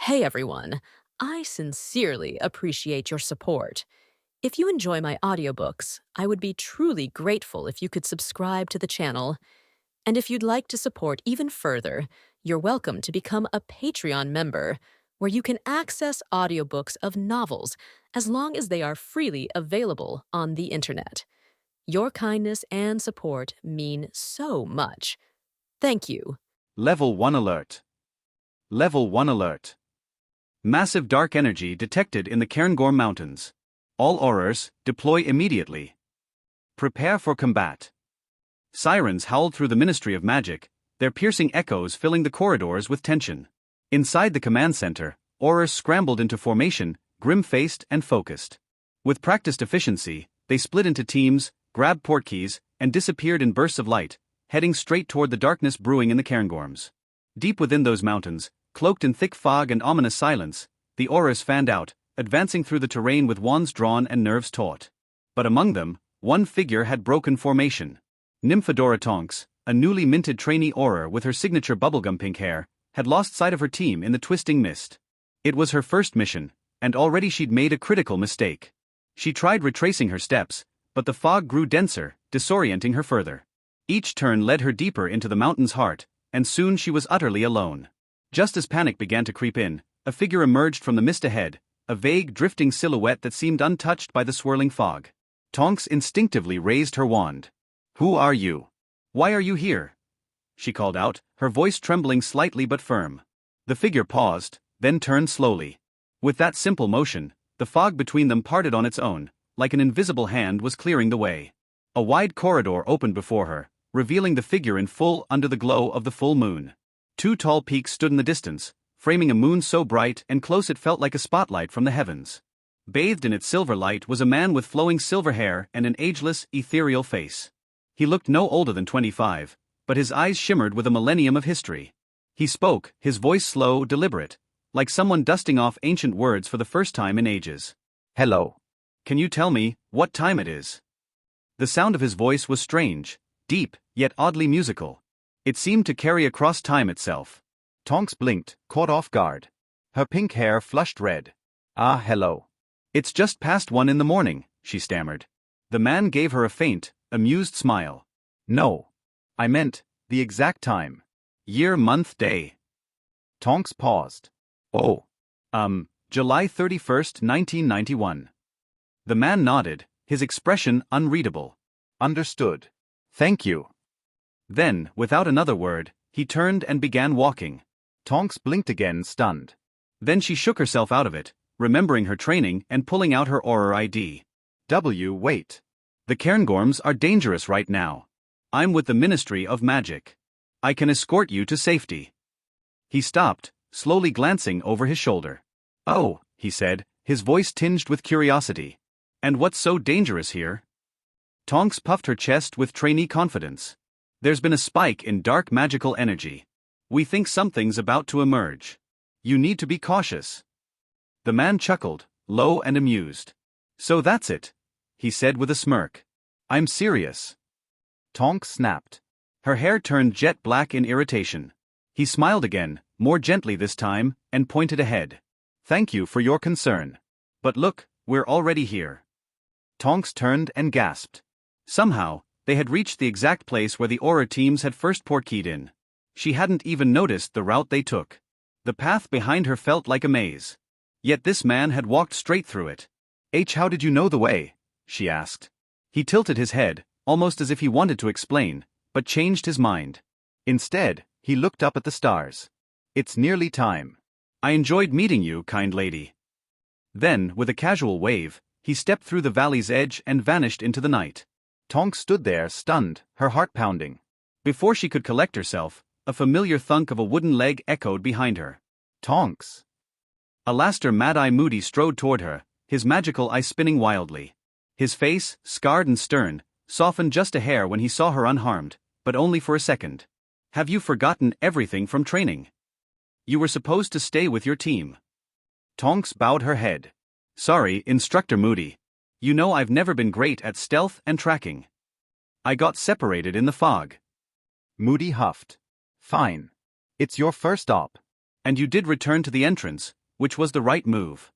Hey everyone, I sincerely appreciate your support. If you enjoy my audiobooks, I would be truly grateful if you could subscribe to the channel. And if you'd like to support even further, you're welcome to become a Patreon member, where you can access audiobooks of novels as long as they are freely available on the internet. Your kindness and support mean so much. Thank you. Level 1 alert. Level 1 alert. Massive dark energy detected in the Cairngorm Mountains. All aurors, deploy immediately. Prepare for combat. Sirens howled through the Ministry of Magic, their piercing echoes filling the corridors with tension. Inside the command center, aurors scrambled into formation, grim-faced and focused. With practiced efficiency, they split into teams, grabbed portkeys, and disappeared in bursts of light, heading straight toward the darkness brewing in the Cairngorms. Deep within those mountains, cloaked in thick fog and ominous silence, the aurors fanned out, advancing through the terrain with wands drawn and nerves taut. But among them, one figure had broken formation. Nymphadora Tonks, a newly minted trainee auror with her signature bubblegum pink hair, had lost sight of her team in the twisting mist. It was her first mission, and already she'd made a critical mistake. She tried retracing her steps, but the fog grew denser, disorienting her further. Each turn led her deeper into the mountain's heart, and soon she was utterly alone. Just as panic began to creep in, a figure emerged from the mist ahead, a vague, drifting silhouette that seemed untouched by the swirling fog. Tonks instinctively raised her wand. "Who are you? Why are you here?" she called out, her voice trembling slightly but firm. The figure paused, then turned slowly. With that simple motion, the fog between them parted on its own, like an invisible hand was clearing the way. A wide corridor opened before her, revealing the figure in full under the glow of the full moon. Two tall peaks stood in the distance, framing a moon so bright and close it felt like a spotlight from the heavens. Bathed in its silver light was a man with flowing silver hair and an ageless, ethereal face. He looked no older than 25, but his eyes shimmered with a millennium of history. He spoke, his voice slow, deliberate, like someone dusting off ancient words for the first time in ages. "Hello. Can you tell me what time it is?" The sound of his voice was strange, deep, yet oddly musical. It seemed to carry across time itself. Tonks blinked, caught off guard. Her pink hair flushed red. "Ah, hello. It's just past 1 in the morning," she stammered. The man gave her a faint, amused smile. "No. I meant the exact time. Year, month, day." Tonks paused. "Oh. July 31st, 1991. The man nodded, his expression unreadable. "Understood. Thank you." Then, without another word, he turned and began walking. Tonks blinked again, stunned. Then she shook herself out of it, remembering her training and pulling out her Auror ID. Wait. The Cairngorms are dangerous right now. I'm with the Ministry of Magic. I can escort you to safety. He stopped, slowly glancing over his shoulder. "Oh," he said, his voice tinged with curiosity. "And what's so dangerous here?" Tonks puffed her chest with trainee confidence. "There's been a spike in dark magical energy. We think something's about to emerge. You need to be cautious." The man chuckled, low and amused. "So that's it," he said with a smirk. "I'm serious." Tonks snapped. Her hair turned jet black in irritation. He smiled again, more gently this time, and pointed ahead. "Thank you for your concern. But look, we're already here." Tonks turned and gasped. Somehow, they had reached the exact place where the Auror teams had first portkeyed in. She hadn't even noticed the route they took. The path behind her felt like a maze. Yet this man had walked straight through it. "How did you know the way?" she asked. He tilted his head, almost as if he wanted to explain, but changed his mind. Instead, he looked up at the stars. "It's nearly time. I enjoyed meeting you, kind lady." Then, with a casual wave, he stepped through the valley's edge and vanished into the night. Tonks stood there, stunned, her heart pounding. Before she could collect herself, a familiar thunk of a wooden leg echoed behind her. "Tonks." Alastair Mad-Eye Moody strode toward her, his magical eye spinning wildly. His face, scarred and stern, softened just a hair when he saw her unharmed, but only for a second. "Have you forgotten everything from training? You were supposed to stay with your team." Tonks bowed her head. "Sorry, Instructor Moody. You know I've never been great at stealth and tracking. I got separated in the fog." Moody huffed. "Fine. It's your first op. And you did return to the entrance, which was the right move.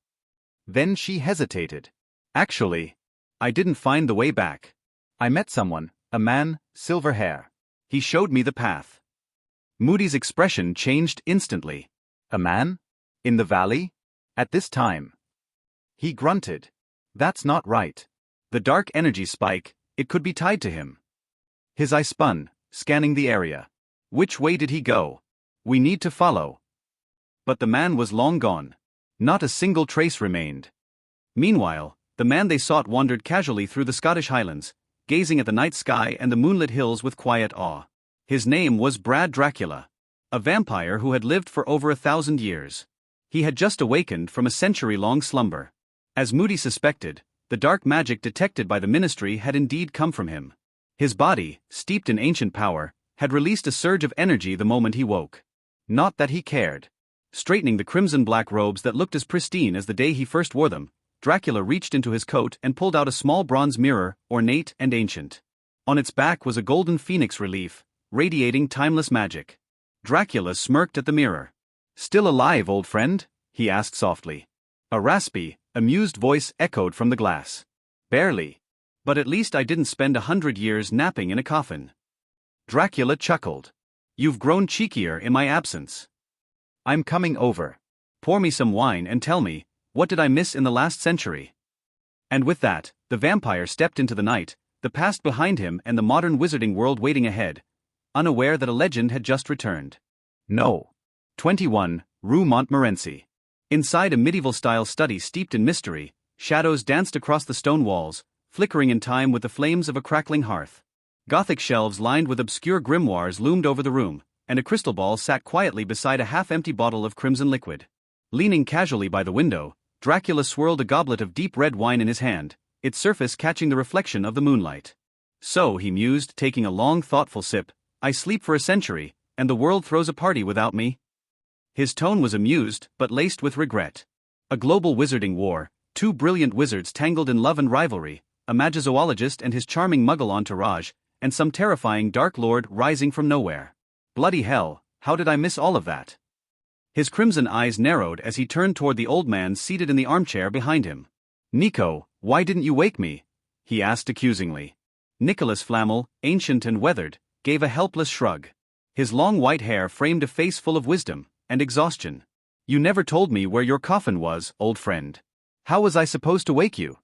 Then she hesitated. Actually, I didn't find the way back. I met someone, a man, silver hair. He showed me the path. Moody's expression changed instantly. A man? In the valley? At this time? He grunted. That's not right. The dark energy spike, it could be tied to him. His eye spun, scanning the area. Which way did he go? We need to follow. But the man was long gone. Not a single trace remained. Meanwhile, the man they sought wandered casually through the Scottish Highlands, gazing at the night sky and the moonlit hills with quiet awe. His name was Brad Dracula, a vampire who had lived for over 1,000 years. He had just awakened from a century-long slumber. As Moody suspected, the dark magic detected by the Ministry had indeed come from him. His body, steeped in ancient power, had released a surge of energy the moment he woke. Not that he cared. Straightening the crimson-black robes that looked as pristine as the day he first wore them, Dracula reached into his coat and pulled out a small bronze mirror, ornate and ancient. On its back was a golden phoenix relief, radiating timeless magic. Dracula smirked at the mirror. "Still alive, old friend?" he asked softly. A raspy, amused voice echoed from the glass. "Barely. But at least I didn't spend 100 years napping in a coffin." Dracula chuckled. "You've grown cheekier in my absence. I'm coming over. Pour me some wine and tell me, what did I miss in the last century?" And with that, the vampire stepped into the night, the past behind him and the modern wizarding world waiting ahead, unaware that a legend had just returned. No. 21, Rue Montmorency. Inside a medieval-style study steeped in mystery, shadows danced across the stone walls, flickering in time with the flames of a crackling hearth. Gothic shelves lined with obscure grimoires loomed over the room, and a crystal ball sat quietly beside a half-empty bottle of crimson liquid. Leaning casually by the window, Dracula swirled a goblet of deep red wine in his hand, its surface catching the reflection of the moonlight. "So," he mused, taking a long, thoughtful sip, "I sleep for a century, and the world throws a party without me?" His tone was amused, but laced with regret. A global wizarding war, two brilliant wizards tangled in love and rivalry, a magizoologist and his charming muggle entourage, and some terrifying dark lord rising from nowhere. Bloody hell, how did I miss all of that? His crimson eyes narrowed as he turned toward the old man seated in the armchair behind him. "Nico, why didn't you wake me?" he asked accusingly. Nicholas Flamel, ancient and weathered, gave a helpless shrug. His long white hair framed a face full of wisdom and exhaustion. "You never told me where your coffin was, old friend. How was I supposed to wake you?"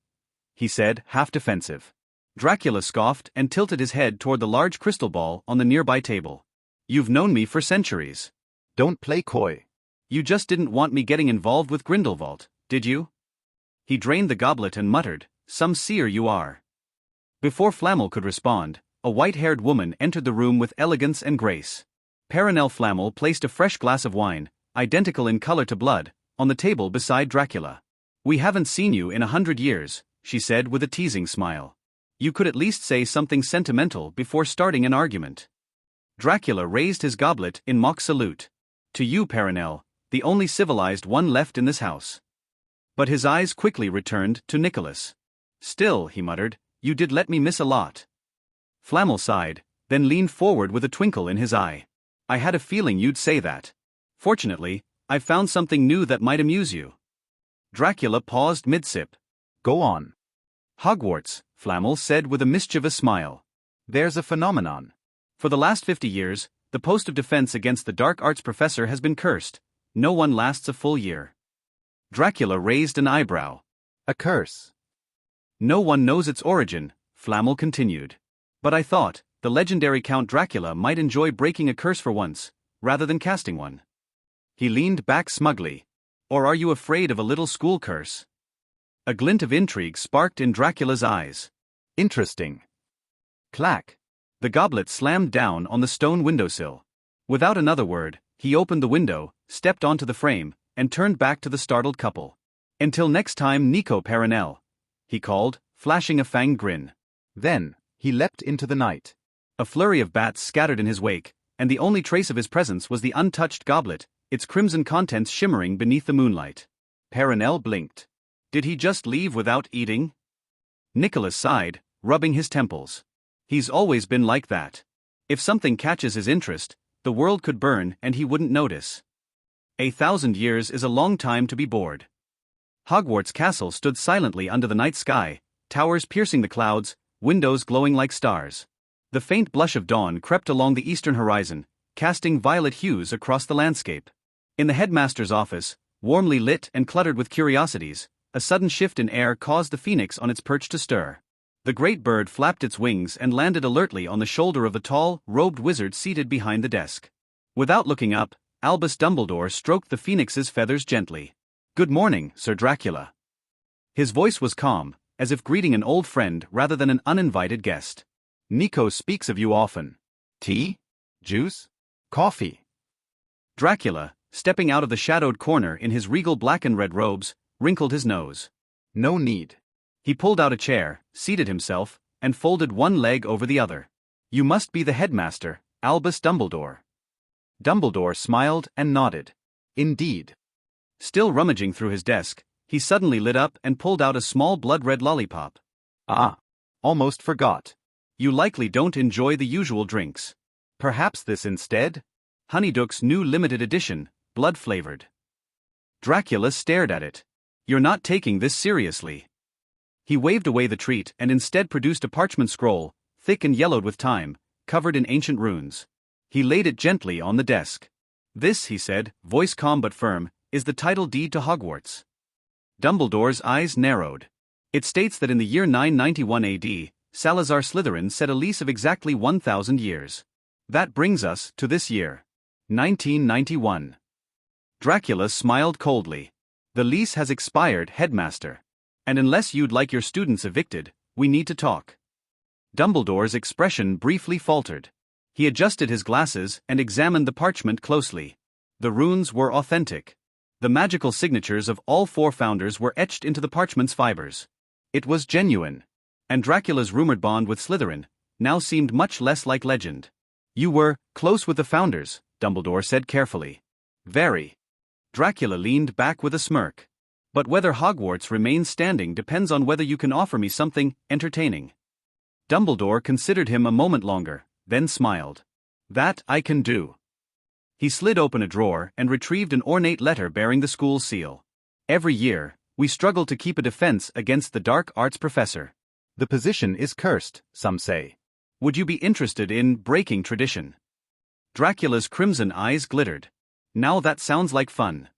he said, half defensive. Dracula scoffed and tilted his head toward the large crystal ball on the nearby table. "You've known me for centuries. Don't play coy. You just didn't want me getting involved with Grindelwald, did you?" He drained the goblet and muttered, "Some seer you are." Before Flamel could respond, a white-haired woman entered the room with elegance and grace. Perenelle Flamel placed a fresh glass of wine, identical in color to blood, on the table beside Dracula. "We haven't seen you in 100 years, she said with a teasing smile. "You could at least say something sentimental before starting an argument." Dracula raised his goblet in mock salute. "To you, Perenelle, the only civilized one left in this house." But his eyes quickly returned to Nicholas. "Still," he muttered, "you did let me miss a lot." Flamel sighed, then leaned forward with a twinkle in his eye. "I had a feeling you'd say that. Fortunately, I've found something new that might amuse you." Dracula paused mid-sip. "Go on." "Hogwarts," Flamel said with a mischievous smile. "There's a phenomenon. For the last 50 years, the post of defense against the dark arts professor has been cursed. No one lasts a full year." Dracula raised an eyebrow. "A curse?" "No one knows its origin," Flamel continued. "But I thought, the legendary Count Dracula might enjoy breaking a curse for once, rather than casting one." He leaned back smugly. "Or are you afraid of a little school curse?" A glint of intrigue sparked in Dracula's eyes. "Interesting." Clack. The goblet slammed down on the stone windowsill. Without another word, he opened the window, stepped onto the frame, and turned back to the startled couple. "Until next time, Nico Perenelle," he called, flashing a fanged grin. Then, he leapt into the night. A flurry of bats scattered in his wake, and the only trace of his presence was the untouched goblet, its crimson contents shimmering beneath the moonlight. Perenelle blinked. Did he just leave without eating? Nicholas sighed, rubbing his temples. He's always been like that. If something catches his interest, the world could burn and he wouldn't notice. 1,000 years is a long time to be bored. Hogwarts Castle stood silently under the night sky, towers piercing the clouds, windows glowing like stars. The faint blush of dawn crept along the eastern horizon, casting violet hues across the landscape. In the headmaster's office, warmly lit and cluttered with curiosities, a sudden shift in air caused the phoenix on its perch to stir. The great bird flapped its wings and landed alertly on the shoulder of the tall, robed wizard seated behind the desk. Without looking up, Albus Dumbledore stroked the phoenix's feathers gently. "Good morning, Sir Dracula." His voice was calm, as if greeting an old friend rather than an uninvited guest. "Nico speaks of you often. Tea? Juice? Coffee?" Dracula, stepping out of the shadowed corner in his regal black and red robes, wrinkled his nose. "No need." He pulled out a chair, seated himself, and folded one leg over the other. "You must be the headmaster, Albus Dumbledore." Dumbledore smiled and nodded. "Indeed." Still rummaging through his desk, he suddenly lit up and pulled out a small blood-red lollipop. "Ah, almost forgot. You likely don't enjoy the usual drinks. Perhaps this instead? Honeyduck's new limited edition, blood-flavored." Dracula stared at it. "You're not taking this seriously." He waved away the treat and instead produced a parchment scroll, thick and yellowed with time, covered in ancient runes. He laid it gently on the desk. "This," he said, voice calm but firm, "is the title deed to Hogwarts." Dumbledore's eyes narrowed. "It states that in the year 991 AD, Salazar Slytherin set a lease of exactly 1,000 years. That brings us to this year. 1991. Dracula smiled coldly. "The lease has expired, headmaster. And unless you'd like your students evicted, we need to talk." Dumbledore's expression briefly faltered. He adjusted his glasses and examined the parchment closely. The runes were authentic. The magical signatures of all four founders were etched into the parchment's fibers. It was genuine. And Dracula's rumored bond with Slytherin now seemed much less like legend. "You were close with the founders," Dumbledore said carefully. "Very." Dracula leaned back with a smirk. "But whether Hogwarts remains standing depends on whether you can offer me something entertaining." Dumbledore considered him a moment longer, then smiled. "That I can do." He slid open a drawer and retrieved an ornate letter bearing the school seal. "Every year, we struggle to keep a defense against the dark arts professor. The position is cursed, some say. Would you be interested in breaking tradition?" Dracula's crimson eyes glittered. "Now that sounds like fun."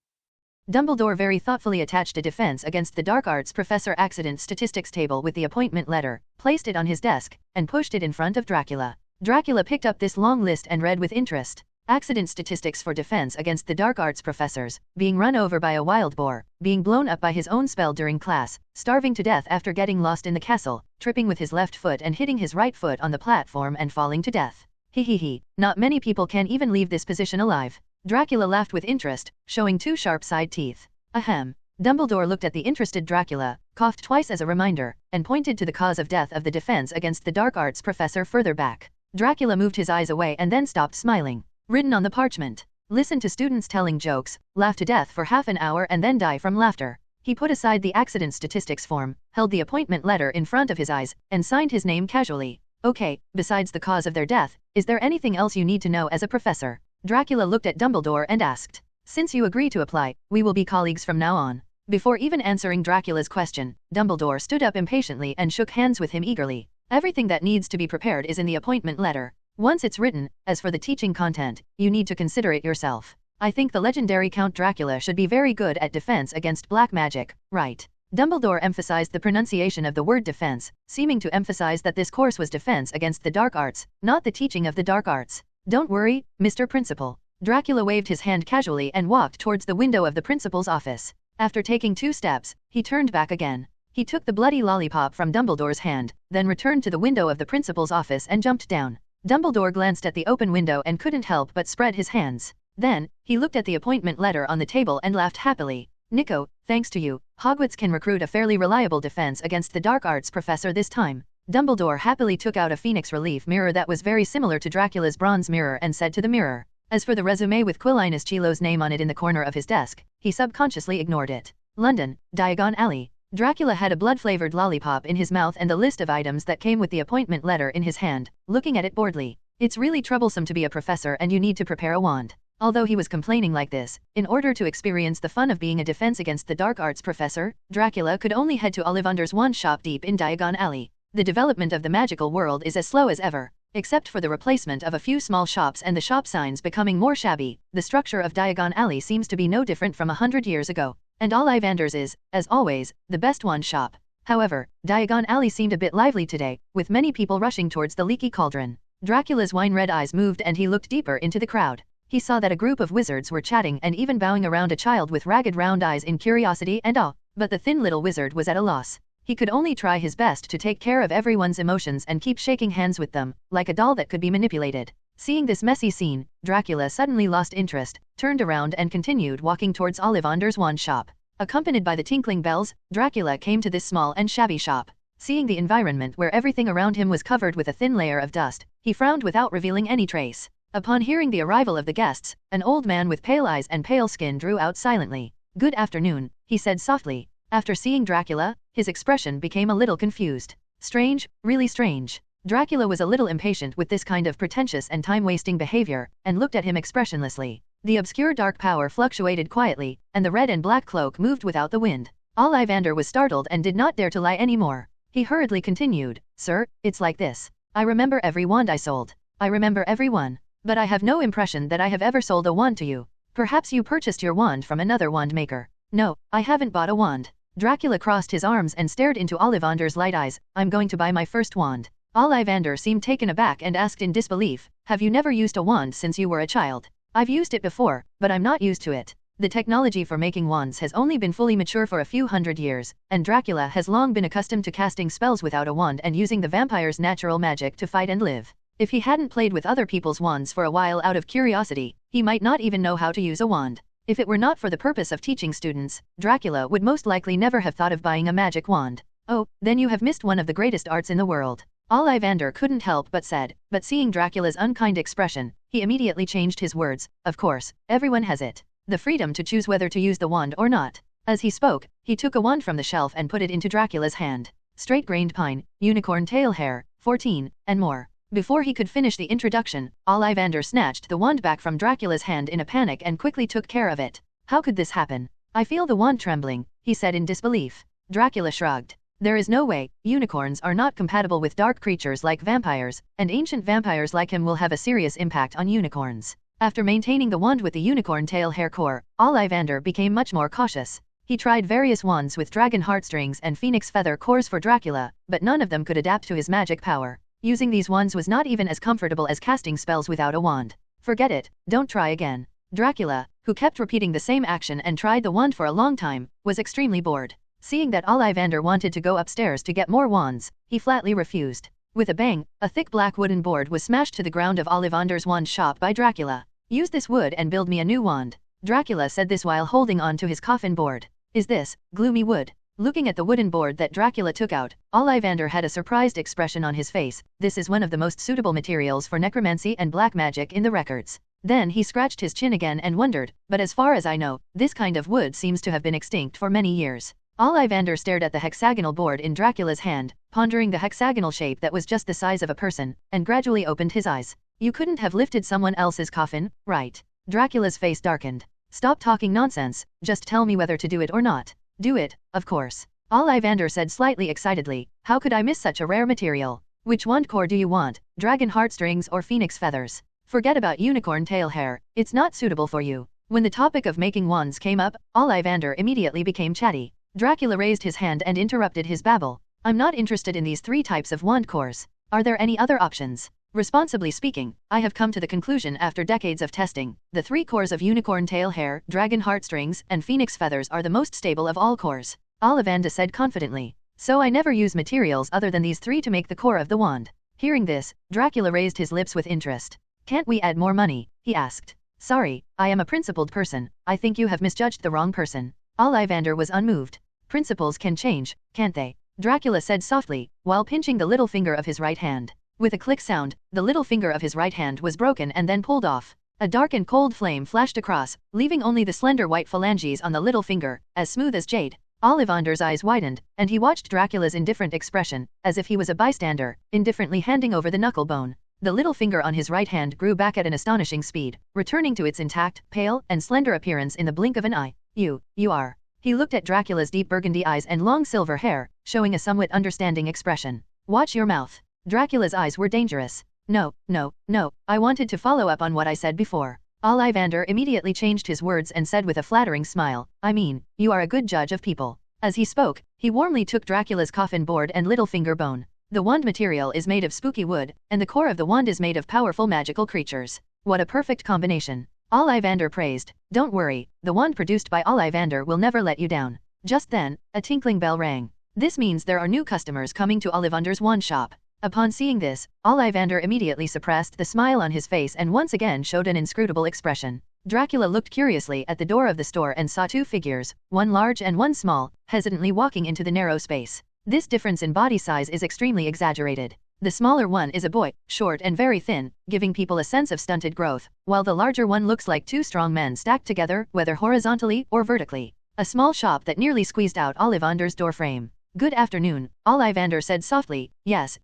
Dumbledore very thoughtfully attached a defense against the dark arts professor accident statistics table with the appointment letter, placed it on his desk, and pushed it in front of Dracula. Dracula picked up this long list and read with interest. Accident statistics for defense against the dark arts professors: being run over by a wild boar, being blown up by his own spell during class, starving to death after getting lost in the castle, tripping with his left foot and hitting his right foot on the platform and falling to death. He. Not many people can even leave this position alive. Dracula laughed with interest, showing two sharp side teeth. Ahem. Dumbledore looked at the interested Dracula, coughed twice as a reminder, and pointed to the cause of death of the defense against the dark arts professor further back. Dracula moved his eyes away and then stopped smiling. Written on the parchment: "Listen to students telling jokes, laugh to death for half an hour and then die from laughter." He put aside the accident statistics form, held the appointment letter in front of his eyes, and signed his name casually. "Okay, besides the cause of their death, is there anything else you need to know as a professor?" Dracula looked at Dumbledore and asked. "Since you agree to apply, we will be colleagues from now on." Before even answering Dracula's question, Dumbledore stood up impatiently and shook hands with him eagerly. "Everything that needs to be prepared is in the appointment letter. Once it's written, as for the teaching content, you need to consider it yourself. I think the legendary Count Dracula should be very good at defense against black magic, right?" Dumbledore emphasized the pronunciation of the word defense, seeming to emphasize that this course was defense against the dark arts, not the teaching of the dark arts. "Don't worry, Mr. Principal." Dracula waved his hand casually and walked towards the window of the principal's office. After taking 2 steps, he turned back again. He took the bloody lollipop from Dumbledore's hand, then returned to the window of the principal's office and jumped down. Dumbledore glanced at the open window and couldn't help but spread his hands. Then, he looked at the appointment letter on the table and laughed happily. "Nico, thanks to you, Hogwarts can recruit a fairly reliable defense against the dark arts professor this time." Dumbledore happily took out a phoenix relief mirror that was very similar to Dracula's bronze mirror and said to the mirror. As for the resume with Quillinus Chilo's name on it in the corner of his desk, he subconsciously ignored it. London, Diagon Alley. Dracula had a blood-flavored lollipop in his mouth and the list of items that came with the appointment letter in his hand, looking at it boredly. "It's really troublesome to be a professor and you need to prepare a wand. Although he was complaining like this, in order to experience the fun of being a defense against the dark arts professor, Dracula could only head to Ollivander's wand shop deep in Diagon Alley. The development of the magical world is as slow as ever. Except for the replacement of a few small shops and the shop signs becoming more shabby, the structure of Diagon Alley seems to be no different from 100 years ago. And Ollivander's is, as always, the best wand shop. However, Diagon Alley seemed a bit lively today, with many people rushing towards the leaky cauldron. Dracula's wine-red eyes moved and he looked deeper into the crowd. He saw that a group of wizards were chatting and even bowing around a child with ragged round eyes in curiosity and awe, but the thin little wizard was at a loss. He could only try his best to take care of everyone's emotions and keep shaking hands with them, like a doll that could be manipulated. Seeing this messy scene, Dracula suddenly lost interest, turned around and continued walking towards Ollivander's wand shop. Accompanied by the tinkling bells, Dracula came to this small and shabby shop. Seeing the environment where everything around him was covered with a thin layer of dust, he frowned without revealing any trace. Upon hearing the arrival of the guests, an old man with pale eyes and pale skin drew out silently. "Good afternoon," he said softly. After seeing Dracula, his expression became a little confused. Strange, really strange. Dracula was a little impatient with this kind of pretentious and time-wasting behavior, and looked at him expressionlessly. The obscure dark power fluctuated quietly, and the red and black cloak moved without the wind. Ollivander was startled and did not dare to lie anymore. He hurriedly continued, "Sir, it's like this. I remember every wand I sold. I remember every one. But I have no impression that I have ever sold a wand to you. Perhaps you purchased your wand from another wand maker. No, I haven't bought a wand." Dracula crossed his arms and stared into Ollivander's light eyes. "I'm going to buy my first wand." Ollivander seemed taken aback and asked in disbelief, "Have you never used a wand since you were a child?" "I've used it before, but I'm not used to it. The technology for making wands has only been fully mature for a few hundred years, and Dracula has long been accustomed to casting spells without a wand and using the vampire's natural magic to fight and live. If he hadn't played with other people's wands for a while out of curiosity, he might not even know how to use a wand. If it were not for the purpose of teaching students, Dracula would most likely never have thought of buying a magic wand. "Oh, then you have missed one of the greatest arts in the world." Ollivander couldn't help but said, but seeing Dracula's unkind expression, he immediately changed his words. "Of course, everyone has it. The freedom to choose whether to use the wand or not." As he spoke, he took a wand from the shelf and put it into Dracula's hand. Straight-grained pine, unicorn tail hair, 14, and more. Before he could finish the introduction, Ollivander snatched the wand back from Dracula's hand in a panic and quickly took care of it. "How could this happen? I feel the wand trembling," he said in disbelief. Dracula shrugged. "There is no way. Unicorns are not compatible with dark creatures like vampires, and ancient vampires like him will have a serious impact on unicorns." After maintaining the wand with the unicorn tail hair core, Ollivander became much more cautious. He tried various wands with dragon heartstrings and phoenix feather cores for Dracula, but none of them could adapt to his magic power. Using these wands was not even as comfortable as casting spells without a wand. "Forget it, don't try again." Dracula, who kept repeating the same action and tried the wand for a long time, was extremely bored. Seeing that Ollivander wanted to go upstairs to get more wands, he flatly refused. With a bang, a thick black wooden board was smashed to the ground of Ollivander's wand shop by Dracula. "Use this wood and build me a new wand." Dracula said this while holding on to his coffin board. "Is this gloomy wood?" Looking at the wooden board that Dracula took out, Ollivander had a surprised expression on his face. "This is one of the most suitable materials for necromancy and black magic in the records." Then he scratched his chin again and wondered, "But as far as I know, this kind of wood seems to have been extinct for many years." Ollivander stared at the hexagonal board in Dracula's hand, pondering the hexagonal shape that was just the size of a person, and gradually opened his eyes. "You couldn't have lifted someone else's coffin, right?" Dracula's face darkened. "Stop talking nonsense, just tell me whether to do it or not." "Do it, of course." Ollivander said slightly excitedly. "How could I miss such a rare material? Which wand core do you want, dragon heartstrings or phoenix feathers? Forget about unicorn tail hair, it's not suitable for you." When the topic of making wands came up, Ollivander immediately became chatty. Dracula raised his hand and interrupted his babble. "I'm not interested in these 3 types of wand cores. Are there any other options? Responsibly speaking, I have come to the conclusion after decades of testing, the 3 cores of unicorn tail hair, dragon heartstrings, and phoenix feathers are the most stable of all cores," Ollivander said confidently. "So I never use materials other than these 3 to make the core of the wand." Hearing this, Dracula raised his lips with interest. "Can't we add more money?" he asked. "Sorry, I am a principled person. I think you have misjudged the wrong person." Ollivander was unmoved. "Principles can change, can't they?" Dracula said softly, while pinching the little finger of his right hand. With a click sound, the little finger of his right hand was broken and then pulled off. A dark and cold flame flashed across, leaving only the slender white phalanges on the little finger, as smooth as jade. Ollivander's eyes widened, and he watched Dracula's indifferent expression, as if he was a bystander, indifferently handing over the knuckle bone. The little finger on his right hand grew back at an astonishing speed, returning to its intact, pale, and slender appearance in the blink of an eye. You are. He looked at Dracula's deep burgundy eyes and long silver hair, showing a somewhat understanding expression. Watch your mouth. Dracula's eyes were dangerous. No, I wanted to follow up on what I said before. Ollivander immediately changed his words and said with a flattering smile, I mean, you are a good judge of people. As he spoke, he warmly took Dracula's coffin board and little finger bone. The wand material is made of spooky wood, and the core of the wand is made of powerful magical creatures. What a perfect combination. Ollivander praised. Don't worry, the wand produced by Ollivander will never let you down. Just then, a tinkling bell rang. This means there are new customers coming to Ollivander's wand shop. Upon seeing this, Ollivander immediately suppressed the smile on his face and once again showed an inscrutable expression. Dracula looked curiously at the door of the store and saw two figures, one large and one small, hesitantly walking into the narrow space. This difference in body size is extremely exaggerated. The smaller one is a boy, short and very thin, giving people a sense of stunted growth, while the larger one looks like two strong men stacked together, whether horizontally or vertically. A small shop that nearly squeezed out Ollivander's doorframe. Good afternoon, Ollivander said softly. Yes,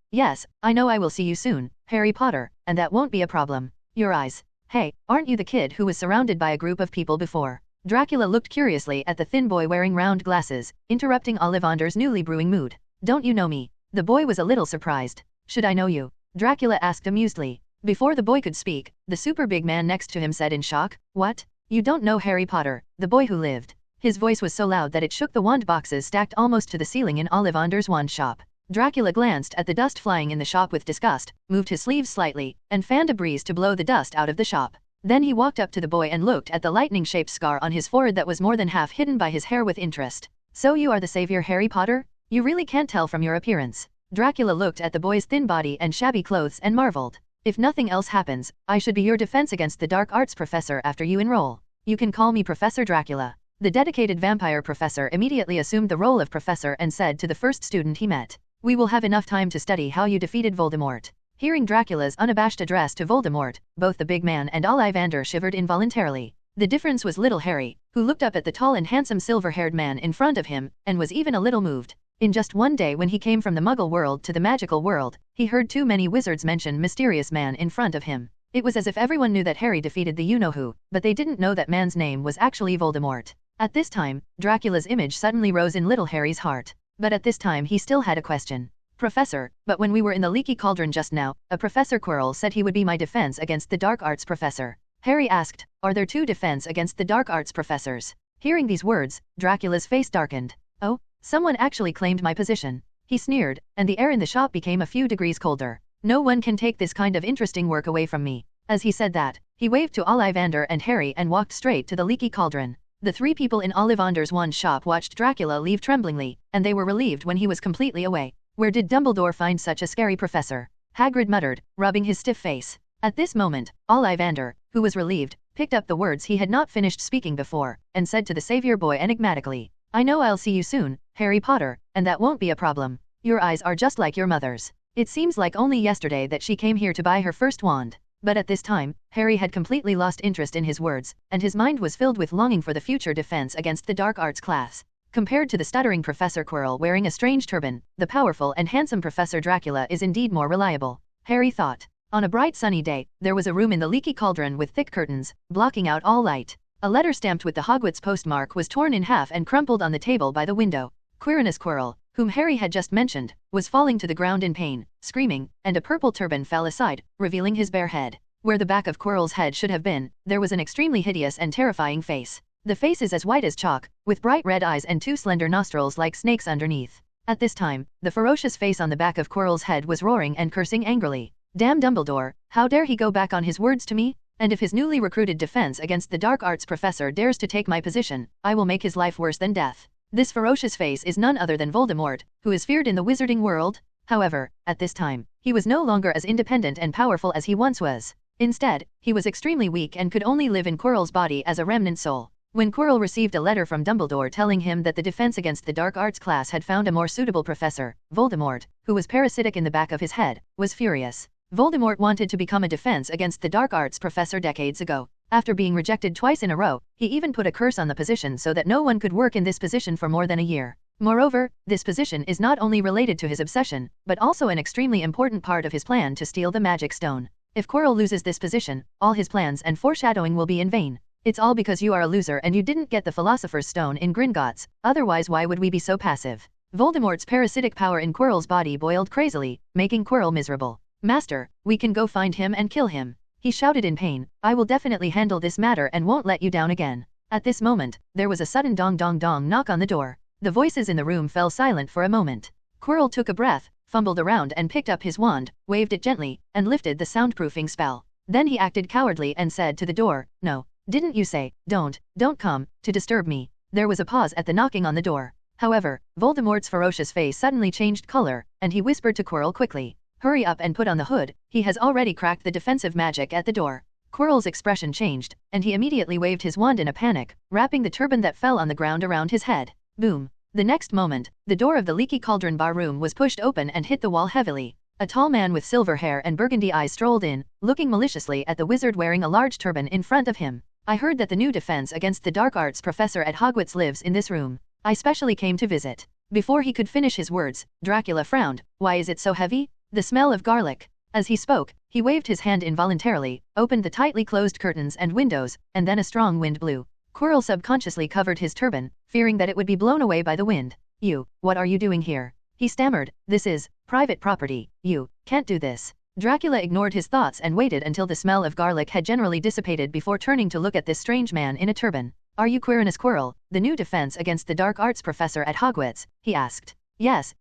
I know I will see you soon, Harry Potter, and that won't be a problem. Your eyes. Hey, aren't you the kid who was surrounded by a group of people before? Dracula looked curiously at the thin boy wearing round glasses, interrupting Ollivander's newly brewing mood. Don't you know me? The boy was a little surprised. Should I know you? Dracula asked amusedly. Before the boy could speak, the super big man next to him said in shock, What? You don't know Harry Potter, the boy who lived. His voice was so loud that it shook the wand boxes stacked almost to the ceiling in Ollivander's wand shop. Dracula glanced at the dust flying in the shop with disgust, moved his sleeves slightly, and fanned a breeze to blow the dust out of the shop. Then he walked up to the boy and looked at the lightning-shaped scar on his forehead that was more than half hidden by his hair with interest. So you are the savior Harry Potter? You really can't tell from your appearance. Dracula looked at the boy's thin body and shabby clothes and marveled. If nothing else happens, I should be your defense against the dark arts professor after you enroll. You can call me Professor Dracula. The dedicated vampire professor immediately assumed the role of professor and said to the first student he met, We will have enough time to study how you defeated Voldemort. Hearing Dracula's unabashed address to Voldemort, both the big man and Ollivander shivered involuntarily. The difference was little Harry, who looked up at the tall and handsome silver-haired man in front of him, and was even a little moved. In just one day when he came from the Muggle world to the magical world, he heard too many wizards mention mysterious man in front of him. It was as if everyone knew that Harry defeated the you-know-who, but they didn't know that man's name was actually Voldemort. At this time, Dracula's image suddenly rose in little Harry's heart. But at this time he still had a question. Professor, but when we were in the leaky cauldron just now, a Professor Quirrell said he would be my defense against the dark arts professor. Harry asked, Are there two defense against the dark arts professors? Hearing these words, Dracula's face darkened. Oh, someone actually claimed my position. He sneered, and the air in the shop became a few degrees colder. No one can take this kind of interesting work away from me. As he said that, he waved to Ollivander and Harry and walked straight to the leaky cauldron. The three people in Ollivander's wand shop watched Dracula leave tremblingly, and they were relieved when he was completely away. Where did Dumbledore find such a scary professor? Hagrid muttered, rubbing his stiff face. At this moment, Ollivander, who was relieved, picked up the words he had not finished speaking before, and said to the savior boy enigmatically, I know I'll see you soon, Harry Potter, and that won't be a problem. Your eyes are just like your mother's. It seems like only yesterday that she came here to buy her first wand. But at this time, Harry had completely lost interest in his words, and his mind was filled with longing for the future defense against the dark arts class. Compared to the stuttering Professor Quirrell wearing a strange turban, the powerful and handsome Professor Dracula is indeed more reliable. Harry thought. On a bright sunny day, there was a room in the leaky cauldron with thick curtains, blocking out all light. A letter stamped with the Hogwarts postmark was torn in half and crumpled on the table by the window. Quirrell, whom Harry had just mentioned, was falling to the ground in pain, screaming, and a purple turban fell aside, revealing his bare head. Where the back of Quirrell's head should have been, there was an extremely hideous and terrifying face. The face is as white as chalk, with bright red eyes and two slender nostrils like snakes underneath. At this time, the ferocious face on the back of Quirrell's head was roaring and cursing angrily. Damn Dumbledore, how dare he go back on his words to me? And if his newly recruited defense against the dark arts professor dares to take my position, I will make his life worse than death. This ferocious face is none other than Voldemort, who is feared in the wizarding world. However, at this time, he was no longer as independent and powerful as he once was. Instead, he was extremely weak and could only live in Quirrell's body as a remnant soul. When Quirrell received a letter from Dumbledore telling him that the defense against the dark arts class had found a more suitable professor, Voldemort, who was parasitic in the back of his head, was furious. Voldemort wanted to become a defense against the dark arts professor decades ago. After being rejected twice in a row, he even put a curse on the position so that no one could work in this position for more than a year. Moreover, this position is not only related to his obsession, but also an extremely important part of his plan to steal the magic stone. If Quirrell loses this position, all his plans and foreshadowing will be in vain. It's all because you are a loser and you didn't get the Philosopher's Stone in Gringotts, otherwise why would we be so passive? Voldemort's parasitic power in Quirrell's body boiled crazily, making Quirrell miserable. Master, we can go find him and kill him. He shouted in pain, I will definitely handle this matter and won't let you down again. At this moment, there was a sudden dong dong dong knock on the door. The voices in the room fell silent for a moment. Quirrell took a breath, fumbled around and picked up his wand, waved it gently, and lifted the soundproofing spell. Then he acted cowardly and said to the door, No, didn't you say, don't come, to disturb me? There was a pause at the knocking on the door. However, Voldemort's ferocious face suddenly changed color, and he whispered to Quirrell quickly, Hurry up and put on the hood, he has already cracked the defensive magic at the door. Quirrell's expression changed, and he immediately waved his wand in a panic, wrapping the turban that fell on the ground around his head. Boom. The next moment, the door of the Leaky Cauldron bar room was pushed open and hit the wall heavily. A tall man with silver hair and burgundy eyes strolled in, looking maliciously at the wizard wearing a large turban in front of him. I heard that the new defense against the dark arts professor at Hogwarts lives in this room. I specially came to visit. Before he could finish his words, Dracula frowned. Why is it so heavy? The smell of garlic. As he spoke, he waved his hand involuntarily, opened the tightly closed curtains and windows, and then a strong wind blew. Quirrell subconsciously covered his turban, fearing that it would be blown away by the wind. You, what are you doing here? He stammered, This is private property, you can't do this. Dracula ignored his thoughts and waited until the smell of garlic had generally dissipated before turning to look at this strange man in a turban. Are you Quirinus Quirrell, the new defense against the dark arts professor at Hogwarts? He asked. Yes,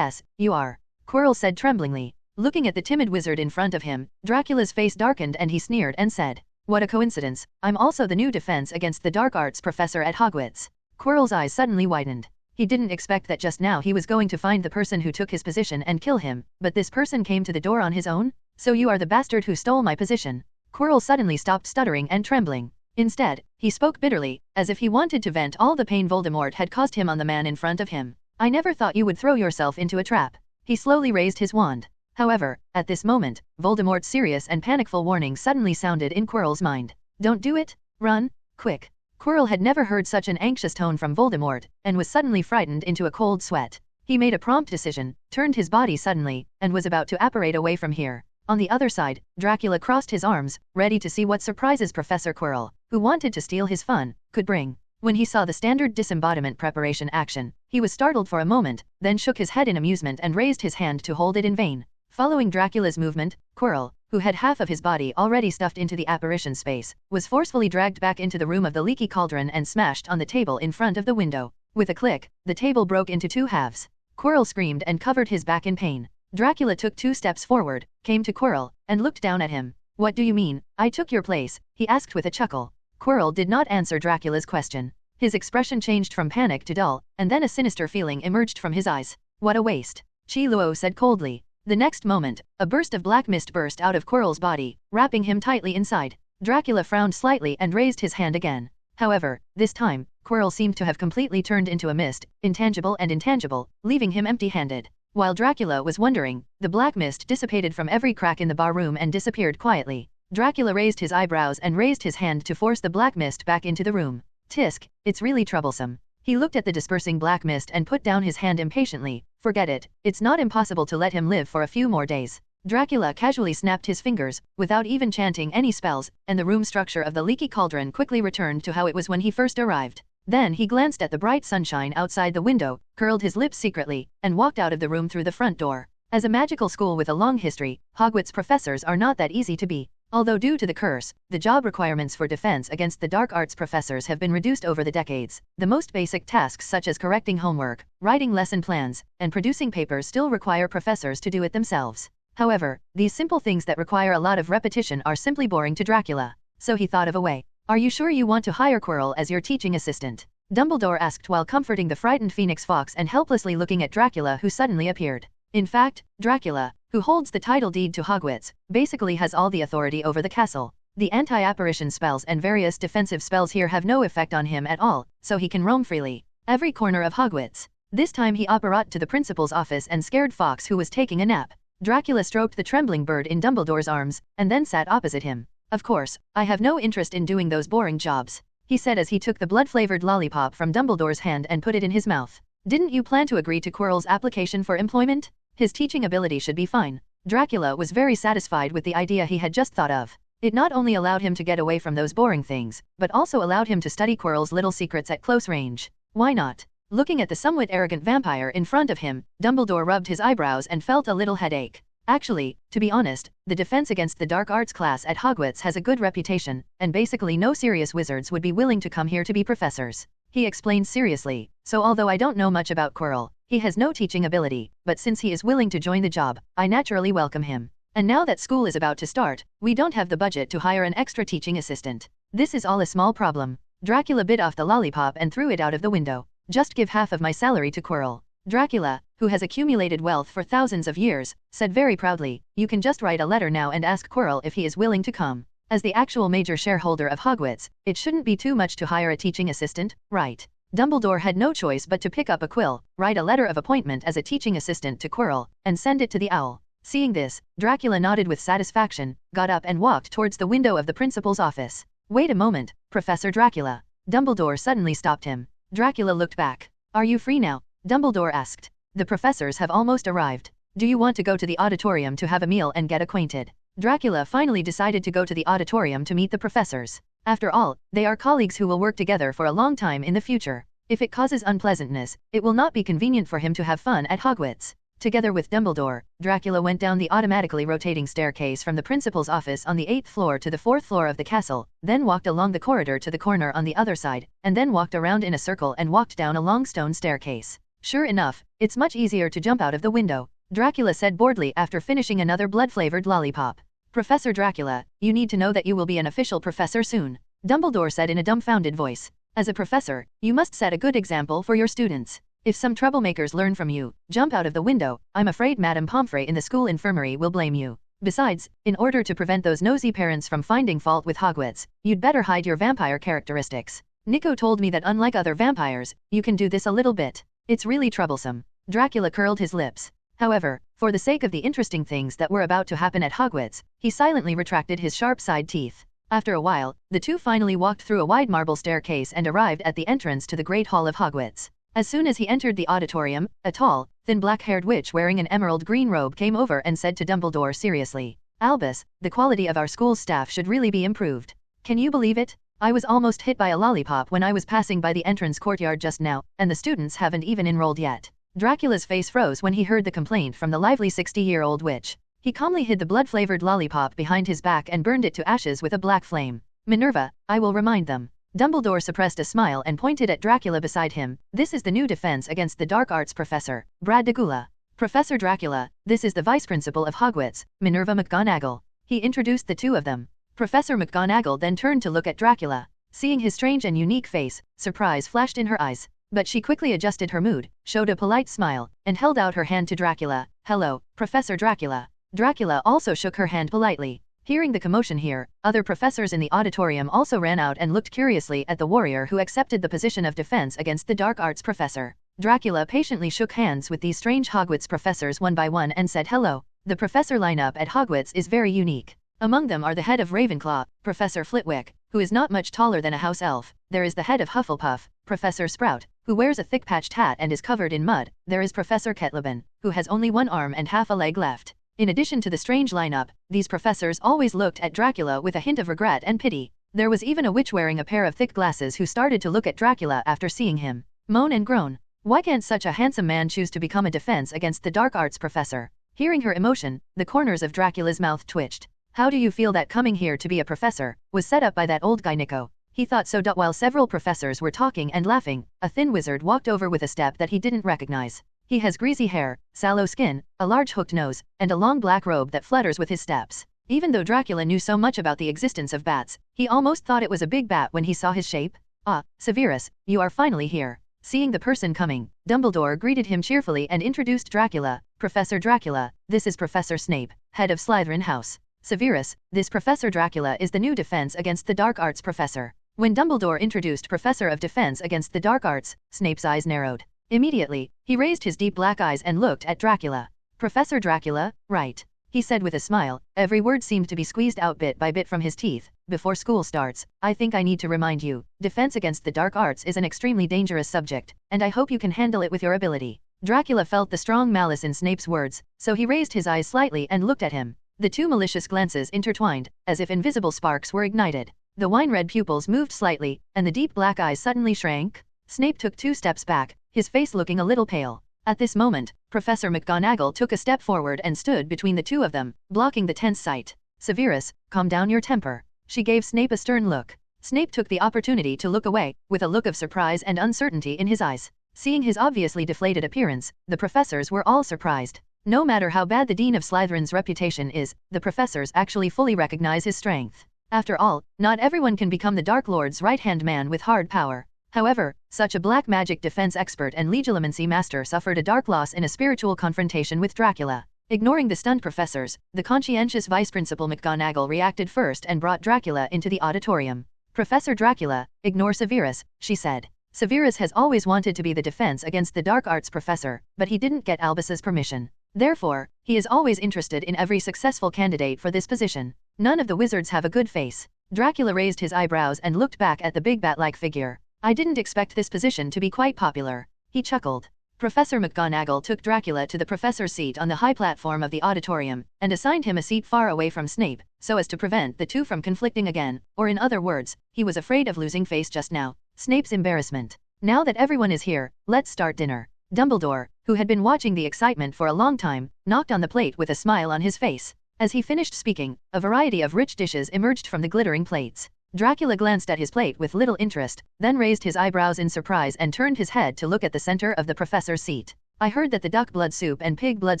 you are. Quirrell said tremblingly. Looking at the timid wizard in front of him, Dracula's face darkened and he sneered and said, What a coincidence, I'm also the new defense against the dark arts professor at Hogwarts. Quirrell's eyes suddenly widened. He didn't expect that just now he was going to find the person who took his position and kill him, but this person came to the door on his own? So you are the bastard who stole my position. Quirrell suddenly stopped stuttering and trembling. Instead, he spoke bitterly, as if he wanted to vent all the pain Voldemort had caused him on the man in front of him. I never thought you would throw yourself into a trap. He slowly raised his wand. However, at this moment, Voldemort's serious and panicful warning suddenly sounded in Quirrell's mind. Don't do it, run, quick. Quirrell had never heard such an anxious tone from Voldemort, and was suddenly frightened into a cold sweat. He made a prompt decision, turned his body suddenly, and was about to apparate away from here. On the other side, Dracula crossed his arms, ready to see what surprises Professor Quirrell, who wanted to steal his fun, could bring. When he saw the standard disembodiment preparation action, he was startled for a moment, then shook his head in amusement and raised his hand to hold it in vain. Following Dracula's movement, Quirrell, who had half of his body already stuffed into the apparition space, was forcefully dragged back into the room of the Leaky Cauldron and smashed on the table in front of the window. With a click, the table broke into two halves. Quirrell screamed and covered his back in pain. Dracula took 2 steps forward, came to Quirrell, and looked down at him. What do you mean, I took your place? He asked with a chuckle. Quirrell did not answer Dracula's question. His expression changed from panic to dull, and then a sinister feeling emerged from his eyes. What a waste, Chi Luo said coldly. The next moment, a burst of black mist burst out of Quirrell's body, wrapping him tightly inside. Dracula frowned slightly and raised his hand again. However, this time, Quirrell seemed to have completely turned into a mist, intangible and intangible, leaving him empty-handed. While Dracula was wondering, the black mist dissipated from every crack in the bar room and disappeared quietly. Dracula raised his eyebrows and raised his hand to force the black mist back into the room. Tisk, it's really troublesome. He looked at the dispersing black mist and put down his hand impatiently. Forget it, it's not impossible to let him live for a few more days. Dracula casually snapped his fingers, without even chanting any spells, and the room structure of the Leaky Cauldron quickly returned to how it was when he first arrived. Then he glanced at the bright sunshine outside the window, curled his lips secretly, and walked out of the room through the front door. As a magical school with a long history, Hogwarts professors are not that easy to be. Although due to the curse, the job requirements for defense against the dark arts professors have been reduced over the decades. The most basic tasks such as correcting homework, writing lesson plans, and producing papers still require professors to do it themselves. However, these simple things that require a lot of repetition are simply boring to Dracula. So he thought of a way. Are you sure you want to hire Quirrell as your teaching assistant? Dumbledore asked while comforting the frightened Phoenix Fox and helplessly looking at Dracula who suddenly appeared. In fact, Dracula, who holds the title deed to Hogwarts, basically has all the authority over the castle. The anti-apparition spells and various defensive spells here have no effect on him at all, so he can roam freely. Every corner of Hogwarts. This time he apparat to the principal's office and scared Fox who was taking a nap. Dracula stroked the trembling bird in Dumbledore's arms, and then sat opposite him. Of course, I have no interest in doing those boring jobs, he said as he took the blood-flavored lollipop from Dumbledore's hand and put it in his mouth. Didn't you plan to agree to Quirrell's application for employment? His teaching ability should be fine. Dracula was very satisfied with the idea he had just thought of. It not only allowed him to get away from those boring things, but also allowed him to study Quirrell's little secrets at close range. Why not? Looking at the somewhat arrogant vampire in front of him, Dumbledore rubbed his eyebrows and felt a little headache. Actually, to be honest, the defense against the dark arts class at Hogwarts has a good reputation, and basically no serious wizards would be willing to come here to be professors. He explained seriously, so although I don't know much about Quirrell, he has no teaching ability, but since he is willing to join the job, I naturally welcome him. And now that school is about to start, we don't have the budget to hire an extra teaching assistant. This is all a small problem. Dracula bit off the lollipop and threw it out of the window. Just give half of my salary to Quirrell. Dracula, who has accumulated wealth for thousands of years, said very proudly, you can just write a letter now and ask Quirrell if he is willing to come. As the actual major shareholder of Hogwarts, it shouldn't be too much to hire a teaching assistant, right? Dumbledore had no choice but to pick up a quill, write a letter of appointment as a teaching assistant to Quirrell, and send it to the owl. Seeing this, Dracula nodded with satisfaction, got up and walked towards the window of the principal's office. Wait a moment, Professor Dracula. Dumbledore suddenly stopped him. Dracula looked back. Are you free now? Dumbledore asked. The professors have almost arrived. Do you want to go to the auditorium to have a meal and get acquainted? Dracula finally decided to go to the auditorium to meet the professors. After all, they are colleagues who will work together for a long time in the future. If it causes unpleasantness, it will not be convenient for him to have fun at Hogwarts. Together with Dumbledore, Dracula went down the automatically rotating staircase from the principal's office on the 8th floor to the 4th floor of the castle, then walked along the corridor to the corner on the other side, and then walked around in a circle and walked down a long stone staircase. Sure enough, it's much easier to jump out of the window, Dracula said boredly after finishing another blood-flavored lollipop. Professor Dracula, you need to know that you will be an official professor soon, Dumbledore said in a dumbfounded voice. As a professor, you must set a good example for your students. If some troublemakers learn from you, jump out of the window, I'm afraid Madame Pomfrey in the school infirmary will blame you. Besides, in order to prevent those nosy parents from finding fault with Hogwarts, you'd better hide your vampire characteristics. Nico told me that unlike other vampires, you can do this a little bit. It's really troublesome. Dracula curled his lips. However, for the sake of the interesting things that were about to happen at Hogwarts, he silently retracted his sharp side teeth. After a while, the two finally walked through a wide marble staircase and arrived at the entrance to the Great Hall of Hogwarts. As soon as he entered the auditorium, a tall, thin black-haired witch wearing an emerald green robe came over and said to Dumbledore seriously, Albus, the quality of our school's staff should really be improved. Can you believe it? I was almost hit by a lollipop when I was passing by the entrance courtyard just now, and the students haven't even enrolled yet. Dracula's face froze when he heard the complaint from the lively 60-year-old witch. He calmly hid the blood-flavored lollipop behind his back and burned it to ashes with a black flame. Minerva, I will remind them. Dumbledore suppressed a smile and pointed at Dracula beside him. This is the new defense against the dark arts professor, Brad Dagula. Professor Dracula, this is the vice principal of Hogwarts, Minerva McGonagall. He introduced the two of them. Professor McGonagall then turned to look at Dracula. Seeing his strange and unique face, surprise flashed in her eyes. But she quickly adjusted her mood, showed a polite smile, and held out her hand to Dracula. Hello, Professor Dracula. Dracula also shook her hand politely. Hearing the commotion here, other professors in the auditorium also ran out and looked curiously at the warrior who accepted the position of defense against the dark arts professor. Dracula patiently shook hands with these strange Hogwarts professors one by one and said hello. The professor lineup at Hogwarts is very unique. Among them are the head of Ravenclaw, Professor Flitwick, who is not much taller than a house elf. There is the head of Hufflepuff, Professor Sprout, who wears a thick patched hat and is covered in mud. There is Professor Ketleben, who has only one arm and half a leg left. In addition to the strange lineup, these professors always looked at Dracula with a hint of regret and pity. There was even a witch wearing a pair of thick glasses who started to look at Dracula after seeing him. Moan and groan. Why can't such a handsome man choose to become a defense against the dark arts professor? Hearing her emotion, the corners of Dracula's mouth twitched. How do you feel that coming here to be a professor was set up by that old guy Nico? He thought so. While several professors were talking and laughing, a thin wizard walked over with a step that he didn't recognize. He has greasy hair, sallow skin, a large hooked nose, and a long black robe that flutters with his steps. Even though Dracula knew so much about the existence of bats, he almost thought it was a big bat when he saw his shape. Ah, Severus, you are finally here. Seeing the person coming, Dumbledore greeted him cheerfully and introduced Dracula. Professor Dracula, this is Professor Snape, head of Slytherin House. Severus, this Professor Dracula is the new defense against the dark arts professor. When Dumbledore introduced Professor of Defense against the dark arts, Snape's eyes narrowed. Immediately, he raised his deep black eyes and looked at Dracula. Professor Dracula, right. he said with a smile. Every word seemed to be squeezed out bit by bit from his teeth. Before school starts, I think I need to remind you, defense against the dark arts is an extremely dangerous subject, and I hope you can handle it with your ability. Dracula felt the strong malice in Snape's words, so he raised his eyes slightly and looked at him. The two malicious glances intertwined, as if invisible sparks were ignited. The wine-red pupils moved slightly, and the deep black eyes suddenly shrank. Snape took 2 steps back, his face looking a little pale. At this moment, Professor McGonagall took a step forward and stood between the two of them, blocking the tense sight. Severus, calm down your temper. She gave Snape a stern look. Snape took the opportunity to look away, with a look of surprise and uncertainty in his eyes. Seeing his obviously deflated appearance, the professors were all surprised. No matter how bad the Dean of Slytherin's reputation is, the professors actually fully recognize his strength. After all, not everyone can become the Dark Lord's right-hand man with hard power. However, such a black magic defense expert and legilimency master suffered a dark loss in a spiritual confrontation with Dracula. Ignoring the stunned professors, the conscientious Vice Principal McGonagall reacted first and brought Dracula into the auditorium. Professor Dracula, ignore Severus, she said. Severus has always wanted to be the defense against the dark arts professor, but he didn't get Albus's permission. Therefore, he is always interested in every successful candidate for this position. None of the wizards have a good face. Dracula raised his eyebrows and looked back at the big bat-like figure. I didn't expect this position to be quite popular. He chuckled. Professor McGonagall took Dracula to the professor's seat on the high platform of the auditorium, and assigned him a seat far away from Snape, so as to prevent the two from conflicting again, or in other words, he was afraid of losing face just now. Snape's embarrassment. Now that everyone is here, let's start dinner. Dumbledore, who had been watching the excitement for a long time, knocked on the plate with a smile on his face. As he finished speaking, a variety of rich dishes emerged from the glittering plates. Dracula glanced at his plate with little interest, then raised his eyebrows in surprise and turned his head to look at the center of the professor's seat. I heard that the duck blood soup and pig blood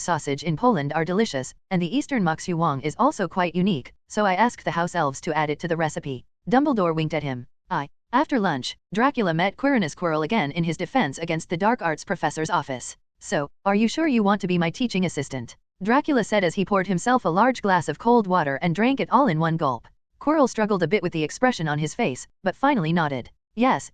sausage in Poland are delicious, and the Eastern moxuwang is also quite unique, so I asked the house elves to add it to the recipe. Dumbledore winked at him. After lunch, Dracula met Quirrell again in his defense against the dark arts professor's office. So, are you sure you want to be my teaching assistant? Dracula said as he poured himself a large glass of cold water and drank it all in one gulp. Quirrell struggled a bit with the expression on his face, but finally nodded. Yes,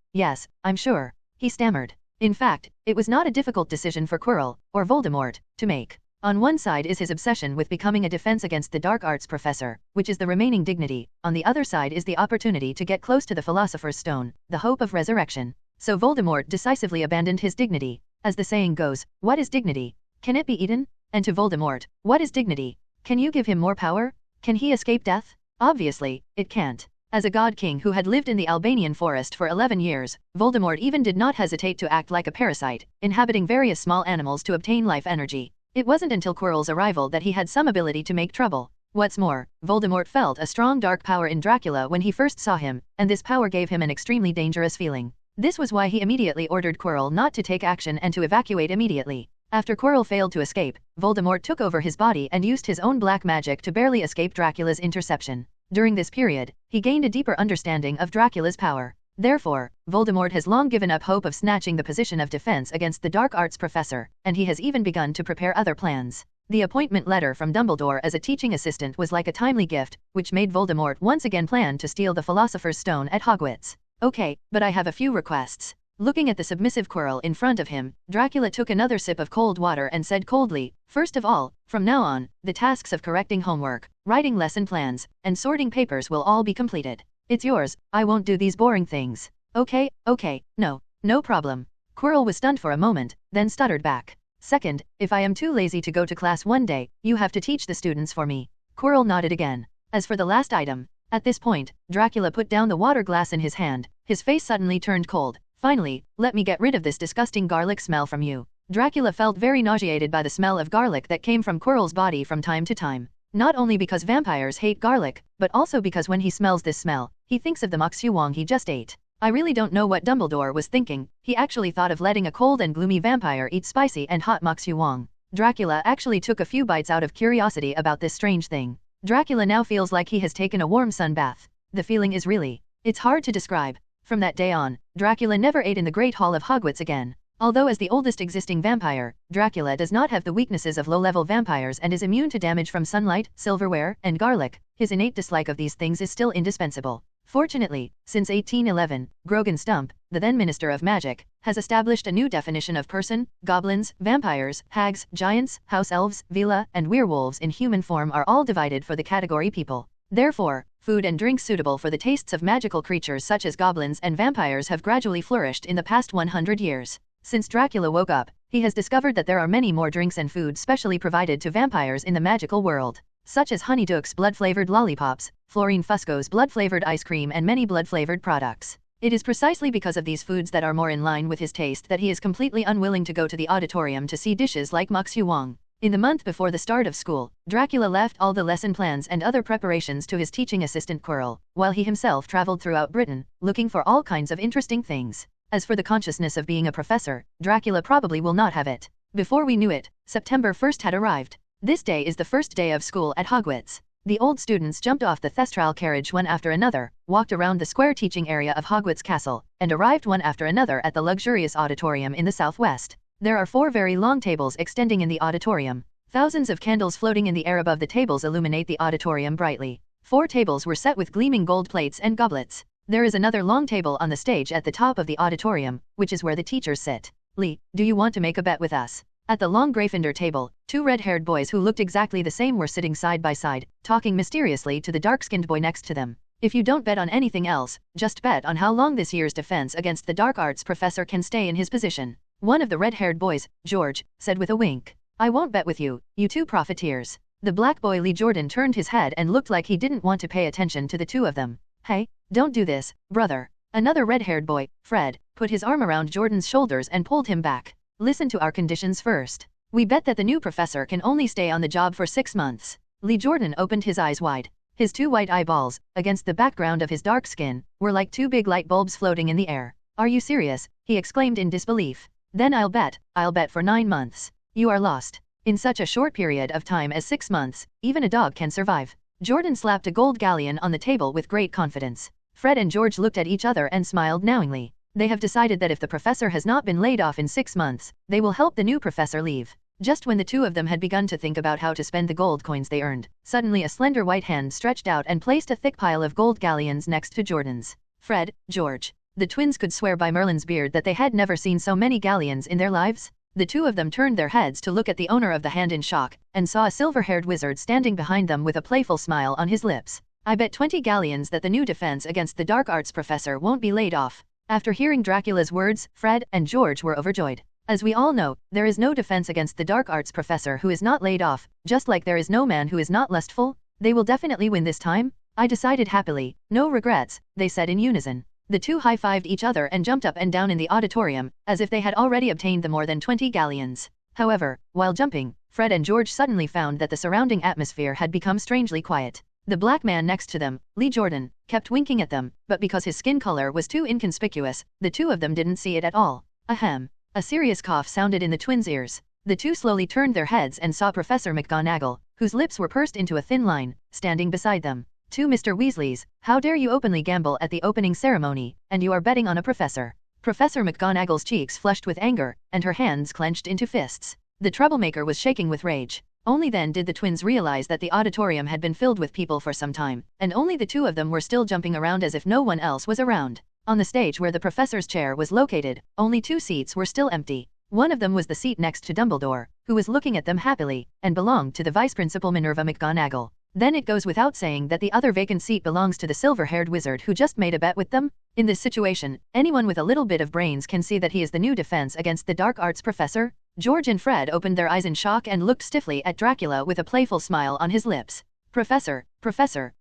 I'm sure. He stammered. In fact, it was not a difficult decision for Quirrell, or Voldemort, to make. On one side is his obsession with becoming a defense against the dark arts professor, which is the remaining dignity. On the other side is the opportunity to get close to the Philosopher's Stone, the hope of resurrection. So Voldemort decisively abandoned his dignity. As the saying goes, what is dignity? Can it be eaten? And to Voldemort, what is dignity? Can you give him more power? Can he escape death? Obviously, it can't. As a god king who had lived in the Albanian forest for 11 years, Voldemort even did not hesitate to act like a parasite, inhabiting various small animals to obtain life energy. It wasn't until Quirrell's arrival that he had some ability to make trouble. What's more, Voldemort felt a strong dark power in Dracula when he first saw him, and this power gave him an extremely dangerous feeling. This was why he immediately ordered Quirrell not to take action and to evacuate immediately. After Quirrell failed to escape, Voldemort took over his body and used his own black magic to barely escape Dracula's interception. During this period, he gained a deeper understanding of Dracula's power. Therefore, Voldemort has long given up hope of snatching the position of defense against the dark arts professor, and he has even begun to prepare other plans. The appointment letter from Dumbledore as a teaching assistant was like a timely gift, which made Voldemort once again plan to steal the Philosopher's Stone at Hogwarts. Okay, but I have a few requests. Looking at the submissive Quirrell in front of him, Dracula took another sip of cold water and said coldly, first of all, from now on, the tasks of correcting homework, writing lesson plans, and sorting papers will all be completed. It's yours, I won't do these boring things. Okay, no problem. Quirrell was stunned for a moment, then stuttered back. Second, if I am too lazy to go to class one day, you have to teach the students for me. Quirrell nodded again. As for the last item, at this point, Dracula put down the water glass in his hand, his face suddenly turned cold. Finally, let me get rid of this disgusting garlic smell from you. Dracula felt very nauseated by the smell of garlic that came from Quirrell's body from time to time. Not only because vampires hate garlic, but also because when he smells this smell, he thinks of the moxuwang he just ate. I really don't know what Dumbledore was thinking. He actually thought of letting a cold and gloomy vampire eat spicy and hot moxuwang. Dracula actually took a few bites out of curiosity about this strange thing. Dracula now feels like he has taken a warm sun bath. The feeling is it's hard to describe. From that day on, Dracula never ate in the Great Hall of Hogwarts again. Although as the oldest existing vampire, Dracula does not have the weaknesses of low-level vampires and is immune to damage from sunlight, silverware, and garlic, his innate dislike of these things is still indispensable. Fortunately, since 1811, Grogan Stump, the then Minister of Magic, has established a new definition of person. Goblins, vampires, hags, giants, house elves, vila, and werewolves in human form are all divided for the category people. Therefore, food and drinks suitable for the tastes of magical creatures such as goblins and vampires have gradually flourished in the past 100 years. Since Dracula woke up, he has discovered that there are many more drinks and food specially provided to vampires in the magical world, such as Honeyduke's blood-flavored lollipops, Florine Fusco's blood-flavored ice cream and many blood-flavored products. It is precisely because of these foods that are more in line with his taste that he is completely unwilling to go to the auditorium to see dishes like Muxu Wong. In the month before the start of school, Dracula left all the lesson plans and other preparations to his teaching assistant Quirrell, while he himself traveled throughout Britain, looking for all kinds of interesting things. As for the consciousness of being a professor, Dracula probably will not have it. Before we knew it, September 1st had arrived. This day is the first day of school at Hogwarts. The old students jumped off the Thestral carriage one after another, walked around the square teaching area of Hogwarts Castle, and arrived one after another at the luxurious auditorium in the southwest. There are 4 very long tables extending in the auditorium. Thousands of candles floating in the air above the tables illuminate the auditorium brightly. 4 tables were set with gleaming gold plates and goblets. There is another long table on the stage at the top of the auditorium, which is where the teachers sit. Lee, do you want to make a bet with us? At the long Gryffindor table, 2 red-haired boys who looked exactly the same were sitting side by side, talking mysteriously to the dark-skinned boy next to them. If you don't bet on anything else, just bet on how long this year's defense against the dark arts professor can stay in his position. One of the red-haired boys, George, said with a wink. I won't bet with you, you 2 profiteers. The black boy Lee Jordan turned his head and looked like he didn't want to pay attention to the 2 of them. Hey, don't do this, brother. Another red-haired boy, Fred, put his arm around Jordan's shoulders and pulled him back. Listen to our conditions first. We bet that the new professor can only stay on the job for 6 months. Lee Jordan opened his eyes wide. His 2 white eyeballs, against the background of his dark skin, were like 2 big light bulbs floating in the air. Are you serious? He exclaimed in disbelief. Then I'll bet for 9 months. You are lost. In such a short period of time as 6 months, even a dog can survive. Jordan slapped a gold galleon on the table with great confidence. Fred and George looked at each other and smiled knowingly. They have decided that if the professor has not been laid off in 6 months, they will help the new professor leave. Just when the 2 of them had begun to think about how to spend the gold coins they earned, suddenly a slender white hand stretched out and placed a thick pile of gold galleons next to Jordan's. Fred, George. The twins could swear by Merlin's beard that they had never seen so many galleons in their lives. The 2 of them turned their heads to look at the owner of the hand in shock, and saw a silver-haired wizard standing behind them with a playful smile on his lips. I bet 20 galleons that the new defense against the dark arts professor won't be laid off. After hearing Dracula's words, Fred and George were overjoyed. As we all know, there is no defense against the dark arts professor who is not laid off, just like there is no man who is not lustful. They will definitely win this time. I decided happily. No regrets, they said in unison. The 2 high-fived each other and jumped up and down in the auditorium, as if they had already obtained the more than 20 galleons. However, while jumping, Fred and George suddenly found that the surrounding atmosphere had become strangely quiet. The black man next to them, Lee Jordan, kept winking at them, but because his skin color was too inconspicuous, the 2 of them didn't see it at all. Ahem. A serious cough sounded in the twins' ears. The 2 slowly turned their heads and saw Professor McGonagall, whose lips were pursed into a thin line, standing beside them. To Mr. Weasley's, how dare you openly gamble at the opening ceremony, and you are betting on a professor. Professor McGonagall's cheeks flushed with anger, and her hands clenched into fists. The troublemaker was shaking with rage. Only then did the twins realize that the auditorium had been filled with people for some time, and only the 2 of them were still jumping around as if no one else was around. On the stage where the professor's chair was located, only 2 seats were still empty. One of them was the seat next to Dumbledore, who was looking at them happily, and belonged to the Vice Principal Minerva McGonagall. Then it goes without saying that the other vacant seat belongs to the silver-haired wizard who just made a bet with them. In this situation, anyone with a little bit of brains can see that he is the new defense against the dark arts professor. George and Fred opened their eyes in shock and looked stiffly at Dracula with a playful smile on his lips. Professor,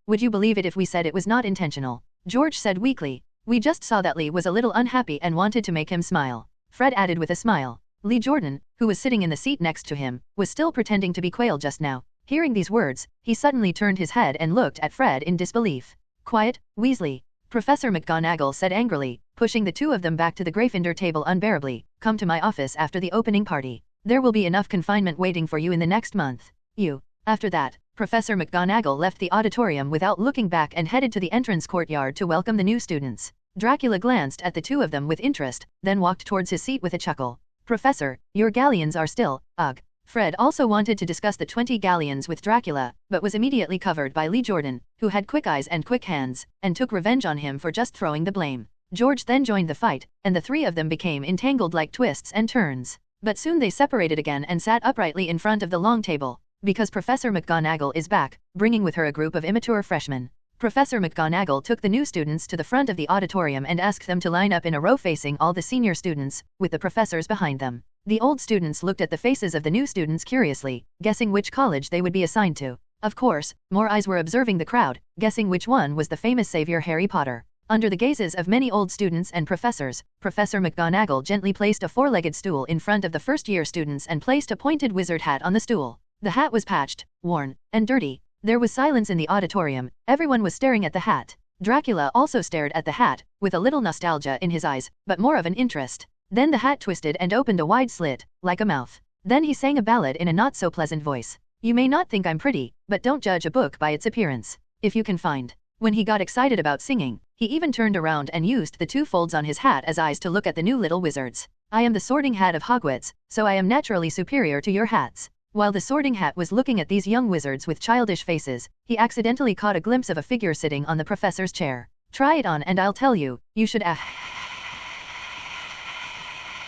would you believe it if we said it was not intentional? George said weakly. We just saw that Lee was a little unhappy and wanted to make him smile. Fred added with a smile. Lee Jordan, who was sitting in the seat next to him, was still pretending to be Quail just now. Hearing these words, he suddenly turned his head and looked at Fred in disbelief. Quiet, Weasley. Professor McGonagall said angrily, pushing the 2 of them back to the Gryffindor table unbearably. Come to my office after the opening party. There will be enough confinement waiting for you in the next month. You. After that, Professor McGonagall left the auditorium without looking back and headed to the entrance courtyard to welcome the new students. Dracula glanced at the 2 of them with interest, then walked towards his seat with a chuckle. Professor, your galleons are still, ugh. Fred also wanted to discuss the 20 galleons with Dracula, but was immediately covered by Lee Jordan, who had quick eyes and quick hands, and took revenge on him for just throwing the blame. George then joined the fight, and the three of them became entangled like twists and turns. But soon they separated again and sat uprightly in front of the long table, because Professor McGonagall is back, bringing with her a group of immature freshmen. Professor McGonagall took the new students to the front of the auditorium and asked them to line up in a row facing all the senior students, with the professors behind them. The old students looked at the faces of the new students curiously, guessing which college they would be assigned to. Of course, more eyes were observing the crowd, guessing which one was the famous savior Harry Potter. Under the gazes of many old students and professors, Professor McGonagall gently placed a four-legged stool in front of the first-year students and placed a pointed wizard hat on the stool. The hat was patched, worn, and dirty. There was silence in the auditorium. Everyone was staring at the hat. Dracula also stared at the hat, with a little nostalgia in his eyes, but more of an interest. Then the hat twisted and opened a wide slit, like a mouth. Then he sang a ballad in a not-so-pleasant voice. You may not think I'm pretty, but don't judge a book by its appearance. If you can find. When he got excited about singing, he even turned around and used the two folds on his hat as eyes to look at the new little wizards. I am the Sorting Hat of Hogwarts, so I am naturally superior to your hats. While the Sorting Hat was looking at these young wizards with childish faces, he accidentally caught a glimpse of a figure sitting on the professor's chair. Try it on and I'll tell you, you should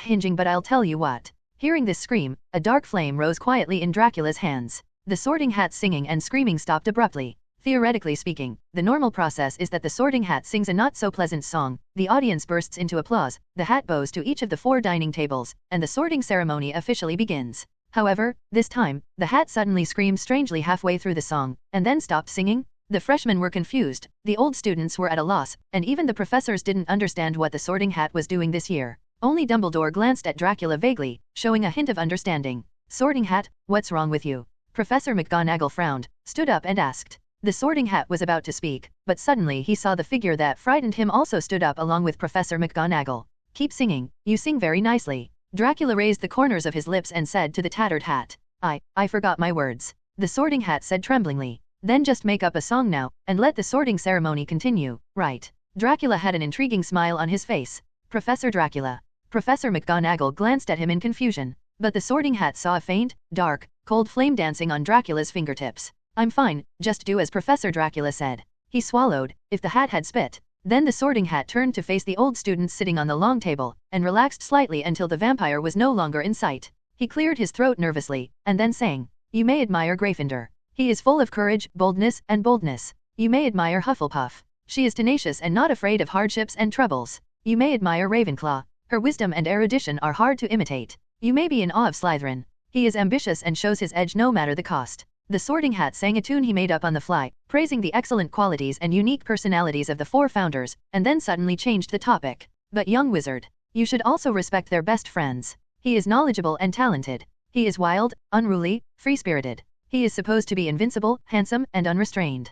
hinging, but I'll tell you what. Hearing this scream, a dark flame rose quietly in Dracula's hands. The Sorting Hat's singing and screaming stopped abruptly. Theoretically speaking, the normal process is that the Sorting Hat sings a not-so-pleasant song, the audience bursts into applause, the hat bows to each of the 4 dining tables, and the sorting ceremony officially begins. However, this time, the hat suddenly screamed strangely halfway through the song, and then stopped singing. The freshmen were confused, the old students were at a loss, and even the professors didn't understand what the Sorting Hat was doing this year. Only Dumbledore glanced at Dracula vaguely, showing a hint of understanding. Sorting Hat, what's wrong with you? Professor McGonagall frowned, stood up and asked. The Sorting Hat was about to speak, but suddenly he saw the figure that frightened him also stood up along with Professor McGonagall. Keep singing, you sing very nicely. Dracula raised the corners of his lips and said to the tattered hat. I forgot my words. The Sorting Hat said tremblingly. Then just make up a song now, and let the sorting ceremony continue, right? Dracula had an intriguing smile on his face. Professor Dracula. Professor McGonagall glanced at him in confusion, but the Sorting Hat saw a faint, dark, cold flame dancing on Dracula's fingertips. I'm fine, just do as Professor Dracula said. He swallowed, if the hat had spit. Then the Sorting Hat turned to face the old students sitting on the long table, and relaxed slightly until the vampire was no longer in sight. He cleared his throat nervously, and then sang. You may admire Gryffindor. He is full of courage, boldness, and boldness. You may admire Hufflepuff. She is tenacious and not afraid of hardships and troubles. You may admire Ravenclaw. Her wisdom and erudition are hard to imitate. You may be in awe of Slytherin. He is ambitious and shows his edge no matter the cost. The Sorting Hat sang a tune he made up on the fly, praising the excellent qualities and unique personalities of the 4 founders, and then suddenly changed the topic. But young wizard, you should also respect their best friends. He is knowledgeable and talented. He is wild, unruly, free-spirited. He is supposed to be invincible, handsome, and unrestrained.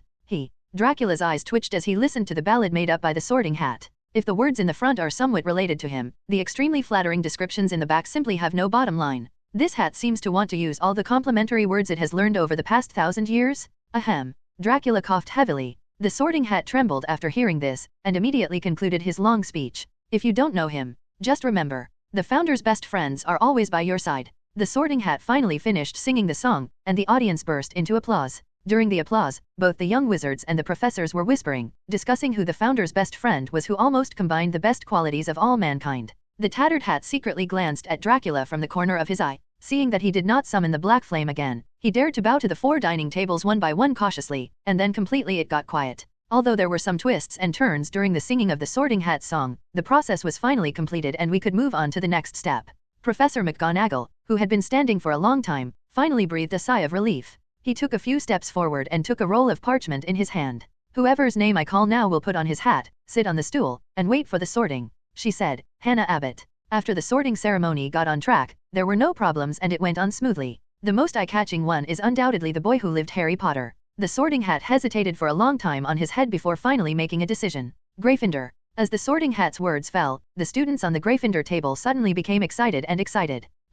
Dracula's eyes twitched as he listened to the ballad made up by the Sorting Hat. If the words in the front are somewhat related to him, the extremely flattering descriptions in the back simply have no bottom line. This hat seems to want to use all the complimentary words it has learned over the past 1,000 years? Ahem. Dracula coughed heavily. The Sorting Hat trembled after hearing this, and immediately concluded his long speech. If you don't know him, just remember, the Founder's best friends are always by your side. The Sorting Hat finally finished singing the song, and the audience burst into applause. During the applause, both the young wizards and the professors were whispering, discussing who the Founder's best friend was, who almost combined the best qualities of all mankind. The tattered hat secretly glanced at Dracula from the corner of his eye. Seeing that he did not summon the black flame again, he dared to bow to the 4 dining tables one by one cautiously, and then completely it got quiet. Although there were some twists and turns during the singing of the Sorting Hat song, the process was finally completed and we could move on to the next step. Professor McGonagall, who had been standing for a long time, finally breathed a sigh of relief. He took a few steps forward and took a roll of parchment in his hand. Whoever's name I call now will put on his hat, sit on the stool, and wait for the sorting, she said. Hannah Abbott. After the sorting ceremony got on track, there were no problems and it went on smoothly. The most eye-catching one is undoubtedly the boy who lived Harry Potter. The Sorting Hat hesitated for a long time on his head before finally making a decision. Gryffindor. As the Sorting Hat's words fell, the students on the Gryffindor table suddenly became excited.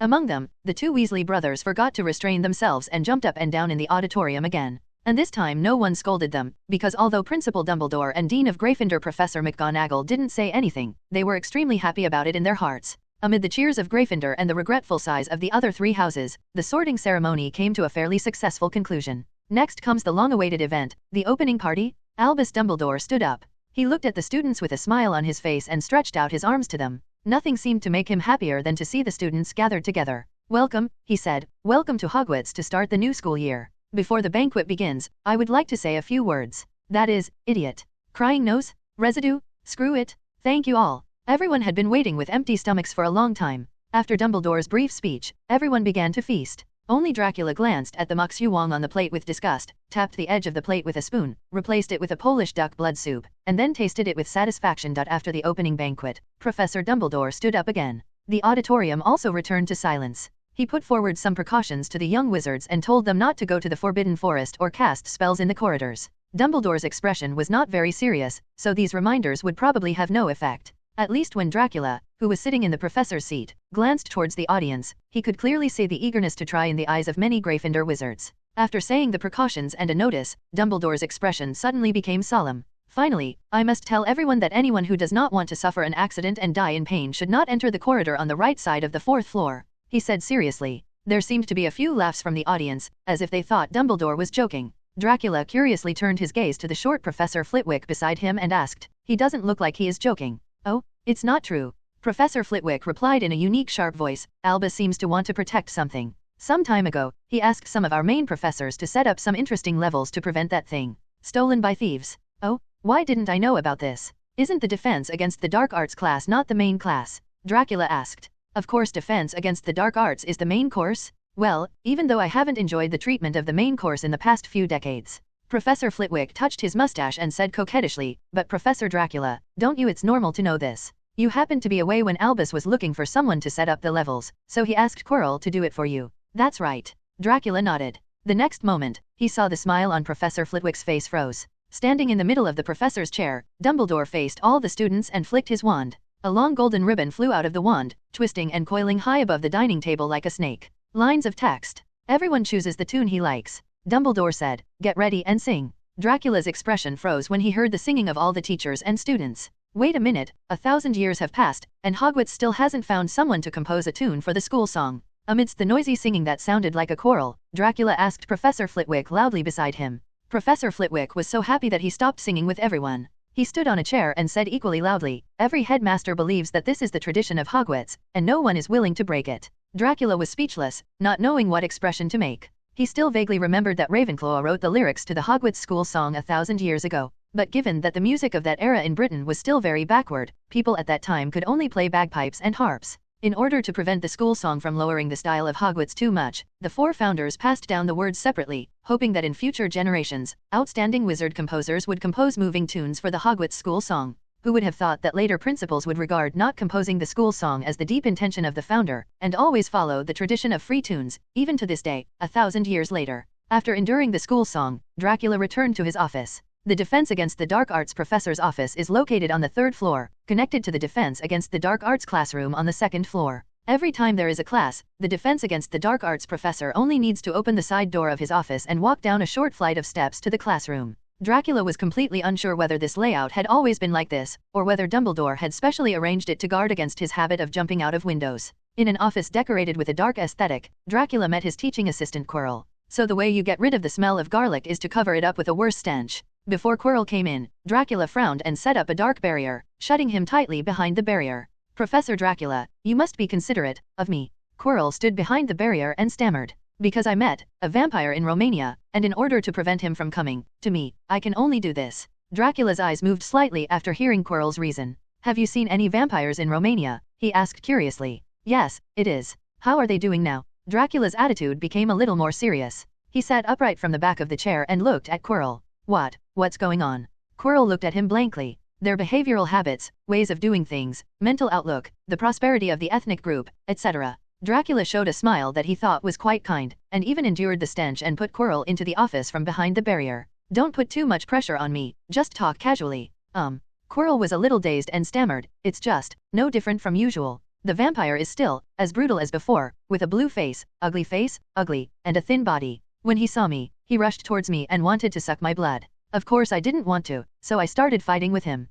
Among them, the 2 Weasley brothers forgot to restrain themselves and jumped up and down in the auditorium again. And this time no one scolded them, because although Principal Dumbledore and Dean of Gryffindor Professor McGonagall didn't say anything, they were extremely happy about it in their hearts. Amid the cheers of Gryffindor and the regretful sighs of the other 3 houses, the sorting ceremony came to a fairly successful conclusion. Next comes the long-awaited event, the opening party. Albus Dumbledore stood up. He looked at the students with a smile on his face and stretched out his arms to them. Nothing seemed to make him happier than to see the students gathered together. "Welcome," he said, "welcome to Hogwarts to start the new school year. Before the banquet begins, I would like to say a few words. That is, idiot. Crying nose? Residue? Screw it. Thank you all." Everyone had been waiting with empty stomachs for a long time. After Dumbledore's brief speech, everyone began to feast. Only Dracula glanced at the Mox Wong on the plate with disgust, tapped the edge of the plate with a spoon, replaced it with a Polish duck blood soup, and then tasted it with satisfaction. After the opening banquet, Professor Dumbledore stood up again. The auditorium also returned to silence. He put forward some precautions to the young wizards and told them not to go to the Forbidden Forest or cast spells in the corridors. Dumbledore's expression was not very serious, so these reminders would probably have no effect. At least when Dracula, who was sitting in the professor's seat, glanced towards the audience, he could clearly see the eagerness to try in the eyes of many Gryffindor wizards. After saying the precautions and a notice, Dumbledore's expression suddenly became solemn. "Finally, I must tell everyone that anyone who does not want to suffer an accident and die in pain should not enter the corridor on the right side of the 4th floor," he said seriously. There seemed to be a few laughs from the audience, as if they thought Dumbledore was joking. Dracula curiously turned his gaze to the short Professor Flitwick beside him and asked, "He doesn't look like he is joking." "Oh, it's not true," Professor Flitwick replied in a unique sharp voice. "Albus seems to want to protect something. Some time ago, he asked some of our main professors to set up some interesting levels to prevent that thing. Stolen by thieves." "Oh, why didn't I know about this? Isn't the defense against the dark arts class not the main class?" Dracula asked. "Of course defense against the dark arts is the main course. Well, even though I haven't enjoyed the treatment of the main course in the past few decades." Professor Flitwick touched his mustache and said coquettishly, "But Professor Dracula, don't you it's normal to know this. You happened to be away when Albus was looking for someone to set up the levels, so he asked Quirrell to do it for you." "That's right." Dracula nodded. The next moment, he saw the smile on Professor Flitwick's face froze. Standing in the middle of the professor's chair, Dumbledore faced all the students and flicked his wand. A long golden ribbon flew out of the wand, twisting and coiling high above the dining table like a snake. Lines of text. "Everyone chooses the tune he likes," Dumbledore said. "Get ready and sing." Dracula's expression froze when he heard the singing of all the teachers and students. Wait a minute, 1,000 years have passed, and Hogwarts still hasn't found someone to compose a tune for the school song. Amidst the noisy singing that sounded like a choral, Dracula asked Professor Flitwick loudly beside him. Professor Flitwick was so happy that he stopped singing with everyone. He stood on a chair and said equally loudly, "Every headmaster believes that this is the tradition of Hogwarts, and no one is willing to break it." Dracula was speechless, not knowing what expression to make. He still vaguely remembered that Ravenclaw wrote the lyrics to the Hogwarts school song 1,000 years ago. But given that the music of that era in Britain was still very backward, people at that time could only play bagpipes and harps. In order to prevent the school song from lowering the style of Hogwarts too much, the 4 founders passed down the words separately, hoping that in future generations, outstanding wizard composers would compose moving tunes for the Hogwarts school song. Who would have thought that later principals would regard not composing the school song as the deep intention of the founder, and always follow the tradition of free tunes, even to this day, 1,000 years later. After enduring the school song, Dracula returned to his office. The Defense Against the Dark Arts professor's office is located on the 3rd floor, connected to the Defense Against the Dark Arts classroom on the 2nd floor. Every time there is a class, the Defense Against the Dark Arts professor only needs to open the side door of his office and walk down a short flight of steps to the classroom. Dracula was completely unsure whether this layout had always been like this, or whether Dumbledore had specially arranged it to guard against his habit of jumping out of windows. In an office decorated with a dark aesthetic, Dracula met his teaching assistant Quirrell. "So the way you get rid of the smell of garlic is to cover it up with a worse stench." Before Quirrell came in, Dracula frowned and set up a dark barrier, shutting him tightly behind the barrier. "Professor Dracula, you must be considerate of me." Quirrell stood behind the barrier and stammered. "Because I met a vampire in Romania, and in order to prevent him from coming to me, I can only do this." Dracula's eyes moved slightly after hearing Quirrell's reason. "Have you seen any vampires in Romania?" he asked curiously. "Yes, it is." "How are they doing now?" Dracula's attitude became a little more serious. He sat upright from the back of the chair and looked at Quirrell. What's going on?" Quirrell looked at him blankly. "Their behavioral habits, ways of doing things, mental outlook, the prosperity of the ethnic group, etc." Dracula showed a smile that he thought was quite kind, and even endured the stench and put Quirrell into the office from behind the barrier. "Don't put too much pressure on me, just talk casually." Quirrell was a little dazed and stammered, "It's just, no different from usual. The vampire is still, as brutal as before, with a blue face, ugly, and a thin body. When he saw me, he rushed towards me and wanted to suck my blood. Of course I didn't want to, so I started fighting with him.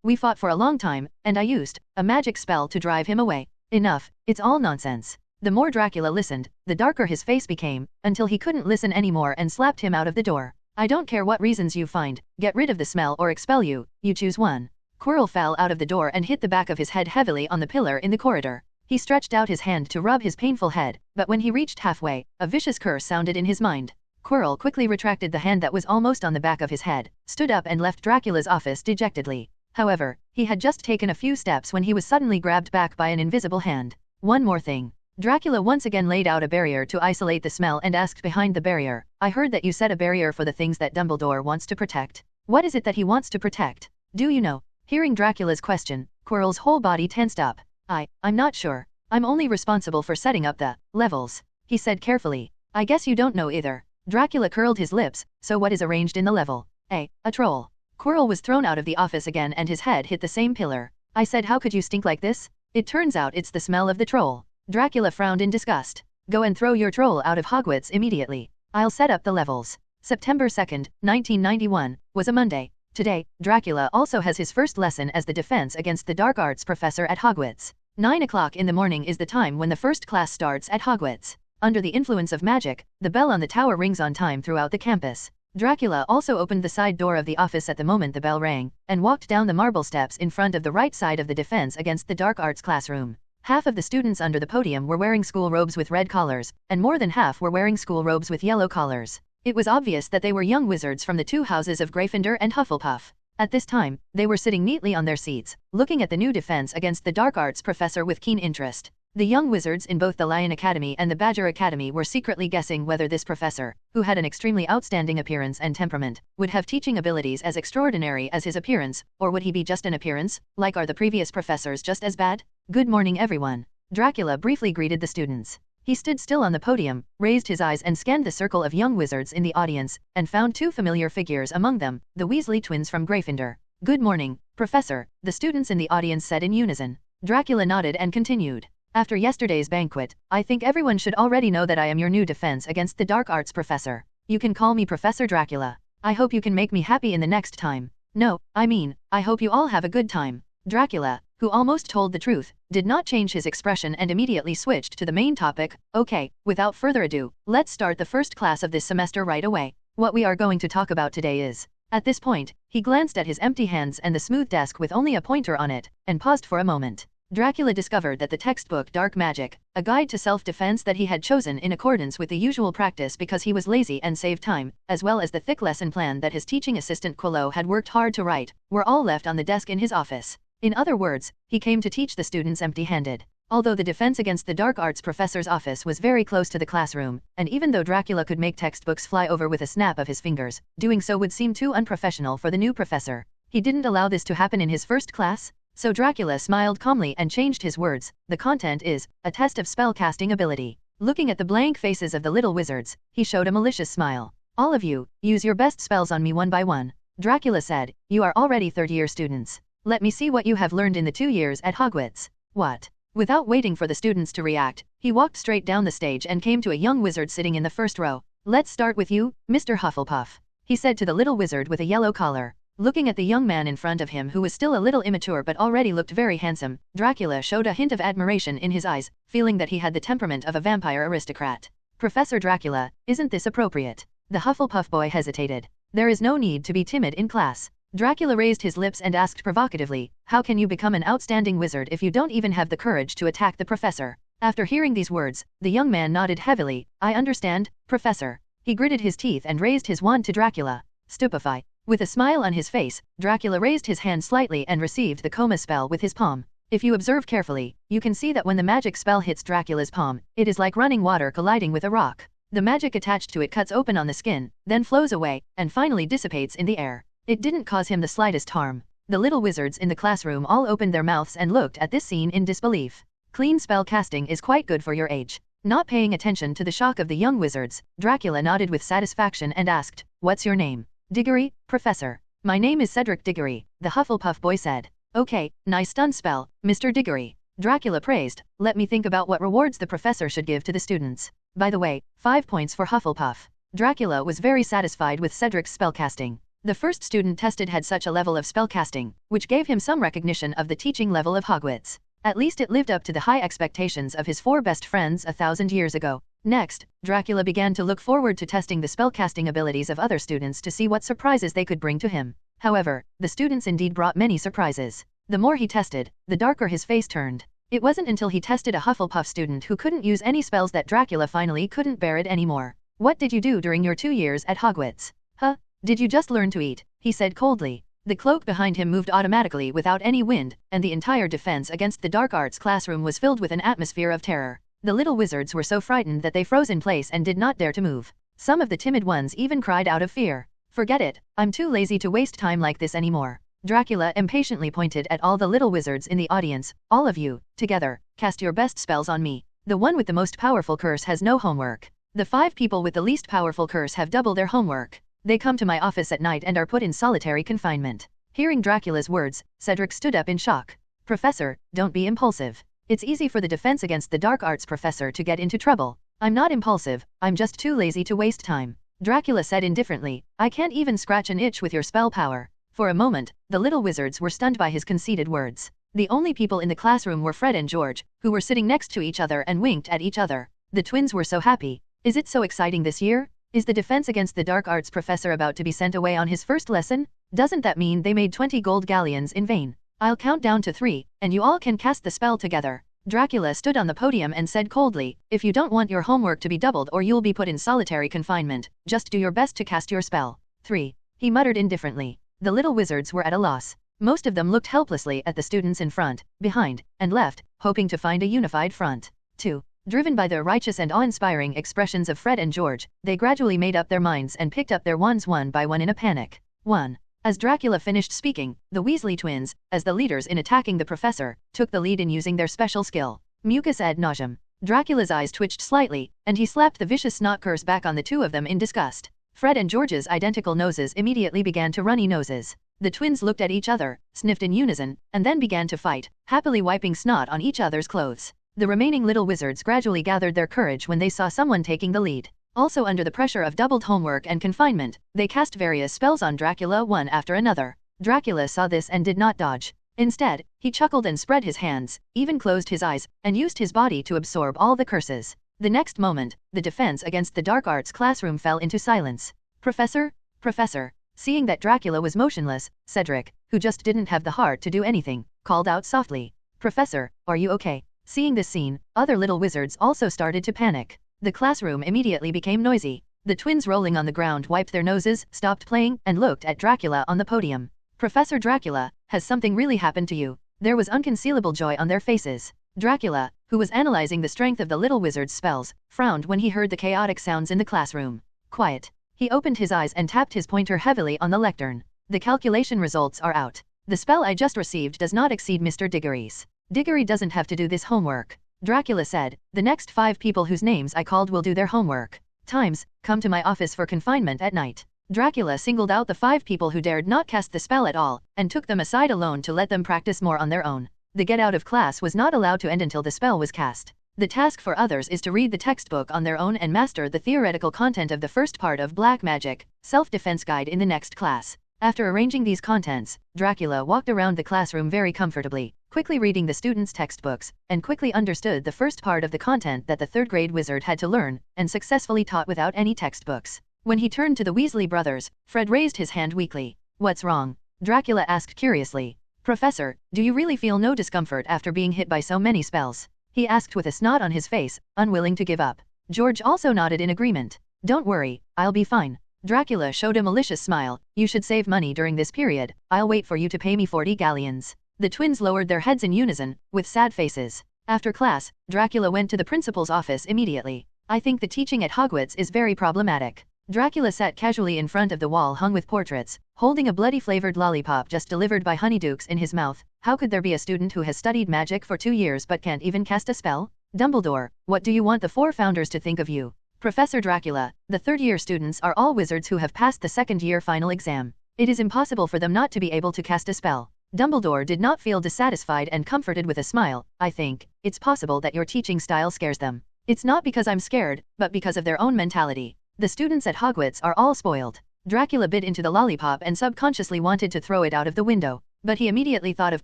We fought for a long time, and I used a magic spell to drive him away. Enough, it's all nonsense. The more Dracula listened, the darker his face became, until he couldn't listen anymore and slapped him out of the door. I don't care what reasons you find, get rid of the smell or expel you, you choose one. Quirrell fell out of the door and hit the back of his head heavily on the pillar in the corridor. He stretched out his hand to rub his painful head, but when he reached halfway, a vicious curse sounded in his mind. Quirrell quickly retracted the hand that was almost on the back of his head, stood up and left Dracula's office dejectedly. However, he had just taken a few steps when he was suddenly grabbed back by an invisible hand. One more thing. Dracula once again laid out a barrier to isolate the smell and asked behind the barrier, I heard that you set a barrier for the things that Dumbledore wants to protect. What is it that he wants to protect? Do you know? Hearing Dracula's question, Quirrell's whole body tensed up. I'm not sure. I'm only responsible for setting up the levels, he said carefully. I guess you don't know either. Dracula curled his lips, so what is arranged in the level? A troll. Quirrell was thrown out of the office again and his head hit the same pillar. I said how could you stink like this? It turns out it's the smell of the troll. Dracula frowned in disgust. Go and throw your troll out of Hogwarts immediately. I'll set up the levels. September 2nd, 1991, was a Monday. Today, Dracula also has his first lesson as the defense against the dark arts professor at Hogwarts. 9 o'clock in the morning is the time when the first class starts at Hogwarts. Under the influence of magic, the bell on the tower rings on time throughout the campus. Dracula also opened the side door of the office at the moment the bell rang, and walked down the marble steps in front of the right side of the defense against the dark arts classroom. Half of the students under the podium were wearing school robes with red collars, and more than half were wearing school robes with yellow collars. It was obvious that they were young wizards from the two houses of Gryffindor and Hufflepuff. At this time, they were sitting neatly on their seats, looking at the new defense against the dark arts professor with keen interest. The young wizards in both the Lion Academy and the Badger Academy were secretly guessing whether this professor, who had an extremely outstanding appearance and temperament, would have teaching abilities as extraordinary as his appearance, or would he be just an appearance, like are the previous professors just as bad? Good morning everyone. Dracula briefly greeted the students. He stood still on the podium, raised his eyes and scanned the circle of young wizards in the audience, and found two familiar figures among them, the Weasley twins from Gryffindor. Good morning, Professor, the students in the audience said in unison. Dracula nodded and continued. After yesterday's banquet, I think everyone should already know that I am your new defense against the dark arts professor. You can call me Professor Dracula. I hope you can make me happy in the next time. No, I hope you all have a good time. Dracula, who almost told the truth, did not change his expression and immediately switched to the main topic. Okay, without further ado, let's start the first class of this semester right away. What we are going to talk about today is... At this point, he glanced at his empty hands and the smooth desk with only a pointer on it, and paused for a moment. Dracula discovered that the textbook Dark Magic, a guide to self-defense that he had chosen in accordance with the usual practice because he was lazy and saved time, as well as the thick lesson plan that his teaching assistant Quirrell had worked hard to write, were all left on the desk in his office. In other words, he came to teach the students empty-handed. Although the defense against the dark arts professor's office was very close to the classroom, and even though Dracula could make textbooks fly over with a snap of his fingers, doing so would seem too unprofessional for the new professor. He didn't allow this to happen in his first class. So Dracula smiled calmly and changed his words. The content is a test of spell-casting ability. Looking at the blank faces of the little wizards, he showed a malicious smile. All of you, use your best spells on me one by one. Dracula said, you are already third-year students. Let me see what you have learned in the 2 years at Hogwarts. What? Without waiting for the students to react, he walked straight down the stage and came to a young wizard sitting in the first row. Let's start with you, Mr. Hufflepuff, he said to the little wizard with a yellow collar. Looking at the young man in front of him who was still a little immature but already looked very handsome, Dracula showed a hint of admiration in his eyes, feeling that he had the temperament of a vampire aristocrat. Professor Dracula, isn't this appropriate? The Hufflepuff boy hesitated. There is no need to be timid in class. Dracula raised his lips and asked provocatively, how can you become an outstanding wizard if you don't even have the courage to attack the professor? After hearing these words, the young man nodded heavily. I understand, Professor. He gritted his teeth and raised his wand to Dracula. Stupefy. With a smile on his face, Dracula raised his hand slightly and received the coma spell with his palm. If you observe carefully, you can see that when the magic spell hits Dracula's palm, it is like running water colliding with a rock. The magic attached to it cuts open on the skin, then flows away, and finally dissipates in the air. It didn't cause him the slightest harm. The little wizards in the classroom all opened their mouths and looked at this scene in disbelief. Clean spell casting is quite good for your age. Not paying attention to the shock of the young wizards, Dracula nodded with satisfaction and asked, what's your name? Diggory, Professor. My name is Cedric Diggory, the Hufflepuff boy said. Okay, nice stun spell, Mr. Diggory. Dracula praised. Let me think about what rewards the professor should give to the students. By the way, 5 points for Hufflepuff. Dracula was very satisfied with Cedric's spellcasting. The first student tested had such a level of spellcasting, which gave him some recognition of the teaching level of Hogwarts. At least it lived up to the high expectations of his 4 best friends 1,000 years ago. Next, Dracula began to look forward to testing the spellcasting abilities of other students to see what surprises they could bring to him. However, the students indeed brought many surprises. The more he tested, the darker his face turned. It wasn't until he tested a Hufflepuff student who couldn't use any spells that Dracula finally couldn't bear it anymore. "What did you do during your 2 years at Hogwarts? Huh? Did you just learn to eat?" he said coldly. The cloak behind him moved automatically without any wind, and the entire defense against the dark arts classroom was filled with an atmosphere of terror. The little wizards were so frightened that they froze in place and did not dare to move. Some of the timid ones even cried out of fear. "Forget it, I'm too lazy to waste time like this anymore." Dracula impatiently pointed at all the little wizards in the audience. "All of you, together, cast your best spells on me. The one with the most powerful curse has no homework. The 5 people with the least powerful curse have double their homework. They come to my office at night and are put in solitary confinement." Hearing Dracula's words, Cedric stood up in shock. "Professor, don't be impulsive. It's easy for the defense against the dark arts professor to get into trouble." "I'm not impulsive, I'm just too lazy to waste time," Dracula said indifferently. "I can't even scratch an itch with your spell power." For a moment, the little wizards were stunned by his conceited words. The only people in the classroom were Fred and George, who were sitting next to each other and winked at each other. The twins were so happy. "Is it so exciting this year? Is the defense against the dark arts professor about to be sent away on his first lesson? Doesn't that mean they made 20 gold galleons in vain? I'll count down to 3, and you all can cast the spell together." Dracula stood on the podium and said coldly, "If you don't want your homework to be doubled or you'll be put in solitary confinement, just do your best to cast your spell." 3. He muttered indifferently. The little wizards were at a loss. Most of them looked helplessly at the students in front, behind, and left, hoping to find a unified front. 2. Driven by the righteous and awe-inspiring expressions of Fred and George, they gradually made up their minds and picked up their wands one by one in a panic. 1. As Dracula finished speaking, the Weasley twins, as the leaders in attacking the professor, took the lead in using their special skill, mucus ad nauseam. Dracula's eyes twitched slightly, and he slapped the vicious snot curse back on the 2 of them in disgust. Fred and George's identical noses immediately began to runny noses. The twins looked at each other, sniffed in unison, and then began to fight, happily wiping snot on each other's clothes. The remaining little wizards gradually gathered their courage when they saw someone taking the lead. Also under the pressure of doubled homework and confinement, they cast various spells on Dracula one after another. Dracula saw this and did not dodge. Instead, he chuckled and spread his hands, even closed his eyes, and used his body to absorb all the curses. The next moment, the defense against the dark arts classroom fell into silence. "Professor? Professor?" Seeing that Dracula was motionless, Cedric, who just didn't have the heart to do anything, called out softly. "Professor, are you okay?" Seeing this scene, other little wizards also started to panic. The classroom immediately became noisy. The twins rolling on the ground wiped their noses, stopped playing, and looked at Dracula on the podium. "Professor Dracula, has something really happened to you?" There was unconcealable joy on their faces. Dracula, who was analyzing the strength of the little wizard's spells, frowned when he heard the chaotic sounds in the classroom. "Quiet." He opened his eyes and tapped his pointer heavily on the lectern. "The calculation results are out. The spell I just received does not exceed Mr. Diggory's. Diggory doesn't have to do this homework," Dracula said. "The next 5 people whose names I called will do their homework. Times, come to my office for confinement at night." Dracula singled out the 5 people who dared not cast the spell at all, and took them aside alone to let them practice more on their own. The get out of class was not allowed to end until the spell was cast. The task for others is to read the textbook on their own and master the theoretical content of the first part of Black Magic, Self-Defense Guide in the next class. After arranging these contents, Dracula walked around the classroom very comfortably, quickly reading the students' textbooks, and quickly understood the first part of the content that the 3rd grade wizard had to learn, and successfully taught without any textbooks. When he turned to the Weasley brothers, Fred raised his hand weakly. "What's wrong?" Dracula asked curiously. "Professor, do you really feel no discomfort after being hit by so many spells?" he asked with a snot on his face, unwilling to give up. George also nodded in agreement. "Don't worry, I'll be fine." Dracula showed a malicious smile. "You should save money during this period. I'll wait for you to pay me 40 galleons. The twins lowered their heads in unison, with sad faces. After class, Dracula went to the principal's office immediately. "I think the teaching at Hogwarts is very problematic." Dracula sat casually in front of the wall hung with portraits, holding a bloody-flavored lollipop just delivered by Honeydukes in his mouth. How could there be a student who has studied magic for 2 years but can't even cast a spell? "Dumbledore, what do you want the 4 founders to think of you?" "Professor Dracula, the 3rd-year students are all wizards who have passed the 2nd-year final exam. It is impossible for them not to be able to cast a spell." Dumbledore did not feel dissatisfied and comforted with a smile. "I think it's possible that your teaching style scares them. It's not because I'm scared, but because of their own mentality. The students at Hogwarts are all spoiled." Dracula bit into the lollipop and subconsciously wanted to throw it out of the window. But he immediately thought of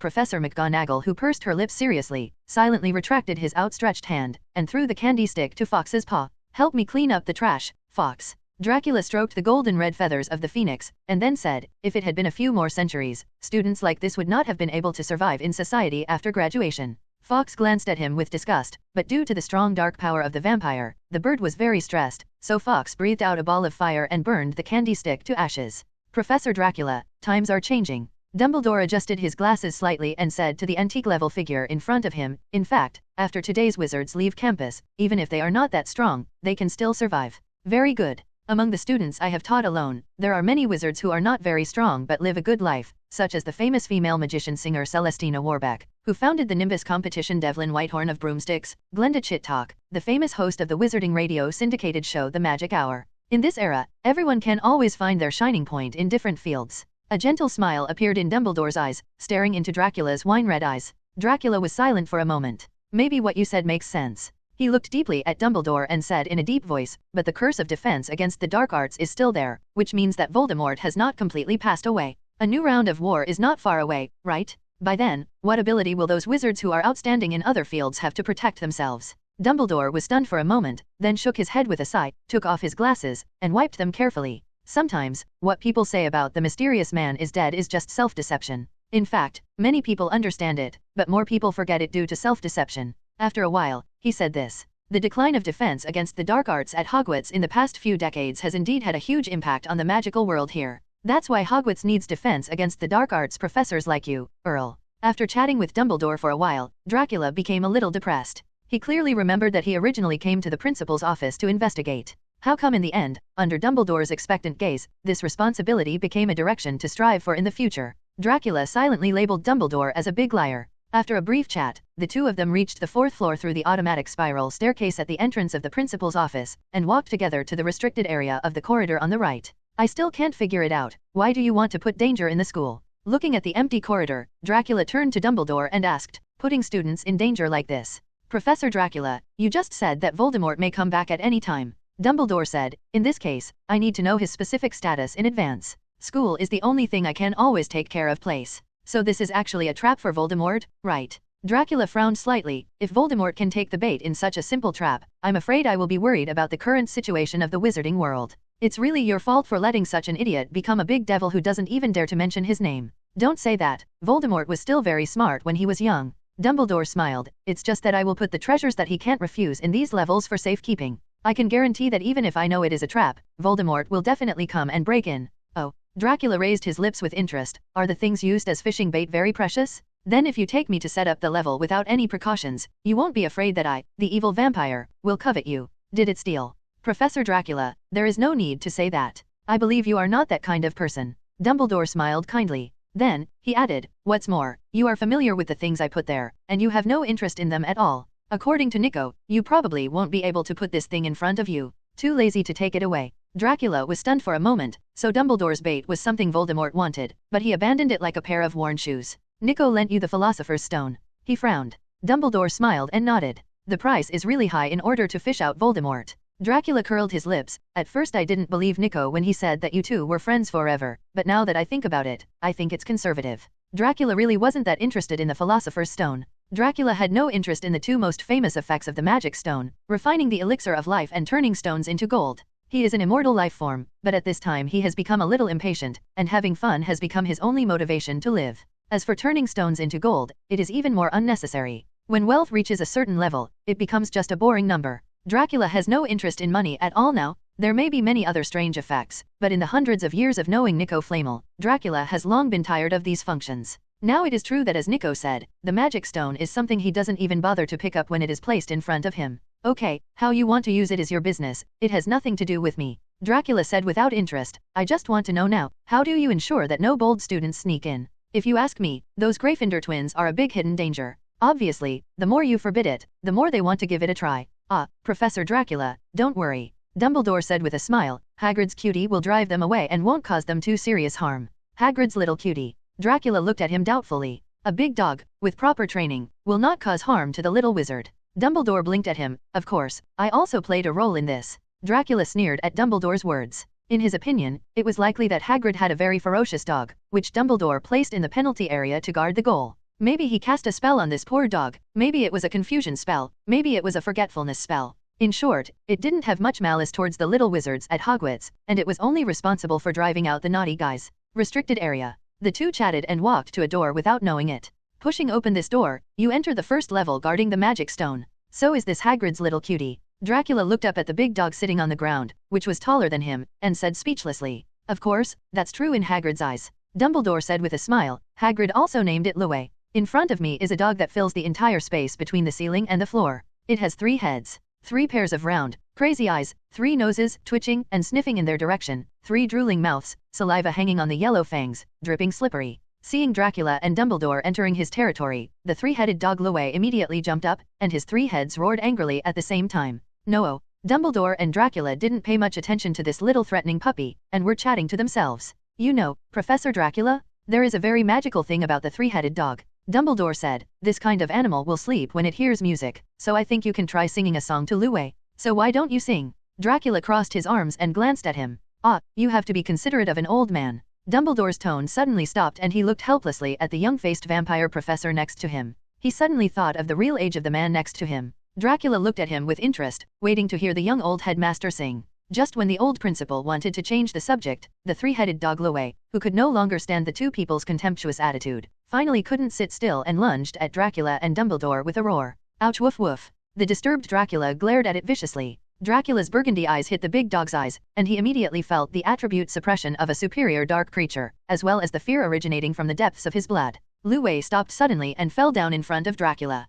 Professor McGonagall, who pursed her lips seriously, silently retracted his outstretched hand, and threw the candy stick to Fox's paw. "Help me clean up the trash, Fox." Dracula stroked the golden red feathers of the phoenix, and then said, if it had been a few more centuries, students like this would not have been able to survive in society after graduation. Fox glanced at him with disgust, but due to the strong dark power of the vampire, the bird was very stressed, so Fox breathed out a ball of fire and burned the candy stick to ashes. Professor Dracula, times are changing. Dumbledore adjusted his glasses slightly and said to the antique-level figure in front of him, in fact, after today's wizards leave campus, even if they are not that strong, they can still survive. Very good. Among the students I have taught alone, there are many wizards who are not very strong but live a good life, such as the famous female magician-singer Celestina Warbeck, who founded the Nimbus competition, Devlin Whitehorn of Broomsticks, Glenda Chittalk, the famous host of the Wizarding Radio syndicated show The Magic Hour. In this era, everyone can always find their shining point in different fields. A gentle smile appeared in Dumbledore's eyes, staring into Dracula's wine-red eyes. Dracula was silent for a moment. Maybe what you said makes sense. He looked deeply at Dumbledore and said in a deep voice, but the curse of defense against the dark arts is still there, which means that Voldemort has not completely passed away. A new round of war is not far away, right? By then, what ability will those wizards who are outstanding in other fields have to protect themselves? Dumbledore was stunned for a moment, then shook his head with a sigh, took off his glasses, and wiped them carefully. Sometimes, what people say about the mysterious man is dead is just self-deception. In fact, many people understand it, but more people forget it due to self-deception. After a while, he said this. The decline of defense against the dark arts at Hogwarts in the past few decades has indeed had a huge impact on the magical world here. That's why Hogwarts needs defense against the dark arts professors like you, Earl. After chatting with Dumbledore for a while, Dracula became a little depressed. He clearly remembered that he originally came to the principal's office to investigate. How come in the end, under Dumbledore's expectant gaze, this responsibility became a direction to strive for in the future? Dracula silently labeled Dumbledore as a big liar. After a brief chat, the two of them reached the 4th floor through the automatic spiral staircase at the entrance of the principal's office, and walked together to the restricted area of the corridor on the right. I still can't figure it out. Why do you want to put danger in the school? Looking at the empty corridor, Dracula turned to Dumbledore and asked, putting students in danger like this? Professor Dracula, you just said that Voldemort may come back at any time. Dumbledore said, in this case, I need to know his specific status in advance. School is the only thing I can always take care of. Place. So this is actually a trap for Voldemort, right? Dracula frowned slightly. If Voldemort can take the bait in such a simple trap, I'm afraid I will be worried about the current situation of the wizarding world. It's really your fault for letting such an idiot become a big devil who doesn't even dare to mention his name. Don't say that. Voldemort was still very smart when he was young. Dumbledore smiled. It's just that I will put the treasures that he can't refuse in these levels for safekeeping. I can guarantee that even if I know it is a trap, Voldemort will definitely come and break in. Oh. Dracula raised his lips with interest. Are the things used as fishing bait very precious? Then if you take me to set up the level without any precautions, you won't be afraid that I, the evil vampire, will covet you. Did it steal? Professor Dracula, there is no need to say that. I believe you are not that kind of person. Dumbledore smiled kindly. Then, he added, what's more, you are familiar with the things I put there, and you have no interest in them at all. According to Nico, you probably won't be able to put this thing in front of you. Too lazy to take it away. Dracula was stunned for a moment, so Dumbledore's bait was something Voldemort wanted, but he abandoned it like a pair of worn shoes. Nico lent you the Philosopher's Stone. He frowned. Dumbledore smiled and nodded. The price is really high in order to fish out Voldemort. Dracula curled his lips. At first I didn't believe Nico when he said that you two were friends forever, but now that I think about it, I think it's conservative. Dracula really wasn't that interested in the Philosopher's Stone. Dracula had no interest in the two most famous effects of the magic stone, refining the elixir of life and turning stones into gold. He is an immortal life form, but at this time he has become a little impatient, and having fun has become his only motivation to live. As for turning stones into gold, it is even more unnecessary. When wealth reaches a certain level, it becomes just a boring number. Dracula has no interest in money at all now. There may be many other strange effects, but in the hundreds of years of knowing Nico Flamel, Dracula has long been tired of these functions. Now it is true that, as Nico said, the magic stone is something he doesn't even bother to pick up when it is placed in front of him. Okay, how you want to use it is your business, it has nothing to do with me. Dracula said without interest, I just want to know now, how do you ensure that no bold students sneak in? If you ask me, those Gryffindor twins are a big hidden danger. Obviously, the more you forbid it, the more they want to give it a try. Ah, Professor Dracula, don't worry. Dumbledore said with a smile, Hagrid's cutie will drive them away and won't cause them too serious harm. Hagrid's little cutie. Dracula looked at him doubtfully. A big dog, with proper training, will not cause harm to the little wizard. Dumbledore blinked at him. Of course, I also played a role in this. Dracula sneered at Dumbledore's words. In his opinion, it was likely that Hagrid had a very ferocious dog, which Dumbledore placed in the penalty area to guard the goal. Maybe he cast a spell on this poor dog, maybe it was a confusion spell, maybe it was a forgetfulness spell. In short, it didn't have much malice towards the little wizards at Hogwarts, and it was only responsible for driving out the naughty guys. Restricted area. The two chatted and walked to a door without knowing it. Pushing open this door, you enter the first level guarding the magic stone. So is this Hagrid's little cutie. Dracula looked up at the big dog sitting on the ground, which was taller than him, and said speechlessly, "Of course, that's true in Hagrid's eyes." Dumbledore said with a smile. Hagrid also named it Louis. "In front of me is a dog that fills the entire space between the ceiling and the floor. It has 3 heads, 3 pairs of round, crazy eyes, 3 noses, twitching and sniffing in their direction, 3 drooling mouths, saliva hanging on the yellow fangs, dripping slippery." Seeing Dracula and Dumbledore entering his territory, the 3-headed dog Louis immediately jumped up, and his 3 heads roared angrily at the same time. No, Dumbledore and Dracula didn't pay much attention to this little threatening puppy, and were chatting to themselves. "You know, Professor Dracula, there is a very magical thing about the 3-headed dog," Dumbledore said. "This kind of animal will sleep when it hears music, so I think you can try singing a song to Louis. So why don't you sing?" Dracula crossed his arms and glanced at him. "Ah, you have to be considerate of an old man." Dumbledore's tone suddenly stopped and he looked helplessly at the young-faced vampire professor next to him. He suddenly thought of the real age of the man next to him. Dracula looked at him with interest, waiting to hear the young old headmaster sing. Just when the old principal wanted to change the subject, the 3-headed dog Louis, who could no longer stand the two people's contemptuous attitude, finally couldn't sit still and lunged at Dracula and Dumbledore with a roar. "Ouch, woof woof." The disturbed Dracula glared at it viciously. Dracula's burgundy eyes hit the big dog's eyes, and he immediately felt the attribute suppression of a superior dark creature, as well as the fear originating from the depths of his blood. Louis stopped suddenly and fell down in front of Dracula.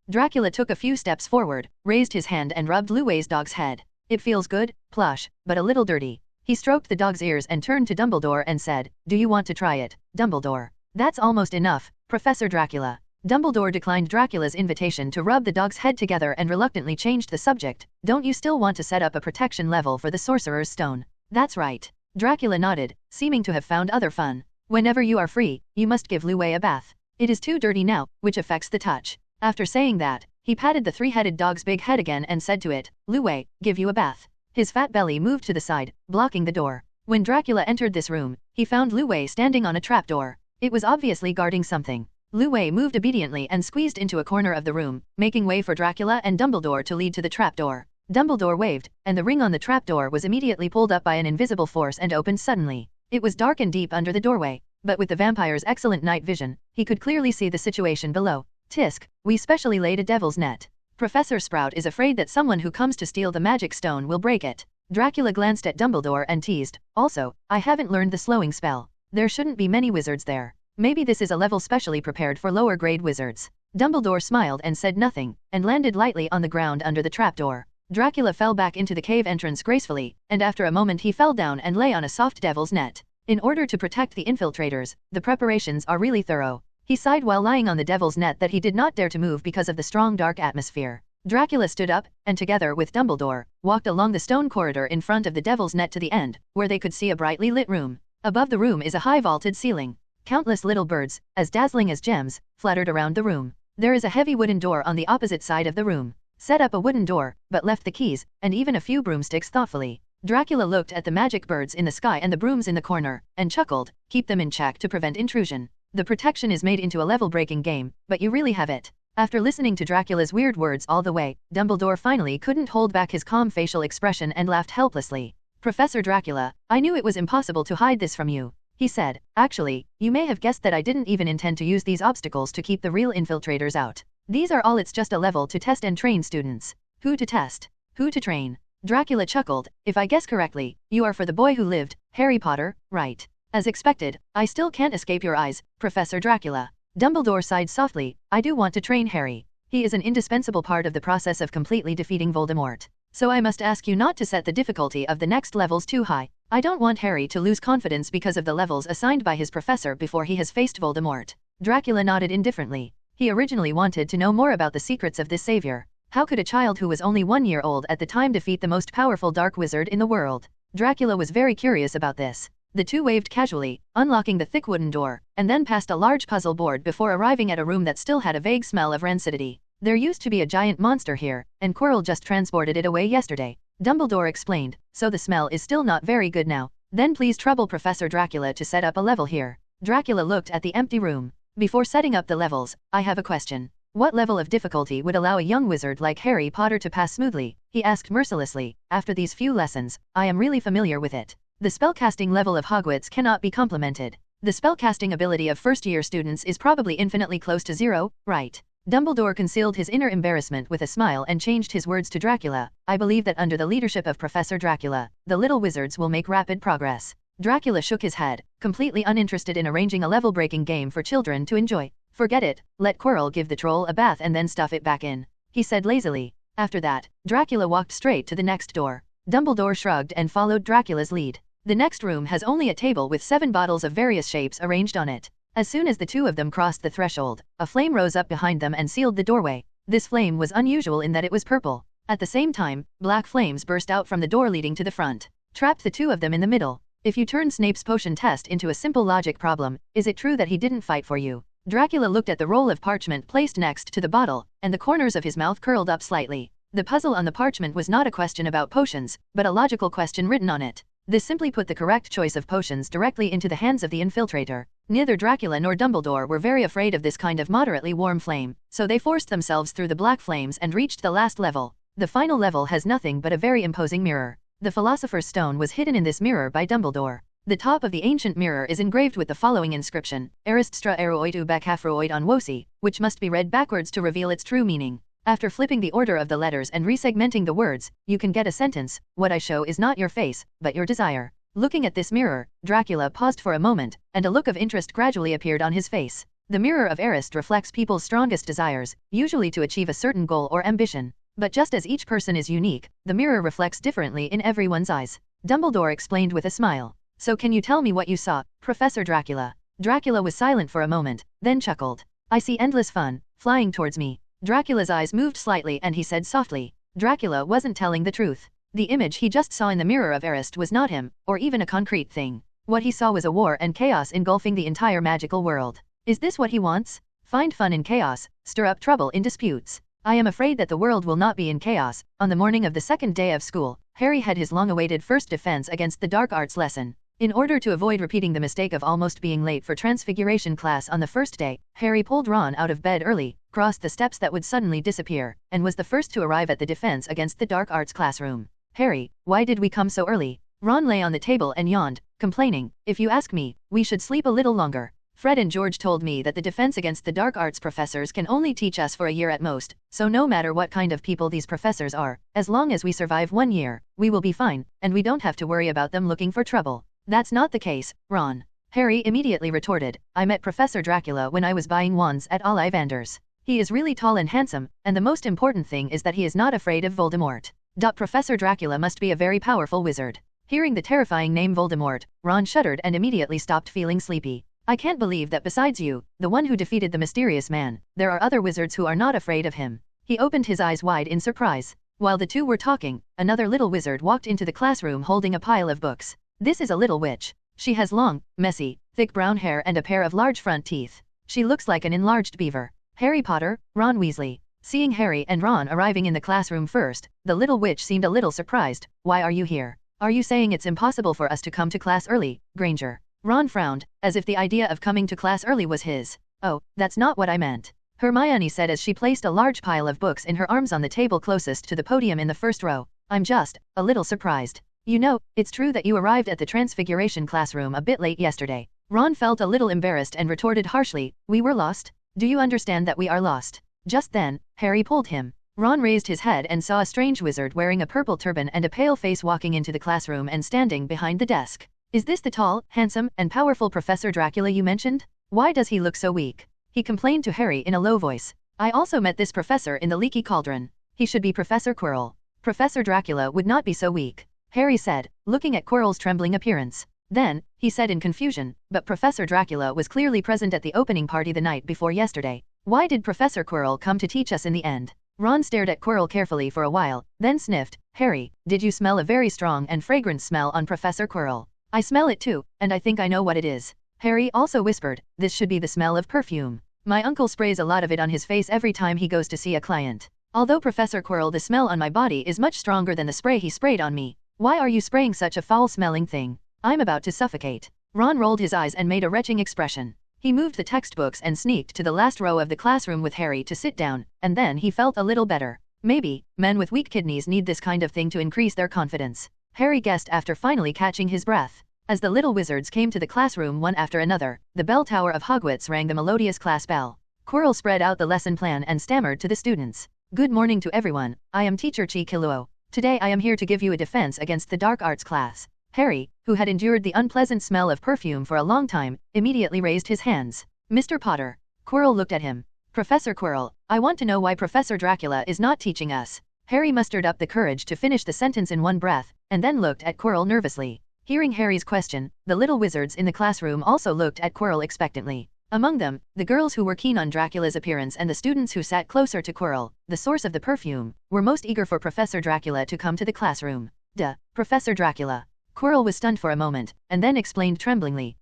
Dracula took a few steps forward, raised his hand and rubbed Louis's dog's head. "It feels good, plush, but a little dirty." He stroked the dog's ears and turned to Dumbledore and said, "Do you want to try it, Dumbledore?" "That's almost enough, Professor Dracula." Dumbledore declined Dracula's invitation to rub the dog's head together and reluctantly changed the subject. "Don't you still want to set up a protection level for the Sorcerer's Stone?" "That's right." Dracula nodded, seeming to have found other fun. "Whenever you are free, you must give Louis a bath. It is too dirty now, which affects the touch." After saying that, he patted the 3-headed dog's big head again and said to it, "Louis, give you a bath." His fat belly moved to the side, blocking the door. When Dracula entered this room, he found Louis standing on a trapdoor. It was obviously guarding something. Louis moved obediently and squeezed into a corner of the room, making way for Dracula and Dumbledore to lead to the trapdoor. Dumbledore waved, and the ring on the trapdoor was immediately pulled up by an invisible force and opened suddenly. It was dark and deep under the doorway, but with the vampire's excellent night vision, he could clearly see the situation below. "Tisk, we specially laid a devil's net. Professor Sprout is afraid that someone who comes to steal the magic stone will break it." Dracula glanced at Dumbledore and teased, "Also, I haven't learned the slowing spell. There shouldn't be many wizards there. Maybe this is a level specially prepared for lower-grade wizards." Dumbledore smiled and said nothing, and landed lightly on the ground under the trapdoor. Dracula fell back into the cave entrance gracefully, and after a moment he fell down and lay on a soft devil's net. In order to protect the infiltrators, the preparations are really thorough. He sighed while lying on the devil's net that he did not dare to move because of the strong dark atmosphere. Dracula stood up, and together with Dumbledore, walked along the stone corridor in front of the devil's net to the end, where they could see a brightly lit room. Above the room is a high vaulted ceiling. Countless little birds, as dazzling as gems, fluttered around the room. There is a heavy wooden door on the opposite side of the room. Set up a wooden door, but left the keys, and even a few broomsticks thoughtfully. Dracula looked at the magic birds in the sky and the brooms in the corner, and chuckled, "Keep them in check to prevent intrusion. The protection is made into a level-breaking game, but you really have it." After listening to Dracula's weird words all the way, Dumbledore finally couldn't hold back his calm facial expression and laughed helplessly. "Professor Dracula, I knew it was impossible to hide this from you," he said. "Actually, you may have guessed that I didn't even intend to use these obstacles to keep the real infiltrators out. These are all, it's just a level to test and train students." "Who to test? Who to train?" Dracula chuckled. "If I guess correctly, you are for the boy who lived, Harry Potter, right?" "As expected, I still can't escape your eyes, Professor Dracula." Dumbledore sighed softly. "I do want to train Harry. He is an indispensable part of the process of completely defeating Voldemort. So I must ask you not to set the difficulty of the next levels too high. I don't want Harry to lose confidence because of the levels assigned by his professor before he has faced Voldemort." Dracula nodded indifferently. He originally wanted to know more about the secrets of this savior. How could a child who was only 1 year old at the time defeat the most powerful dark wizard in the world? Dracula was very curious about this. The two waved casually, unlocking the thick wooden door, and then passed a large puzzle board before arriving at a room that still had a vague smell of rancidity. "There used to be a giant monster here, and Quirrell just transported it away yesterday. Dumbledore explained, so the smell is still not very good now. Then please trouble Professor Dracula to set up a level here. Dracula looked at the empty room. Before setting up the levels, I have a question. What level of difficulty would allow a young wizard like Harry Potter to pass smoothly? He asked mercilessly. After these few lessons, I am really familiar with it. The spellcasting level of Hogwarts cannot be complemented. The spellcasting ability of first-year students is probably infinitely close to zero, right? Dumbledore concealed his inner embarrassment with a smile and changed his words to Dracula. I believe that under the leadership of Professor Dracula, the little wizards will make rapid progress. Dracula shook his head, completely uninterested in arranging a level-breaking game for children to enjoy. Forget it, let Quirrell give the troll a bath and then stuff it back in, he said lazily. After that, Dracula walked straight to the next door. Dumbledore shrugged and followed Dracula's lead. The next room has only a table with 7 bottles of various shapes arranged on it. As soon as the two of them crossed the threshold, a flame rose up behind them and sealed the doorway. This flame was unusual in that it was purple. At the same time, black flames burst out from the door leading to the front, trapped the two of them in the middle. If you turn Snape's potion test into a simple logic problem, is it true that he didn't fight for you? Dracula looked at the roll of parchment placed next to the bottle, and the corners of his mouth curled up slightly. The puzzle on the parchment was not a question about potions, but a logical question written on it. This simply put the correct choice of potions directly into the hands of the infiltrator. Neither Dracula nor Dumbledore were very afraid of this kind of moderately warm flame, so they forced themselves through the black flames and reached the last level. The final level has nothing but a very imposing mirror. The Philosopher's Stone was hidden in this mirror by Dumbledore. The top of the ancient mirror is engraved with the following inscription, Ariststra Aero Bacafroid on Wosi, which must be read backwards to reveal its true meaning. After flipping the order of the letters and resegmenting the words, you can get a sentence, what I show is not your face, but your desire. Looking at this mirror, Dracula paused for a moment, and a look of interest gradually appeared on his face. The mirror of Arist reflects people's strongest desires, usually to achieve a certain goal or ambition. But just as each person is unique, the mirror reflects differently in everyone's eyes. Dumbledore explained with a smile. So can you tell me what you saw, Professor Dracula? Dracula was silent for a moment, then chuckled. I see endless fun, flying towards me. Dracula's eyes moved slightly and he said softly. Dracula wasn't telling the truth. The image he just saw in the mirror of Arist was not him, or even a concrete thing. What he saw was a war and chaos engulfing the entire magical world. Is this what he wants? Find fun in chaos, stir up trouble in disputes. I am afraid that the world will not be in chaos. On the morning of the second day of school, Harry had his long-awaited first defense against the dark arts lesson. In order to avoid repeating the mistake of almost being late for Transfiguration class on the first day, Harry pulled Ron out of bed early, crossed the steps that would suddenly disappear, and was the first to arrive at the defense against the dark arts classroom. Harry, why did we come so early? Ron lay on the table and yawned, complaining, if you ask me, we should sleep a little longer. Fred and George told me that the defense against the dark arts professors can only teach us for a year at most, so no matter what kind of people these professors are, as long as we survive 1 year, we will be fine, and we don't have to worry about them looking for trouble. That's not the case, Ron. Harry immediately retorted, I met Professor Dracula when I was buying wands at Ollivanders. He is really tall and handsome, and the most important thing is that he is not afraid of Voldemort. Professor Dracula must be a very powerful wizard. Hearing the terrifying name Voldemort, Ron shuddered and immediately stopped feeling sleepy. I can't believe that besides you, the one who defeated the mysterious man, there are other wizards who are not afraid of him. He opened his eyes wide in surprise. While the two were talking, another little wizard walked into the classroom holding a pile of books. This is a little witch. She has long, messy, thick brown hair and a pair of large front teeth. She looks like an enlarged beaver. Harry Potter, Ron Weasley. Seeing Harry and Ron arriving in the classroom first, the little witch seemed a little surprised. Why are you here? Are you saying it's impossible for us to come to class early, Granger? Ron frowned, as if the idea of coming to class early was his. Oh, that's not what I meant. Hermione said as she placed a large pile of books in her arms on the table closest to the podium in the first row. I'm just a little surprised. You know, it's true that you arrived at the Transfiguration classroom a bit late yesterday. Ron felt a little embarrassed and retorted harshly, we were lost? Do you understand that we are lost? Just then, Harry pulled him. Ron raised his head and saw a strange wizard wearing a purple turban and a pale face walking into the classroom and standing behind the desk. Is this the tall, handsome, and powerful Professor Dracula you mentioned? Why does he look so weak? He complained to Harry in a low voice. I also met this professor in the leaky cauldron. He should be Professor Quirrell. Professor Dracula would not be so weak, Harry said, looking at Quirrell's trembling appearance. Then, he said in confusion, but Professor Dracula was clearly present at the opening party the night before yesterday. Why did Professor Quirrell come to teach us in the end? Ron stared at Quirrell carefully for a while, then sniffed. Harry, did you smell a very strong and fragrant smell on Professor Quirrell? I smell it too, and I think I know what it is. Harry also whispered, this should be the smell of perfume. My uncle sprays a lot of it on his face every time he goes to see a client. Although Professor Quirrell, the smell on my body is much stronger than the spray he sprayed on me. Why are you spraying such a foul-smelling thing? I'm about to suffocate. Ron rolled his eyes and made a retching expression. He moved the textbooks and sneaked to the last row of the classroom with Harry to sit down, and then he felt a little better. Maybe, men with weak kidneys need this kind of thing to increase their confidence. Harry guessed after finally catching his breath. As the little wizards came to the classroom one after another, the bell tower of Hogwarts rang the melodious class bell. Quirrell spread out the lesson plan and stammered to the students. Good morning to everyone, I am Teacher Chi-Kiluo. Today I am here to give you a defense against the dark arts class. Harry, who had endured the unpleasant smell of perfume for a long time, immediately raised his hands. Mr. Potter. Quirrell looked at him. Professor Quirrell, I want to know why Professor Dracula is not teaching us. Harry mustered up the courage to finish the sentence in one breath, and then looked at Quirrell nervously. Hearing Harry's question, the little wizards in the classroom also looked at Quirrell expectantly. Among them, the girls who were keen on Dracula's appearance and the students who sat closer to Quirrell, the source of the perfume, were most eager for Professor Dracula to come to the classroom. Duh, Professor Dracula. Quirrell was stunned for a moment, and then explained tremblingly,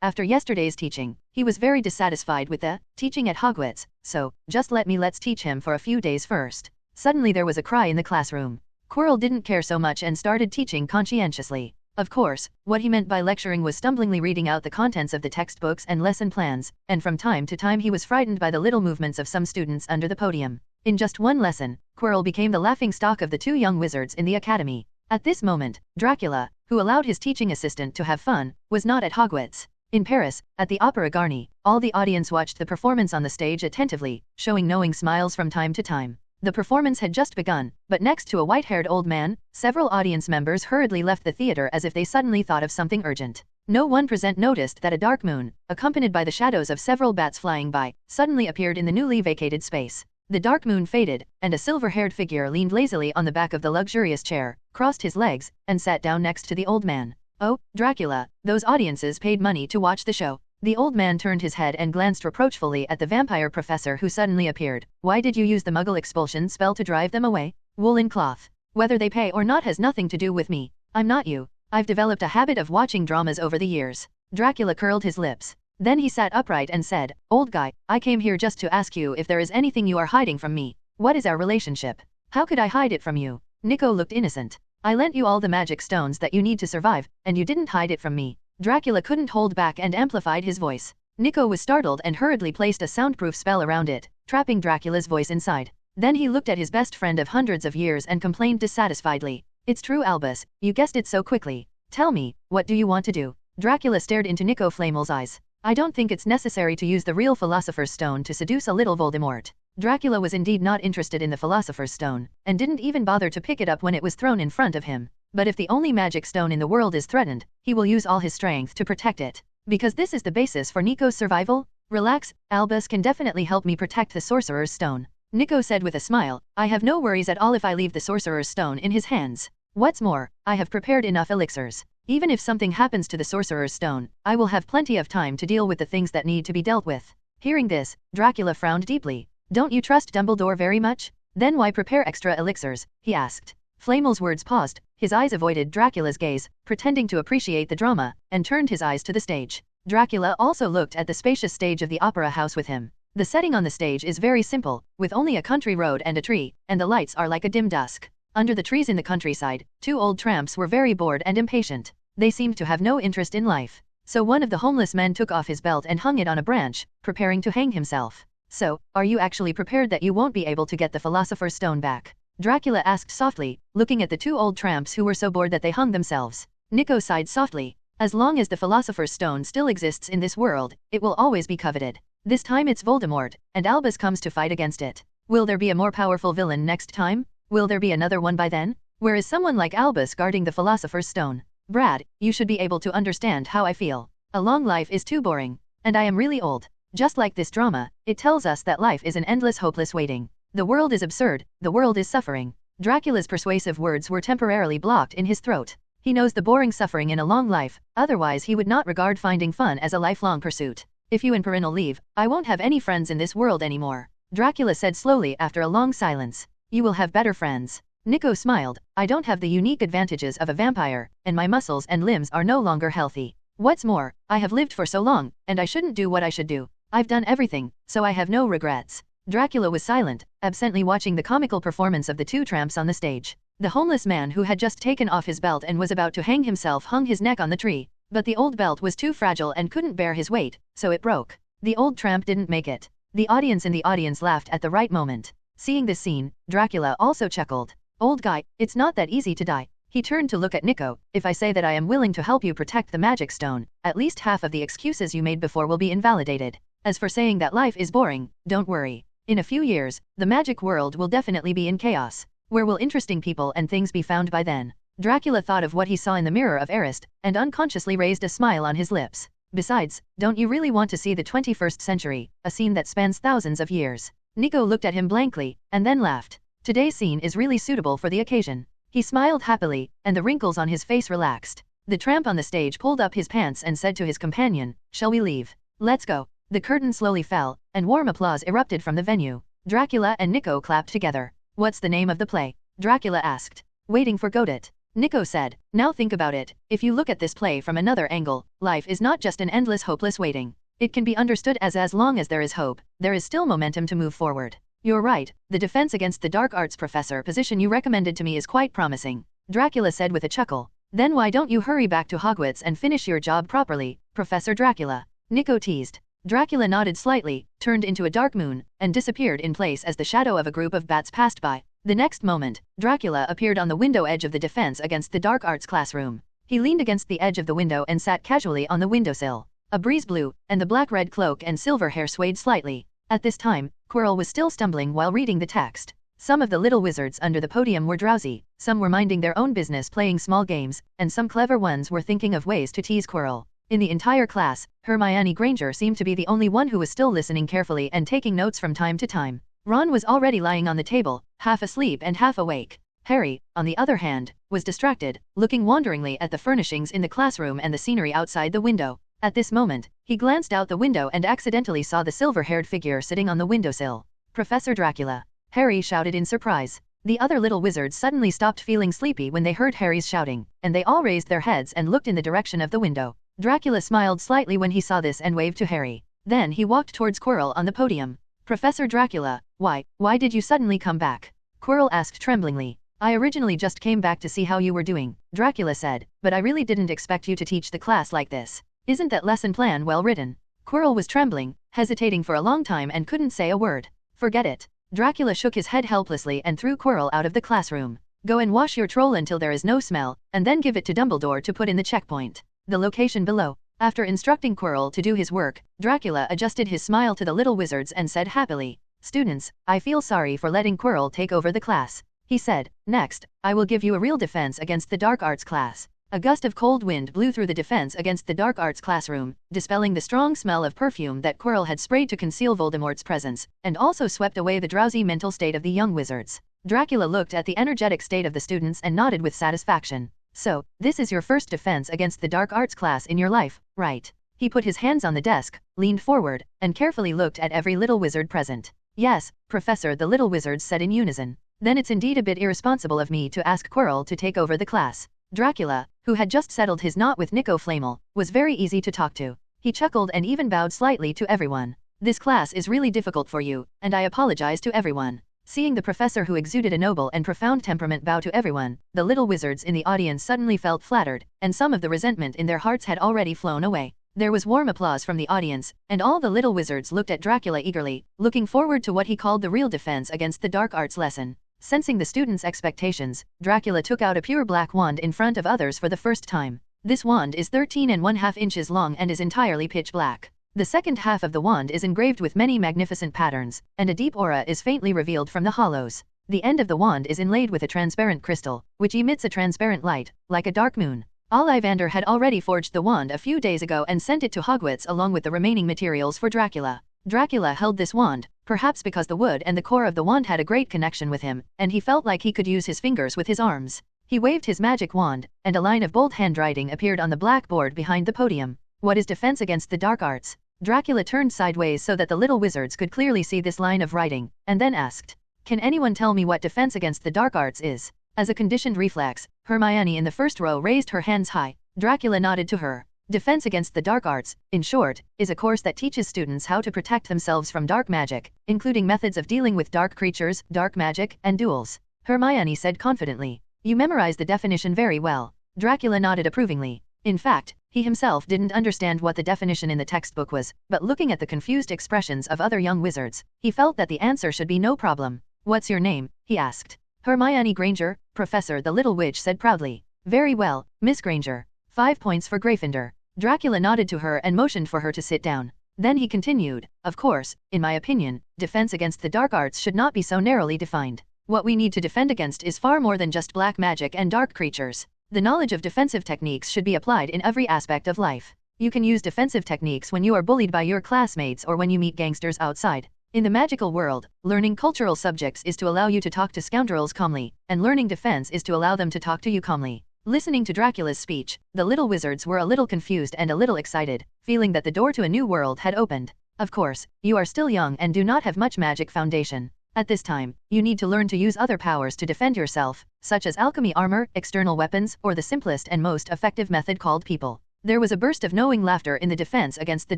after yesterday's teaching, he was very dissatisfied with the teaching at Hogwarts, so, let's teach him for a few days first. Suddenly there was a cry in the classroom. Quirrell didn't care so much and started teaching conscientiously. Of course, what he meant by lecturing was stumblingly reading out the contents of the textbooks and lesson plans, and from time to time he was frightened by the little movements of some students under the podium. In just one lesson, Quirrell became the laughingstock of the two young wizards in the academy. At this moment, Dracula, who allowed his teaching assistant to have fun, was not at Hogwarts. In Paris, at the Opera Garni, all the audience watched the performance on the stage attentively, showing knowing smiles from time to time. The performance had just begun, but next to a white-haired old man, several audience members hurriedly left the theater as if they suddenly thought of something urgent. No one present noticed that a dark moon, accompanied by the shadows of several bats flying by, suddenly appeared in the newly vacated space. The dark moon faded, and a silver-haired figure leaned lazily on the back of the luxurious chair, crossed his legs, and sat down next to the old man. Oh, Dracula, those audiences paid money to watch the show. The old man turned his head and glanced reproachfully at the vampire professor who suddenly appeared. Why did you use the Muggle expulsion spell to drive them away? Woolen cloth. Whether they pay or not has nothing to do with me. I'm not you. I've developed a habit of watching dramas over the years. Dracula curled his lips. Then he sat upright and said, Old guy, I came here just to ask you if there is anything you are hiding from me. What is our relationship? How could I hide it from you? Nico looked innocent. I lent you all the magic stones that you need to survive, and you didn't hide it from me. Dracula couldn't hold back and amplified his voice. Nico was startled and hurriedly placed a soundproof spell around it, trapping Dracula's voice inside. Then he looked at his best friend of hundreds of years and complained dissatisfiedly. It's true, Albus, you guessed it so quickly. Tell me, what do you want to do? Dracula stared into Nico Flamel's eyes. I don't think it's necessary to use the real Philosopher's Stone to seduce a little Voldemort. Dracula was indeed not interested in the Philosopher's Stone, and didn't even bother to pick it up when it was thrown in front of him. But if the only magic stone in the world is threatened, he will use all his strength to protect it. Because this is the basis for Nico's survival? Relax, Albus can definitely help me protect the Sorcerer's Stone. Nico said with a smile, I have no worries at all if I leave the Sorcerer's Stone in his hands. What's more, I have prepared enough elixirs. Even if something happens to the Sorcerer's Stone, I will have plenty of time to deal with the things that need to be dealt with. Hearing this, Dracula frowned deeply. Don't you trust Dumbledore very much? Then why prepare extra elixirs? He asked. Flamel's words paused, his eyes avoided Dracula's gaze, pretending to appreciate the drama, and turned his eyes to the stage. Dracula also looked at the spacious stage of the opera house with him. The setting on the stage is very simple, with only a country road and a tree, and the lights are like a dim dusk. Under the trees in the countryside, two old tramps were very bored and impatient. They seemed to have no interest in life. So one of the homeless men took off his belt and hung it on a branch, preparing to hang himself. So, are you actually prepared that you won't be able to get the Philosopher's Stone back? Dracula asked softly, looking at the two old tramps who were so bored that they hung themselves. Nico sighed softly. As long as the Philosopher's Stone still exists in this world, it will always be coveted. This time it's Voldemort, and Albus comes to fight against it. Will there be a more powerful villain next time? Will there be another one by then? Where is someone like Albus guarding the Philosopher's Stone? Brad, you should be able to understand how I feel. A long life is too boring. And I am really old. Just like this drama, it tells us that life is an endless hopeless waiting. The world is absurd, the world is suffering. Dracula's persuasive words were temporarily blocked in his throat. He knows the boring suffering in a long life, otherwise he would not regard finding fun as a lifelong pursuit. If you and Perennial leave, I won't have any friends in this world anymore. Dracula said slowly after a long silence. You will have better friends. Nico smiled. I don't have the unique advantages of a vampire, and my muscles and limbs are no longer healthy. What's more, I have lived for so long, and I shouldn't do what I should do. I've done everything, so I have no regrets. Dracula was silent, absently watching the comical performance of the two tramps on the stage. The homeless man who had just taken off his belt and was about to hang himself hung his neck on the tree, but the old belt was too fragile and couldn't bear his weight, so it broke. The old tramp didn't make it. The audience in the audience laughed at the right moment. Seeing this scene, Dracula also chuckled. Old guy, it's not that easy to die. He turned to look at Nico. If I say that I am willing to help you protect the magic stone, at least half of the excuses you made before will be invalidated. As for saying that life is boring, don't worry. In a few years, the magic world will definitely be in chaos. Where will interesting people and things be found by then? Dracula thought of what he saw in the mirror of Arist, and unconsciously raised a smile on his lips. Besides, don't you really want to see the 21st century, a scene that spans thousands of years? Nico looked at him blankly, and then laughed. Today's scene is really suitable for the occasion. He smiled happily, and the wrinkles on his face relaxed. The tramp on the stage pulled up his pants and said to his companion, "Shall we leave? Let's go." The curtain slowly fell, and warm applause erupted from the venue. Dracula and Nico clapped together. "What's the name of the play?" Dracula asked. "Waiting for Godot." Nico said. "Now think about it. If you look at this play from another angle, life is not just an endless hopeless waiting. It can be understood as long as there is hope, there is still momentum to move forward. You're right, the defense against the dark arts professor position you recommended to me is quite promising," Dracula said with a chuckle. "Then why don't you hurry back to Hogwarts and finish your job properly, Professor Dracula?" Nico teased. Dracula nodded slightly, turned into a dark moon, and disappeared in place as the shadow of a group of bats passed by. The next moment, Dracula appeared on the window edge of the defense against the dark arts classroom. He leaned against the edge of the window and sat casually on the windowsill. A breeze blew, and the black-red cloak and silver hair swayed slightly. At this time, Quirrell was still stumbling while reading the text. Some of the little wizards under the podium were drowsy, some were minding their own business playing small games, and some clever ones were thinking of ways to tease Quirrell. In the entire class, Hermione Granger seemed to be the only one who was still listening carefully and taking notes from time to time. Ron was already lying on the table, half asleep and half awake. Harry, on the other hand, was distracted, looking wonderingly at the furnishings in the classroom and the scenery outside the window. At this moment, he glanced out the window and accidentally saw the silver-haired figure sitting on the windowsill. "Professor Dracula!" Harry shouted in surprise. The other little wizards suddenly stopped feeling sleepy when they heard Harry's shouting, and they all raised their heads and looked in the direction of the window. Dracula smiled slightly when he saw this and waved to Harry. Then he walked towards Quirrell on the podium. "Professor Dracula, why did you suddenly come back?" Quirrell asked tremblingly. "I originally just came back to see how you were doing," Dracula said, "but I really didn't expect you to teach the class like this. Isn't that lesson plan well written?" Quirrell was trembling, hesitating for a long time and couldn't say a word. "Forget it." Dracula shook his head helplessly and threw Quirrell out of the classroom. "Go and wash your troll until there is no smell, and then give it to Dumbledore to put in the checkpoint. The location below." After instructing Quirrell to do his work, Dracula adjusted his smile to the little wizards and said happily, "Students, I feel sorry for letting Quirrell take over the class." He said, "Next, I will give you a real defense against the dark arts class." A gust of cold wind blew through the defense against the dark arts classroom, dispelling the strong smell of perfume that Quirrell had sprayed to conceal Voldemort's presence, and also swept away the drowsy mental state of the young wizards. Dracula looked at the energetic state of the students and nodded with satisfaction. "So, this is your first defense against the dark arts class in your life, right?" He put his hands on the desk, leaned forward, and carefully looked at every little wizard present. "Yes, Professor," the little wizards said in unison. "Then it's indeed a bit irresponsible of me to ask Quirrell to take over the class." Dracula, who had just settled his knot with Nico Flamel, was very easy to talk to. He chuckled and even bowed slightly to everyone. "This class is really difficult for you, and I apologize to everyone." Seeing the professor who exuded a noble and profound temperament bow to everyone, the little wizards in the audience suddenly felt flattered, and some of the resentment in their hearts had already flown away. There was warm applause from the audience, and all the little wizards looked at Dracula eagerly, looking forward to what he called the real defense against the dark arts lesson. Sensing the students' expectations, Dracula took out a pure black wand in front of others for the first time. This wand is 13½ inches long and is entirely pitch black. The second half of the wand is engraved with many magnificent patterns, and a deep aura is faintly revealed from the hollows. The end of the wand is inlaid with a transparent crystal, which emits a transparent light, like a dark moon. Ollivander had already forged the wand a few days ago and sent it to Hogwarts along with the remaining materials for Dracula. Dracula held this wand, perhaps because the wood and the core of the wand had a great connection with him, and he felt like he could use his fingers with his arms. He waved his magic wand, and a line of bold handwriting appeared on the blackboard behind the podium. "What is defense against the dark arts?" Dracula turned sideways so that the little wizards could clearly see this line of writing, and then asked, "Can anyone tell me what defense against the dark arts is?" As a conditioned reflex, Hermione in the first row raised her hands high. Dracula nodded to her. Defense against the dark arts, in short, is a course that teaches students how to protect themselves from dark magic, including methods of dealing with dark creatures, dark magic, and duels. Hermione said confidently. You memorized the definition very well. Dracula nodded approvingly. In fact, he himself didn't understand what the definition in the textbook was, but looking at the confused expressions of other young wizards, he felt that the answer should be no problem. What's your name? He asked. Hermione Granger, Professor, the little witch said proudly. Very well, Miss Granger. 5 points for Gryffindor. Dracula nodded to her and motioned for her to sit down. Then he continued, of course, in my opinion, defense against the dark arts should not be so narrowly defined. What we need to defend against is far more than just black magic and dark creatures. The knowledge of defensive techniques should be applied in every aspect of life. You can use defensive techniques when you are bullied by your classmates or when you meet gangsters outside. In the magical world, learning cultural subjects is to allow you to talk to scoundrels calmly, and learning defense is to allow them to talk to you calmly. Listening to Dracula's speech, the little wizards were a little confused and a little excited, feeling that the door to a new world had opened. Of course, you are still young and do not have much magic foundation. At this time, you need to learn to use other powers to defend yourself, such as alchemy armor, external weapons, or the simplest and most effective method called people. There was a burst of knowing laughter in the defense against the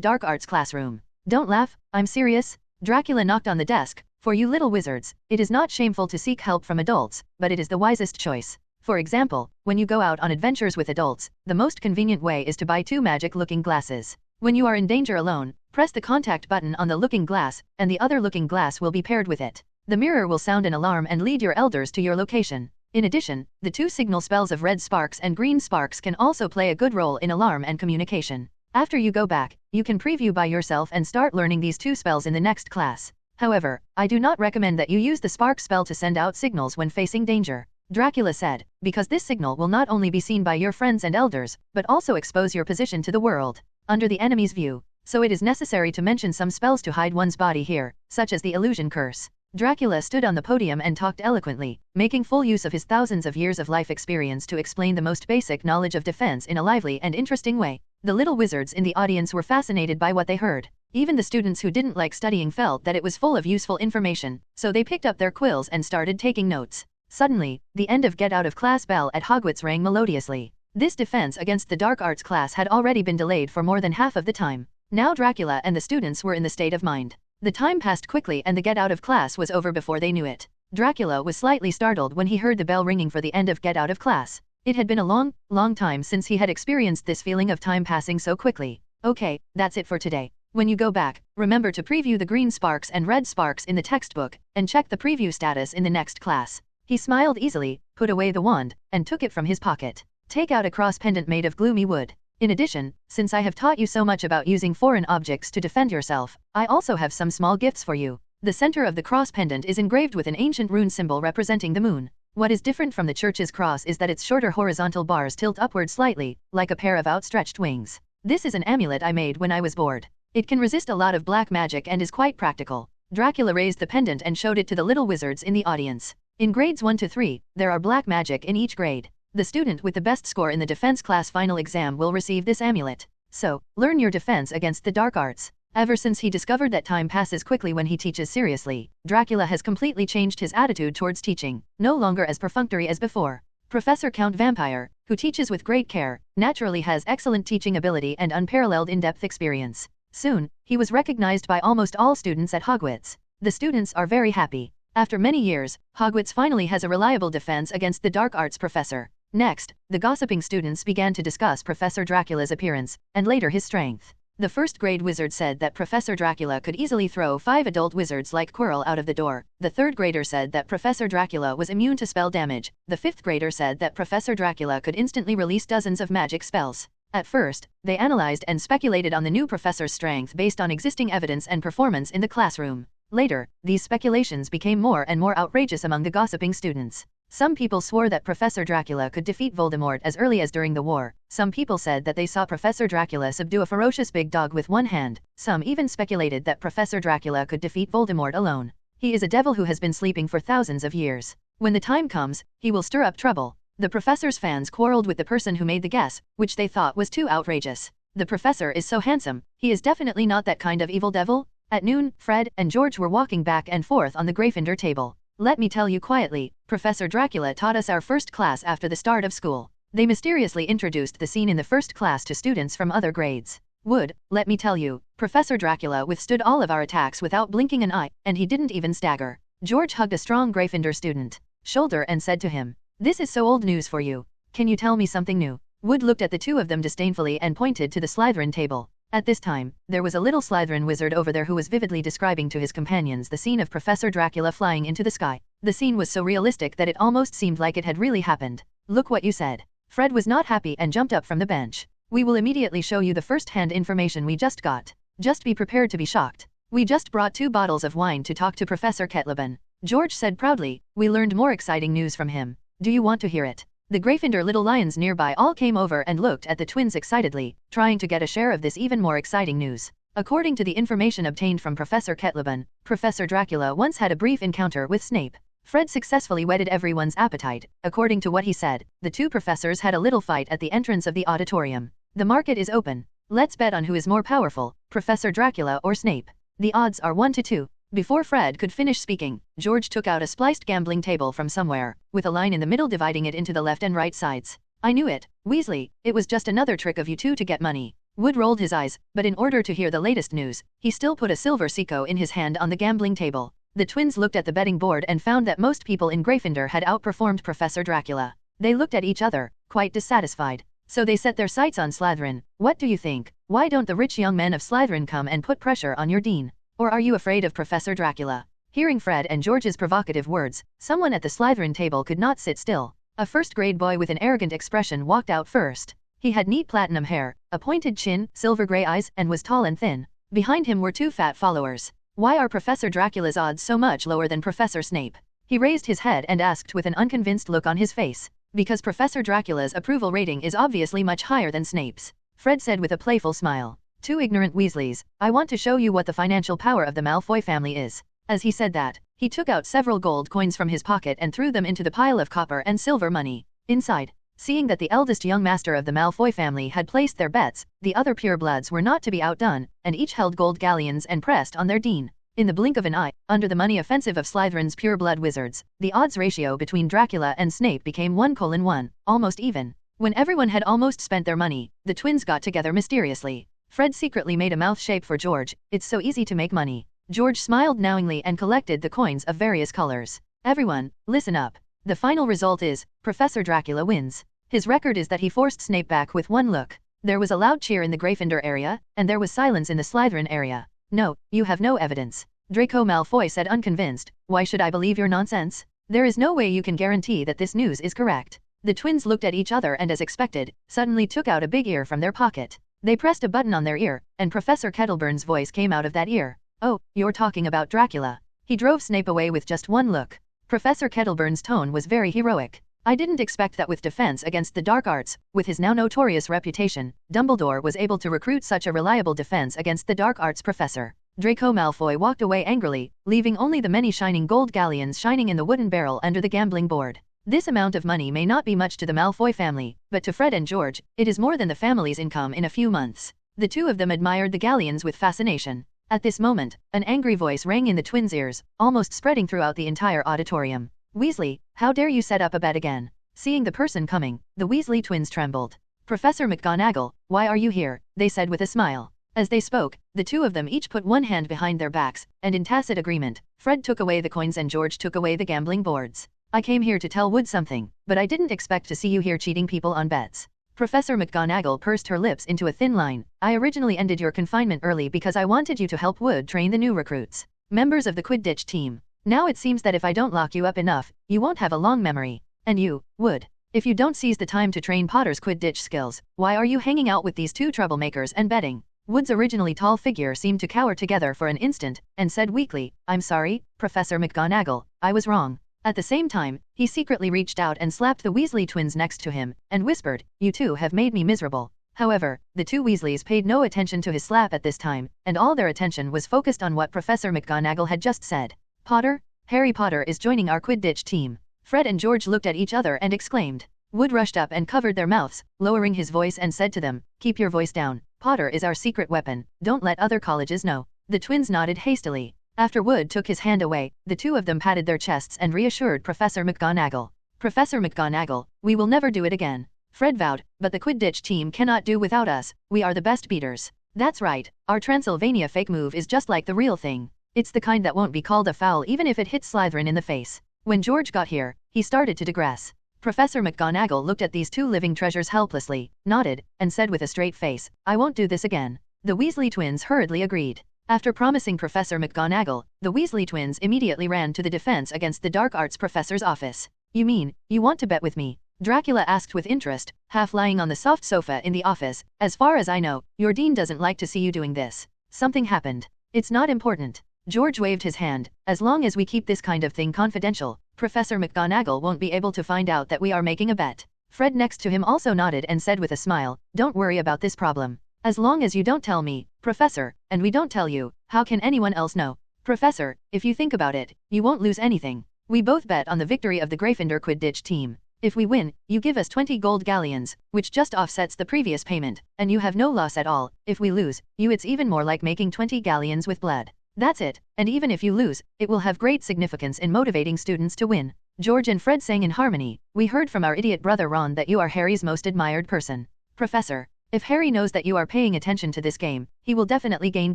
dark arts classroom. Don't laugh, I'm serious. Dracula knocked on the desk. For you little wizards, it is not shameful to seek help from adults, but it is the wisest choice. For example, when you go out on adventures with adults, the most convenient way is to buy 2 magic-looking glasses. When you are in danger alone, press the contact button on the looking glass, and the other looking glass will be paired with it. The mirror will sound an alarm and lead your elders to your location. In addition, the 2 signal spells of red sparks and green sparks can also play a good role in alarm and communication. After you go back, you can preview by yourself and start learning these 2 spells in the next class. However, I do not recommend that you use the spark spell to send out signals when facing danger. Dracula said, because this signal will not only be seen by your friends and elders, but also expose your position to the world, under the enemy's view. So it is necessary to mention some spells to hide one's body here, such as the illusion curse. Dracula stood on the podium and talked eloquently, making full use of his thousands of years of life experience to explain the most basic knowledge of defense in a lively and interesting way. The little wizards in the audience were fascinated by what they heard. Even the students who didn't like studying felt that it was full of useful information, so they picked up their quills and started taking notes. Suddenly, the end of get out of class bell at Hogwarts rang melodiously. This defense against the dark arts class had already been delayed for more than half of the time. Now Dracula and the students were in the state of mind. The time passed quickly and the get out of class was over before they knew it. Dracula was slightly startled when he heard the bell ringing for the end of get out of class. It had been a long time since he had experienced this feeling of time passing so quickly. Okay, that's it for today. When you go back, remember to preview the green sparks and red sparks in the textbook, and check the preview status in the next class. He smiled easily, put away the wand, and took it from his pocket. Take out a cross pendant made of gloomy wood. In addition, since I have taught you so much about using foreign objects to defend yourself, I also have some small gifts for you. The center of the cross pendant is engraved with an ancient rune symbol representing the moon. What is different from the church's cross is that its shorter horizontal bars tilt upward slightly, like a pair of outstretched wings. This is an amulet I made when I was bored. It can resist a lot of black magic and is quite practical. Dracula raised the pendant and showed it to the little wizards in the audience. In grades 1 to 3, there are black magic in each grade. The student with the best score in the defense class final exam will receive this amulet. So, learn your defense against the dark arts. Ever since he discovered that time passes quickly when he teaches seriously, Dracula has completely changed his attitude towards teaching, no longer as perfunctory as before. Professor Count Vampire, who teaches with great care, naturally has excellent teaching ability and unparalleled in-depth experience. Soon, he was recognized by almost all students at Hogwarts. The students are very happy. After many years, Hogwarts finally has a reliable defense against the dark arts professor. Next, the gossiping students began to discuss Professor Dracula's appearance, and later his strength. The first grade wizard said that Professor Dracula could easily throw 5 adult wizards like Quirrell out of the door. The third grader said that Professor Dracula was immune to spell damage. The fifth grader said that Professor Dracula could instantly release dozens of magic spells. At first, they analyzed and speculated on the new professor's strength based on existing evidence and performance in the classroom. Later, these speculations became more and more outrageous among the gossiping students. Some people swore that Professor Dracula could defeat Voldemort as early as during the war. Some people said that they saw Professor Dracula subdue a ferocious big dog with one hand. Some even speculated that Professor Dracula could defeat Voldemort alone. He is a devil who has been sleeping for thousands of years. When the time comes, he will stir up trouble. The professor's fans quarreled with the person who made the guess, which they thought was too outrageous. The professor is so handsome, he is definitely not that kind of evil devil. At noon, Fred and George were walking back and forth on the Gryffindor table. Let me tell you quietly, Professor Dracula taught us our first class after the start of school. They mysteriously introduced the scene in the first class to students from other grades. Wood, let me tell you, Professor Dracula withstood all of our attacks without blinking an eye, and he didn't even stagger. George hugged a strong Gryffindor student shoulder and said to him, "This is so old news for you. Can you tell me something new?" Wood looked at the two of them disdainfully and pointed to the Slytherin table. At this time, there was a little Slytherin wizard over there who was vividly describing to his companions the scene of Professor Dracula flying into the sky. The scene was so realistic that it almost seemed like it had really happened. "Look what you said." Fred was not happy and jumped up from the bench. "We will immediately show you the first-hand information we just got. Just be prepared to be shocked. We just brought 2 bottles of wine to talk to Professor Kettleben," George said proudly. "We learned more exciting news from him. Do you want to hear it?" The Gryffindor little lions nearby all came over and looked at the twins excitedly, trying to get a share of this even more exciting news. According to the information obtained from Professor Kettleben, Professor Dracula once had a brief encounter with Snape. Fred successfully whetted everyone's appetite. According to what he said, the 2 professors had a little fight at the entrance of the auditorium. "The market is open. Let's bet on who is more powerful, Professor Dracula or Snape. The odds are 1 to 2. Before Fred could finish speaking, George took out a spliced gambling table from somewhere, with a line in the middle dividing it into the left and right sides. "I knew it, Weasley. It was just another trick of you 2 to get money." Wood rolled his eyes, but in order to hear the latest news, he still put a silver seco in his hand on the gambling table. The twins looked at the betting board and found that most people in Gryffindor had outperformed Professor Dracula. They looked at each other, quite dissatisfied. So they set their sights on Slytherin. "What do you think? Why don't the rich young men of Slytherin come and put pressure on your dean? Or are you afraid of Professor Dracula?" Hearing Fred and George's provocative words, someone at the Slytherin table could not sit still. A first-grade boy with an arrogant expression walked out first. He had neat platinum hair, a pointed chin, silver gray eyes, and was tall and thin. Behind him were 2 fat followers. "Why are Professor Dracula's odds so much lower than Professor Snape?" He raised his head and asked with an unconvinced look on his face. "Because Professor Dracula's approval rating is obviously much higher than Snape's," Fred said with a playful smile. "2 ignorant Weasleys, I want to show you what the financial power of the Malfoy family is." As he said that, he took out several gold coins from his pocket and threw them into the pile of copper and silver money. Inside, seeing that the eldest young master of the Malfoy family had placed their bets, the other purebloods were not to be outdone, and each held gold galleons and pressed on their dean. In the blink of an eye, under the money offensive of Slytherin's pureblood wizards, the odds ratio between Dracula and Snape became 1:1, almost even. When everyone had almost spent their money, the twins got together mysteriously. Fred secretly made a mouth shape for George. "It's so easy to make money." George smiled knowingly and collected the coins of various colors. "Everyone, listen up. The final result is, Professor Dracula wins. His record is that he forced Snape back with 1 look." There was a loud cheer in the Gryffindor area, and there was silence in the Slytherin area. "No, you have no evidence," Draco Malfoy said unconvinced. "Why should I believe your nonsense? There is no way you can guarantee that this news is correct." The twins looked at each other and as expected, suddenly took out a big ear from their pocket. They pressed a button on their ear, and Professor Kettleburn's voice came out of that ear. "Oh, you're talking about Dracula." He drove Snape away with just 1 look. Professor Kettleburn's tone was very heroic. "I didn't expect that with defense against the dark arts, with his now notorious reputation, Dumbledore was able to recruit such a reliable defense against the dark arts professor." Draco Malfoy walked away angrily, leaving only the many shining gold galleons shining in the wooden barrel under the gambling board. This amount of money may not be much to the Malfoy family, but to Fred and George, it is more than the family's income in a few months. The 2 of them admired the galleons with fascination. At this moment, an angry voice rang in the twins' ears, almost spreading throughout the entire auditorium. "Weasley, how dare you set up a bet again?" Seeing the person coming, the Weasley twins trembled. "Professor McGonagall, why are you here?" they said with a smile. As they spoke, the 2 of them each put 1 hand behind their backs, and in tacit agreement, Fred took away the coins and George took away the gambling boards. "I came here to tell Wood something, but I didn't expect to see you here cheating people on bets." Professor McGonagall pursed her lips into a thin line. "I originally ended your confinement early because I wanted you to help Wood train the new recruits, members of the Quidditch team. Now it seems that if I don't lock you up enough, you won't have a long memory. And you, Wood, if you don't seize the time to train Potter's Quidditch skills, why are you hanging out with these 2 troublemakers and betting?" Wood's originally tall figure seemed to cower together for an instant, and said weakly, "I'm sorry, Professor McGonagall, I was wrong." At the same time, he secretly reached out and slapped the Weasley twins next to him, and whispered, "You 2 have made me miserable." However, the 2 Weasleys paid no attention to his slap at this time, and all their attention was focused on what Professor McGonagall had just said. "Potter, Harry Potter is joining our Quidditch team." Fred and George looked at each other and exclaimed. Wood rushed up and covered their mouths, lowering his voice and said to them, "Keep your voice down. Potter is our secret weapon. Don't let other colleges know." The twins nodded hastily. After Wood took his hand away, the 2 of them patted their chests and reassured Professor McGonagall. "Professor McGonagall, we will never do it again. Fred vowed, but the Quidditch team cannot do without us, we are the best beaters. That's right, our Transylvania fake move is just like the real thing. It's the kind that won't be called a foul even if it hits Slytherin in the face. When George got here, he started to digress. Professor McGonagall looked at these two living treasures helplessly, nodded, and said with a straight face, I won't do this again. The Weasley twins hurriedly agreed. After promising Professor McGonagall, the Weasley twins immediately ran to the Defense Against the Dark Arts professor's office. You mean, you want to bet with me? Dracula asked with interest, half lying on the soft sofa in the office. As far as I know, your dean doesn't like to see you doing this. Something happened. It's not important. George waved his hand. As long as we keep this kind of thing confidential, Professor McGonagall won't be able to find out that we are making a bet. Fred next to him also nodded and said with a smile, don't worry about this problem. As long as you don't tell me, Professor, and we don't tell you, how can anyone else know? Professor, if you think about it, you won't lose anything. We both bet on the victory of the Gryffindor Quidditch team. If we win, you give us 20 gold galleons, which just offsets the previous payment, and you have no loss at all. If we lose, it's even more like making 20 galleons with blood. That's it, and even if you lose, it will have great significance in motivating students to win. George and Fred sang in harmony. We heard from our idiot brother Ron that you are Harry's most admired person. Professor, if Harry knows that you are paying attention to this game, he will definitely gain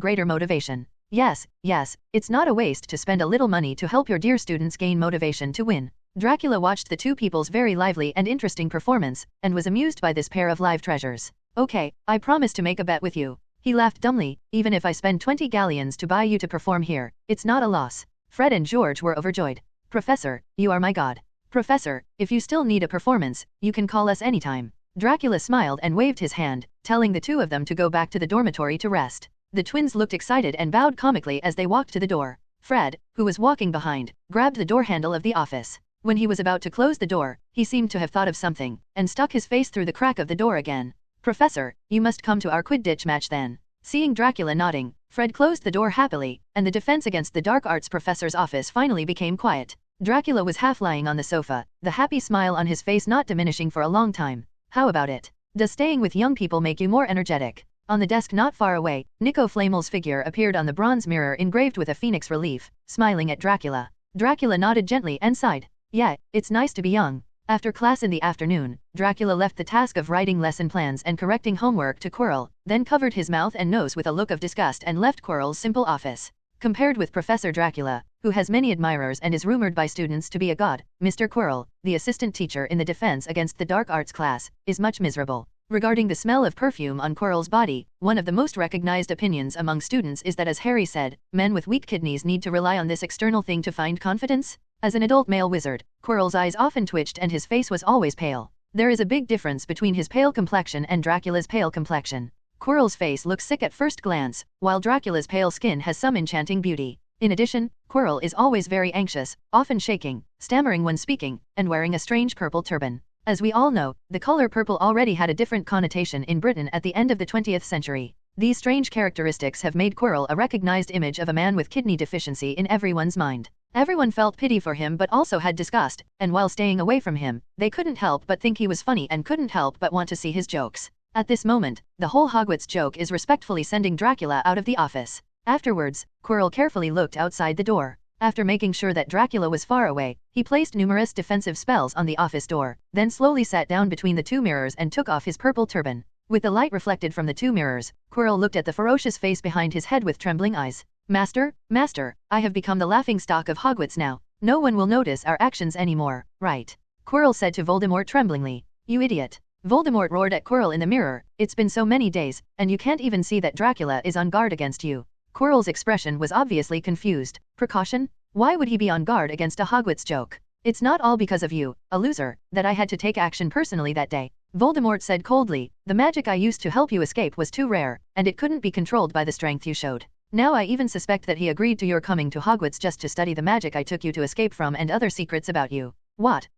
greater motivation. Yes, it's not a waste to spend a little money to help your dear students gain motivation to win. Dracula watched the two people's very lively and interesting performance, and was amused by this pair of live treasures. Okay, I promise to make a bet with you. He laughed dumbly, even if I spend 20 galleons to buy you to perform here, it's not a loss. Fred and George were overjoyed. Professor, you are my god. Professor, if you still need a performance, you can call us anytime. Dracula smiled and waved his hand, telling the two of them to go back to the dormitory to rest. The twins looked excited and bowed comically as they walked to the door. Fred, who was walking behind, grabbed the door handle of the office. When he was about to close the door, he seemed to have thought of something, and stuck his face through the crack of the door again. Professor, you must come to our Quidditch match then. Seeing Dracula nodding, Fred closed the door happily, and the Defense Against the Dark Arts professor's office finally became quiet. Dracula was half lying on the sofa, the happy smile on his face not diminishing for a long time. How about it? Does staying with young people make you more energetic? On the desk not far away, Nico Flamel's figure appeared on the bronze mirror engraved with a phoenix relief, smiling at Dracula. Dracula nodded gently and sighed. Yeah, it's nice to be young. After class in the afternoon, Dracula left the task of writing lesson plans and correcting homework to Quirrell, then covered his mouth and nose with a look of disgust and left Quirrell's simple office. Compared with Professor Dracula, who has many admirers and is rumored by students to be a god, Mr. Quirrell, the assistant teacher in the Defense Against the Dark Arts class, is much miserable. Regarding the smell of perfume on Quirrell's body, one of the most recognized opinions among students is that, as Harry said, men with weak kidneys need to rely on this external thing to find confidence. As an adult male wizard, Quirrell's eyes often twitched and his face was always pale. There is a big difference between his pale complexion and Dracula's pale complexion. Quirrell's face looks sick at first glance, while Dracula's pale skin has some enchanting beauty. In addition, Quirrell is always very anxious, often shaking, stammering when speaking, and wearing a strange purple turban. As we all know, the color purple already had a different connotation in Britain at the end of the 20th century. These strange characteristics have made Quirrell a recognized image of a man with kidney deficiency in everyone's mind. Everyone felt pity for him but also had disgust, and while staying away from him, they couldn't help but think he was funny and couldn't help but want to see his jokes. At this moment, the whole Hogwarts joke is respectfully sending Dracula out of the office. Afterwards, Quirrell carefully looked outside the door. After making sure that Dracula was far away, he placed numerous defensive spells on the office door, then slowly sat down between the two mirrors and took off his purple turban. With the light reflected from the two mirrors, Quirrell looked at the ferocious face behind his head with trembling eyes. Master, I have become the laughingstock of Hogwarts now. No one will notice our actions anymore, right? Quirrell said to Voldemort tremblingly. You idiot. Voldemort roared at Quirrell in the mirror. It's been so many days, and you can't even see that Dracula is on guard against you. Quirrell's expression was obviously confused. Precaution? Why would he be on guard against a Hogwarts joke? It's not all because of you, a loser, that I had to take action personally that day. Voldemort said coldly, the magic I used to help you escape was too rare, and it couldn't be controlled by the strength you showed. Now I even suspect that he agreed to your coming to Hogwarts just to study the magic I took you to escape from and other secrets about you. What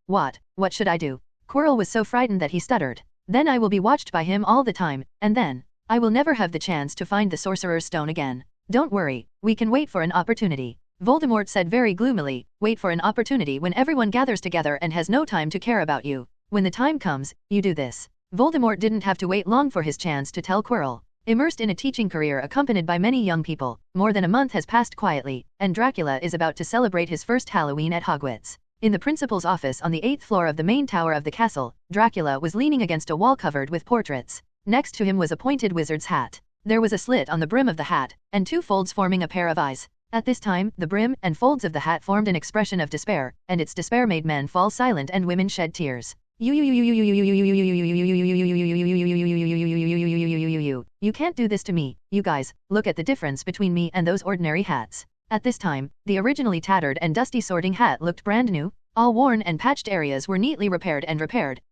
should I do? Quirrell was so frightened that he stuttered. Then I will be watched by him all the time, and then I will never have the chance to find the Sorcerer's Stone again. Don't worry, we can wait for an opportunity. Voldemort said very gloomily, wait for an opportunity when everyone gathers together and has no time to care about you. When the time comes, you do this. Voldemort didn't have to wait long for his chance to tell Quirrell. Immersed in a teaching career accompanied by many young people, more than a month has passed quietly, and Dracula is about to celebrate his first Halloween at Hogwarts. In the principal's office on the 8th floor of the main tower of the castle, Dracula was leaning against a wall covered with portraits. Next to him was a pointed wizard's hat. There was a slit on the brim of the hat, and 2 folds forming a pair of eyes. At this time, the brim and folds of the hat formed an expression of despair, and its despair made men fall silent and women shed tears. You can't do this to me, you guys. Look at the difference between me and those ordinary hats. At this time, the originally tattered and dusty sorting hat looked brand new. All worn and patched areas were neatly repaired,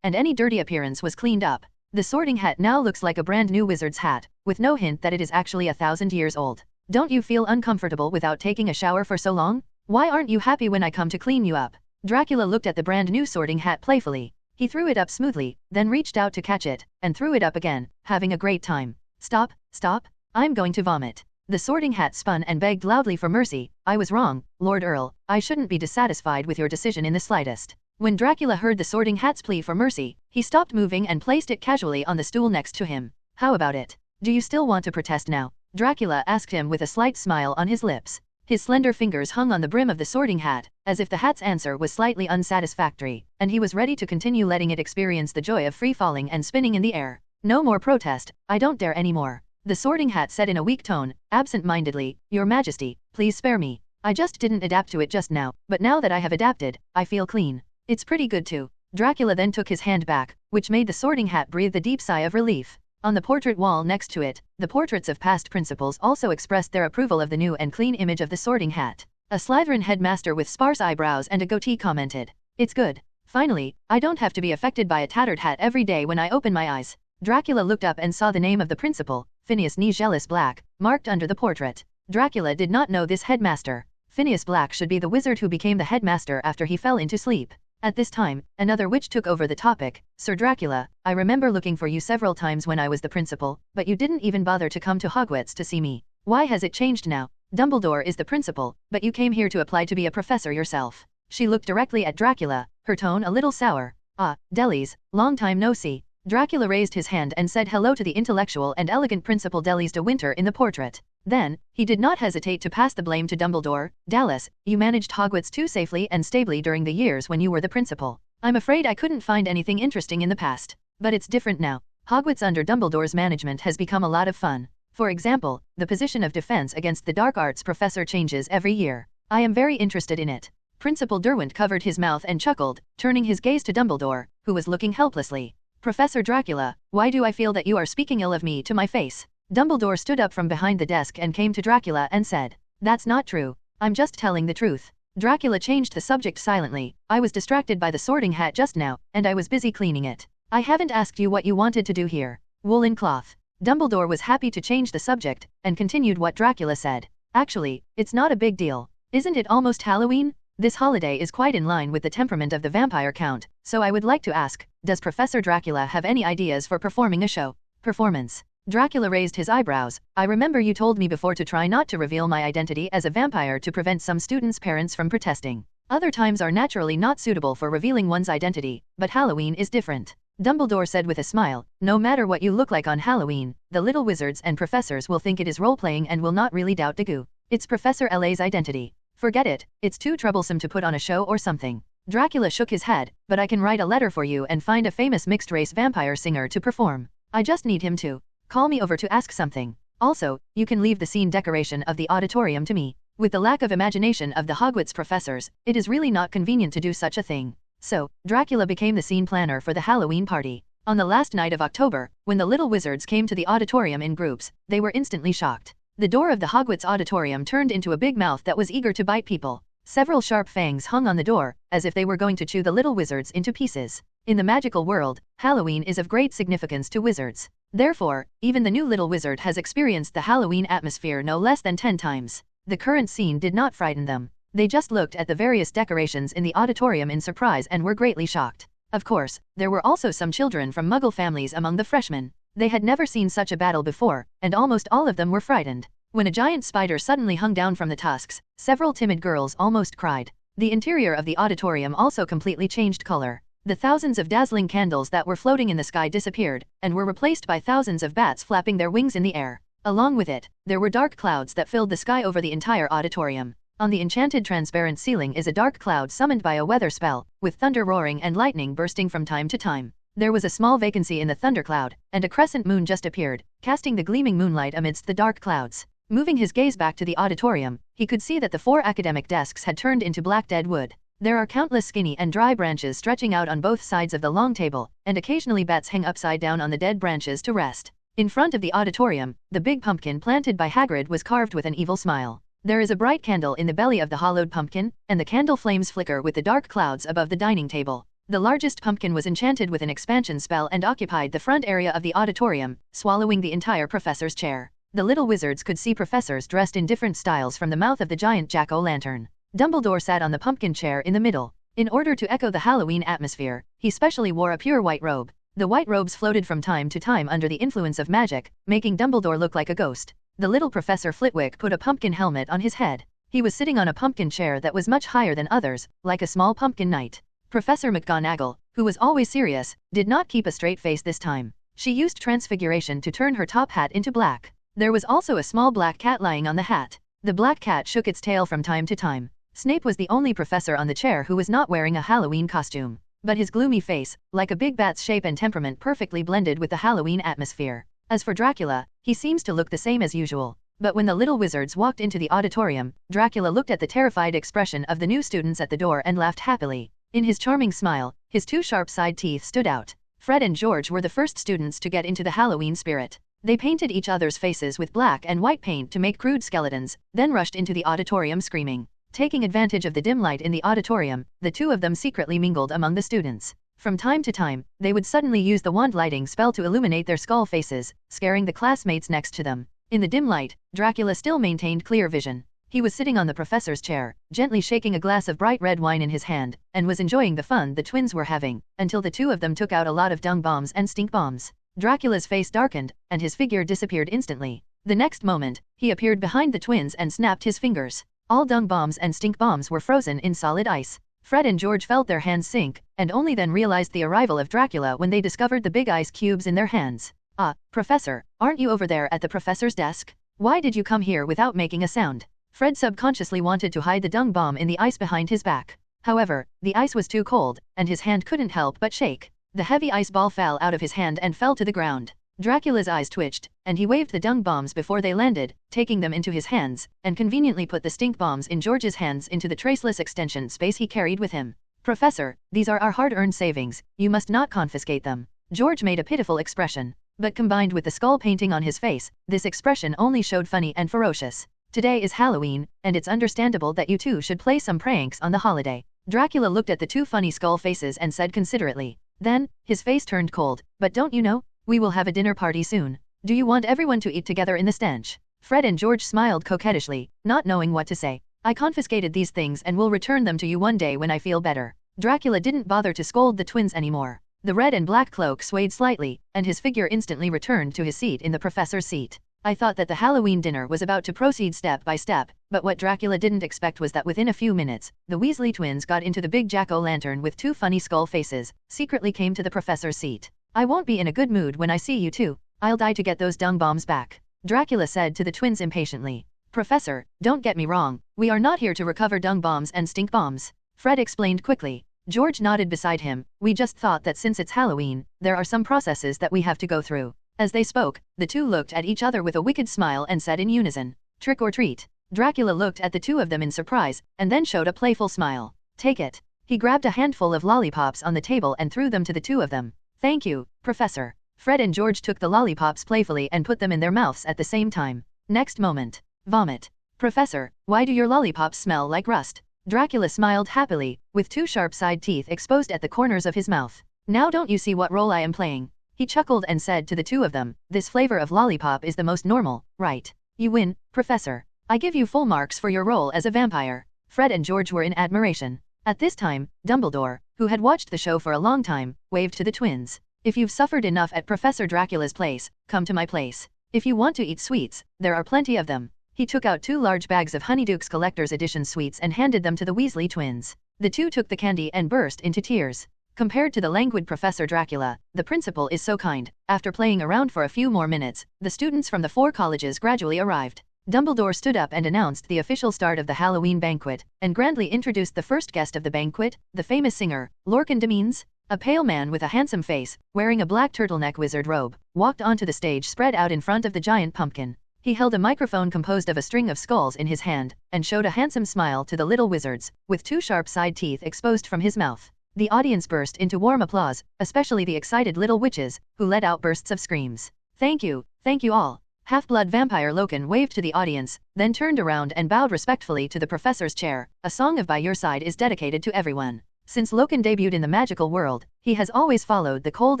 and any dirty appearance was cleaned up. The sorting hat now looks like a brand new wizard's hat, with no hint that it is actually 1,000 years old. Don't you feel uncomfortable without taking a shower for so long? Why aren't you happy when I come to clean you up? Dracula looked at the brand new sorting hat playfully. He threw it up smoothly, then reached out to catch it, and threw it up again, having a great time. Stop, stop, I'm going to vomit. The sorting hat spun and begged loudly for mercy. I was wrong, Lord Earl, I shouldn't be dissatisfied with your decision in the slightest. When Dracula heard the sorting hat's plea for mercy, he stopped moving and placed it casually on the stool next to him. How about it? Do you still want to protest now? Dracula asked him with a slight smile on his lips. His slender fingers hung on the brim of the sorting hat, as if the hat's answer was slightly unsatisfactory, and he was ready to continue letting it experience the joy of free falling and spinning in the air. No more protest, I don't dare anymore. The sorting hat said in a weak tone, absent-mindedly, Your Majesty, please spare me. I just didn't adapt to it just now, but now that I have adapted, I feel clean. It's pretty good too. Dracula then took his hand back, which made the sorting hat breathe a deep sigh of relief. On the portrait wall next to it, the portraits of past principals also expressed their approval of the new and clean image of the sorting hat. A Slytherin headmaster with sparse eyebrows and a goatee commented, It's good. Finally, I don't have to be affected by a tattered hat every day when I open my eyes. Dracula looked up and saw the name of the principal, Phineas Nigellus Black, marked under the portrait. Dracula did not know this headmaster. Phineas Black should be the wizard who became the headmaster after he fell into sleep. At this time, another witch took over the topic. Sir Dracula, I remember looking for you several times when I was the principal, but you didn't even bother to come to Hogwarts to see me. Why has it changed now? Dumbledore is the principal, but you came here to apply to be a professor yourself. She looked directly at Dracula, her tone a little sour. Ah, Delis, long time no see. Dracula raised his hand and said hello to the intellectual and elegant Principal Delis de Winter in the portrait. Then, he did not hesitate to pass the blame to Dumbledore. Dallas, you managed Hogwarts too safely and stably during the years when you were the principal. I'm afraid I couldn't find anything interesting in the past. But it's different now. Hogwarts under Dumbledore's management has become a lot of fun. For example, the position of defense against the dark arts professor changes every year. I am very interested in it. Principal Derwent covered his mouth and chuckled, turning his gaze to Dumbledore, who was looking helplessly. Professor Dracula, why do I feel that you are speaking ill of me to my face? Dumbledore stood up from behind the desk and came to Dracula and said, That's not true. I'm just telling the truth. Dracula changed the subject silently. I was distracted by the sorting hat just now, and I was busy cleaning it. I haven't asked you what you wanted to do here. Woolen cloth. Dumbledore was happy to change the subject, and continued what Dracula said. Actually, it's not a big deal. Isn't it almost Halloween? This holiday is quite in line with the temperament of the vampire count, so I would like to ask, does Professor Dracula have any ideas for performing a show? Performance. Dracula raised his eyebrows. I remember you told me before to try not to reveal my identity as a vampire to prevent some students' parents from protesting. Other times are naturally not suitable for revealing one's identity, but Halloween is different. Dumbledore said with a smile, no matter what you look like on Halloween, the little wizards and professors will think it is role-playing and will not really doubt Diagon. It's Professor LA's identity. Forget it, it's too troublesome to put on a show or something. Dracula shook his head, but I can write a letter for you and find a famous mixed-race vampire singer to perform. I just need him to call me over to ask something. Also, you can leave the scene decoration of the auditorium to me. With the lack of imagination of the Hogwarts professors, it is really not convenient to do such a thing. So, Dracula became the scene planner for the Halloween party. On the last night of October, when the little wizards came to the auditorium in groups, they were instantly shocked. The door of the Hogwarts auditorium turned into a big mouth that was eager to bite people. Several sharp fangs hung on the door, as if they were going to chew the little wizards into pieces. In the magical world, Halloween is of great significance to wizards. Therefore, even the new little wizard has experienced the Halloween atmosphere no less than 10 times. The current scene did not frighten them. They just looked at the various decorations in the auditorium in surprise and were greatly shocked. Of course, there were also some children from Muggle families among the freshmen. They had never seen such a battle before, and almost all of them were frightened. When a giant spider suddenly hung down from the tusks, several timid girls almost cried. The interior of the auditorium also completely changed color. The thousands of dazzling candles that were floating in the sky disappeared, and were replaced by thousands of bats flapping their wings in the air. Along with it, there were dark clouds that filled the sky over the entire auditorium. On the enchanted transparent ceiling is a dark cloud summoned by a weather spell, with thunder roaring and lightning bursting from time to time. There was a small vacancy in the thundercloud, and a crescent moon just appeared, casting the gleaming moonlight amidst the dark clouds. Moving his gaze back to the auditorium, he could see that the 4 academic desks had turned into black dead wood. There are countless skinny and dry branches stretching out on both sides of the long table, and occasionally bats hang upside down on the dead branches to rest. In front of the auditorium, the big pumpkin planted by Hagrid was carved with an evil smile. There is a bright candle in the belly of the hollowed pumpkin, and the candle flames flicker with the dark clouds above the dining table. The largest pumpkin was enchanted with an expansion spell and occupied the front area of the auditorium, swallowing the entire professor's chair. The little wizards could see professors dressed in different styles from the mouth of the giant jack-o'-lantern. Dumbledore sat on the pumpkin chair in the middle. In order to echo the Halloween atmosphere, he specially wore a pure white robe. The white robes floated from time to time under the influence of magic, making Dumbledore look like a ghost. The little Professor Flitwick put a pumpkin helmet on his head. He was sitting on a pumpkin chair that was much higher than others, like a small pumpkin knight. Professor McGonagall, who was always serious, did not keep a straight face this time. She used transfiguration to turn her top hat into black. There was also a small black cat lying on the hat. The black cat shook its tail from time to time. Snape was the only professor on the chair who was not wearing a Halloween costume. But his gloomy face, like a big bat's shape and temperament, perfectly blended with the Halloween atmosphere. As for Dracula, he seems to look the same as usual. But when the little wizards walked into the auditorium, Dracula looked at the terrified expression of the new students at the door and laughed happily. In his charming smile, his 2 sharp side teeth stood out. Fred and George were the first students to get into the Halloween spirit. They painted each other's faces with black and white paint to make crude skeletons, then rushed into the auditorium screaming. Taking advantage of the dim light in the auditorium, the 2 of them secretly mingled among the students. From time to time, they would suddenly use the wand lighting spell to illuminate their skull faces, scaring the classmates next to them. In the dim light, Dracula still maintained clear vision. He was sitting on the professor's chair, gently shaking a glass of bright red wine in his hand, and was enjoying the fun the twins were having, until the 2 of them took out a lot of dung bombs and stink bombs. Dracula's face darkened, and his figure disappeared instantly. The next moment, he appeared behind the twins and snapped his fingers. All dung bombs and stink bombs were frozen in solid ice. Fred and George felt their hands sink, and only then realized the arrival of Dracula when they discovered the big ice cubes in their hands. "Ah, Professor, aren't you over there at the professor's desk? Why did you come here without making a sound?" Fred subconsciously wanted to hide the dung bomb in the ice behind his back. However, the ice was too cold, and his hand couldn't help but shake. The heavy ice ball fell out of his hand and fell to the ground. Dracula's eyes twitched, and he waved the dung bombs before they landed, taking them into his hands, and conveniently put the stink bombs in George's hands into the traceless extension space he carried with him. "Professor, these are our hard-earned savings, you must not confiscate them." George made a pitiful expression. But combined with the skull painting on his face, this expression only showed funny and ferocious. "Today is Halloween, and it's understandable that you 2 should play some pranks on the holiday." Dracula looked at the 2 funny skull faces and said considerately. Then, his face turned cold, "But don't you know? We will have a dinner party soon. Do you want everyone to eat together in the stench?" Fred and George smiled coquettishly, not knowing what to say. "I confiscated these things and will return them to you one day when I feel better." Dracula didn't bother to scold the twins anymore. The red and black cloak swayed slightly, and his figure instantly returned to his seat in the professor's seat. I thought that the Halloween dinner was about to proceed step by step, but what Dracula didn't expect was that within a few minutes, the Weasley twins got into the big jack-o'-lantern with 2 funny skull faces, secretly came to the professor's seat. "I won't be in a good mood when I see you 2. I'll die to get those dung bombs back," Dracula said to the twins impatiently. "Professor, don't get me wrong, we are not here to recover dung bombs and stink bombs," Fred explained quickly. George nodded beside him. "We just thought that since it's Halloween, there are some processes that we have to go through." As they spoke, the 2 looked at each other with a wicked smile and said in unison, "Trick or treat." Dracula looked at the 2 of them in surprise, and then showed a playful smile. "Take it." He grabbed a handful of lollipops on the table and threw them to the 2 of them. "Thank you, Professor." Fred and George took the lollipops playfully and put them in their mouths at the same time. Next moment, vomit. "Professor, why do your lollipops smell like rust?" Dracula smiled happily, with 2 sharp side teeth exposed at the corners of his mouth. "Now don't you see what role I am playing?" He chuckled and said to the 2 of them, "This flavor of lollipop is the most normal, right? You win, Professor. I give you full marks for your role as a vampire." Fred and George were in admiration. At this time, Dumbledore, who had watched the show for a long time, waved to the twins. "If you've suffered enough at Professor Dracula's place, come to my place. If you want to eat sweets, there are plenty of them." He took out 2 large bags of Honeydukes Collector's Edition sweets and handed them to the Weasley twins. The 2 took the candy and burst into tears. Compared to the languid Professor Dracula, the principal is so kind. After playing around for a few more minutes, the students from the 4 colleges gradually arrived. Dumbledore stood up and announced the official start of the Halloween banquet, and grandly introduced the first guest of the banquet, the famous singer, Lorcan Demeans. A pale man with a handsome face, wearing a black turtleneck wizard robe, walked onto the stage spread out in front of the giant pumpkin. He held a microphone composed of a string of skulls in his hand, and showed a handsome smile to the little wizards, with two sharp side teeth exposed from his mouth. The audience burst into warm applause, especially the excited little witches, who let out bursts of screams. Thank you all. Half-blood vampire Locan waved to the audience, then turned around and bowed respectfully to the professor's chair. A song of By Your Side is dedicated to everyone. Since Locan debuted in the magical world, he has always followed the cold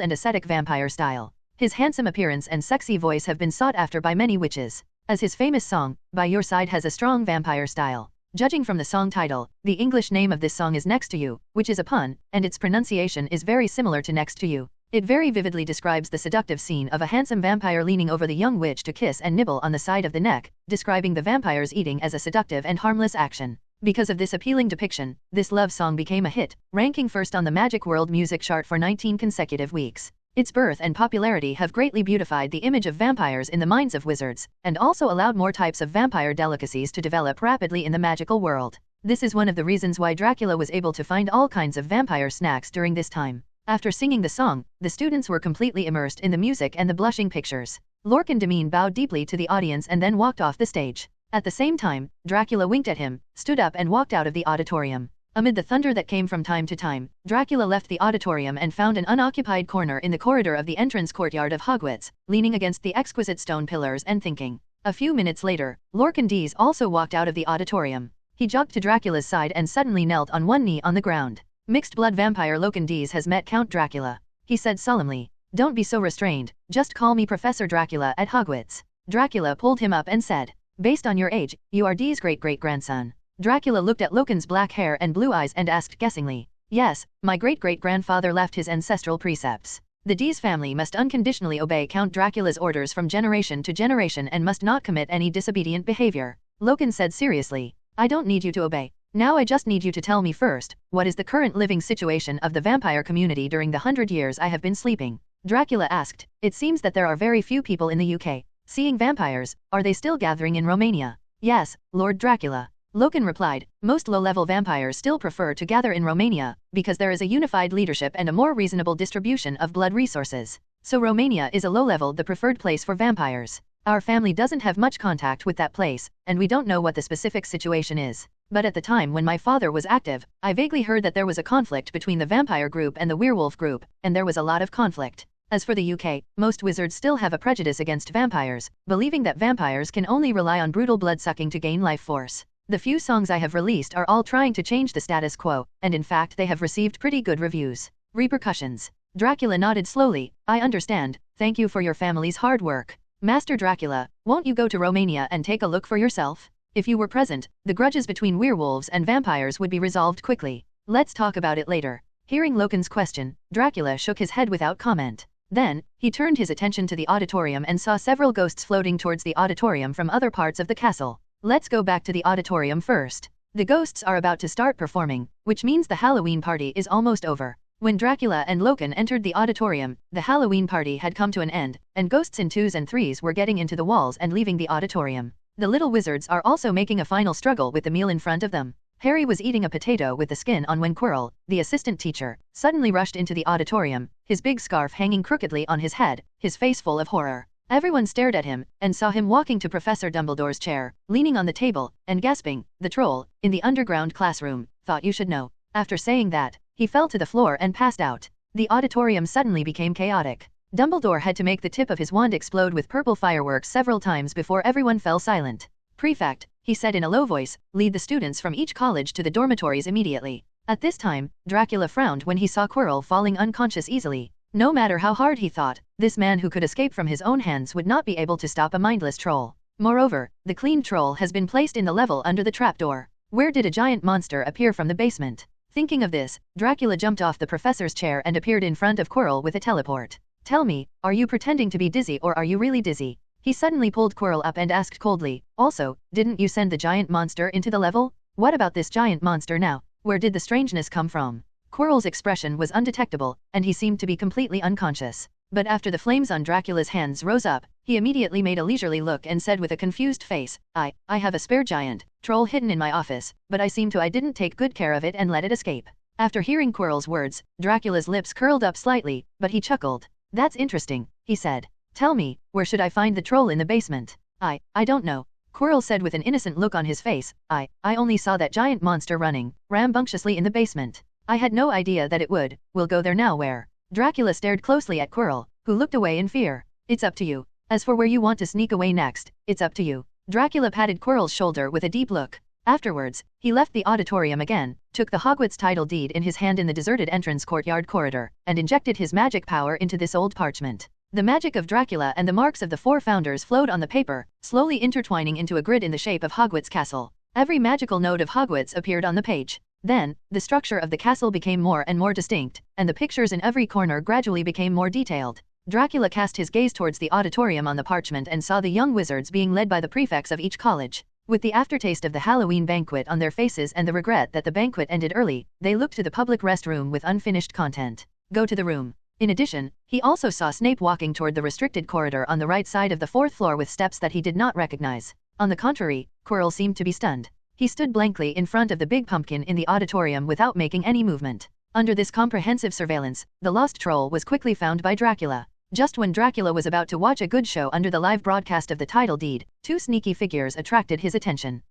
and ascetic vampire style. His handsome appearance and sexy voice have been sought after by many witches. As his famous song, By Your Side has a strong vampire style. Judging from the song title, the English name of this song is Next to You, which is a pun, and its pronunciation is very similar to Next to You. It very vividly describes the seductive scene of a handsome vampire leaning over the young witch to kiss and nibble on the side of the neck, describing the vampire's eating as a seductive and harmless action. Because of this appealing depiction, this love song became a hit, ranking first on the Magic World Music Chart for 19 consecutive weeks. Its birth and popularity have greatly beautified the image of vampires in the minds of wizards, and also allowed more types of vampire delicacies to develop rapidly in the magical world. This is one of the reasons why Dracula was able to find all kinds of vampire snacks during this time. After singing the song, the students were completely immersed in the music and the blushing pictures. Lorcan Demean bowed deeply to the audience and then walked off the stage. At the same time, Dracula winked at him, stood up and walked out of the auditorium. Amid the thunder that came from time to time, Dracula left the auditorium and found an unoccupied corner in the corridor of the entrance courtyard of Hogwarts, leaning against the exquisite stone pillars and thinking. A few minutes later, Lorcan Dees also walked out of the auditorium. He jogged to Dracula's side and suddenly knelt on one knee on the ground. Mixed blood vampire Lorcan Dees has met Count Dracula. He said solemnly, "Don't be so restrained, just call me Professor Dracula at Hogwarts." Dracula pulled him up and said, "Based on your age, you are Dee's great-great-grandson." Dracula looked at Locan's black hair and blue eyes and asked guessingly, "Yes, my great-great-grandfather left his ancestral precepts. The Dees family must unconditionally obey Count Dracula's orders from generation to generation and must not commit any disobedient behavior." Locan said seriously, "I don't need you to obey. Now I just need you to tell me first, what is the current living situation of the vampire community during the 100 years I have been sleeping?" Dracula asked, "It seems that there are very few people in the UK seeing vampires. Are they still gathering in Romania?" "Yes, Lord Dracula." Locan replied, "Most low-level vampires still prefer to gather in Romania, because there is a unified leadership and a more reasonable distribution of blood resources. So Romania is a low-level the preferred place for vampires. Our family doesn't have much contact with that place, and we don't know what the specific situation is. But at the time when my father was active, I vaguely heard that there was a conflict between the vampire group and the werewolf group, and there was a lot of conflict. As for the UK, most wizards still have a prejudice against vampires, believing that vampires can only rely on brutal blood-sucking to gain life force. The few songs I have released are all trying to change the status quo, and in fact they have received pretty good reviews." Repercussions. Dracula nodded slowly, "I understand, thank you for your family's hard work. Master Dracula, won't you go to Romania and take a look for yourself? If you were present, the grudges between werewolves and vampires would be resolved quickly. Let's talk about it later." Hearing Locan's question, Dracula shook his head without comment. Then, he turned his attention to the auditorium and saw several ghosts floating towards the auditorium from other parts of the castle. Let's go back to the auditorium first. The ghosts are about to start performing, which means the Halloween party is almost over. When Dracula and Locan entered the auditorium, the Halloween party had come to an end, and ghosts in 2s and 3s were getting into the walls and leaving the auditorium. The little wizards are also making a final struggle with the meal in front of them. Harry was eating a potato with the skin on when Quirrell, the assistant teacher, suddenly rushed into the auditorium, his big scarf hanging crookedly on his head, his face full of horror. Everyone stared at him, and saw him walking to Professor Dumbledore's chair, leaning on the table, and gasping, "The troll, in the underground classroom, thought you should know." After saying that, he fell to the floor and passed out. The auditorium suddenly became chaotic. Dumbledore had to make the tip of his wand explode with purple fireworks several times before everyone fell silent. "Prefect," he said in a low voice, "lead the students from each college to the dormitories immediately." At this time, Dracula frowned when he saw Quirrell falling unconscious easily. No matter how hard he thought, this man who could escape from his own hands would not be able to stop a mindless troll. Moreover, the cleaned troll has been placed in the level under the trapdoor. Where did a giant monster appear from the basement? Thinking of this, Dracula jumped off the professor's chair and appeared in front of Quirrell with a teleport. "Tell me, are you pretending to be dizzy or are you really dizzy?" He suddenly pulled Quirrell up and asked coldly, "Also, didn't you send the giant monster into the level? What about this giant monster now? Where did the strangeness come from?" Quirrell's expression was undetectable, and he seemed to be completely unconscious. But after the flames on Dracula's hands rose up, he immediately made a leisurely look and said with a confused face, I have a spare giant troll hidden in my office, but I didn't take good care of it and let it escape. After hearing Quirrell's words, Dracula's lips curled up slightly, but he chuckled. That's interesting, he said. Tell me, where should I find the troll in the basement? I don't know. Quirrell said with an innocent look on his face. I only saw that giant monster running rambunctiously in the basement. I had no idea that it would. We'll go there now. Where? Dracula stared closely at Quirrell, who looked away in fear. It's up to you. As for where you want to sneak away next, it's up to you. Dracula patted Quirrell's shoulder with a deep look. Afterwards, he left the auditorium again, took the Hogwarts title deed in his hand in the deserted entrance courtyard corridor, and injected his magic power into this old parchment. The magic of Dracula and the marks of the 4 founders flowed on the paper, slowly intertwining into a grid in the shape of Hogwarts Castle. Every magical node of Hogwarts appeared on the page. Then, the structure of the castle became more and more distinct, and the pictures in every corner gradually became more detailed. Dracula cast his gaze towards the auditorium on the parchment and saw the young wizards being led by the prefects of each college. With the aftertaste of the Halloween banquet on their faces and the regret that the banquet ended early, they looked to the public restroom with unfinished content. Go to the room. In addition, he also saw Snape walking toward the restricted corridor on the right side of the 4th floor with steps that he did not recognize. On the contrary, Quirrell seemed to be stunned. He stood blankly in front of the big pumpkin in the auditorium without making any movement. Under this comprehensive surveillance, the lost troll was quickly found by Dracula. Just when Dracula was about to watch a good show under the live broadcast of the title deed, 2 sneaky figures attracted his attention.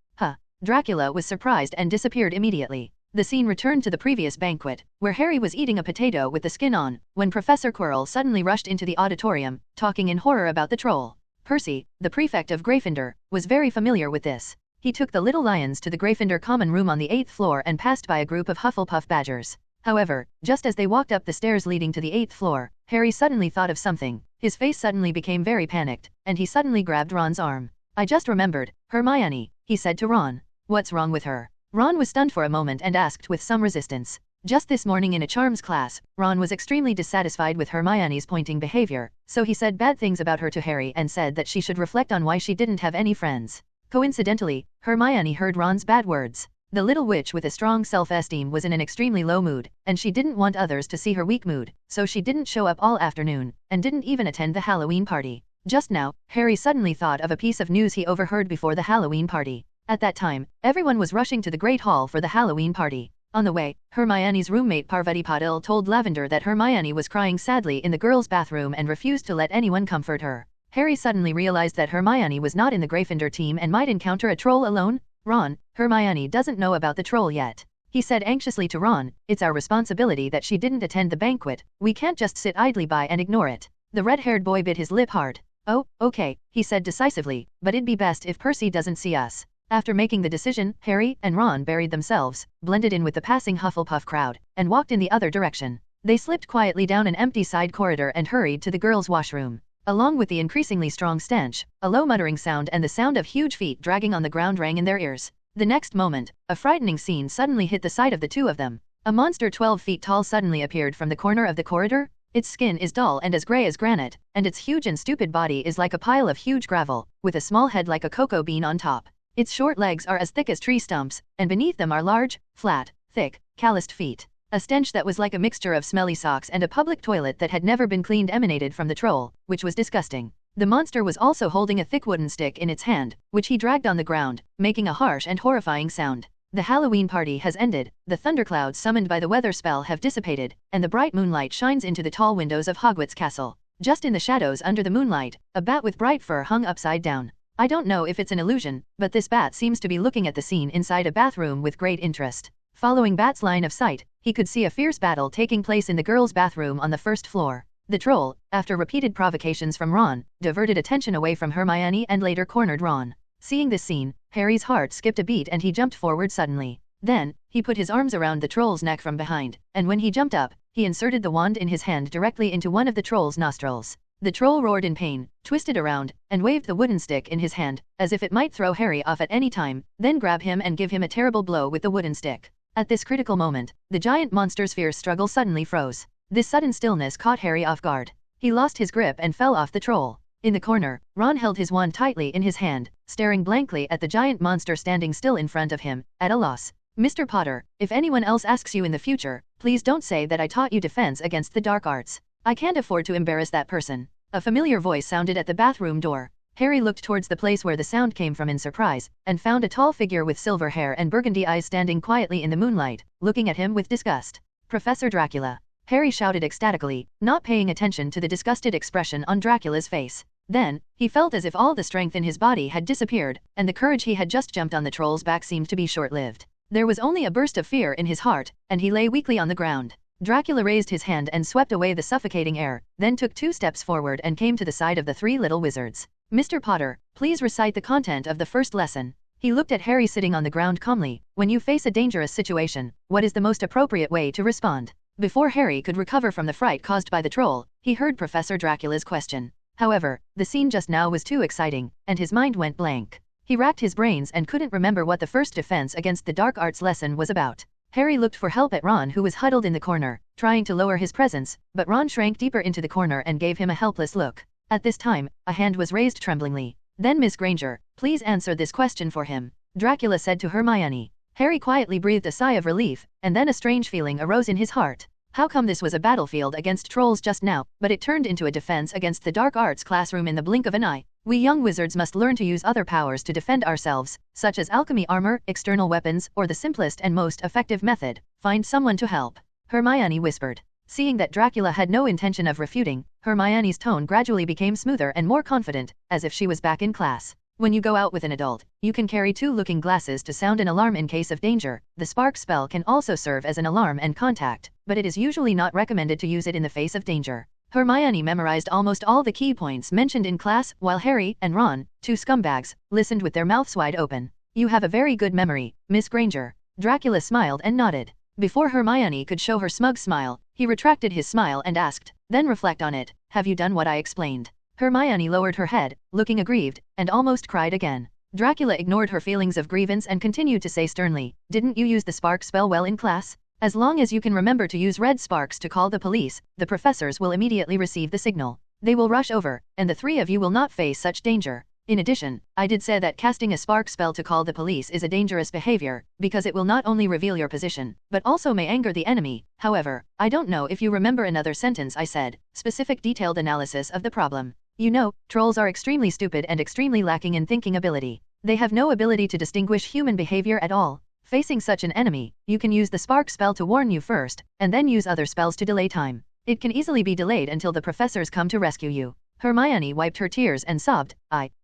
Dracula was surprised and disappeared immediately. The scene returned to the previous banquet, where Harry was eating a potato with the skin on, when Professor Quirrell suddenly rushed into the auditorium, talking in horror about the troll. Percy, the prefect of Gryffindor, was very familiar with this. He took the little lions to the Gryffindor common room on the 8th floor and passed by a group of Hufflepuff badgers. However, just as they walked up the stairs leading to the 8th floor, Harry suddenly thought of something. His face suddenly became very panicked, and he suddenly grabbed Ron's arm. I just remembered, Hermione, he said to Ron. What's wrong with her? Ron was stunned for a moment and asked with some resistance. Just this morning in a charms class, Ron was extremely dissatisfied with Hermione's pointing behavior, so he said bad things about her to Harry and said that she should reflect on why she didn't have any friends. Coincidentally, Hermione heard Ron's bad words. The little witch with a strong self-esteem was in an extremely low mood, and she didn't want others to see her weak mood, so she didn't show up all afternoon, and didn't even attend the Halloween party. Just now, Harry suddenly thought of a piece of news he overheard before the Halloween party. At that time, everyone was rushing to the Great Hall for the Halloween party. On the way, Hermione's roommate Parvati Patil told Lavender that Hermione was crying sadly in the girls' bathroom and refused to let anyone comfort her. Harry suddenly realized that Hermione was not in the Gryffindor team and might encounter a troll alone. Ron, Hermione doesn't know about the troll yet. He said anxiously to Ron, it's our responsibility that she didn't attend the banquet. We can't just sit idly by and ignore it. The red-haired boy bit his lip hard. Oh, okay, he said decisively, but it'd be best if Percy doesn't see us. After making the decision, Harry and Ron buried themselves, blended in with the passing Hufflepuff crowd, and walked in the other direction. They slipped quietly down an empty side corridor and hurried to the girls' washroom. Along with the increasingly strong stench, a low muttering sound and the sound of huge feet dragging on the ground rang in their ears. The next moment, a frightening scene suddenly hit the sight of the two of them. A monster 12 feet tall suddenly appeared from the corner of the corridor. Its skin is dull and as gray as granite, and its huge and stupid body is like a pile of huge gravel, with a small head like a cocoa bean on top. Its short legs are as thick as tree stumps, and beneath them are large, flat, thick, calloused feet. A stench that was like a mixture of smelly socks and a public toilet that had never been cleaned emanated from the troll, which was disgusting. The monster was also holding a thick wooden stick in its hand, which he dragged on the ground, making a harsh and horrifying sound. The Halloween party has ended, the thunderclouds summoned by the weather spell have dissipated, and the bright moonlight shines into the tall windows of Hogwarts Castle. Just in the shadows under the moonlight, a bat with bright fur hung upside down. I don't know if it's an illusion, but this bat seems to be looking at the scene inside a bathroom with great interest. Following Bat's line of sight, he could see a fierce battle taking place in the girls' bathroom on the 1st floor. The troll, after repeated provocations from Ron, diverted attention away from Hermione and later cornered Ron. Seeing this scene, Harry's heart skipped a beat and he jumped forward suddenly. Then, he put his arms around the troll's neck from behind, and when he jumped up, he inserted the wand in his hand directly into one of the troll's nostrils. The troll roared in pain, twisted around, and waved the wooden stick in his hand, as if it might throw Harry off at any time, then grab him and give him a terrible blow with the wooden stick. At this critical moment, the giant monster's fierce struggle suddenly froze. This sudden stillness caught Harry off guard. He lost his grip and fell off the troll. In the corner, Ron held his wand tightly in his hand, staring blankly at the giant monster standing still in front of him, at a loss. Mr. Potter, if anyone else asks you in the future, please don't say that I taught you defense against the dark arts. I can't afford to embarrass that person. A familiar voice sounded at the bathroom door. Harry looked towards the place where the sound came from in surprise, and found a tall figure with silver hair and burgundy eyes standing quietly in the moonlight, looking at him with disgust. Professor Dracula. Harry shouted ecstatically, not paying attention to the disgusted expression on Dracula's face. Then, he felt as if all the strength in his body had disappeared, and the courage he had just jumped on the troll's back seemed to be short-lived. There was only a burst of fear in his heart, and he lay weakly on the ground. Dracula raised his hand and swept away the suffocating air, then took 2 steps forward and came to the side of the 3 little wizards. Mr. Potter, please recite the content of the first lesson. He looked at Harry sitting on the ground calmly. When you face a dangerous situation, what is the most appropriate way to respond? Before Harry could recover from the fright caused by the troll, he heard Professor Dracula's question. However, the scene just now was too exciting, and his mind went blank. He racked his brains and couldn't remember what the first defense against the dark arts lesson was about. Harry looked for help at Ron, who was huddled in the corner, trying to lower his presence, but Ron shrank deeper into the corner and gave him a helpless look. At this time, a hand was raised tremblingly. Then Miss Granger, please answer this question for him, Dracula said to Hermione. Harry quietly breathed a sigh of relief, and then a strange feeling arose in his heart. How come this was a battlefield against trolls just now, but it turned into a defense against the dark arts classroom in the blink of an eye? We young wizards must learn to use other powers to defend ourselves, such as alchemy, armor, external weapons, or the simplest and most effective method, find someone to help, Hermione whispered. Seeing that Dracula had no intention of refuting, Hermione's tone gradually became smoother and more confident, as if she was back in class. When you go out with an adult, you can carry 2 looking glasses to sound an alarm in case of danger. The spark spell can also serve as an alarm and contact, but it is usually not recommended to use it in the face of danger. Hermione memorized almost all the key points mentioned in class, while Harry and Ron, 2 scumbags, listened with their mouths wide open. You have a very good memory, Miss Granger. Dracula smiled and nodded. Before Hermione could show her smug smile, he retracted his smile and asked, then reflect on it, have you done what I explained? Hermione lowered her head, looking aggrieved, and almost cried again. Dracula ignored her feelings of grievance and continued to say sternly, didn't you use the spark spell well in class? As long as you can remember to use red sparks to call the police, the professors will immediately receive the signal. They will rush over, and the 3 of you will not face such danger. In addition, I did say that casting a spark spell to call the police is a dangerous behavior, because it will not only reveal your position, but also may anger the enemy. However, I don't know if you remember another sentence I said, specific detailed analysis of the problem. You know, trolls are extremely stupid and extremely lacking in thinking ability. They have no ability to distinguish human behavior at all. Facing such an enemy, you can use the spark spell to warn you first, and then use other spells to delay time. It can easily be delayed until the professors come to rescue you. Hermione wiped her tears and sobbed,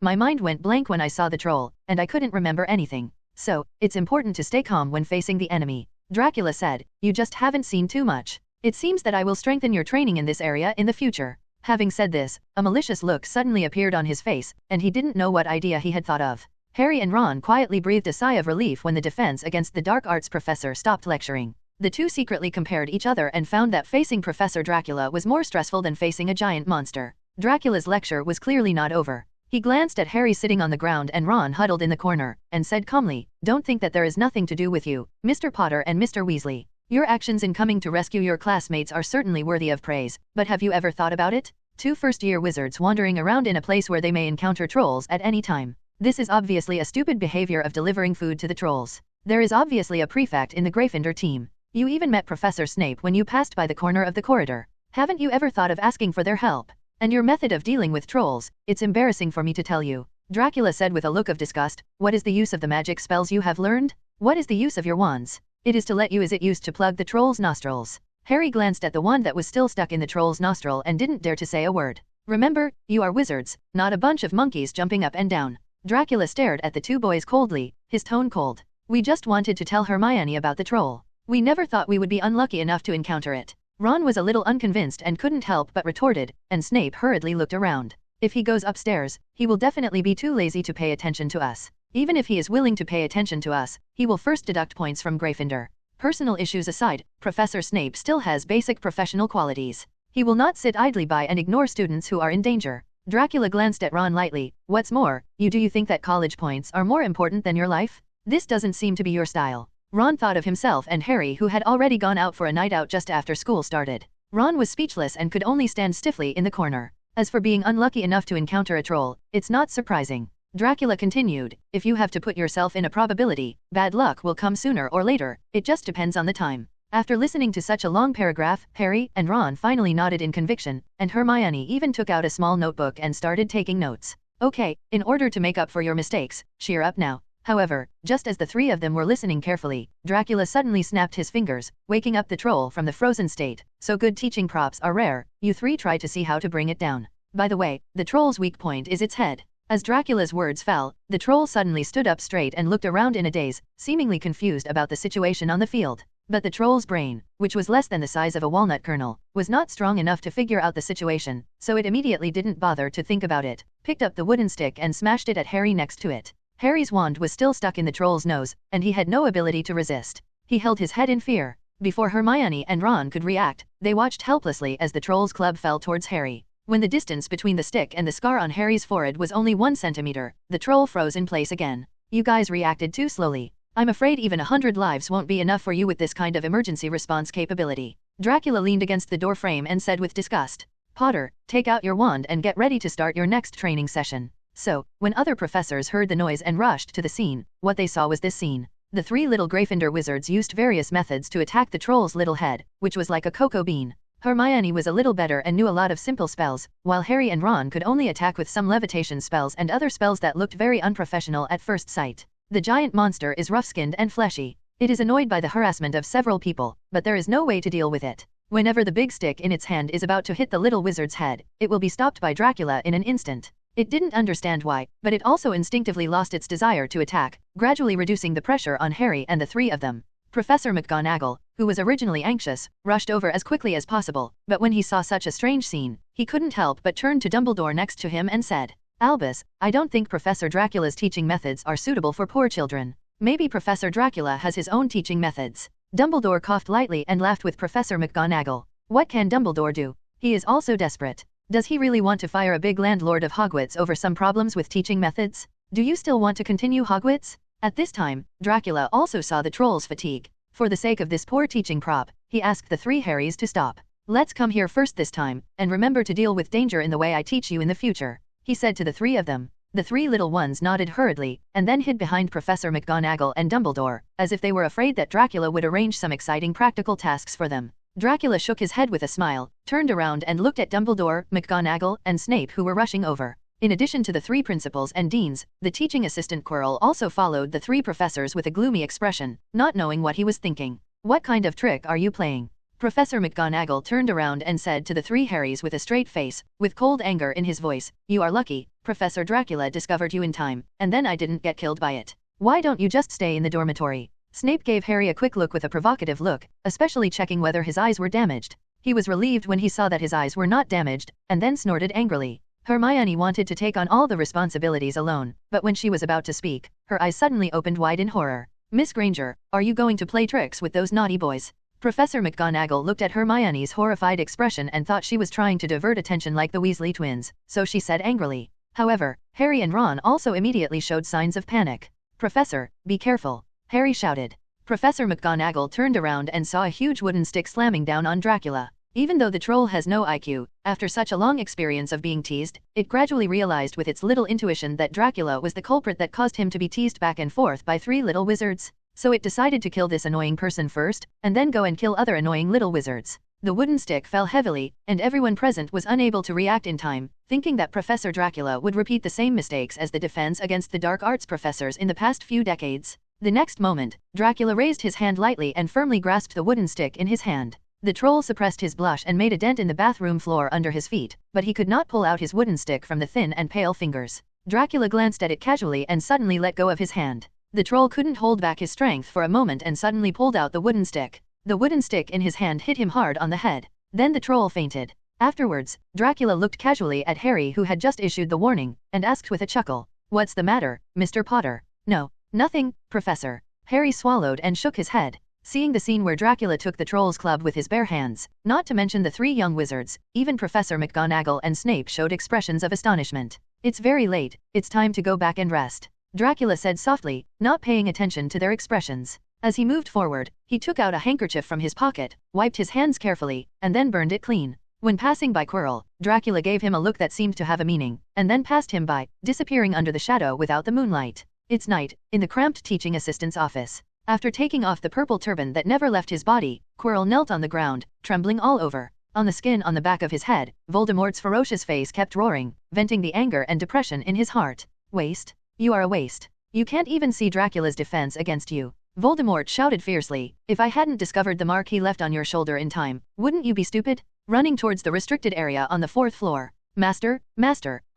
my mind went blank when I saw the troll, and I couldn't remember anything. So, it's important to stay calm when facing the enemy. Dracula said, you just haven't seen too much. It seems that I will strengthen your training in this area in the future. Having said this, a malicious look suddenly appeared on his face, and he didn't know what idea he had thought of. Harry and Ron quietly breathed a sigh of relief when the defense against the dark arts professor stopped lecturing. The 2 secretly compared each other and found that facing Professor Dracula was more stressful than facing a giant monster. Dracula's lecture was clearly not over. He glanced at Harry sitting on the ground and Ron huddled in the corner, and said calmly, don't think that there is nothing to do with you, Mr. Potter and Mr. Weasley. Your actions in coming to rescue your classmates are certainly worthy of praise, but have you ever thought about it? 2 first-year wizards wandering around in a place where they may encounter trolls at any time. This is obviously a stupid behavior of delivering food to the trolls. There is obviously a prefect in the Gryffindor team. You even met Professor Snape when you passed by the corner of the corridor. Haven't you ever thought of asking for their help? And your method of dealing with trolls, it's embarrassing for me to tell you. Dracula said with a look of disgust, what is the use of the magic spells you have learned? What is the use of your wands? It is to let you as it used to plug the troll's nostrils. Harry glanced at the wand that was still stuck in the troll's nostril and didn't dare to say a word. Remember, you are wizards, not a bunch of monkeys jumping up and down. Dracula stared at the 2 boys coldly, his tone cold. We just wanted to tell Hermione about the troll. We never thought we would be unlucky enough to encounter it. Ron was a little unconvinced and couldn't help but retorted, and Snape hurriedly looked around. If he goes upstairs, he will definitely be too lazy to pay attention to us. Even if he is willing to pay attention to us, he will first deduct points from Gryffindor. Personal issues aside, Professor Snape still has basic professional qualities. He will not sit idly by and ignore students who are in danger. Dracula glanced at Ron lightly. What's more, do you think that college points are more important than your life? This doesn't seem to be your style. Ron thought of himself and Harry, who had already gone out for a night out just after school started. Ron was speechless and could only stand stiffly in the corner. As for being unlucky enough to encounter a troll, it's not surprising. Dracula continued, if you have to put yourself in a probability, bad luck will come sooner or later, it just depends on the time. After listening to such a long paragraph, Harry and Ron finally nodded in conviction, and Hermione even took out a small notebook and started taking notes. Okay, in order to make up for your mistakes, cheer up now. However, just as the three of them were listening carefully, Dracula suddenly snapped his fingers, waking up the troll from the frozen state. So good teaching props are rare, you three try to see how to bring it down. By the way, the troll's weak point is its head. As Dracula's words fell, the troll suddenly stood up straight and looked around in a daze, seemingly confused about the situation on the field. But the troll's brain, which was less than the size of a walnut kernel, was not strong enough to figure out the situation, so it immediately didn't bother to think about it, picked up the wooden stick and smashed it at Harry next to it. Harry's wand was still stuck in the troll's nose, and he had no ability to resist. He held his head in fear. Before Hermione and Ron could react, they watched helplessly as the troll's club fell towards Harry. When the distance between the stick and the scar on Harry's forehead was only 1 centimeter, the troll froze in place again. You guys reacted too slowly. I'm afraid even 100 lives won't be enough for you with this kind of emergency response capability. Dracula leaned against the door frame and said with disgust. Potter, take out your wand and get ready to start your next training session. So, when other professors heard the noise and rushed to the scene, what they saw was this scene. The three little Gryffindor wizards used various methods to attack the troll's little head, which was like a cocoa bean. Hermione was a little better and knew a lot of simple spells, while Harry and Ron could only attack with some levitation spells and other spells that looked very unprofessional at first sight. The giant monster is rough-skinned and fleshy. It is annoyed by the harassment of several people, but there is no way to deal with it. Whenever the big stick in its hand is about to hit the little wizard's head, it will be stopped by Dracula in an instant. It didn't understand why, but it also instinctively lost its desire to attack, gradually reducing the pressure on Harry and the three of them. Professor McGonagall, who was originally anxious, rushed over as quickly as possible, but when he saw such a strange scene, he couldn't help but turn to Dumbledore next to him and said, Albus, I don't think Professor Dracula's teaching methods are suitable for poor children. Maybe Professor Dracula has his own teaching methods. Dumbledore coughed lightly and laughed with Professor McGonagall. What can Dumbledore do? He is also desperate. Does he really want to fire a big landlord of Hogwarts over some problems with teaching methods? Do you still want to continue Hogwarts? At this time, Dracula also saw the troll's fatigue. For the sake of this poor teaching prop, he asked the three Harrys to stop. Let's come here first this time, and remember to deal with danger in the way I teach you in the future, he said to the three of them. The three little ones nodded hurriedly, and then hid behind Professor McGonagall and Dumbledore, as if they were afraid that Dracula would arrange some exciting practical tasks for them. Dracula shook his head with a smile, turned around and looked at Dumbledore, McGonagall, and Snape who were rushing over. In addition to the three principals and deans, the teaching assistant Quirrell also followed the three professors with a gloomy expression, not knowing what he was thinking. What kind of trick are you playing? Professor McGonagall turned around and said to the three Harrys with a straight face, with cold anger in his voice, You are lucky, Professor Dracula discovered you in time, and then I didn't get killed by it. Why don't you just stay in the dormitory? Snape gave Harry a quick look with a provocative look, especially checking whether his eyes were damaged. He was relieved when he saw that his eyes were not damaged, and then snorted angrily. Hermione wanted to take on all the responsibilities alone, but when she was about to speak, her eyes suddenly opened wide in horror. Miss Granger, are you going to play tricks with those naughty boys? Professor McGonagall looked at Hermione's horrified expression and thought she was trying to divert attention like the Weasley twins, so she said angrily. However, Harry and Ron also immediately showed signs of panic. Professor, be careful, Harry shouted. Professor McGonagall turned around and saw a huge wooden stick slamming down on Dracula. Even though the troll has no IQ, after such a long experience of being teased, it gradually realized with its little intuition that Dracula was the culprit that caused him to be teased back and forth by three little wizards. So it decided to kill this annoying person first, and then go and kill other annoying little wizards. The wooden stick fell heavily, and everyone present was unable to react in time, thinking that Professor Dracula would repeat the same mistakes as the defense against the dark arts professors in the past few decades. The next moment, Dracula raised his hand lightly and firmly grasped the wooden stick in his hand. The troll suppressed his blush and made a dent in the bathroom floor under his feet, but he could not pull out his wooden stick from the thin and pale fingers. Dracula glanced at it casually and suddenly let go of his hand. The troll couldn't hold back his strength for a moment and suddenly pulled out the wooden stick. The wooden stick in his hand hit him hard on the head. Then the troll fainted. Afterwards, Dracula looked casually at Harry who had just issued the warning, and asked with a chuckle, What's the matter, Mr. Potter? No, nothing, Professor. Harry swallowed and shook his head. Seeing the scene where Dracula took the troll's club with his bare hands, not to mention the three young wizards, even Professor McGonagall and Snape showed expressions of astonishment. It's very late, it's time to go back and rest, Dracula said softly, not paying attention to their expressions. As he moved forward, he took out a handkerchief from his pocket, wiped his hands carefully, and then burned it clean. When passing by Quirrell, Dracula gave him a look that seemed to have a meaning, and then passed him by, disappearing under the shadow without the moonlight. It's night, in the cramped teaching assistant's office. After taking off the purple turban that never left his body, Quirrell knelt on the ground, trembling all over. On the skin on the back of his head, Voldemort's ferocious face kept roaring, venting the anger and depression in his heart. Waste? You are a waste. You can't even see Dracula's defense against you. Voldemort shouted fiercely, if I hadn't discovered the mark he left on your shoulder in time, wouldn't you be stupid? Running towards the restricted area on the 4th floor. Master,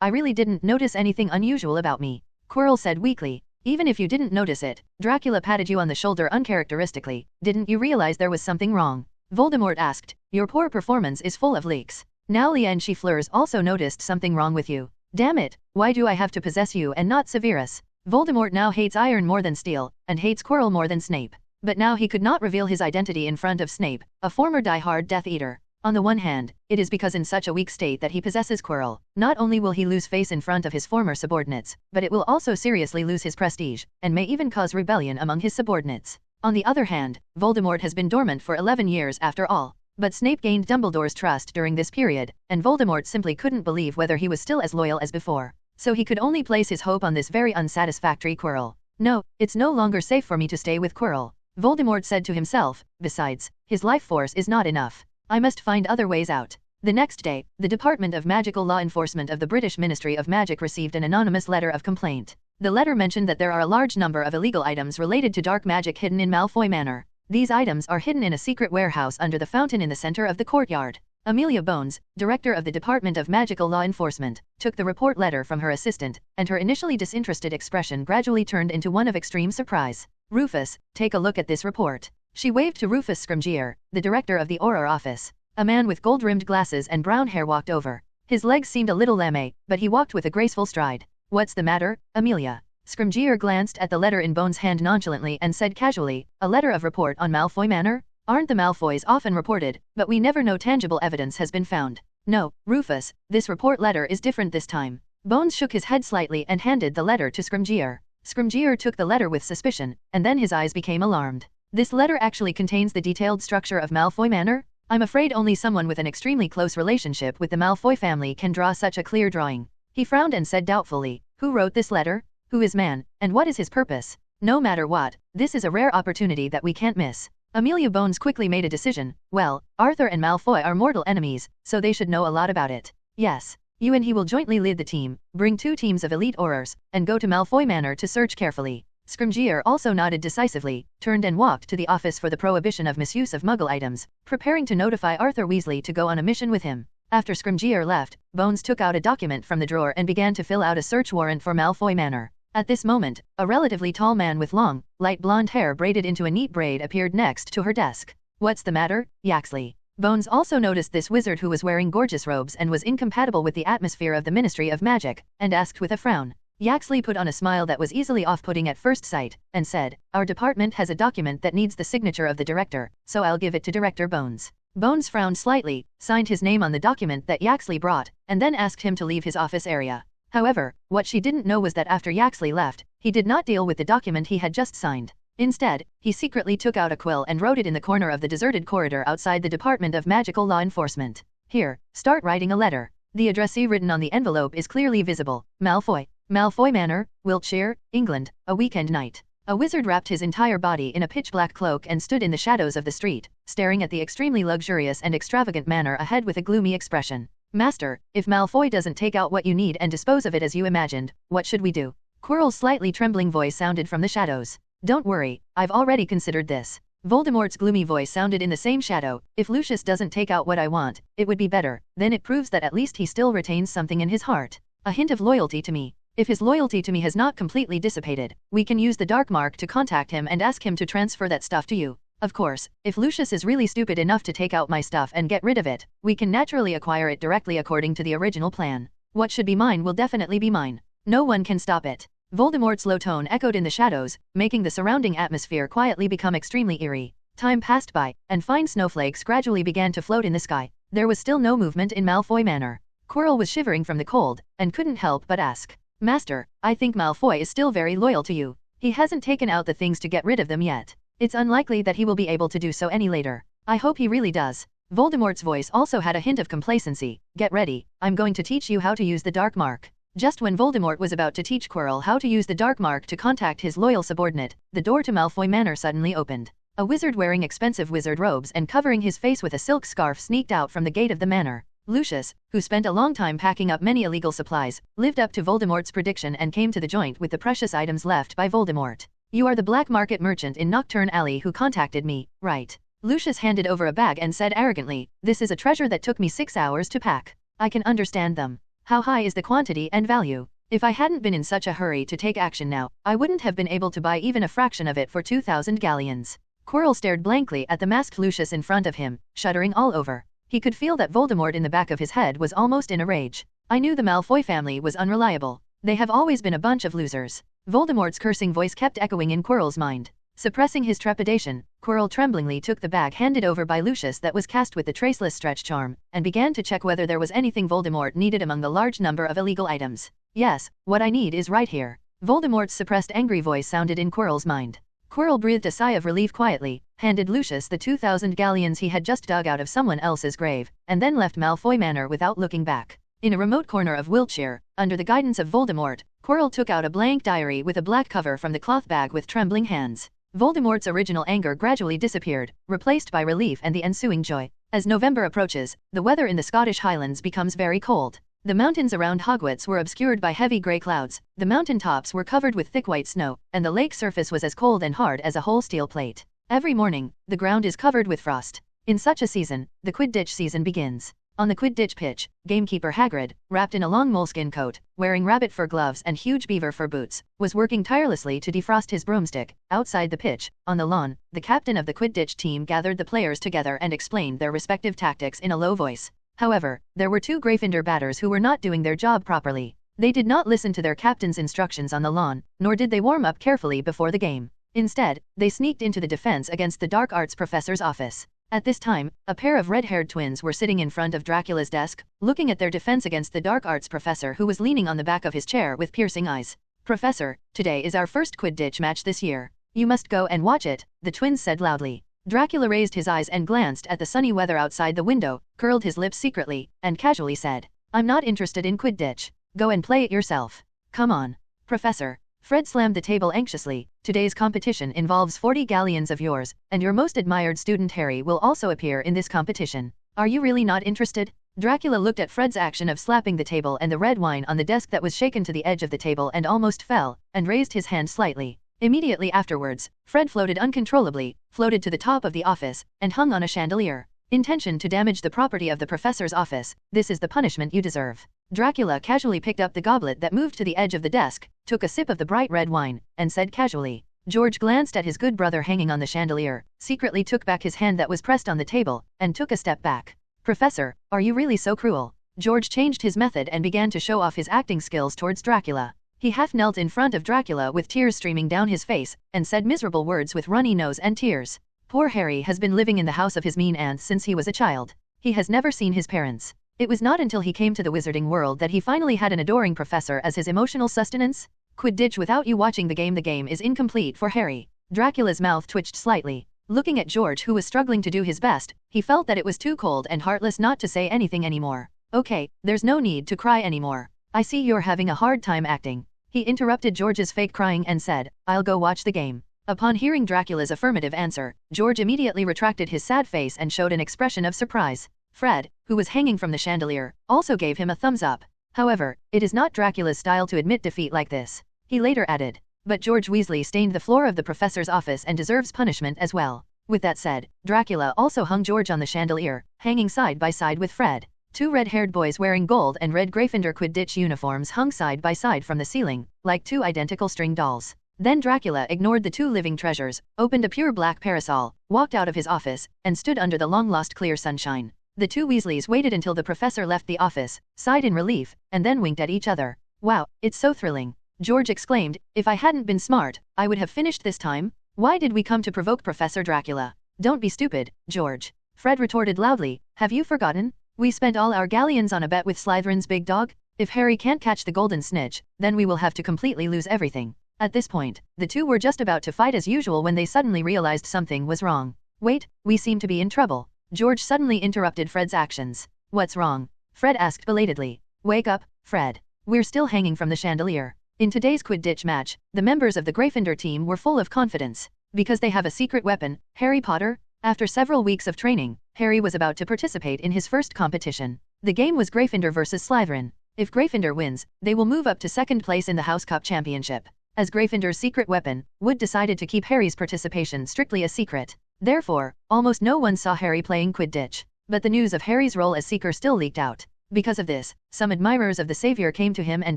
I really didn't notice anything unusual about me. Quirrell said weakly. Even if you didn't notice it, Dracula patted you on the shoulder uncharacteristically. Didn't you realize there was something wrong? Voldemort asked. Your poor performance is full of leaks. Now Liane Chifleurs also noticed something wrong with you. Damn it, why do I have to possess you and not Severus? Voldemort now hates iron more than steel, and hates Quirrell more than Snape. But now he could not reveal his identity in front of Snape, a former die-hard Death Eater. On the one hand, it is because in such a weak state that he possesses Quirrell. Not only will he lose face in front of his former subordinates, but it will also seriously lose his prestige, and may even cause rebellion among his subordinates. On the other hand, Voldemort has been dormant for 11 years after all. But Snape gained Dumbledore's trust during this period, and Voldemort simply couldn't believe whether he was still as loyal as before. So he could only place his hope on this very unsatisfactory Quirrell. No, it's no longer safe for me to stay with Quirrell, Voldemort said to himself. Besides, his life force is not enough. I must find other ways out. The next day, the Department of Magical Law Enforcement of the British Ministry of Magic received an anonymous letter of complaint. The letter mentioned that there are a large number of illegal items related to dark magic hidden in Malfoy Manor. These items are hidden in a secret warehouse under the fountain in the center of the courtyard. Amelia Bones, director of the Department of Magical Law Enforcement, took the report letter from her assistant, and her initially disinterested expression gradually turned into one of extreme surprise. Rufus, take a look at this report. She waved to Rufus Scrimgeour, the director of the Auror office. A man with gold-rimmed glasses and brown hair walked over. His legs seemed a little lame, but he walked with a graceful stride. What's the matter, Amelia? Scrimgeour glanced at the letter in Bones' hand nonchalantly and said casually, a letter of report on Malfoy Manor? Aren't the Malfoys often reported, but we never know tangible evidence has been found. No, Rufus, this report letter is different this time. Bones shook his head slightly and handed the letter to Scrimgeour. Scrimgeour took the letter with suspicion, and then his eyes became alarmed. This letter actually contains the detailed structure of Malfoy Manor? I'm afraid only someone with an extremely close relationship with the Malfoy family can draw such a clear drawing. He frowned and said doubtfully, who wrote this letter? Who is man, and what is his purpose? No matter what, this is a rare opportunity that we can't miss. Amelia Bones quickly made a decision. Well, Arthur and Malfoy are mortal enemies, so they should know a lot about it. Yes. You and he will jointly lead the team, bring 2 teams of elite Aurors, and go to Malfoy Manor to search carefully. Scrimgeour also nodded decisively, turned and walked to the office for the prohibition of misuse of Muggle items, preparing to notify Arthur Weasley to go on a mission with him. After Scrimgeour left, Bones took out a document from the drawer and began to fill out a search warrant for Malfoy Manor. At this moment, a relatively tall man with long, light blonde hair braided into a neat braid appeared next to her desk. What's the matter, Yaxley? Bones also noticed this wizard who was wearing gorgeous robes and was incompatible with the atmosphere of the Ministry of Magic, and asked with a frown. Yaxley put on a smile that was easily off-putting at first sight, and said, our department has a document that needs the signature of the director, so I'll give it to Director Bones. Bones frowned slightly, signed his name on the document that Yaxley brought, and then asked him to leave his office area. However, what she didn't know was that after Yaxley left, he did not deal with the document he had just signed. Instead, he secretly took out a quill and wrote it in the corner of the deserted corridor outside the Department of Magical Law Enforcement. Here, start writing a letter. The addressee written on the envelope is clearly visible. Malfoy Manor, Wiltshire, England, a weekend night. A wizard wrapped his entire body in a pitch-black cloak and stood in the shadows of the street, staring at the extremely luxurious and extravagant manor ahead with a gloomy expression. Master, if Malfoy doesn't take out what you need and dispose of it as you imagined, what should we do? Quirrell's slightly trembling voice sounded from the shadows. Don't worry, I've already considered this. Voldemort's gloomy voice sounded in the same shadow. If Lucius doesn't take out what I want, it would be better. Then it proves that at least he still retains something in his heart. A hint of loyalty to me. If his loyalty to me has not completely dissipated, we can use the dark mark to contact him and ask him to transfer that stuff to you. Of course, if Lucius is really stupid enough to take out my stuff and get rid of it, we can naturally acquire it directly according to the original plan. What should be mine will definitely be mine. No one can stop it. Voldemort's low tone echoed in the shadows, making the surrounding atmosphere quietly become extremely eerie. Time passed by, and fine snowflakes gradually began to float in the sky. There was still no movement in Malfoy Manor. Quirrell was shivering from the cold, and couldn't help but ask. Master, I think Malfoy is still very loyal to you. He hasn't taken out the things to get rid of them yet. It's unlikely that he will be able to do so any later. I hope he really does. Voldemort's voice also had a hint of complacency. Get ready, I'm going to teach you how to use the dark mark. Just when Voldemort was about to teach Quirrell how to use the dark mark to contact his loyal subordinate, the door to Malfoy Manor suddenly opened. A wizard wearing expensive wizard robes and covering his face with a silk scarf sneaked out from the gate of the manor. Lucius, who spent a long time packing up many illegal supplies, lived up to Voldemort's prediction and came to the joint with the precious items left by Voldemort. You are the black market merchant in Nocturne Alley who contacted me, right? Lucius handed over a bag and said arrogantly, this is a treasure that took me 6 hours to pack. I can understand them. How high is the quantity and value? If I hadn't been in such a hurry to take action now, I wouldn't have been able to buy even a fraction of it for 2,000 galleons. Quirrell stared blankly at the masked Lucius in front of him, shuddering all over. He could feel that Voldemort in the back of his head was almost in a rage. I knew the Malfoy family was unreliable. They have always been a bunch of losers. Voldemort's cursing voice kept echoing in Quirrell's mind. Suppressing his trepidation, Quirrell tremblingly took the bag handed over by Lucius that was cast with the traceless stretch charm, and began to check whether there was anything Voldemort needed among the large number of illegal items. Yes, what I need is right here. Voldemort's suppressed angry voice sounded in Quirrell's mind. Quirrell breathed a sigh of relief quietly, handed Lucius the 2,000 galleons he had just dug out of someone else's grave, and then left Malfoy Manor without looking back. In a remote corner of Wiltshire, under the guidance of Voldemort, Quirrell took out a blank diary with a black cover from the cloth bag with trembling hands. Voldemort's original anger gradually disappeared, replaced by relief and the ensuing joy. As November approaches, the weather in the Scottish Highlands becomes very cold. The mountains around Hogwarts were obscured by heavy grey clouds, the mountain tops were covered with thick white snow, and the lake surface was as cold and hard as a whole steel plate. Every morning, the ground is covered with frost. In such a season, the Quidditch season begins. On the Quidditch pitch, gamekeeper Hagrid, wrapped in a long moleskin coat, wearing rabbit fur gloves and huge beaver fur boots, was working tirelessly to defrost his broomstick. Outside the pitch, on the lawn, the captain of the Quidditch team gathered the players together and explained their respective tactics in a low voice. However, there were 2 Gryffindor batters who were not doing their job properly. They did not listen to their captain's instructions on the lawn, nor did they warm up carefully before the game. Instead, they sneaked into the defense against the dark arts professor's office. At this time, a pair of red-haired twins were sitting in front of Dracula's desk, looking at their defense against the dark arts professor who was leaning on the back of his chair with piercing eyes. Professor, today is our first Quidditch match this year. You must go and watch it, the twins said loudly. Dracula raised his eyes and glanced at the sunny weather outside the window, curled his lips secretly, and casually said, I'm not interested in Quidditch. Go and play it yourself. Come on. Professor. Fred slammed the table anxiously. Today's competition involves 40 galleons of yours, and your most admired student Harry will also appear in this competition. Are you really not interested? Dracula looked at Fred's action of slapping the table and the red wine on the desk that was shaken to the edge of the table and almost fell, and raised his hand slightly. Immediately afterwards, Fred floated uncontrollably, floated to the top of the office, and hung on a chandelier. Intention to damage the property of the professor's office, this is the punishment you deserve. Dracula casually picked up the goblet that moved to the edge of the desk, took a sip of the bright red wine, and said casually. George glanced at his good brother hanging on the chandelier, secretly took back his hand that was pressed on the table, and took a step back. Professor, are you really so cruel? George changed his method and began to show off his acting skills towards Dracula. He half knelt in front of Dracula with tears streaming down his face, and said miserable words with runny nose and tears. Poor Harry has been living in the house of his mean aunts since he was a child. He has never seen his parents. It was not until he came to the wizarding world that he finally had an adoring professor as his emotional sustenance. Quidditch without you watching the game is incomplete for Harry. Dracula's mouth twitched slightly. Looking at George who was struggling to do his best, he felt that it was too cold and heartless not to say anything anymore. Okay, there's no need to cry anymore. I see you're having a hard time acting. He interrupted George's fake crying and said, I'll go watch the game. Upon hearing Dracula's affirmative answer, George immediately retracted his sad face and showed an expression of surprise. Fred, who was hanging from the chandelier, also gave him a thumbs up. However, it is not Dracula's style to admit defeat like this. He later added. But George Weasley stained the floor of the professor's office and deserves punishment as well. With that said, Dracula also hung George on the chandelier, hanging side by side with Fred. 2 red-haired boys wearing gold and red Gryffindor Quidditch uniforms hung side by side from the ceiling, like 2 identical string dolls. Then Dracula ignored the 2 living treasures, opened a pure black parasol, walked out of his office, and stood under the long-lost clear sunshine. The 2 Weasleys waited until the professor left the office, sighed in relief, and then winked at each other. Wow, it's so thrilling. George exclaimed, if I hadn't been smart, I would have finished this time. Why did we come to provoke Professor Dracula? Don't be stupid, George. Fred retorted loudly, have you forgotten? We spent all our galleons on a bet with Slytherin's big dog. If Harry can't catch the golden snitch, then we will have to completely lose everything. At this point, the 2 were just about to fight as usual when they suddenly realized something was wrong. Wait, we seem to be in trouble. George suddenly interrupted Fred's actions. What's wrong? Fred asked belatedly. Wake up, Fred. We're still hanging from the chandelier. In today's Quidditch match, the members of the Gryffindor team were full of confidence. Because they have a secret weapon, Harry Potter? After several weeks of training, Harry was about to participate in his first competition. The game was Gryffindor versus Slytherin. If Gryffindor wins, they will move up to second place in the House Cup Championship. As Gryffindor's secret weapon, Wood decided to keep Harry's participation strictly a secret. Therefore, almost no one saw Harry playing Quidditch. But the news of Harry's role as Seeker still leaked out. Because of this, some admirers of the Savior came to him and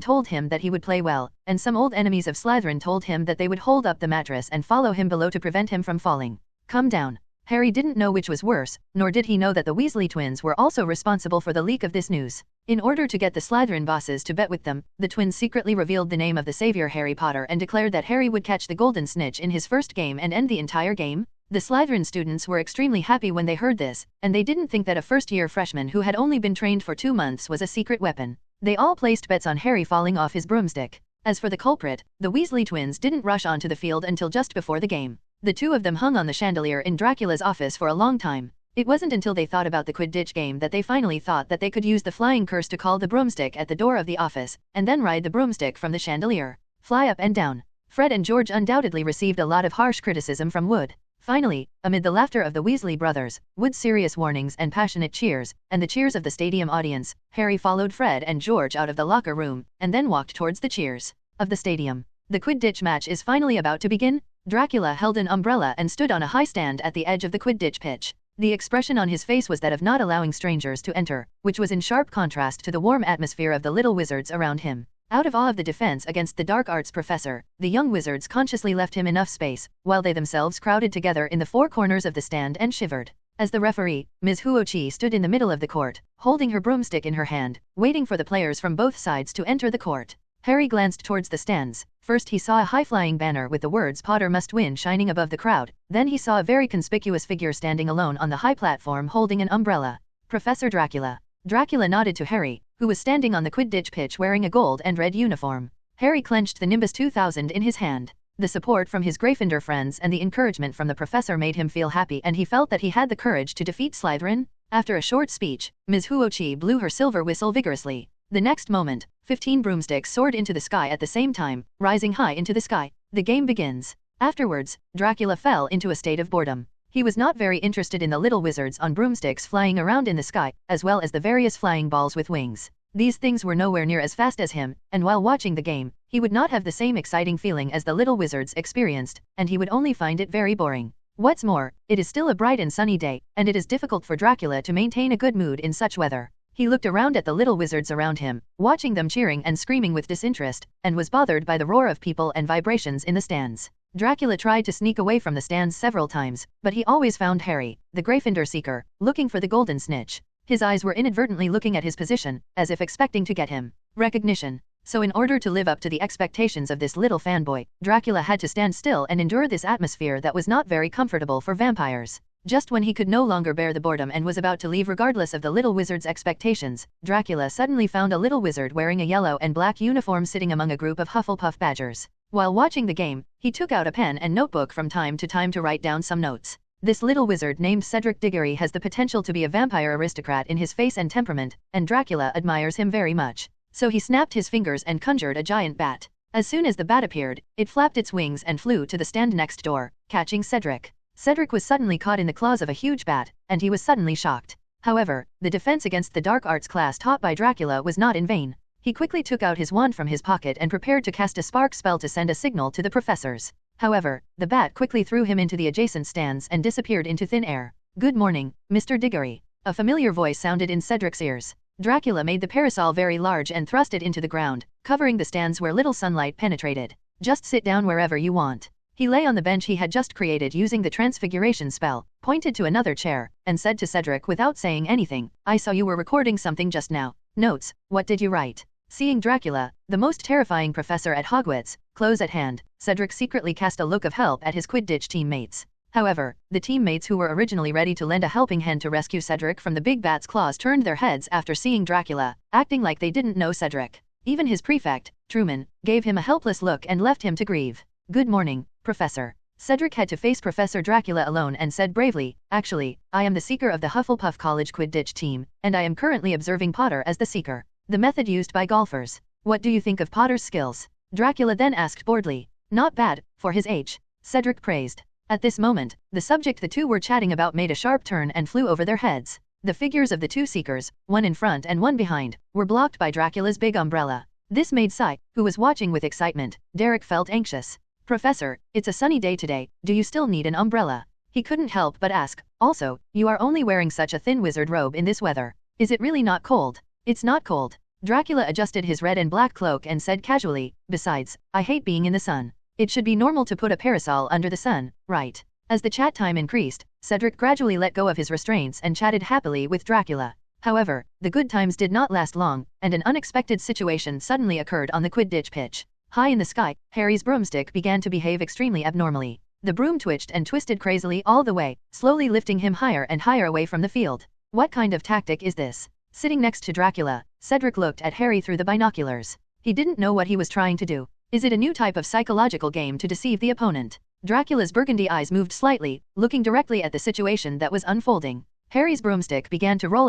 told him that he would play well, and some old enemies of Slytherin told him that they would hold up the mattress and follow him below to prevent him from falling. Come down. Harry didn't know which was worse, nor did he know that the Weasley twins were also responsible for the leak of this news. In order to get the Slytherin bosses to bet with them, the twins secretly revealed the name of the Savior Harry Potter and declared that Harry would catch the golden snitch in his first game and end the entire game. The Slytherin students were extremely happy when they heard this, and they didn't think that a first-year freshman who had only been trained for 2 months was a secret weapon. They all placed bets on Harry falling off his broomstick. As for the culprit, the Weasley twins didn't rush onto the field until just before the game. The two of them hung on the chandelier in Dracula's office for a long time. It wasn't until they thought about the Quidditch game that they finally thought that they could use the flying curse to call the broomstick at the door of the office, and then ride the broomstick from the chandelier. Fly up and down. Fred and George undoubtedly received a lot of harsh criticism from Wood. Finally, amid the laughter of the Weasley brothers, Wood's serious warnings and passionate cheers, and the cheers of the stadium audience, Harry followed Fred and George out of the locker room, and then walked towards the cheers of the stadium. The Quidditch match is finally about to begin. Dracula held an umbrella and stood on a high stand at the edge of the Quidditch pitch. The expression on his face was that of not allowing strangers to enter, which was in sharp contrast to the warm atmosphere of the little wizards around him. Out of awe of the defense against the dark arts professor, the young wizards consciously left him enough space, while they themselves crowded together in the four corners of the stand and shivered. As the referee, Ms. Huochi stood in the middle of the court, holding her broomstick in her hand, waiting for the players from both sides to enter the court. Harry glanced towards the stands. First he saw a high-flying banner with the words "Potter must win" shining above the crowd. Then he saw a very conspicuous figure standing alone on the high platform holding an umbrella. Professor Dracula. Dracula nodded to Harry, who was standing on the Quidditch pitch wearing a gold and red uniform. Harry clenched the Nimbus 2000 in his hand. The support from his Gryffindor friends and the encouragement from the professor made him feel happy, and he felt that he had the courage to defeat Slytherin. After a short speech, Ms. Huochi blew her silver whistle vigorously. The next moment, 15 broomsticks soared into the sky at the same time, rising high into the sky. The game begins. Afterwards, Dracula fell into a state of boredom. He was not very interested in the little wizards on broomsticks flying around in the sky, as well as the various flying balls with wings. These things were nowhere near as fast as him, and while watching the game, he would not have the same exciting feeling as the little wizards experienced, and he would only find it very boring. What's more, it is still a bright and sunny day, and it is difficult for Dracula to maintain a good mood in such weather. He looked around at the little wizards around him, watching them cheering and screaming with disinterest, and was bothered by the roar of people and vibrations in the stands. Dracula tried to sneak away from the stands several times, but he always found Harry, the Gryffindor seeker, looking for the golden snitch. His eyes were inadvertently looking at his position, as if expecting to get him recognition. So in order to live up to the expectations of this little fanboy, Dracula had to stand still and endure this atmosphere that was not very comfortable for vampires. Just when he could no longer bear the boredom and was about to leave regardless of the little wizard's expectations, Dracula suddenly found a little wizard wearing a yellow and black uniform sitting among a group of Hufflepuff badgers. While watching the game, he took out a pen and notebook from time to time to write down some notes. This little wizard named Cedric Diggory has the potential to be a vampire aristocrat in his face and temperament, and Dracula admires him very much. So he snapped his fingers and conjured a giant bat. As soon as the bat appeared, it flapped its wings and flew to the stand next door, catching Cedric. Cedric was suddenly caught in the claws of a huge bat, and he was suddenly shocked. However, the defense against the dark arts class taught by Dracula was not in vain. He quickly took out his wand from his pocket and prepared to cast a spark spell to send a signal to the professors. However, the bat quickly threw him into the adjacent stands and disappeared into thin air. "Good morning, Mr. Diggory." A familiar voice sounded in Cedric's ears. Dracula made the parasol very large and thrust it into the ground, covering the stands where little sunlight penetrated. "Just sit down wherever you want." He lay on the bench he had just created using the transfiguration spell, pointed to another chair, and said to Cedric without saying anything, "I saw you were recording something just now. Notes, what did you write?" Seeing Dracula, the most terrifying professor at Hogwarts, close at hand, Cedric secretly cast a look of help at his Quidditch teammates. However, the teammates who were originally ready to lend a helping hand to rescue Cedric from the big bat's claws turned their heads after seeing Dracula, acting like they didn't know Cedric. Even his prefect, Truman, gave him a helpless look and left him to grieve. "Good morning, Professor." Cedric had to face Professor Dracula alone and said bravely, "Actually, I am the Seeker of the Hufflepuff College Quidditch team, and I am currently observing Potter as the Seeker. The method used by golfers. What do you think of Potter's skills?" Dracula then asked boredly. "Not bad, for his age," Cedric praised. At this moment, the subject the two were chatting about made a sharp turn and flew over their heads. The figures of the two seekers, one in front and one behind, were blocked by Dracula's big umbrella. This made Sai, who was watching with excitement. Derek felt anxious. Professor, it's a sunny day today, do you still need an umbrella? He couldn't help but ask. Also, you are only wearing such a thin wizard robe in this weather. Is it really not cold? It's not cold. Dracula adjusted his red and black cloak and said casually, besides, I hate being in the sun. It should be normal to put a parasol under the sun, right? As the chat time increased, Cedric gradually let go of his restraints and chatted happily with Dracula. However, the good times did not last long, and an unexpected situation suddenly occurred on the Quidditch pitch. High in the sky, Harry's broomstick began to behave extremely abnormally. The broom twitched and twisted crazily all the way, slowly lifting him higher and higher away from the field. What kind of tactic is this? Sitting next to Dracula, Cedric looked at Harry through the binoculars. He didn't know what he was trying to do. Is it a new type of psychological game to deceive the opponent? Dracula's burgundy eyes moved slightly, looking directly at the situation that was unfolding. Harry's broomstick began to roll,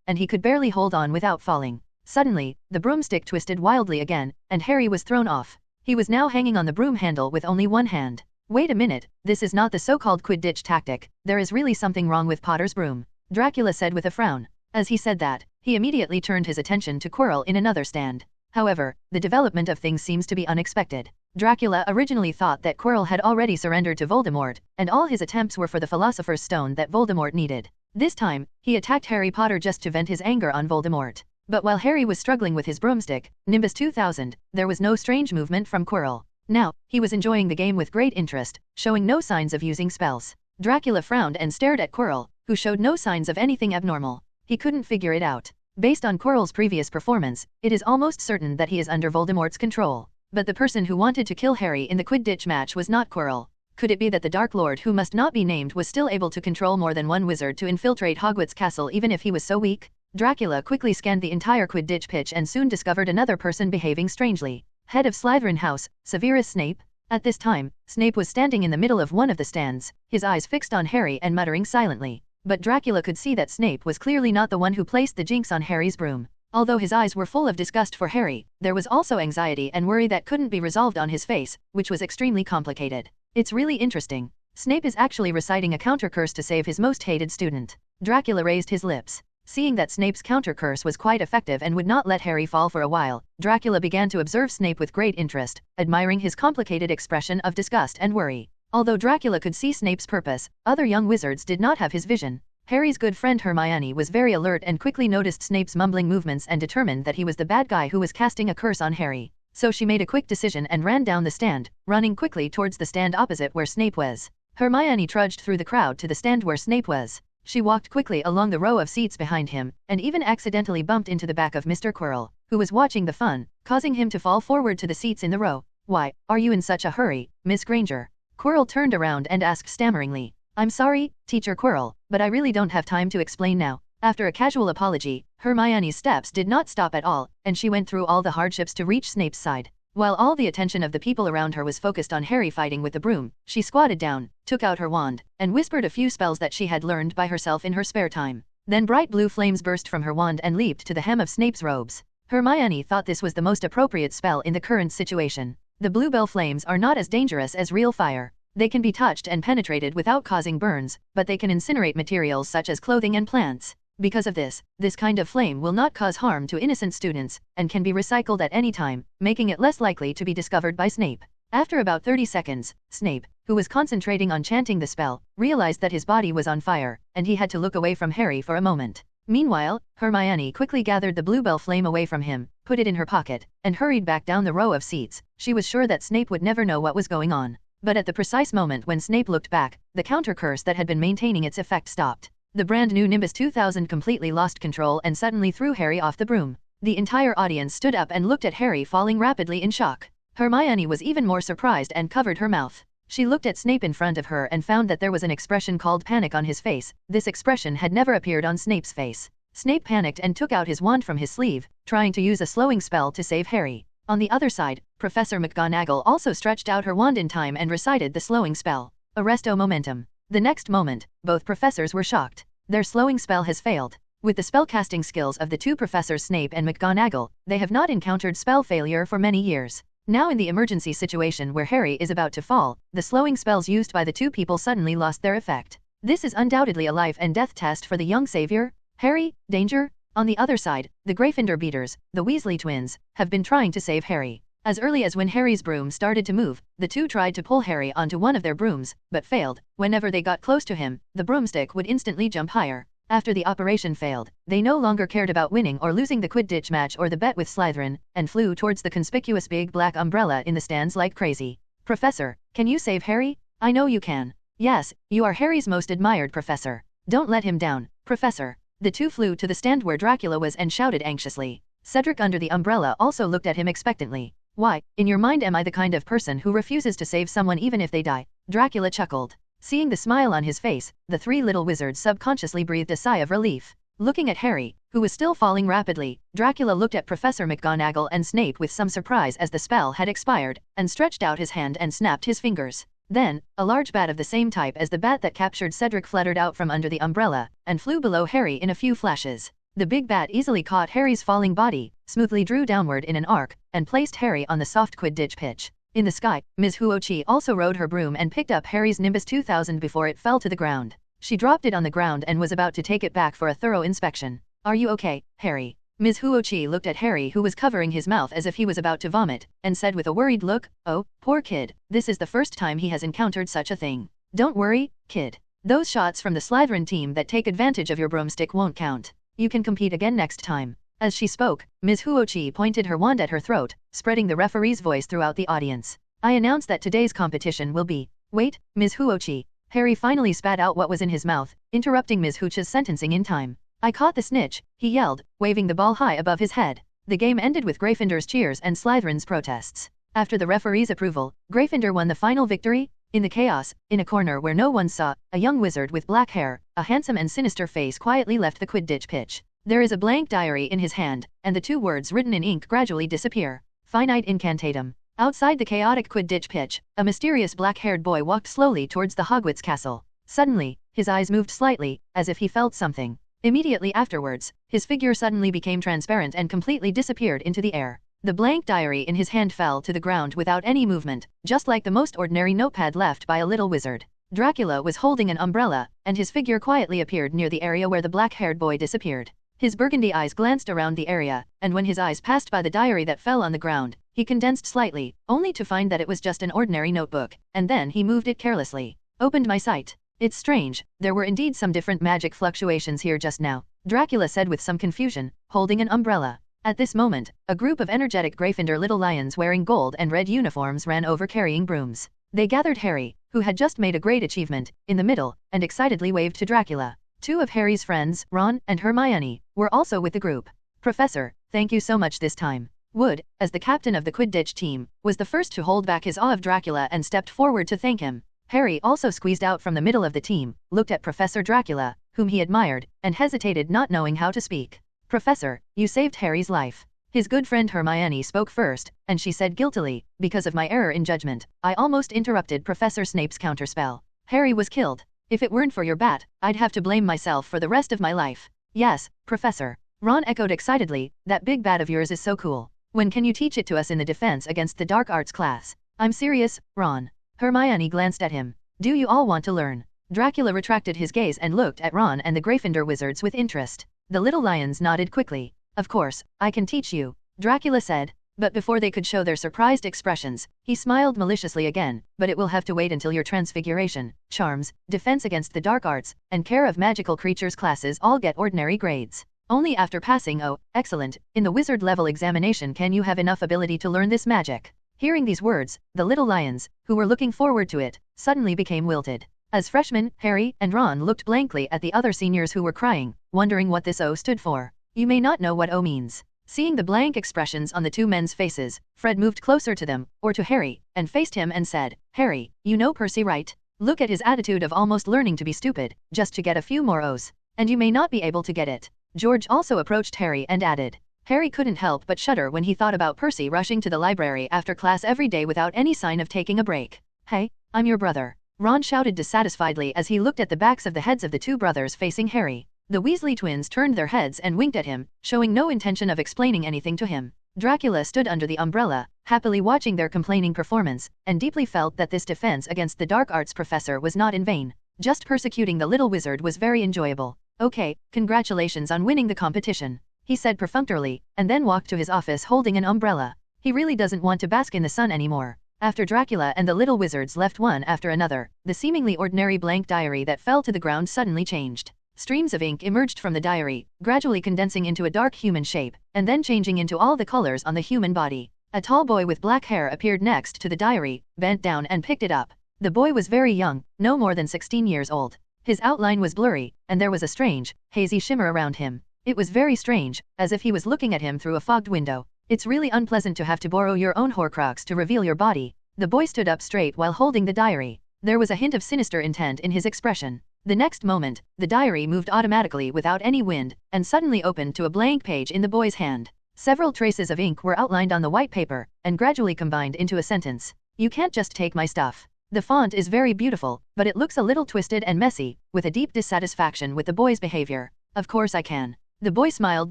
and he could barely hold on without falling. Suddenly, the broomstick twisted wildly again, and Harry was thrown off. He was now hanging on the broom handle with only one hand. Wait a minute, this is not the so-called Quidditch tactic. There is really something wrong with Potter's broom, Dracula said with a frown. As he said that, he immediately turned his attention to Quirrell in another stand. However, the development of things seems to be unexpected. Dracula originally thought that Quirrell had already surrendered to Voldemort, and all his attempts were for the Philosopher's Stone that Voldemort needed. This time, he attacked Harry Potter just to vent his anger on Voldemort. But while Harry was struggling with his broomstick, Nimbus 2000, there was no strange movement from Quirrell. Now, he was enjoying the game with great interest, showing no signs of using spells. Dracula frowned and stared at Quirrell, who showed no signs of anything abnormal. He couldn't figure it out. Based on Quirrell's previous performance, it is almost certain that he is under Voldemort's control. But the person who wanted to kill Harry in the Quidditch match was not Quirrell. Could it be that the Dark Lord who must not be named was still able to control more than one wizard to infiltrate Hogwarts castle even if he was so weak? Dracula quickly scanned the entire Quidditch pitch and soon discovered another person behaving strangely. Head of Slytherin House, Severus Snape. At this time, Snape was standing in the middle of one of the stands, his eyes fixed on Harry and muttering silently. But Dracula could see that Snape was clearly not the one who placed the jinx on Harry's broom. Although his eyes were full of disgust for Harry, there was also anxiety and worry that couldn't be resolved on his face, which was extremely complicated. It's really interesting. Snape is actually reciting a counter curse to save his most hated student. Dracula raised his lips. Seeing that Snape's counter curse was quite effective and would not let Harry fall for a while, Dracula began to observe Snape with great interest, admiring his complicated expression of disgust and worry. Although Dracula could see Snape's purpose, other young wizards did not have his vision. Harry's good friend Hermione was very alert and quickly noticed Snape's mumbling movements and determined that he was the bad guy who was casting a curse on Harry. So she made a quick decision and ran down the stand, running quickly towards the stand opposite where Snape was. Hermione trudged through the crowd to the stand where Snape was. She walked quickly along the row of seats behind him, and even accidentally bumped into the back of Mr. Quirrell, who was watching the fun, causing him to fall forward to the seats in the row. Why, are you in such a hurry, Miss Granger? Quirrell turned around and asked stammeringly. I'm sorry, Teacher Quirrell, but I really don't have time to explain now. After a casual apology, Hermione's steps did not stop at all, and she went through all the hardships to reach Snape's side. While all the attention of the people around her was focused on Harry fighting with the broom, she squatted down, took out her wand, and whispered a few spells that she had learned by herself in her spare time. Then bright blue flames burst from her wand and leaped to the hem of Snape's robes. Hermione thought this was the most appropriate spell in the current situation. The bluebell flames are not as dangerous as real fire. They can be touched and penetrated without causing burns, but they can incinerate materials such as clothing and plants. Because of this kind of flame will not cause harm to innocent students, and can be recycled at any time, making it less likely to be discovered by Snape. After about 30 seconds, Snape, who was concentrating on chanting the spell, realized that his body was on fire, and he had to look away from Harry for a moment. Meanwhile, Hermione quickly gathered the bluebell flame away from him, put it in her pocket, and hurried back down the row of seats. She was sure that Snape would never know what was going on. But at the precise moment when Snape looked back, the counter curse that had been maintaining its effect stopped. The brand new Nimbus 2000 completely lost control and suddenly threw Harry off the broom. The entire audience stood up and looked at Harry falling rapidly in shock. Hermione was even more surprised and covered her mouth. She looked at Snape in front of her and found that there was an expression called panic on his face. This expression had never appeared on Snape's face. Snape panicked and took out his wand from his sleeve, trying to use a slowing spell to save Harry. On the other side, Professor McGonagall also stretched out her wand in time and recited the slowing spell. Arresto momentum. The next moment, both professors were shocked. Their slowing spell has failed. With the spellcasting skills of the two professors Snape and McGonagall, they have not encountered spell failure for many years. Now in the emergency situation where Harry is about to fall, the slowing spells used by the two people suddenly lost their effect. This is undoubtedly a life and death test for the young savior. Harry, danger! On the other side, the Gryffindor beaters, the Weasley twins, have been trying to save Harry. As early as when Harry's broom started to move, the two tried to pull Harry onto one of their brooms, but failed. Whenever they got close to him, the broomstick would instantly jump higher. After the operation failed, they no longer cared about winning or losing the Quidditch match or the bet with Slytherin, and flew towards the conspicuous big black umbrella in the stands like crazy. Professor, can you save Harry? I know you can. Yes, you are Harry's most admired professor. Don't let him down, Professor. The two flew to the stand where Dracula was and shouted anxiously. Cedric under the umbrella also looked at him expectantly. Why, in your mind am I the kind of person who refuses to save someone even if they die? Dracula chuckled. Seeing the smile on his face, the three little wizards subconsciously breathed a sigh of relief. Looking at Harry, who was still falling rapidly, Dracula looked at Professor McGonagall and Snape with some surprise as the spell had expired, and stretched out his hand and snapped his fingers. Then, a large bat of the same type as the bat that captured Cedric fluttered out from under the umbrella, and flew below Harry in a few flashes. The big bat easily caught Harry's falling body, smoothly drew downward in an arc, and placed Harry on the soft Quidditch pitch. In the sky, Ms. Huochi also rode her broom and picked up Harry's Nimbus 2000 before it fell to the ground. She dropped it on the ground and was about to take it back for a thorough inspection. Are you okay, Harry? Ms. Huochi looked at Harry, who was covering his mouth as if he was about to vomit, and said with a worried look, "Oh, poor kid, this is the first time he has encountered such a thing. Don't worry, kid. Those shots from the Slytherin team that take advantage of your broomstick won't count. You can compete again next time." As she spoke, Ms. Huochi pointed her wand at her throat, spreading the referee's voice throughout the audience. I announce that today's competition will be... Wait, Ms. Huochi. Harry finally spat out what was in his mouth, interrupting Ms. Hooch's sentencing in time. I caught the snitch, he yelled, waving the ball high above his head. The game ended with Gryffindor's cheers and Slytherin's protests. After the referee's approval, Gryffindor won the final victory. In the chaos, in a corner where no one saw, a young wizard with black hair, a handsome and sinister face quietly left the Quidditch pitch. There is a blank diary in his hand, and the two words written in ink gradually disappear. Finite incantatum. Outside the chaotic Quidditch pitch, a mysterious black-haired boy walked slowly towards the Hogwarts castle. Suddenly, his eyes moved slightly, as if he felt something. Immediately afterwards, his figure suddenly became transparent and completely disappeared into the air. The blank diary in his hand fell to the ground without any movement, just like the most ordinary notepad left by a little wizard. Dracula was holding an umbrella, and his figure quietly appeared near the area where the black-haired boy disappeared. His burgundy eyes glanced around the area, and when his eyes passed by the diary that fell on the ground, he condensed slightly, only to find that it was just an ordinary notebook, and then he moved it carelessly. Opened my sight. It's strange, there were indeed some different magic fluctuations here just now, Dracula said with some confusion, holding an umbrella. At this moment, a group of energetic Gryffindor little lions wearing gold and red uniforms ran over carrying brooms. They gathered Harry, who had just made a great achievement, in the middle, and excitedly waved to Dracula. Two of Harry's friends, Ron and Hermione, were also with the group. Professor, thank you so much this time. Wood, as the captain of the Quidditch team, was the first to hold back his awe of Dracula and stepped forward to thank him. Harry also squeezed out from the middle of the team, looked at Professor Dracula, whom he admired, and hesitated not knowing how to speak. Professor, you saved Harry's life. His good friend Hermione spoke first, and she said guiltily, because of my error in judgment, I almost interrupted Professor Snape's counterspell. Harry was killed. If it weren't for your bat, I'd have to blame myself for the rest of my life. Yes, Professor. Ron echoed excitedly, that big bat of yours is so cool. When can you teach it to us in the Defense Against the Dark Arts class? I'm serious, Ron. Hermione glanced at him. Do you all want to learn? Dracula retracted his gaze and looked at Ron and the Gryffindor wizards with interest. The little lions nodded quickly. Of course, I can teach you, Dracula said. But before they could show their surprised expressions, he smiled maliciously again, but it will have to wait until your Transfiguration, Charms, Defense Against the Dark Arts, and Care of Magical Creatures classes all get ordinary grades. Only after passing excellent, in the wizard level examination can you have enough ability to learn this magic. Hearing these words, the little lions, who were looking forward to it, suddenly became wilted. As freshmen, Harry and Ron looked blankly at the other seniors who were crying, wondering what this O stood for. You may not know what O means. Seeing the blank expressions on the two men's faces, Fred moved closer to them, or to Harry, and faced him and said, Harry, you know Percy, right? Look at his attitude of almost learning to be stupid, just to get a few more O's. And you may not be able to get it. George also approached Harry and added. Harry couldn't help but shudder when he thought about Percy rushing to the library after class every day without any sign of taking a break. Hey, I'm your brother. Ron shouted dissatisfiedly as he looked at the backs of the heads of the two brothers facing Harry. The Weasley twins turned their heads and winked at him, showing no intention of explaining anything to him. Dracula stood under the umbrella, happily watching their complaining performance, and deeply felt that this defense against the dark arts professor was not in vain. Just persecuting the little wizard was very enjoyable. Okay, congratulations on winning the competition, he said perfunctorily, and then walked to his office holding an umbrella. He really doesn't want to bask in the sun anymore. After Dracula and the little wizards left one after another, the seemingly ordinary blank diary that fell to the ground suddenly changed. Streams of ink emerged from the diary, gradually condensing into a dark human shape, and then changing into all the colors on the human body. A tall boy with black hair appeared next to the diary, bent down and picked it up. The boy was very young, no more than 16 years old. His outline was blurry, and there was a strange, hazy shimmer around him. It was very strange, as if he was looking at him through a fogged window. It's really unpleasant to have to borrow your own Horcrux to reveal your body. The boy stood up straight while holding the diary. There was a hint of sinister intent in his expression. The next moment, the diary moved automatically without any wind, and suddenly opened to a blank page in the boy's hand. Several traces of ink were outlined on the white paper, and gradually combined into a sentence. You can't just take my stuff. The font is very beautiful, but it looks a little twisted and messy, with a deep dissatisfaction with the boy's behavior. Of course I can. The boy smiled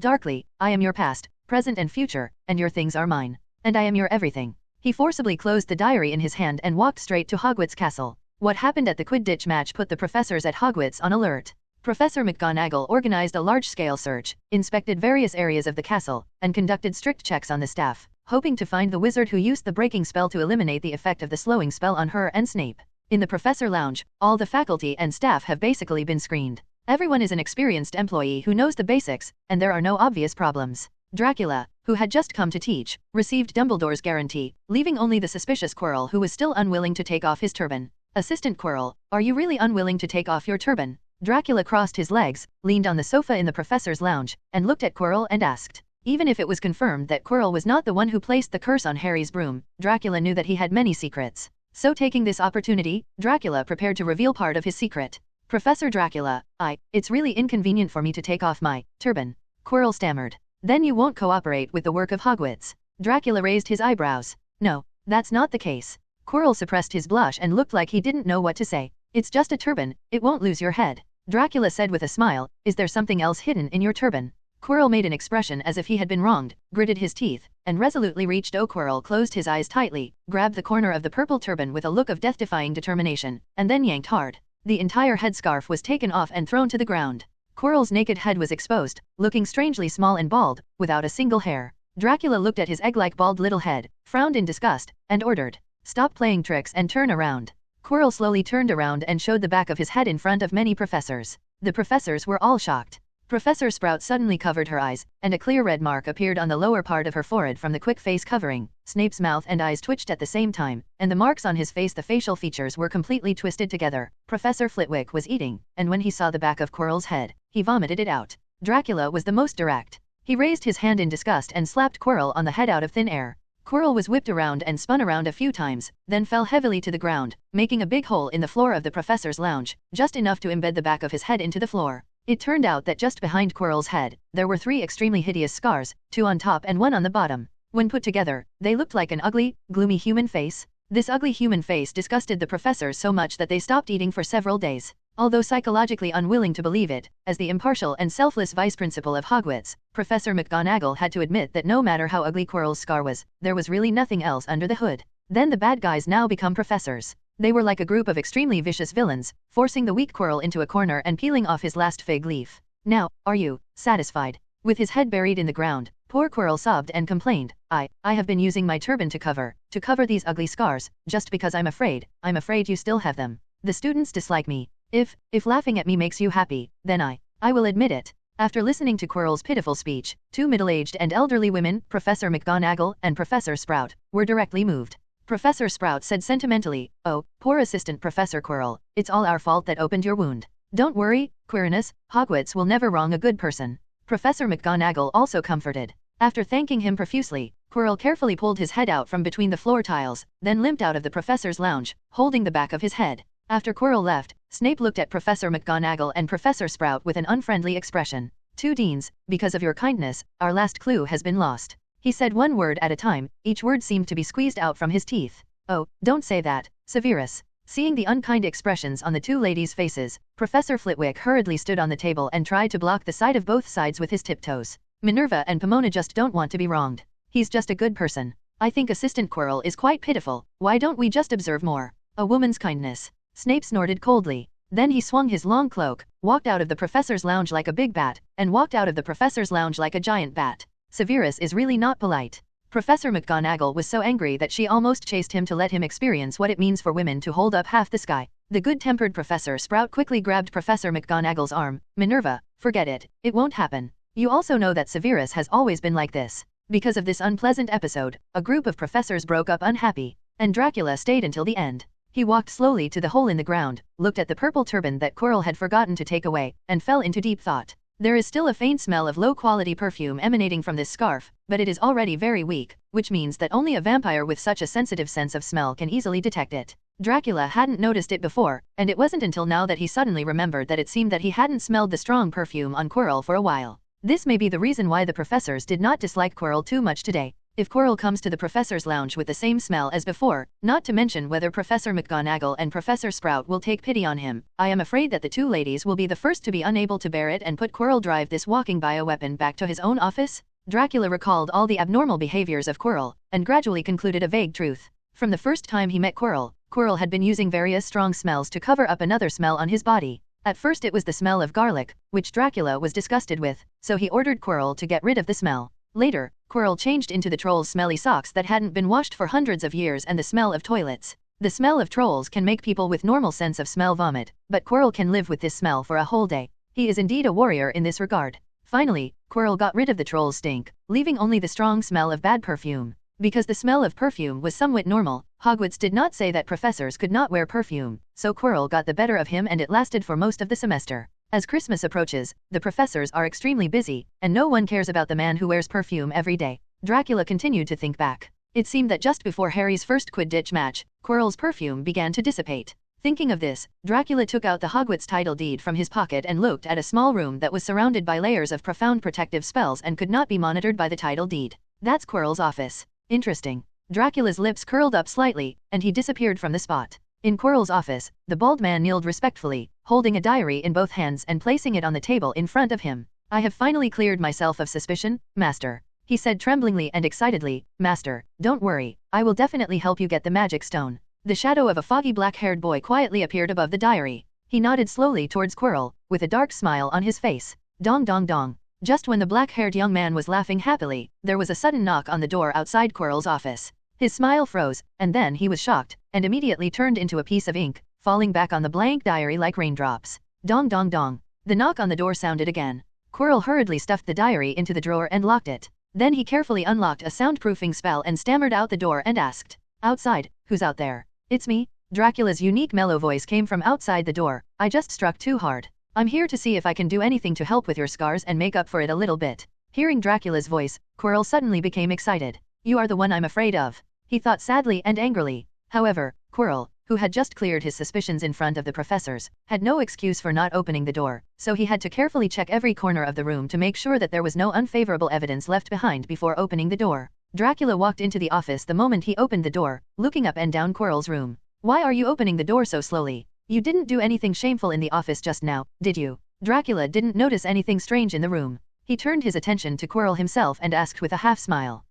darkly. I am your past, present and future, and your things are mine. And I am your everything. He forcibly closed the diary in his hand and walked straight to Hogwarts Castle. What happened at the Quidditch match put the professors at Hogwarts on alert. Professor McGonagall organized a large-scale search, inspected various areas of the castle, and conducted strict checks on the staff, hoping to find the wizard who used the breaking spell to eliminate the effect of the slowing spell on her and Snape. In the professor lounge, all the faculty and staff have basically been screened. Everyone is an experienced employee who knows the basics, and there are no obvious problems. Dracula, who had just come to teach, received Dumbledore's guarantee, leaving only the suspicious Quirrell who was still unwilling to take off his turban. Assistant Quirrell, are you really unwilling to take off your turban? Dracula crossed his legs, leaned on the sofa in the professor's lounge, and looked at Quirrell and asked. Even if it was confirmed that Quirrell was not the one who placed the curse on Harry's broom, Dracula knew that he had many secrets. So taking this opportunity, Dracula prepared to reveal part of his secret. Professor Dracula, it's really inconvenient for me to take off my turban. Quirrell stammered. Then you won't cooperate with the work of Hogwarts. Dracula raised his eyebrows. No, that's not the case. Quirrell suppressed his blush and looked like he didn't know what to say. It's just a turban, it won't lose your head. Dracula said with a smile, is there something else hidden in your turban? Quirrell made an expression as if he had been wronged, gritted his teeth, and resolutely reached. Quirrell closed his eyes tightly, grabbed the corner of the purple turban with a look of death-defying determination, and then yanked hard. The entire headscarf was taken off and thrown to the ground. Quirrell's naked head was exposed, looking strangely small and bald, without a single hair. Dracula looked at his egg-like bald little head, frowned in disgust, and ordered, stop playing tricks and turn around. Quirrell slowly turned around and showed the back of his head in front of many professors. The professors were all shocked. Professor Sprout suddenly covered her eyes, and a clear red mark appeared on the lower part of her forehead from the quick face covering. Snape's mouth and eyes twitched at the same time, and the marks on his face, the facial features were completely twisted together. Professor Flitwick was eating, and when he saw the back of Quirrell's head, he vomited it out. Dracula was the most direct. He raised his hand in disgust and slapped Quirrell on the head out of thin air. Quirrell was whipped around and spun around a few times, then fell heavily to the ground, making a big hole in the floor of the professor's lounge, just enough to embed the back of his head into the floor. It turned out that just behind Quirrell's head, there were 3 extremely hideous scars, 2 on top and 1 on the bottom. When put together, they looked like an ugly, gloomy human face. This ugly human face disgusted the professors so much that they stopped eating for several days. Although psychologically unwilling to believe it, as the impartial and selfless vice principal of Hogwarts, Professor McGonagall had to admit that no matter how ugly Quirrell's scar was, there was really nothing else under the hood. Then the bad guys now become professors. They were like a group of extremely vicious villains, forcing the weak Quirrell into a corner and peeling off his last fig leaf. Now, are you satisfied? With his head buried in the ground, poor Quirrell sobbed and complained, I have been using my turban to cover these ugly scars, just because I'm afraid you still have them. The students dislike me. If laughing at me makes you happy, then I will admit it. After listening to Quirrell's pitiful speech, 2 middle-aged and elderly women, Professor McGonagall and Professor Sprout, were directly moved. Professor Sprout said sentimentally, oh, poor assistant Professor Quirrell, it's all our fault that opened your wound. Don't worry, Quirinus, Hogwarts will never wrong a good person. Professor McGonagall also comforted. After thanking him profusely, Quirrell carefully pulled his head out from between the floor tiles, then limped out of the professor's lounge, holding the back of his head. After Quirrell left, Snape looked at Professor McGonagall and Professor Sprout with an unfriendly expression. 2 deans, because of your kindness, our last clue has been lost. He said one word at a time, each word seemed to be squeezed out from his teeth. Oh, don't say that, Severus. Seeing the unkind expressions on the 2 ladies' faces, Professor Flitwick hurriedly stood on the table and tried to block the sight of both sides with his tiptoes. Minerva and Pomona just don't want to be wronged. He's just a good person. I think Assistant Quirrell is quite pitiful. Why don't we just observe more? A woman's kindness. Snape snorted coldly. Then he swung his long cloak, walked out of the professor's lounge like a big bat, and walked out of the professor's lounge like a giant bat. Severus is really not polite. Professor McGonagall was so angry that she almost chased him to let him experience what it means for women to hold up half the sky. The good-tempered Professor Sprout quickly grabbed Professor McGonagall's arm. Minerva, forget it. It won't happen. You also know that Severus has always been like this. Because of this unpleasant episode, a group of professors broke up unhappy, and Dracula stayed until the end. He walked slowly to the hole in the ground, looked at the purple turban that Quirrell had forgotten to take away, and fell into deep thought. There is still a faint smell of low-quality perfume emanating from this scarf, but it is already very weak, which means that only a vampire with such a sensitive sense of smell can easily detect it. Dracula hadn't noticed it before, and it wasn't until now that he suddenly remembered that it seemed that he hadn't smelled the strong perfume on Quirrell for a while. This may be the reason why the professors did not dislike Quirrell too much today. If Quirrell comes to the professor's lounge with the same smell as before, not to mention whether Professor McGonagall and Professor Sprout will take pity on him, I am afraid that the two ladies will be the first to be unable to bear it and put Quirrell drive this walking bioweapon back to his own office. Dracula recalled all the abnormal behaviors of Quirrell, and gradually concluded a vague truth. From the first time he met Quirrell, Quirrell had been using various strong smells to cover up another smell on his body. At first it was the smell of garlic, which Dracula was disgusted with, so he ordered Quirrell to get rid of the smell. Later, Quirrell changed into the troll's smelly socks that hadn't been washed for hundreds of years and the smell of toilets. The smell of trolls can make people with normal sense of smell vomit, but Quirrell can live with this smell for a whole day. He is indeed a warrior in this regard. Finally, Quirrell got rid of the troll's stink, leaving only the strong smell of bad perfume. Because the smell of perfume was somewhat normal, Hogwarts did not say that professors could not wear perfume, so Quirrell got the better of him and it lasted for most of the semester. As Christmas approaches, the professors are extremely busy, and no one cares about the man who wears perfume every day. Dracula continued to think back. It seemed that just before Harry's first Quidditch match, Quirrell's perfume began to dissipate. Thinking of this, Dracula took out the Hogwarts title deed from his pocket and looked at a small room that was surrounded by layers of profound protective spells and could not be monitored by the title deed. That's Quirrell's office. Interesting. Dracula's lips curled up slightly, and he disappeared from the spot. In Quirrell's office, the bald man kneeled respectfully, holding a diary in both hands and placing it on the table in front of him. I have finally cleared myself of suspicion, Master. He said tremblingly and excitedly. Master, don't worry, I will definitely help you get the magic stone. The shadow of a foggy black-haired boy quietly appeared above the diary. He nodded slowly towards Quirrell, with a dark smile on his face. Dong dong dong. Just when the black-haired young man was laughing happily, there was a sudden knock on the door outside Quirrell's office. His smile froze, and then he was shocked, and immediately turned into a piece of ink, falling back on the blank diary like raindrops. Dong dong dong. The knock on the door sounded again. Quirrell hurriedly stuffed the diary into the drawer and locked it. Then he carefully unlocked a soundproofing spell and stammered out the door and asked, "Outside, who's out there?" "It's me." Dracula's unique mellow voice came from outside the door. "I just struck too hard. I'm here to see if I can do anything to help with your scars and make up for it a little bit." Hearing Dracula's voice, Quirrell suddenly became excited. "You are the one I'm afraid of," he thought sadly and angrily. However, Quirrell, who had just cleared his suspicions in front of the professors, had no excuse for not opening the door, so he had to carefully check every corner of the room to make sure that there was no unfavorable evidence left behind before opening the door. Dracula walked into the office the moment he opened the door, looking up and down Quirrell's room. "Why are you opening the door so slowly? You didn't do anything shameful in the office just now, did you?" Dracula didn't notice anything strange in the room. He turned his attention to Quirrell himself and asked with a half-smile.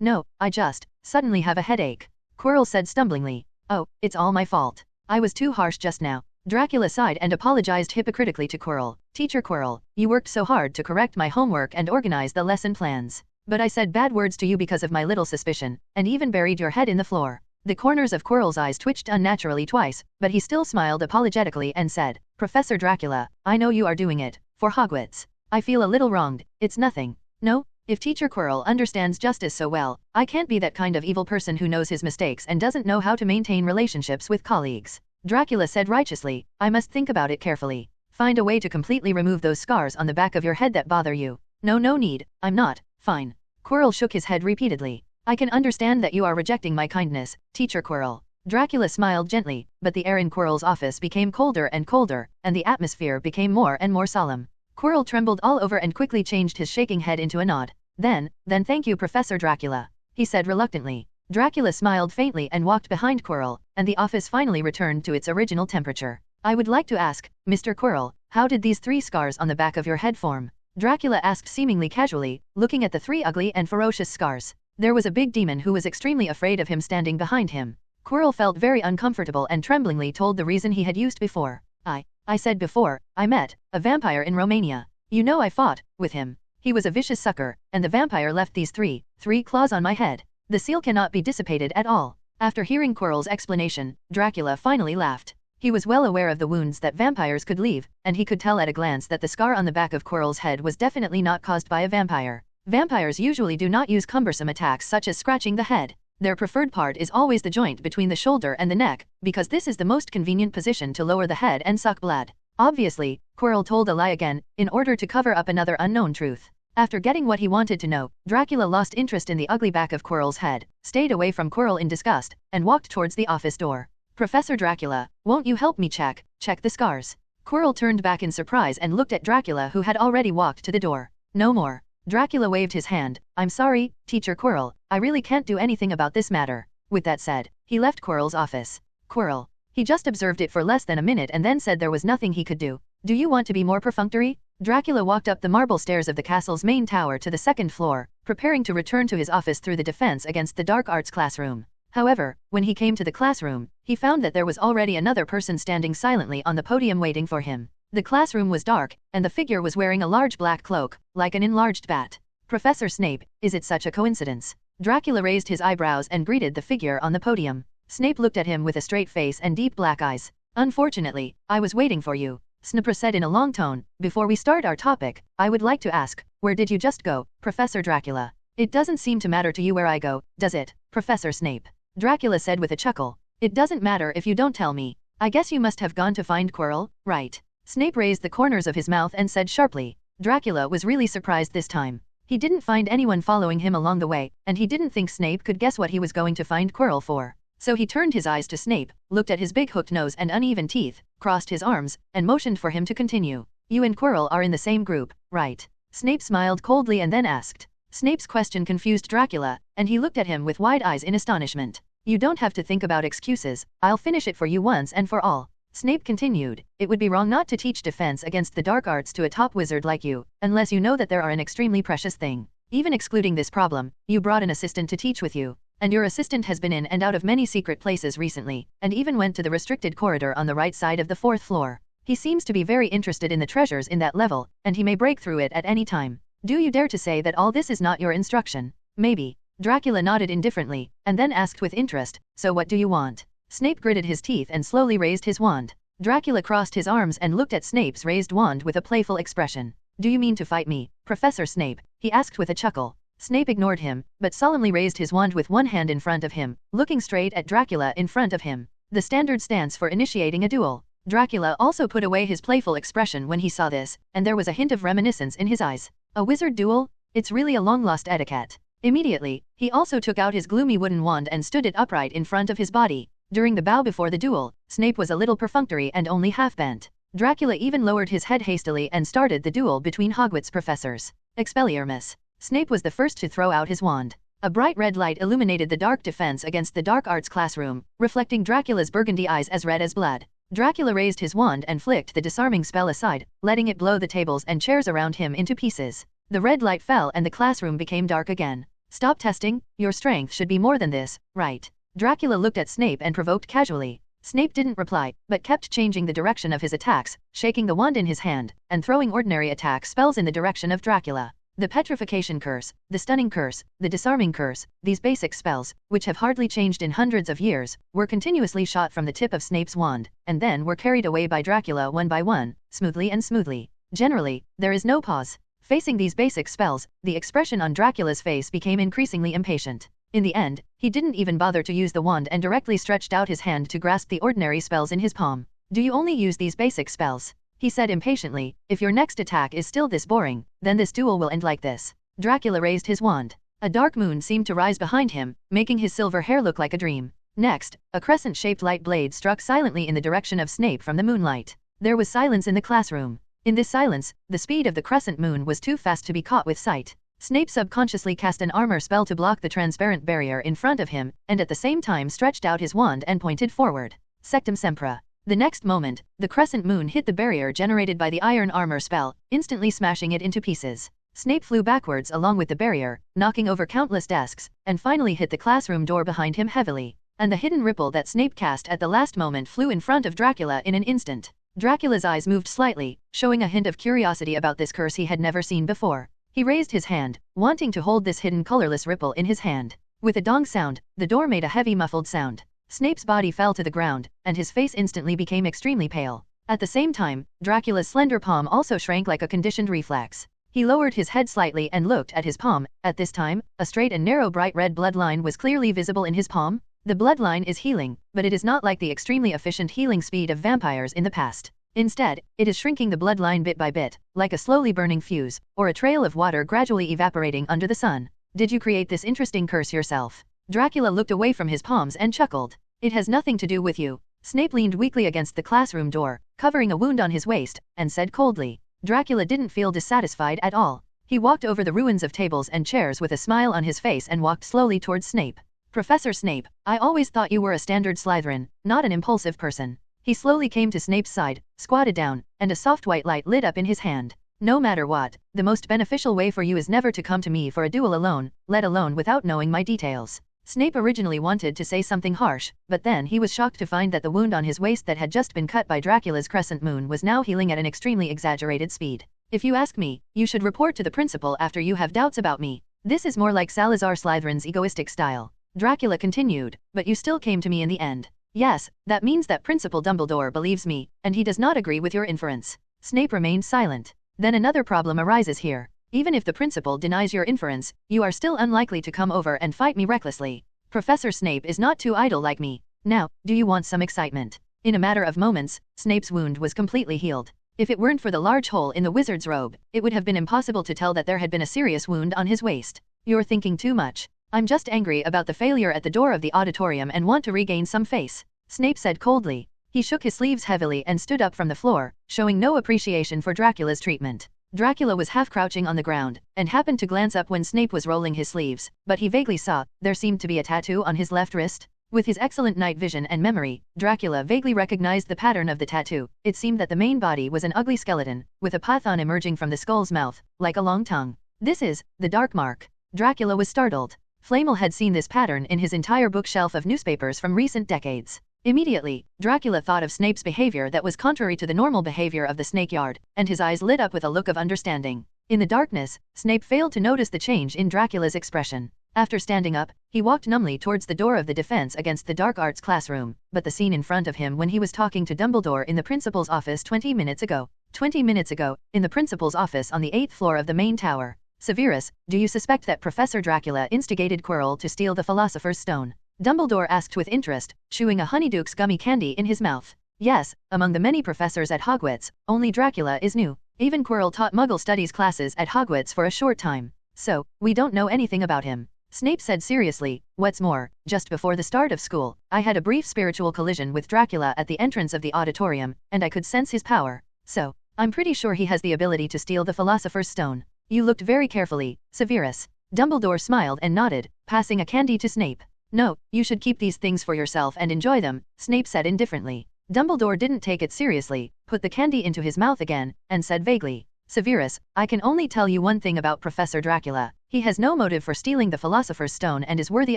No, I just suddenly have a headache," Quirrell said stumblingly. "Oh, it's all my fault. I was too harsh just now." Dracula sighed and apologized hypocritically to Quirrell. "Teacher Quirrell, you worked so hard to correct my homework and organize the lesson plans. But I said bad words to you because of my little suspicion, and even buried your head in the floor." The corners of Quirrell's eyes twitched unnaturally twice, but he still smiled apologetically and said, "Professor Dracula, I know you are doing it for Hogwarts. I feel a little wronged. It's nothing." "No? If Teacher Quirrell understands justice so well, I can't be that kind of evil person who knows his mistakes and doesn't know how to maintain relationships with colleagues." Dracula said righteously, "I must think about it carefully. Find a way to completely remove those scars on the back of your head that bother you." No need, I'm not, fine." Quirrell shook his head repeatedly. "I can understand that you are rejecting my kindness, Teacher Quirrell." Dracula smiled gently, but the air in Quirrell's office became colder and colder, and the atmosphere became more and more solemn. Quirrell trembled all over and quickly changed his shaking head into a nod. Then thank you Professor Dracula," he said reluctantly. Dracula smiled faintly and walked behind Quirrell, and the office finally returned to its original temperature. "I would like to ask, Mr. Quirrell, how did these 3 scars on the back of your head form?" Dracula asked seemingly casually, looking at the 3 ugly and ferocious scars. There was a big demon who was extremely afraid of him standing behind him. Quirrell felt very uncomfortable and tremblingly told the reason he had used before. I said before, I met a vampire in Romania. You know, I fought with him. He was a vicious sucker, and the vampire left these three claws on my head. The seal cannot be dissipated at all. After hearing Quirrell's explanation, Dracula finally laughed. He was well aware of the wounds that vampires could leave, and he could tell at a glance that the scar on the back of Quirrell's head was definitely not caused by a vampire. Vampires usually do not use cumbersome attacks such as scratching the head. Their preferred part is always the joint between the shoulder and the neck, because this is the most convenient position to lower the head and suck blood. Obviously, Quirrell told a lie again, in order to cover up another unknown truth. After getting what he wanted to know, Dracula lost interest in the ugly back of Quirrell's head, stayed away from Quirrell in disgust, and walked towards the office door. Professor Dracula, won't you help me check the scars? Quirrell turned back in surprise and looked at Dracula, who had already walked to the door. No more. Dracula waved his hand. I'm sorry, Teacher Quirrell, I really can't do anything about this matter. With that said, he left Quirrell's office. Quirrell. He just observed it for less than a minute and then said there was nothing he could do. Do you want to be more perfunctory? Dracula walked up the marble stairs of the castle's main tower to the second floor, preparing to return to his office through the defense against the dark arts classroom. However, when he came to the classroom, he found that there was already another person standing silently on the podium waiting for him. The classroom was dark, and the figure was wearing a large black cloak, like an enlarged bat. Professor Snape, is it such a coincidence? Dracula raised his eyebrows and greeted the figure on the podium. Snape looked at him with a straight face and deep black eyes. Unfortunately, I was waiting for you, Snape said in a long tone. Before we start our topic, I would like to ask, where did you just go, Professor Dracula? It doesn't seem to matter to you where I go, does it, Professor Snape? Dracula said with a chuckle. It doesn't matter if you don't tell me. I guess you must have gone to find Quirrell, right? Snape raised the corners of his mouth and said sharply. Dracula was really surprised this time. He didn't find anyone following him along the way, and he didn't think Snape could guess what he was going to find Quirrell for. So he turned his eyes to Snape, looked at his big hooked nose and uneven teeth, crossed his arms, and motioned for him to continue. You and Quirrell are in the same group, right? Snape smiled coldly and then asked. Snape's question confused Dracula, and he looked at him with wide eyes in astonishment. You don't have to think about excuses, I'll finish it for you once and for all. Snape continued, it would be wrong not to teach defense against the dark arts to a top wizard like you, unless you know that there are an extremely precious thing. Even excluding this problem, you brought an assistant to teach with you, and your assistant has been in and out of many secret places recently, and even went to the restricted corridor on the right side of the 4th floor. He seems to be very interested in the treasures in that level, and he may break through it at any time. Do you dare to say that all this is not your instruction? Maybe. Dracula nodded indifferently, and then asked with interest, so what do you want? Snape gritted his teeth and slowly raised his wand. Dracula crossed his arms and looked at Snape's raised wand with a playful expression. Do you mean to fight me, Professor Snape? He asked with a chuckle. Snape ignored him, but solemnly raised his wand with one hand in front of him, looking straight at Dracula in front of him. The standard stance for initiating a duel. Dracula also put away his playful expression when he saw this, and there was a hint of reminiscence in his eyes. A wizard duel? It's really a long-lost etiquette. Immediately, he also took out his gloomy wooden wand and stood it upright in front of his body. During the bow before the duel, Snape was a little perfunctory and only half-bent. Dracula even lowered his head hastily and started the duel between Hogwarts professors. Expelliarmus. Snape was the first to throw out his wand. A bright red light illuminated the dark defense against the dark arts classroom, reflecting Dracula's burgundy eyes as red as blood. Dracula raised his wand and flicked the disarming spell aside, letting it blow the tables and chairs around him into pieces. The red light fell and the classroom became dark again. Stop testing, your strength should be more than this, right? Dracula looked at Snape and provoked casually. Snape didn't reply, but kept changing the direction of his attacks, shaking the wand in his hand, and throwing ordinary attack spells in the direction of Dracula. The petrification curse, the stunning curse, the disarming curse, these basic spells, which have hardly changed in hundreds of years, were continuously shot from the tip of Snape's wand, and then were carried away by Dracula one by one, smoothly and smoothly. Generally, there is no pause. Facing these basic spells, the expression on Dracula's face became increasingly impatient. In the end, he didn't even bother to use the wand and directly stretched out his hand to grasp the ordinary spells in his palm. Do you only use these basic spells? He said impatiently, if your next attack is still this boring, then this duel will end like this. Dracula raised his wand. A dark moon seemed to rise behind him, making his silver hair look like a dream. Next, a crescent-shaped light blade struck silently in the direction of Snape from the moonlight. There was silence in the classroom. In this silence, the speed of the crescent moon was too fast to be caught with sight. Snape subconsciously cast an armor spell to block the transparent barrier in front of him, and at the same time stretched out his wand and pointed forward. Sectum Sempra. The next moment, the crescent moon hit the barrier generated by the iron armor spell, instantly smashing it into pieces. Snape flew backwards along with the barrier, knocking over countless desks, and finally hit the classroom door behind him heavily. And the hidden ripple that Snape cast at the last moment flew in front of Dracula in an instant. Dracula's eyes moved slightly, showing a hint of curiosity about this curse he had never seen before. He raised his hand, wanting to hold this hidden colorless ripple in his hand. With a dong sound, the door made a heavy muffled sound. Snape's body fell to the ground, and his face instantly became extremely pale. At the same time, Dracula's slender palm also shrank like a conditioned reflex. He lowered his head slightly and looked at his palm. At this time, a straight and narrow bright red bloodline was clearly visible in his palm. The bloodline is healing, but it is not like the extremely efficient healing speed of vampires in the past. Instead, it is shrinking the bloodline bit by bit, like a slowly burning fuse, or a trail of water gradually evaporating under the sun. Did you create this interesting curse yourself? Dracula looked away from his palms and chuckled. It has nothing to do with you. Snape leaned weakly against the classroom door, covering a wound on his waist, and said coldly. Dracula didn't feel dissatisfied at all. He walked over the ruins of tables and chairs with a smile on his face and walked slowly towards Snape. Professor Snape, I always thought you were a standard Slytherin, not an impulsive person. He slowly came to Snape's side, squatted down, and a soft white light lit up in his hand. No matter what, the most beneficial way for you is never to come to me for a duel alone, let alone without knowing my details. Snape originally wanted to say something harsh, but then he was shocked to find that the wound on his waist that had just been cut by Dracula's crescent moon was now healing at an extremely exaggerated speed. If you ask me, you should report to the principal after you have doubts about me. This is more like Salazar Slytherin's egoistic style. Dracula continued, but you still came to me in the end. Yes, that means that Principal Dumbledore believes me, and he does not agree with your inference. Snape remained silent. Then another problem arises here. Even if the principal denies your inference, you are still unlikely to come over and fight me recklessly. Professor Snape is not too idle like me. Now, do you want some excitement? In a matter of moments, Snape's wound was completely healed. If it weren't for the large hole in the wizard's robe, it would have been impossible to tell that there had been a serious wound on his waist. You're thinking too much. I'm just angry about the failure at the door of the auditorium and want to regain some face. Snape said coldly. He shook his sleeves heavily and stood up from the floor, showing no appreciation for Dracula's treatment. Dracula was half crouching on the ground, and happened to glance up when Snape was rolling his sleeves, but he vaguely saw, there seemed to be a tattoo on his left wrist. With his excellent night vision and memory, Dracula vaguely recognized the pattern of the tattoo. It seemed that the main body was an ugly skeleton, with a python emerging from the skull's mouth, like a long tongue. This is the dark mark. Dracula was startled. Flamel had seen this pattern in his entire bookshelf of newspapers from recent decades. Immediately, Dracula thought of Snape's behavior that was contrary to the normal behavior of the snake yard, and his eyes lit up with a look of understanding. In the darkness, Snape failed to notice the change in Dracula's expression. After standing up, he walked numbly towards the door of the Defense Against the Dark Arts classroom, but the scene in front of him when he was talking to Dumbledore in the principal's office 20 minutes ago. 20 minutes ago, in the principal's office on the 8th floor of the main tower. Severus, do you suspect that Professor Dracula instigated Quirrell to steal the Philosopher's Stone? Dumbledore asked with interest, chewing a Honeyduke's gummy candy in his mouth. Yes, among the many professors at Hogwarts, only Dracula is new. Even Quirrell taught Muggle studies classes at Hogwarts for a short time. So, we don't know anything about him. Snape said seriously. What's more, just before the start of school, I had a brief spiritual collision with Dracula at the entrance of the auditorium, and I could sense his power. So, I'm pretty sure he has the ability to steal the Philosopher's Stone. You looked very carefully, Severus. Dumbledore smiled and nodded, passing a candy to Snape. No, you should keep these things for yourself and enjoy them, Snape said indifferently. Dumbledore didn't take it seriously, put the candy into his mouth again, and said vaguely, Severus, I can only tell you one thing about Professor Dracula. He has no motive for stealing the Philosopher's Stone and is worthy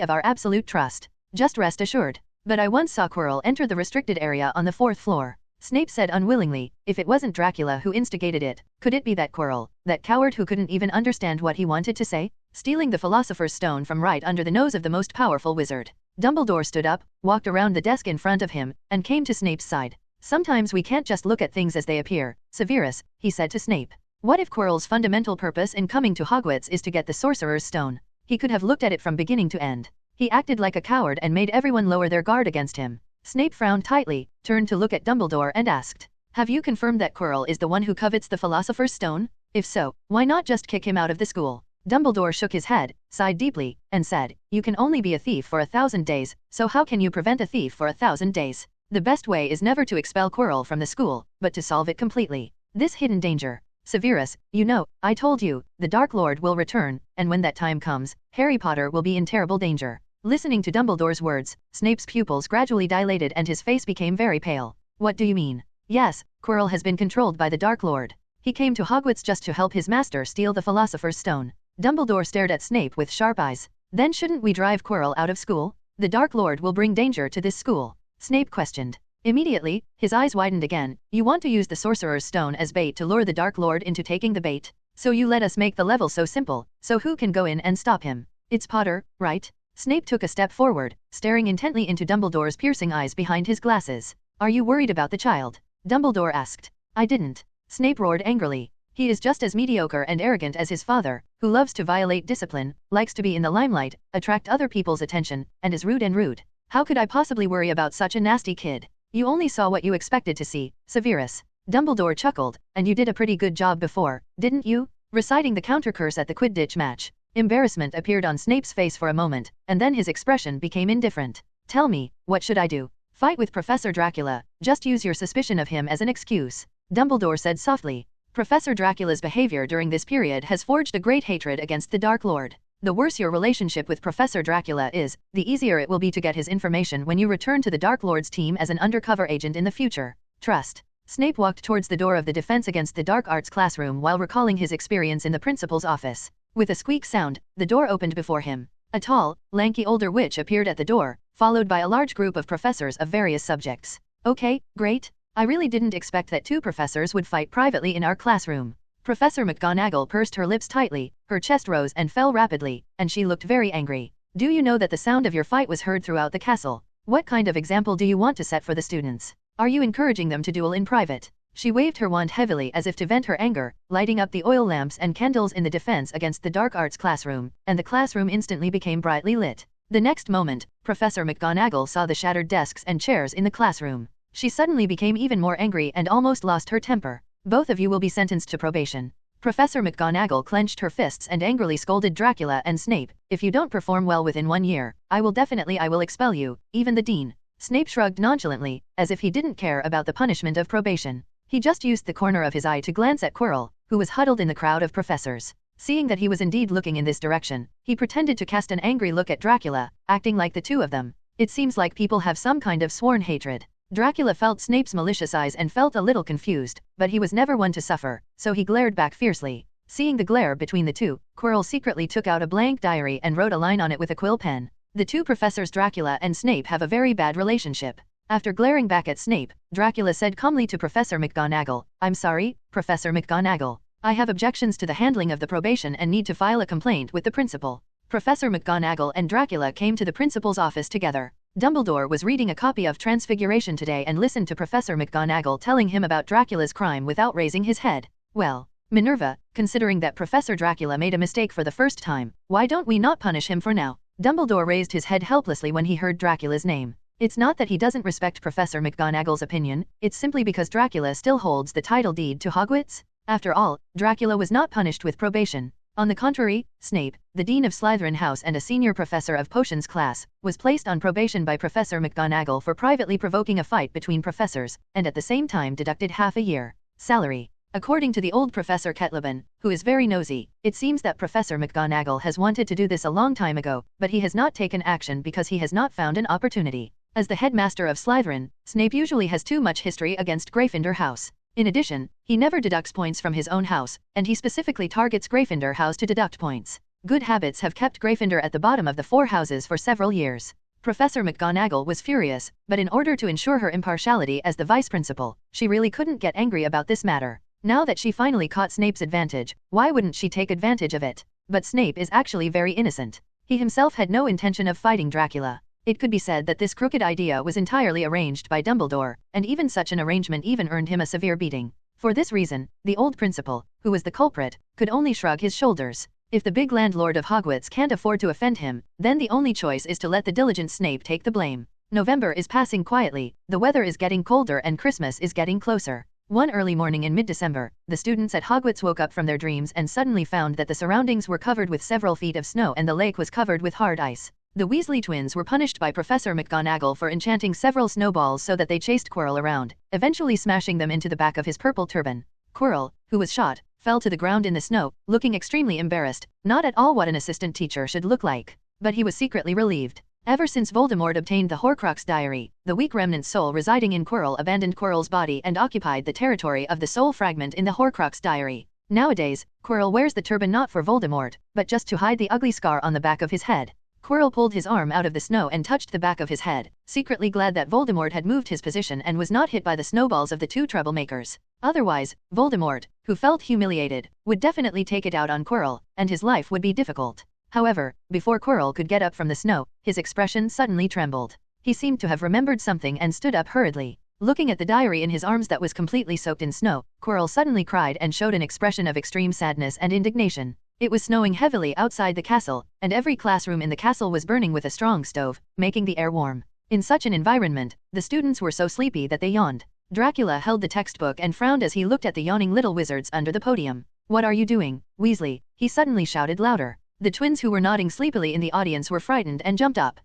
of our absolute trust. Just rest assured. But I once saw Quirrell enter the restricted area on the 4th floor. Snape said unwillingly, if it wasn't Dracula who instigated it, could it be that Quirrell, that coward who couldn't even understand what he wanted to say? Stealing the Philosopher's Stone from right under the nose of the most powerful wizard. Dumbledore stood up, walked around the desk in front of him, and came to Snape's side. Sometimes we can't just look at things as they appear, Severus, he said to Snape. What if Quirrell's fundamental purpose in coming to Hogwarts is to get the Sorcerer's Stone? He could have looked at it from beginning to end. He acted like a coward and made everyone lower their guard against him. Snape frowned tightly, turned to look at Dumbledore and asked, have you confirmed that Quirrell is the one who covets the Philosopher's Stone? If so, why not just kick him out of the school? Dumbledore shook his head, sighed deeply, and said, you can only be a thief for 1,000 days, so how can you prevent a thief for 1,000 days? The best way is never to expel Quirrell from the school, but to solve it completely. This hidden danger. Severus, you know, I told you, the Dark Lord will return, and when that time comes, Harry Potter will be in terrible danger. Listening to Dumbledore's words, Snape's pupils gradually dilated and his face became very pale. What do you mean? Yes, Quirrell has been controlled by the Dark Lord. He came to Hogwarts just to help his master steal the Philosopher's Stone. Dumbledore stared at Snape with sharp eyes. Then shouldn't we drive Quirrell out of school? The Dark Lord will bring danger to this school. Snape questioned. Immediately, his eyes widened again. You want to use the Sorcerer's Stone as bait to lure the Dark Lord into taking the bait? So you let us make the level so simple, so who can go in and stop him? It's Potter, right? Snape took a step forward, staring intently into Dumbledore's piercing eyes behind his glasses. Are you worried about the child? Dumbledore asked. I didn't. Snape roared angrily. He is just as mediocre and arrogant as his father, who loves to violate discipline, likes to be in the limelight, attract other people's attention, and is rude. How could I possibly worry about such a nasty kid? You only saw what you expected to see, Severus. Dumbledore chuckled, and you did a pretty good job before, didn't you? Reciting the counter curse at the Quidditch match. Embarrassment appeared on Snape's face for a moment, and then his expression became indifferent. Tell me, what should I do? Fight with Professor Dracula, just use your suspicion of him as an excuse. Dumbledore said softly. Professor Dracula's behavior during this period has forged a great hatred against the Dark Lord. The worse your relationship with Professor Dracula is, the easier it will be to get his information when you return to the Dark Lord's team as an undercover agent in the future. Trust. Snape walked towards the door of the Defense Against the Dark Arts classroom while recalling his experience in the principal's office. With a squeak sound, the door opened before him. A tall, lanky older witch appeared at the door, followed by a large group of professors of various subjects. Okay, great. I really didn't expect that two professors would fight privately in our classroom. Professor McGonagall pursed her lips tightly, her chest rose and fell rapidly, and she looked very angry. Do you know that the sound of your fight was heard throughout the castle? What kind of example do you want to set for the students? Are you encouraging them to duel in private? She waved her wand heavily as if to vent her anger, lighting up the oil lamps and candles in the Defense Against the Dark Arts classroom, and the classroom instantly became brightly lit. The next moment, Professor McGonagall saw the shattered desks and chairs in the classroom. She suddenly became even more angry and almost lost her temper. Both of you will be sentenced to probation. Professor McGonagall clenched her fists and angrily scolded Dracula and Snape. If you don't perform well within 1 year, I will expel you, even the dean. Snape shrugged nonchalantly, as if he didn't care about the punishment of probation. He just used the corner of his eye to glance at Quirrell, who was huddled in the crowd of professors. Seeing that he was indeed looking in this direction, he pretended to cast an angry look at Dracula, acting like the two of them. It seems like people have some kind of sworn hatred. Dracula felt Snape's malicious eyes and felt a little confused, but he was never one to suffer, so he glared back fiercely. Seeing the glare between the two, Quirrell secretly took out a blank diary and wrote a line on it with a quill pen. The two professors Dracula and Snape have a very bad relationship. After glaring back at Snape, Dracula said calmly to Professor McGonagall, I'm sorry, Professor McGonagall. I have objections to the handling of the probation and need to file a complaint with the principal. Professor McGonagall and Dracula came to the principal's office together. Dumbledore was reading a copy of Transfiguration today and listened to Professor McGonagall telling him about Dracula's crime without raising his head. Well, Minerva, considering that Professor Dracula made a mistake for the first time, why don't we not punish him for now? Dumbledore raised his head helplessly when he heard Dracula's name. It's not that he doesn't respect Professor McGonagall's opinion, it's simply because Dracula still holds the title deed to Hogwarts. After all, Dracula was not punished with probation. On the contrary, Snape, the Dean of Slytherin House and a senior professor of potions class, was placed on probation by Professor McGonagall for privately provoking a fight between professors, and at the same time deducted half a year salary. According to the old Professor Ketlaban, who is very nosy, it seems that Professor McGonagall has wanted to do this a long time ago, but he has not taken action because he has not found an opportunity. As the headmaster of Slytherin, Snape usually has too much history against Gryffindor House. In addition, he never deducts points from his own house, and he specifically targets Gryffindor House to deduct points. Good habits have kept Gryffindor at the bottom of the 4 houses for several years. Professor McGonagall was furious, but in order to ensure her impartiality as the vice principal, she really couldn't get angry about this matter. Now that she finally caught Snape's advantage, why wouldn't she take advantage of it? But Snape is actually very innocent. He himself had no intention of fighting Dracula. It could be said that this crooked idea was entirely arranged by Dumbledore, and even such an arrangement even earned him a severe beating. For this reason, the old principal, who was the culprit, could only shrug his shoulders. If the big landlord of Hogwarts can't afford to offend him, then the only choice is to let the diligent Snape take the blame. November is passing quietly, the weather is getting colder and Christmas is getting closer. One early morning in mid-December, the students at Hogwarts woke up from their dreams and suddenly found that the surroundings were covered with several feet of snow and the lake was covered with hard ice. The Weasley twins were punished by Professor McGonagall for enchanting several snowballs so that they chased Quirrell around, eventually smashing them into the back of his purple turban. Quirrell, who was shot, fell to the ground in the snow, looking extremely embarrassed, not at all what an assistant teacher should look like. But he was secretly relieved. Ever since Voldemort obtained the Horcrux diary, the weak remnant soul residing in Quirrell abandoned Quirrell's body and occupied the territory of the soul fragment in the Horcrux diary. Nowadays, Quirrell wears the turban not for Voldemort, but just to hide the ugly scar on the back of his head. Quirrell pulled his arm out of the snow and touched the back of his head, secretly glad that Voldemort had moved his position and was not hit by the snowballs of the two troublemakers. Otherwise, Voldemort, who felt humiliated, would definitely take it out on Quirrell, and his life would be difficult. However, before Quirrell could get up from the snow, his expression suddenly trembled. He seemed to have remembered something and stood up hurriedly. Looking at the diary in his arms that was completely soaked in snow, Quirrell suddenly cried and showed an expression of extreme sadness and indignation. It was snowing heavily outside the castle, and every classroom in the castle was burning with a strong stove, making the air warm. In such an environment, the students were so sleepy that they yawned. Dracula held the textbook and frowned as he looked at the yawning little wizards under the podium. "What are you doing, Weasley?" he suddenly shouted louder. The twins who were nodding sleepily in the audience were frightened and jumped up.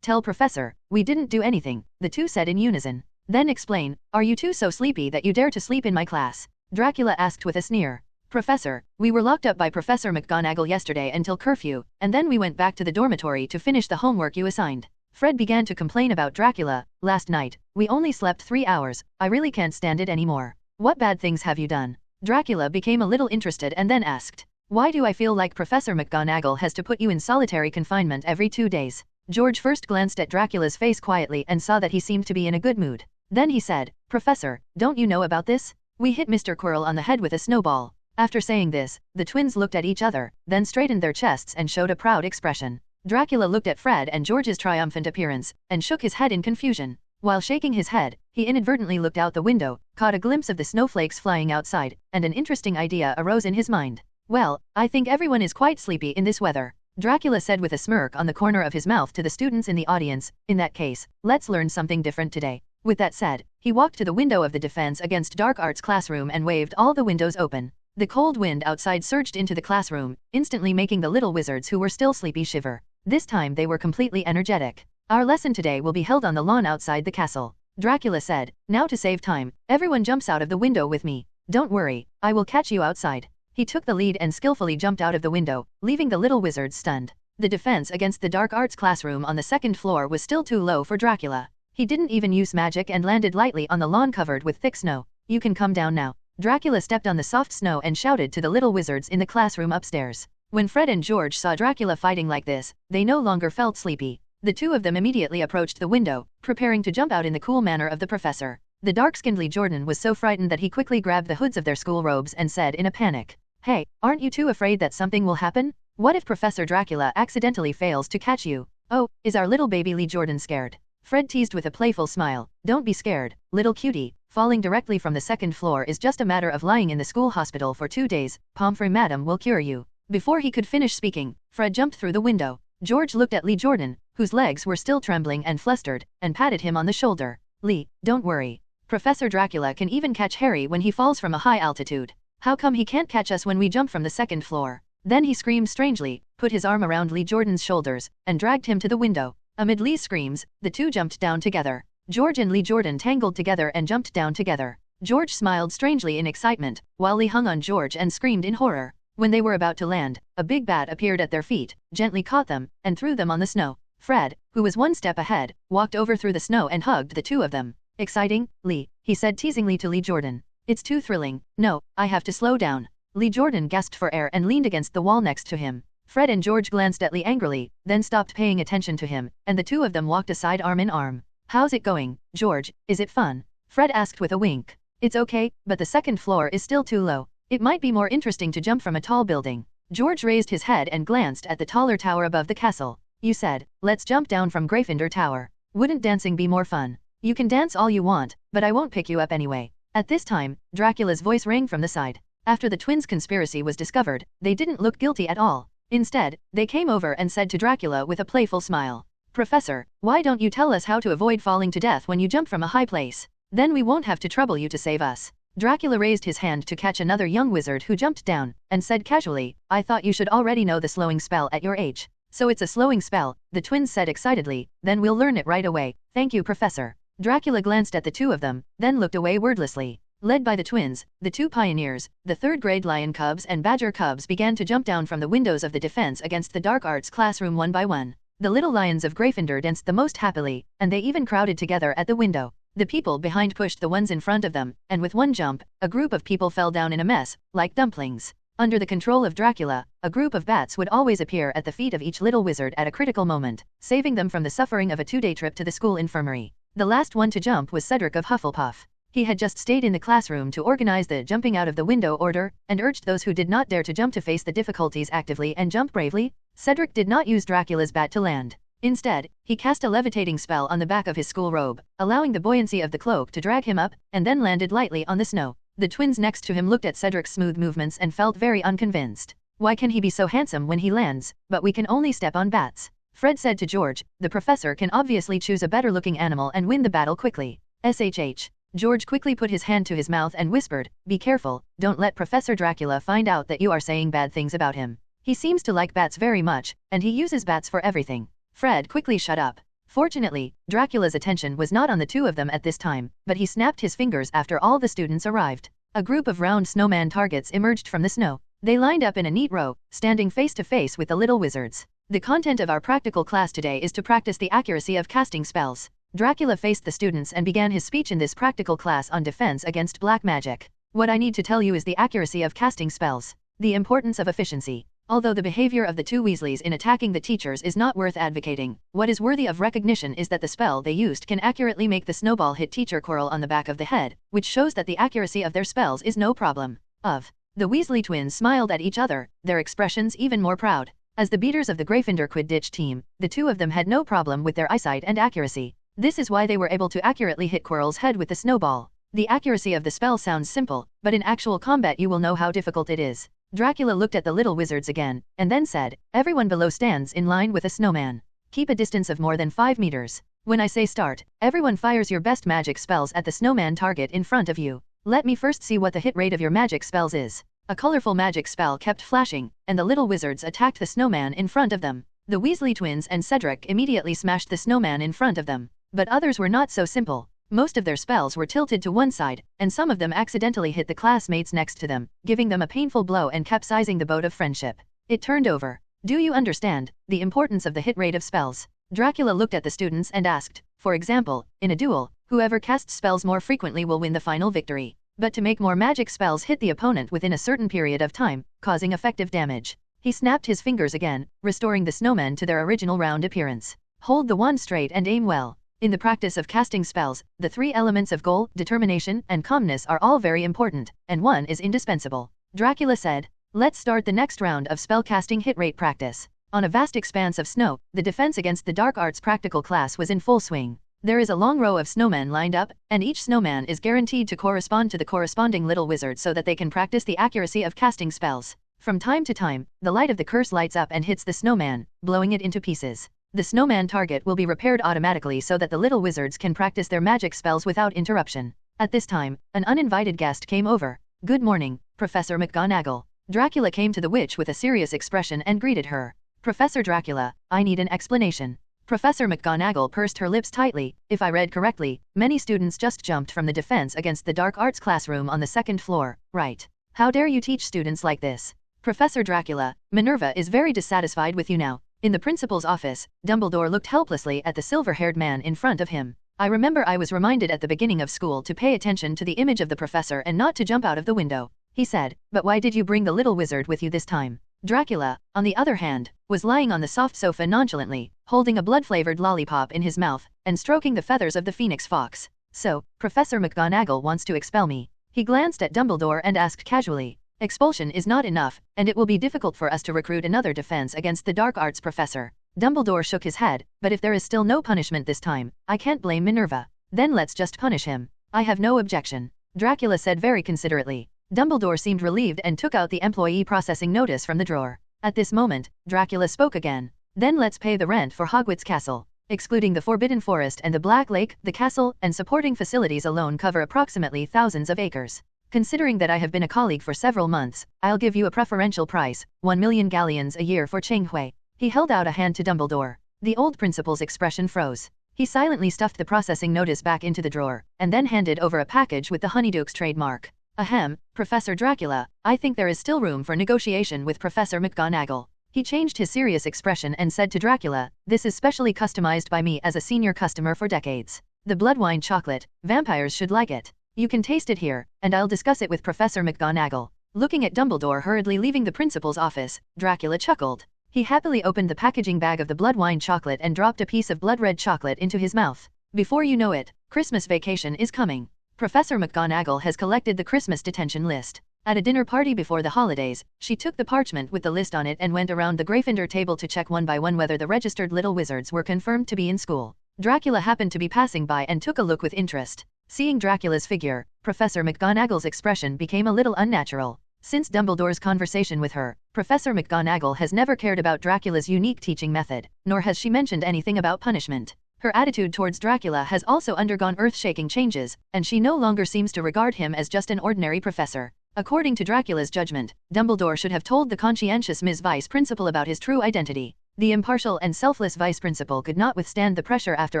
Tell Professor, we didn't do anything," the two said in unison. "Then explain, are you two so sleepy that you dare to sleep in my class?" Dracula asked with a sneer. "Professor, we were locked up by Professor McGonagall yesterday until curfew, and then we went back to the dormitory to finish the homework you assigned." Fred began to complain about Dracula. "Last night, we only slept 3 hours, I really can't stand it anymore. What bad things have you done?" Dracula became a little interested and then asked, "Why do I feel like Professor McGonagall has to put you in solitary confinement every 2 days? George first glanced at Dracula's face quietly and saw that he seemed to be in a good mood. Then he said, "Professor, don't you know about this? We hit Mr. Quirrell on the head with a snowball." After saying this, the twins looked at each other, then straightened their chests and showed a proud expression. Dracula looked at Fred and George's triumphant appearance, and shook his head in confusion. While shaking his head, he inadvertently looked out the window, caught a glimpse of the snowflakes flying outside, and an interesting idea arose in his mind. "Well, I think everyone is quite sleepy in this weather," Dracula said with a smirk on the corner of his mouth to the students in the audience. "In that case, let's learn something different today." With that said, he walked to the window of the Defense Against Dark Arts classroom and waved all the windows open. The cold wind outside surged into the classroom, instantly making the little wizards who were still sleepy shiver. This time they were completely energetic. "Our lesson today will be held on the lawn outside the castle," Dracula said. "Now to save time, everyone jumps out of the window with me. Don't worry, I will catch you outside." He took the lead and skillfully jumped out of the window, leaving the little wizards stunned. The Defense Against the Dark Arts classroom on the second floor was still too low for Dracula. He didn't even use magic and landed lightly on the lawn covered with thick snow. "You can come down now." Dracula stepped on the soft snow and shouted to the little wizards in the classroom upstairs. When Fred and George saw Dracula fighting like this, they no longer felt sleepy. The two of them immediately approached the window, preparing to jump out in the cool manner of the professor. The dark-skinned Lee Jordan was so frightened that he quickly grabbed the hoods of their school robes and said in a panic, "Hey, aren't you two afraid that something will happen? What if Professor Dracula accidentally fails to catch you? Oh, is our little baby Lee Jordan scared?" Fred teased with a playful smile. "Don't be scared, little cutie. Falling directly from the second floor is just a matter of lying in the school hospital for 2 days. Pomfrey Madam will cure you." Before he could finish speaking, Fred jumped through the window. George looked at Lee Jordan, whose legs were still trembling and flustered, and patted him on the shoulder. "Lee, don't worry. Professor Dracula can even catch Harry when he falls from a high altitude. How come he can't catch us when we jump from the second floor?" Then he screamed strangely, put his arm around Lee Jordan's shoulders, and dragged him to the window. Amid Lee's screams, the two jumped down together. George and Lee Jordan tangled together and jumped down together. George smiled strangely in excitement, while Lee hung on George and screamed in horror. When they were about to land, a big bat appeared at their feet, gently caught them, and threw them on the snow. Fred, who was one step ahead, walked over through the snow and hugged the two of them. "Exciting, Lee," he said teasingly to Lee Jordan. "It's too thrilling. No, I have to slow down." Lee Jordan gasped for air and leaned against the wall next to him. Fred and George glanced at Lee angrily, then stopped paying attention to him, and the two of them walked aside arm in arm. "How's it going, George? Is it fun?" Fred asked with a wink. "It's okay, but the second floor is still too low. It might be more interesting to jump from a tall building." George raised his head and glanced at the taller tower above the castle. "You said, let's jump down from Gryffindor Tower. Wouldn't dancing be more fun? You can dance all you want, but I won't pick you up anyway." At this time, Dracula's voice rang from the side. After the twins' conspiracy was discovered, they didn't look guilty at all. Instead, they came over and said to Dracula with a playful smile, "Professor, why don't you tell us how to avoid falling to death when you jump from a high place? Then we won't have to trouble you to save us." Dracula raised his hand to catch another young wizard who jumped down, and said casually, "I thought you should already know the slowing spell at your age." "So it's a slowing spell," the twins said excitedly. "Then we'll learn it right away. Thank you, Professor." Dracula glanced at the two of them, then looked away wordlessly. Led by the twins, the two pioneers, the third-grade Lion Cubs and Badger Cubs began to jump down from the windows of the Defense Against the Dark Arts classroom one by one. The little lions of Gryffindor danced the most happily, and they even crowded together at the window. The people behind pushed the ones in front of them, and with one jump, a group of people fell down in a mess, like dumplings. Under the control of Dracula, a group of bats would always appear at the feet of each little wizard at a critical moment, saving them from the suffering of a 2-day trip to the school infirmary. The last one to jump was Cedric of Hufflepuff. He had just stayed in the classroom to organize the jumping out of the window order, and urged those who did not dare to jump to face the difficulties actively and jump bravely. Cedric did not use Dracula's bat to land. Instead, he cast a levitating spell on the back of his school robe, allowing the buoyancy of the cloak to drag him up, and then landed lightly on the snow. The twins next to him looked at Cedric's smooth movements and felt very unconvinced. Why can he be so handsome when he lands, but we can only step on bats? Fred said to George, the professor can obviously choose a better-looking animal and win the battle quickly. SHH. George quickly put his hand to his mouth and whispered, be careful, don't let Professor Dracula find out that you are saying bad things about him. He seems to like bats very much, and he uses bats for everything. Fred quickly shut up. Fortunately, Dracula's attention was not on the two of them at this time, but he snapped his fingers after all the students arrived. A group of round snowman targets emerged from the snow. They lined up in a neat row, standing face to face with the little wizards. The content of our practical class today is to practice the accuracy of casting spells. Dracula faced the students and began his speech in this practical class on defense against black magic. What I need to tell you is the accuracy of casting spells. The importance of efficiency. Although the behavior of the two Weasleys in attacking the teachers is not worth advocating, what is worthy of recognition is that the spell they used can accurately make the snowball hit teacher Quirrell on the back of the head, which shows that the accuracy of their spells is no problem. The Weasley twins smiled at each other, their expressions even more proud. As the beaters of the Gryffindor Quidditch team, the two of them had no problem with their eyesight and accuracy. This is why they were able to accurately hit Quirrell's head with the snowball. The accuracy of the spell sounds simple, but in actual combat you will know how difficult it is. Dracula looked at the little wizards again, and then said, everyone below stands in line with a snowman. Keep a distance of more than 5 meters. When I say start, everyone fires your best magic spells at the snowman target in front of you. Let me first see what the hit rate of your magic spells is. A colorful magic spell kept flashing, and the little wizards attacked the snowman in front of them. The Weasley twins and Cedric immediately smashed the snowman in front of them. But others were not so simple. Most of their spells were tilted to one side, and some of them accidentally hit the classmates next to them, giving them a painful blow and capsizing the boat of friendship. It turned over. Do you understand the importance of the hit rate of spells? Dracula looked at the students and asked, for example, in a duel, whoever casts spells more frequently will win the final victory. But to make more magic spells hit the opponent within a certain period of time, causing effective damage. He snapped his fingers again, restoring the snowmen to their original round appearance. Hold the wand straight and aim well. In the practice of casting spells, the 3 elements of goal, determination, and calmness are all very important, and one is indispensable. Dracula said, let's start the next round of spell casting hit rate practice. On a vast expanse of snow, the defense against the dark arts practical class was in full swing. There is a long row of snowmen lined up, and each snowman is guaranteed to correspond to the corresponding little wizard so that they can practice the accuracy of casting spells. From time to time, the light of the curse lights up and hits the snowman, blowing it into pieces. The snowman target will be repaired automatically so that the little wizards can practice their magic spells without interruption. At this time, an uninvited guest came over. Good morning, Professor McGonagall. Dracula came to the witch with a serious expression and greeted her. Professor Dracula, I need an explanation. Professor McGonagall pursed her lips tightly. If I read correctly, many students just jumped from the defense against the dark arts classroom on the 2nd floor, right? How dare you teach students like this? Professor Dracula, Minerva is very dissatisfied with you now. In the principal's office, Dumbledore looked helplessly at the silver-haired man in front of him. I remember I was reminded at the beginning of school to pay attention to the image of the professor and not to jump out of the window. He said, but why did you bring the little wizard with you this time? Dracula, on the other hand, was lying on the soft sofa nonchalantly, holding a blood-flavored lollipop in his mouth, and stroking the feathers of the phoenix fox. So, Professor McGonagall wants to expel me. He glanced at Dumbledore and asked casually. Expulsion is not enough, and it will be difficult for us to recruit another defense against the dark arts professor. Dumbledore shook his head, but if there is still no punishment this time, I can't blame Minerva. Then let's just punish him. I have no objection. Dracula said very considerately. Dumbledore seemed relieved and took out the employee processing notice from the drawer. At this moment, Dracula spoke again. Then let's pay the rent for Hogwarts Castle. Excluding the Forbidden Forest and the Black Lake, the castle and supporting facilities alone cover approximately thousands of acres. Considering that I have been a colleague for several months, I'll give you a preferential price, 1 million galleons a year for Chenghui. He held out a hand to Dumbledore. The old principal's expression froze. He silently stuffed the processing notice back into the drawer, and then handed over a package with the Honeydukes trademark. Ahem, Professor Dracula, I think there is still room for negotiation with Professor McGonagall. He changed his serious expression and said to Dracula, "This is specially customized by me as a senior customer for decades. The blood wine chocolate, vampires should like it. You can taste it here, and I'll discuss it with Professor McGonagall." Looking at Dumbledore hurriedly leaving the principal's office, Dracula chuckled. He happily opened the packaging bag of the blood wine chocolate and dropped a piece of blood-red chocolate into his mouth. Before you know it, Christmas vacation is coming. Professor McGonagall has collected the Christmas detention list. At a dinner party before the holidays, she took the parchment with the list on it and went around the Gryffindor table to check one by one whether the registered little wizards were confirmed to be in school. Dracula happened to be passing by and took a look with interest. Seeing Dracula's figure, Professor McGonagall's expression became a little unnatural. Since Dumbledore's conversation with her, Professor McGonagall has never cared about Dracula's unique teaching method, nor has she mentioned anything about punishment. Her attitude towards Dracula has also undergone earth-shaking changes, and she no longer seems to regard him as just an ordinary professor. According to Dracula's judgment, Dumbledore should have told the conscientious Ms. Vice Principal about his true identity. The impartial and selfless Vice Principal could not withstand the pressure after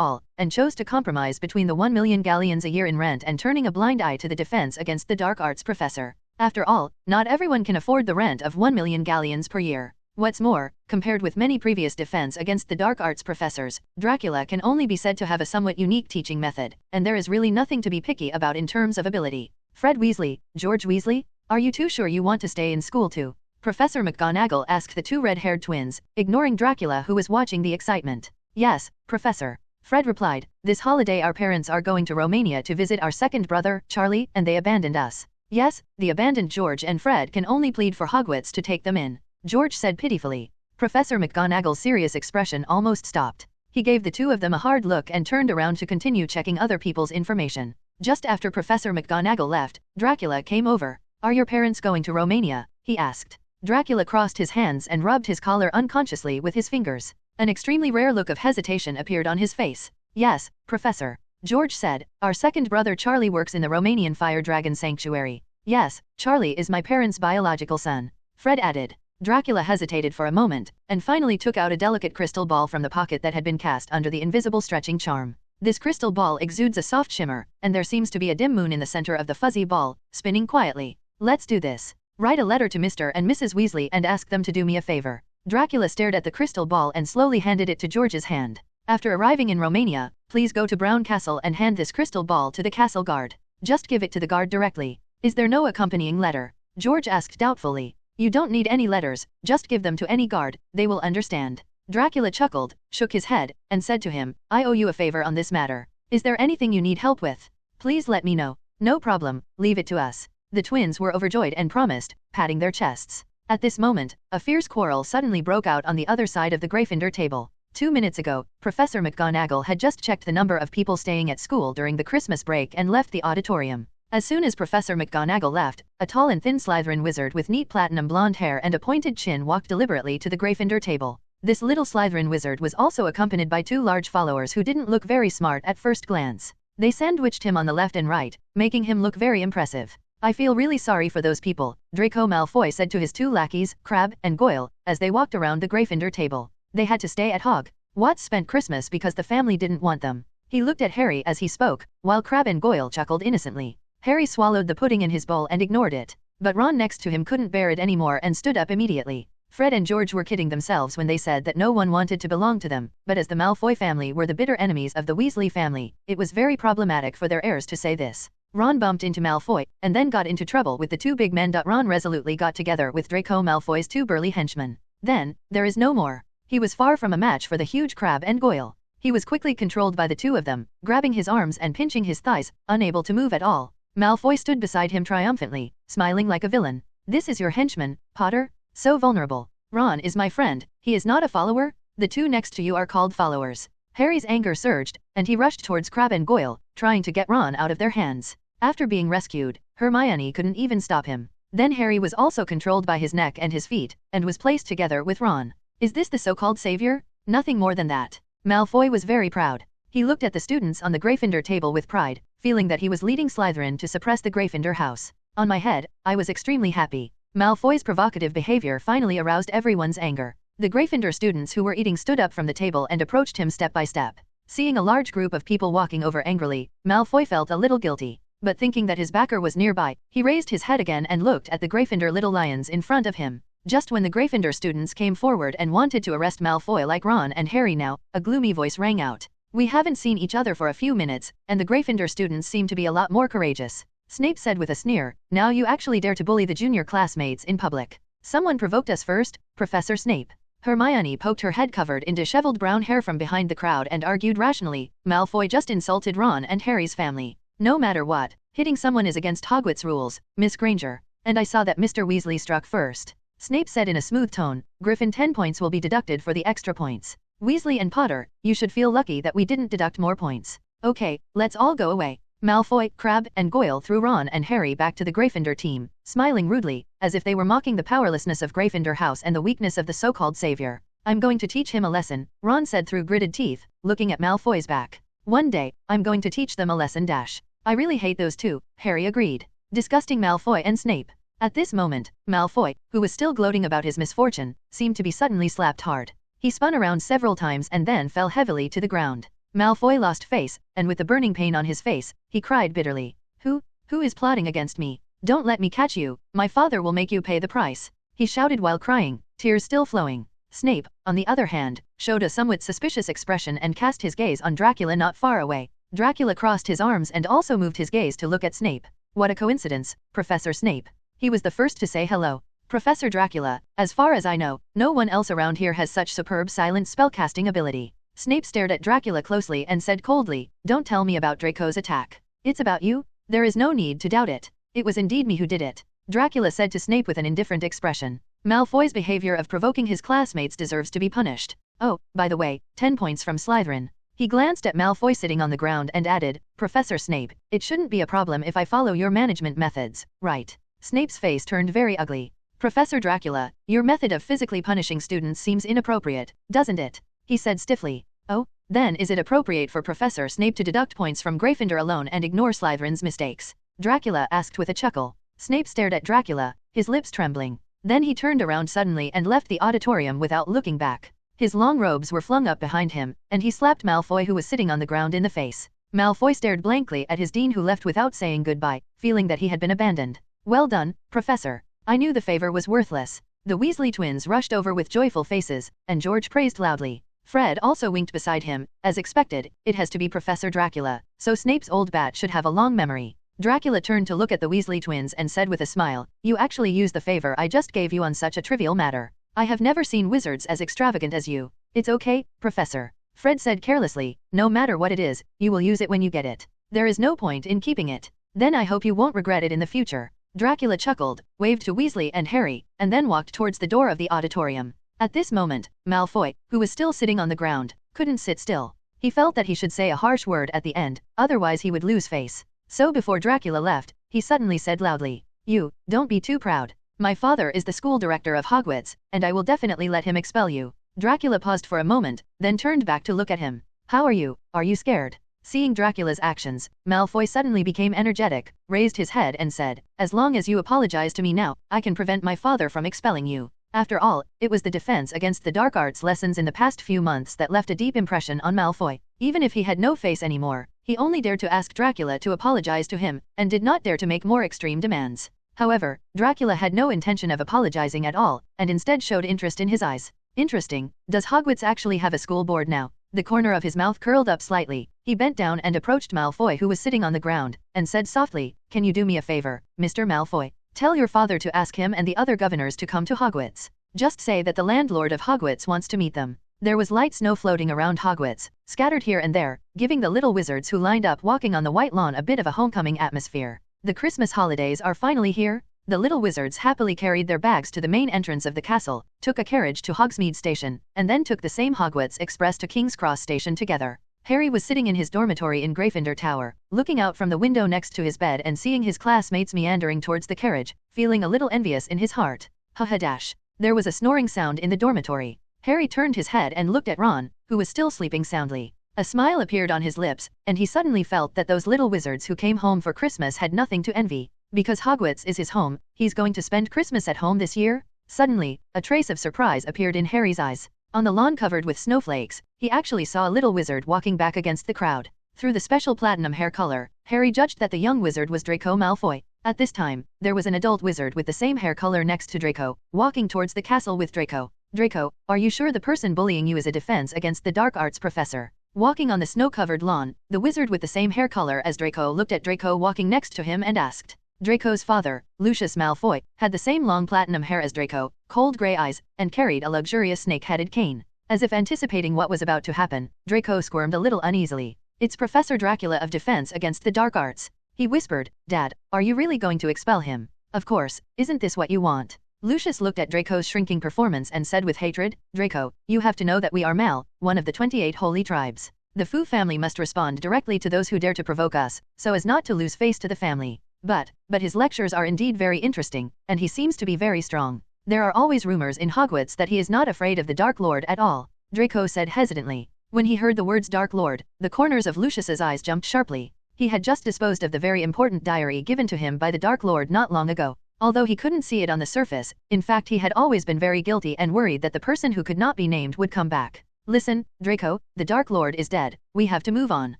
all, and chose to compromise between the 1 million galleons a year in rent and turning a blind eye to the defense against the dark arts professor. After all, not everyone can afford the rent of 1 million galleons per year. What's more, compared with many previous defense against the dark arts professors, Dracula can only be said to have a somewhat unique teaching method, and there is really nothing to be picky about in terms of ability. Fred Weasley, George Weasley, are you too sure you want to stay in school too? Professor McGonagall asked the two red-haired twins, ignoring Dracula who was watching the excitement. Yes, Professor. Fred replied, this holiday our parents are going to Romania to visit our second brother, Charlie, and they abandoned us. Yes, the abandoned George and Fred can only plead for Hogwarts to take them in. George said pitifully. Professor McGonagall's serious expression almost stopped. He gave the two of them a hard look and turned around to continue checking other people's information. Just after Professor McGonagall left, Dracula came over. Are your parents going to Romania? He asked. Dracula crossed his hands and rubbed his collar unconsciously with his fingers. An extremely rare look of hesitation appeared on his face. Yes, Professor. George said, our second brother Charlie works in the Romanian fire dragon sanctuary. Yes, Charlie is my parents' biological son. Fred added. Dracula hesitated for a moment, and finally took out a delicate crystal ball from the pocket that had been cast under the invisible stretching charm. This crystal ball exudes a soft shimmer, and there seems to be a dim moon in the center of the fuzzy ball, spinning quietly. Let's do this. Write a letter to Mr. and Mrs. Weasley and ask them to do me a favor. Dracula stared at the crystal ball and slowly handed it to George's hand. After arriving in Romania, please go to Brown Castle and hand this crystal ball to the castle guard. Just give it to the guard directly. Is there no accompanying letter? George asked doubtfully. You don't need any letters, just give them to any guard, they will understand. Dracula chuckled, shook his head, and said to him, I owe you a favor on this matter. Is there anything you need help with? Please let me know. No problem, leave it to us. The twins were overjoyed and promised, patting their chests. At this moment, a fierce quarrel suddenly broke out on the other side of the Gryffindor table. 2 minutes ago, Professor McGonagall had just checked the number of people staying at school during the Christmas break and left the auditorium. As soon as Professor McGonagall left, a tall and thin Slytherin wizard with neat platinum blonde hair and a pointed chin walked deliberately to the Gryffindor table. This little Slytherin wizard was also accompanied by 2 large followers who didn't look very smart at first glance. They sandwiched him on the left and right, making him look very impressive. I feel really sorry for those people, Draco Malfoy said to his 2 lackeys, Crabbe and Goyle, as they walked around the Gryffindor table. They had to stay at Hogwarts spent Christmas because the family didn't want them. He looked at Harry as he spoke, while Crabbe and Goyle chuckled innocently. Harry swallowed the pudding in his bowl and ignored it. But Ron next to him couldn't bear it anymore and stood up immediately. Fred and George were kidding themselves when they said that no one wanted to belong to them, but as the Malfoy family were the bitter enemies of the Weasley family, it was very problematic for their heirs to say this. Ron bumped into Malfoy, and then got into trouble with the 2 big men. Ron resolutely got together with Draco Malfoy's 2 burly henchmen. Then, there is no more. He was far from a match for the huge Crabbe and Goyle. He was quickly controlled by the 2 of them, grabbing his arms and pinching his thighs, unable to move at all. Malfoy stood beside him triumphantly, smiling like a villain. This is your henchman, Potter? So vulnerable. Ron is my friend, he is not a follower? The 2 next to you are called followers. Harry's anger surged, and he rushed towards Crabbe and Goyle, trying to get Ron out of their hands. After being rescued, Hermione couldn't even stop him. Then Harry was also controlled by his neck and his feet, and was placed together with Ron. Is this the so-called savior? Nothing more than that. Malfoy was very proud. He looked at the students on the Gryffindor table with pride, feeling that he was leading Slytherin to suppress the Gryffindor house. On my head, I was extremely happy. Malfoy's provocative behavior finally aroused everyone's anger. The Gryffindor students who were eating stood up from the table and approached him step by step. Seeing a large group of people walking over angrily, Malfoy felt a little guilty. But thinking that his backer was nearby, he raised his head again and looked at the Gryffindor little lions in front of him. Just when the Gryffindor students came forward and wanted to arrest Malfoy like Ron and Harry now, a gloomy voice rang out. We haven't seen each other for a few minutes, and the Gryffindor students seem to be a lot more courageous. Snape said with a sneer, now you actually dare to bully the junior classmates in public. Someone provoked us first, Professor Snape. Hermione poked her head covered in disheveled brown hair from behind the crowd and argued rationally, Malfoy just insulted Ron and Harry's family. No matter what, hitting someone is against Hogwarts rules, Miss Granger. And I saw that Mr. Weasley struck first. Snape said in a smooth tone, Griffin 10 points will be deducted for the extra points. Weasley and Potter, you should feel lucky that we didn't deduct more points. Okay, let's all go away. Malfoy, Crabbe, and Goyle threw Ron and Harry back to the Gryffindor team, smiling rudely, as if they were mocking the powerlessness of Gryffindor House and the weakness of the so-called savior. I'm going to teach him a lesson, Ron said through gritted teeth, looking at Malfoy's back. One day, I'm going to teach them a lesson dash. I really hate those two, Harry agreed. Disgusting Malfoy and Snape. At this moment, Malfoy, who was still gloating about his misfortune, seemed to be suddenly slapped hard. He spun around several times and then fell heavily to the ground. Malfoy lost face, and with the burning pain on his face, he cried bitterly. Who is plotting against me? Don't let me catch you, my father will make you pay the price. He shouted while crying, tears still flowing. Snape, on the other hand, showed a somewhat suspicious expression and cast his gaze on Dracula not far away. Dracula crossed his arms and also moved his gaze to look at Snape. What a coincidence, Professor Snape. He was the first to say hello. Professor Dracula, as far as I know, no one else around here has such superb silent spellcasting ability. Snape stared at Dracula closely and said coldly, don't tell me about Draco's attack. It's about you? There is no need to doubt it. It was indeed me who did it. Dracula said to Snape with an indifferent expression. Malfoy's behavior of provoking his classmates deserves to be punished. Oh, by the way, 10 points from Slytherin. He glanced at Malfoy sitting on the ground and added, Professor Snape, it shouldn't be a problem if I follow your management methods, right? Snape's face turned very ugly. Professor Dracula, your method of physically punishing students seems inappropriate, doesn't it? He said stiffly. Oh, then is it appropriate for Professor Snape to deduct points from Gryffindor alone and ignore Slytherin's mistakes? Dracula asked with a chuckle. Snape stared at Dracula, his lips trembling. Then he turned around suddenly and left the auditorium without looking back. His long robes were flung up behind him, and he slapped Malfoy who was sitting on the ground in the face. Malfoy stared blankly at his dean who left without saying goodbye, feeling that he had been abandoned. Well done, Professor. I knew the favor was worthless. The Weasley twins rushed over with joyful faces, and George praised loudly. Fred also winked beside him. As expected, it has to be Professor Dracula, so Snape's old bat should have a long memory. Dracula turned to look at the Weasley twins and said with a smile, you actually used the favor I just gave you on such a trivial matter. I have never seen wizards as extravagant as you. It's okay, Professor. Fred said carelessly, no matter what it is, you will use it when you get it. There is no point in keeping it. Then I hope you won't regret it in the future. Dracula chuckled, waved to Weasley and Harry, and then walked towards the door of the auditorium. At this moment, Malfoy, who was still sitting on the ground, couldn't sit still. He felt that he should say a harsh word at the end, otherwise he would lose face. So before Dracula left, he suddenly said loudly, you, don't be too proud. My father is the school director of Hogwarts, and I will definitely let him expel you. Dracula paused for a moment, then turned back to look at him. How are you? Are you scared? Seeing Dracula's actions, Malfoy suddenly became energetic, raised his head and said, as long as you apologize to me now, I can prevent my father from expelling you. After all, it was the defense against the dark arts lessons in the past few months that left a deep impression on Malfoy. Even if he had no face anymore, he only dared to ask Dracula to apologize to him, and did not dare to make more extreme demands. However, Dracula had no intention of apologizing at all, and instead showed interest in his eyes. Interesting, does Hogwarts actually have a school board now? The corner of his mouth curled up slightly. He bent down and approached Malfoy who was sitting on the ground, and said softly, can you do me a favor, Mr. Malfoy? Tell your father to ask him and the other governors to come to Hogwarts. Just say that the landlord of Hogwarts wants to meet them. There was light snow floating around Hogwarts, scattered here and there, giving the little wizards who lined up walking on the white lawn a bit of a homecoming atmosphere. The Christmas holidays are finally here. The little wizards happily carried their bags to the main entrance of the castle, took a carriage to Hogsmeade Station, and then took the same Hogwarts Express to King's Cross Station together. Harry was sitting in his dormitory in Gryffindor Tower, looking out from the window next to his bed and seeing his classmates meandering towards the carriage, feeling a little envious in his heart. Ha dash. There was a snoring sound in the dormitory. Harry turned his head and looked at Ron, who was still sleeping soundly. A smile appeared on his lips, and he suddenly felt that those little wizards who came home for Christmas had nothing to envy. Because Hogwarts is his home, he's going to spend Christmas at home this year? Suddenly, a trace of surprise appeared in Harry's eyes. On the lawn covered with snowflakes, he actually saw a little wizard walking back against the crowd. Through the special platinum hair color, Harry judged that the young wizard was Draco Malfoy. At this time, there was an adult wizard with the same hair color next to Draco, walking towards the castle with Draco. Draco, are you sure the person bullying you is a defense against the dark arts professor? Walking on the snow-covered lawn, the wizard with the same hair color as Draco looked at Draco walking next to him and asked. Draco's father, Lucius Malfoy, had the same long platinum hair as Draco, cold gray eyes, and carried a luxurious snake-headed cane. As if anticipating what was about to happen, Draco squirmed a little uneasily. It's Professor Dracula of Defense Against the Dark Arts. He whispered, Dad, are you really going to expel him? Of course, isn't this what you want? Lucius looked at Draco's shrinking performance and said with hatred, Draco, you have to know that we are one of the 28 holy tribes. The Fu family must respond directly to those who dare to provoke us, so as not to lose face to the family. But his lectures are indeed very interesting, and he seems to be very strong. There are always rumors in Hogwarts that he is not afraid of the Dark Lord at all, Draco said hesitantly. When he heard the words Dark Lord, the corners of Lucius's eyes jumped sharply. He had just disposed of the very important diary given to him by the Dark Lord not long ago. Although he couldn't see it on the surface, in fact he had always been very guilty and worried that the person who could not be named would come back. Listen, Draco, the Dark Lord is dead, we have to move on.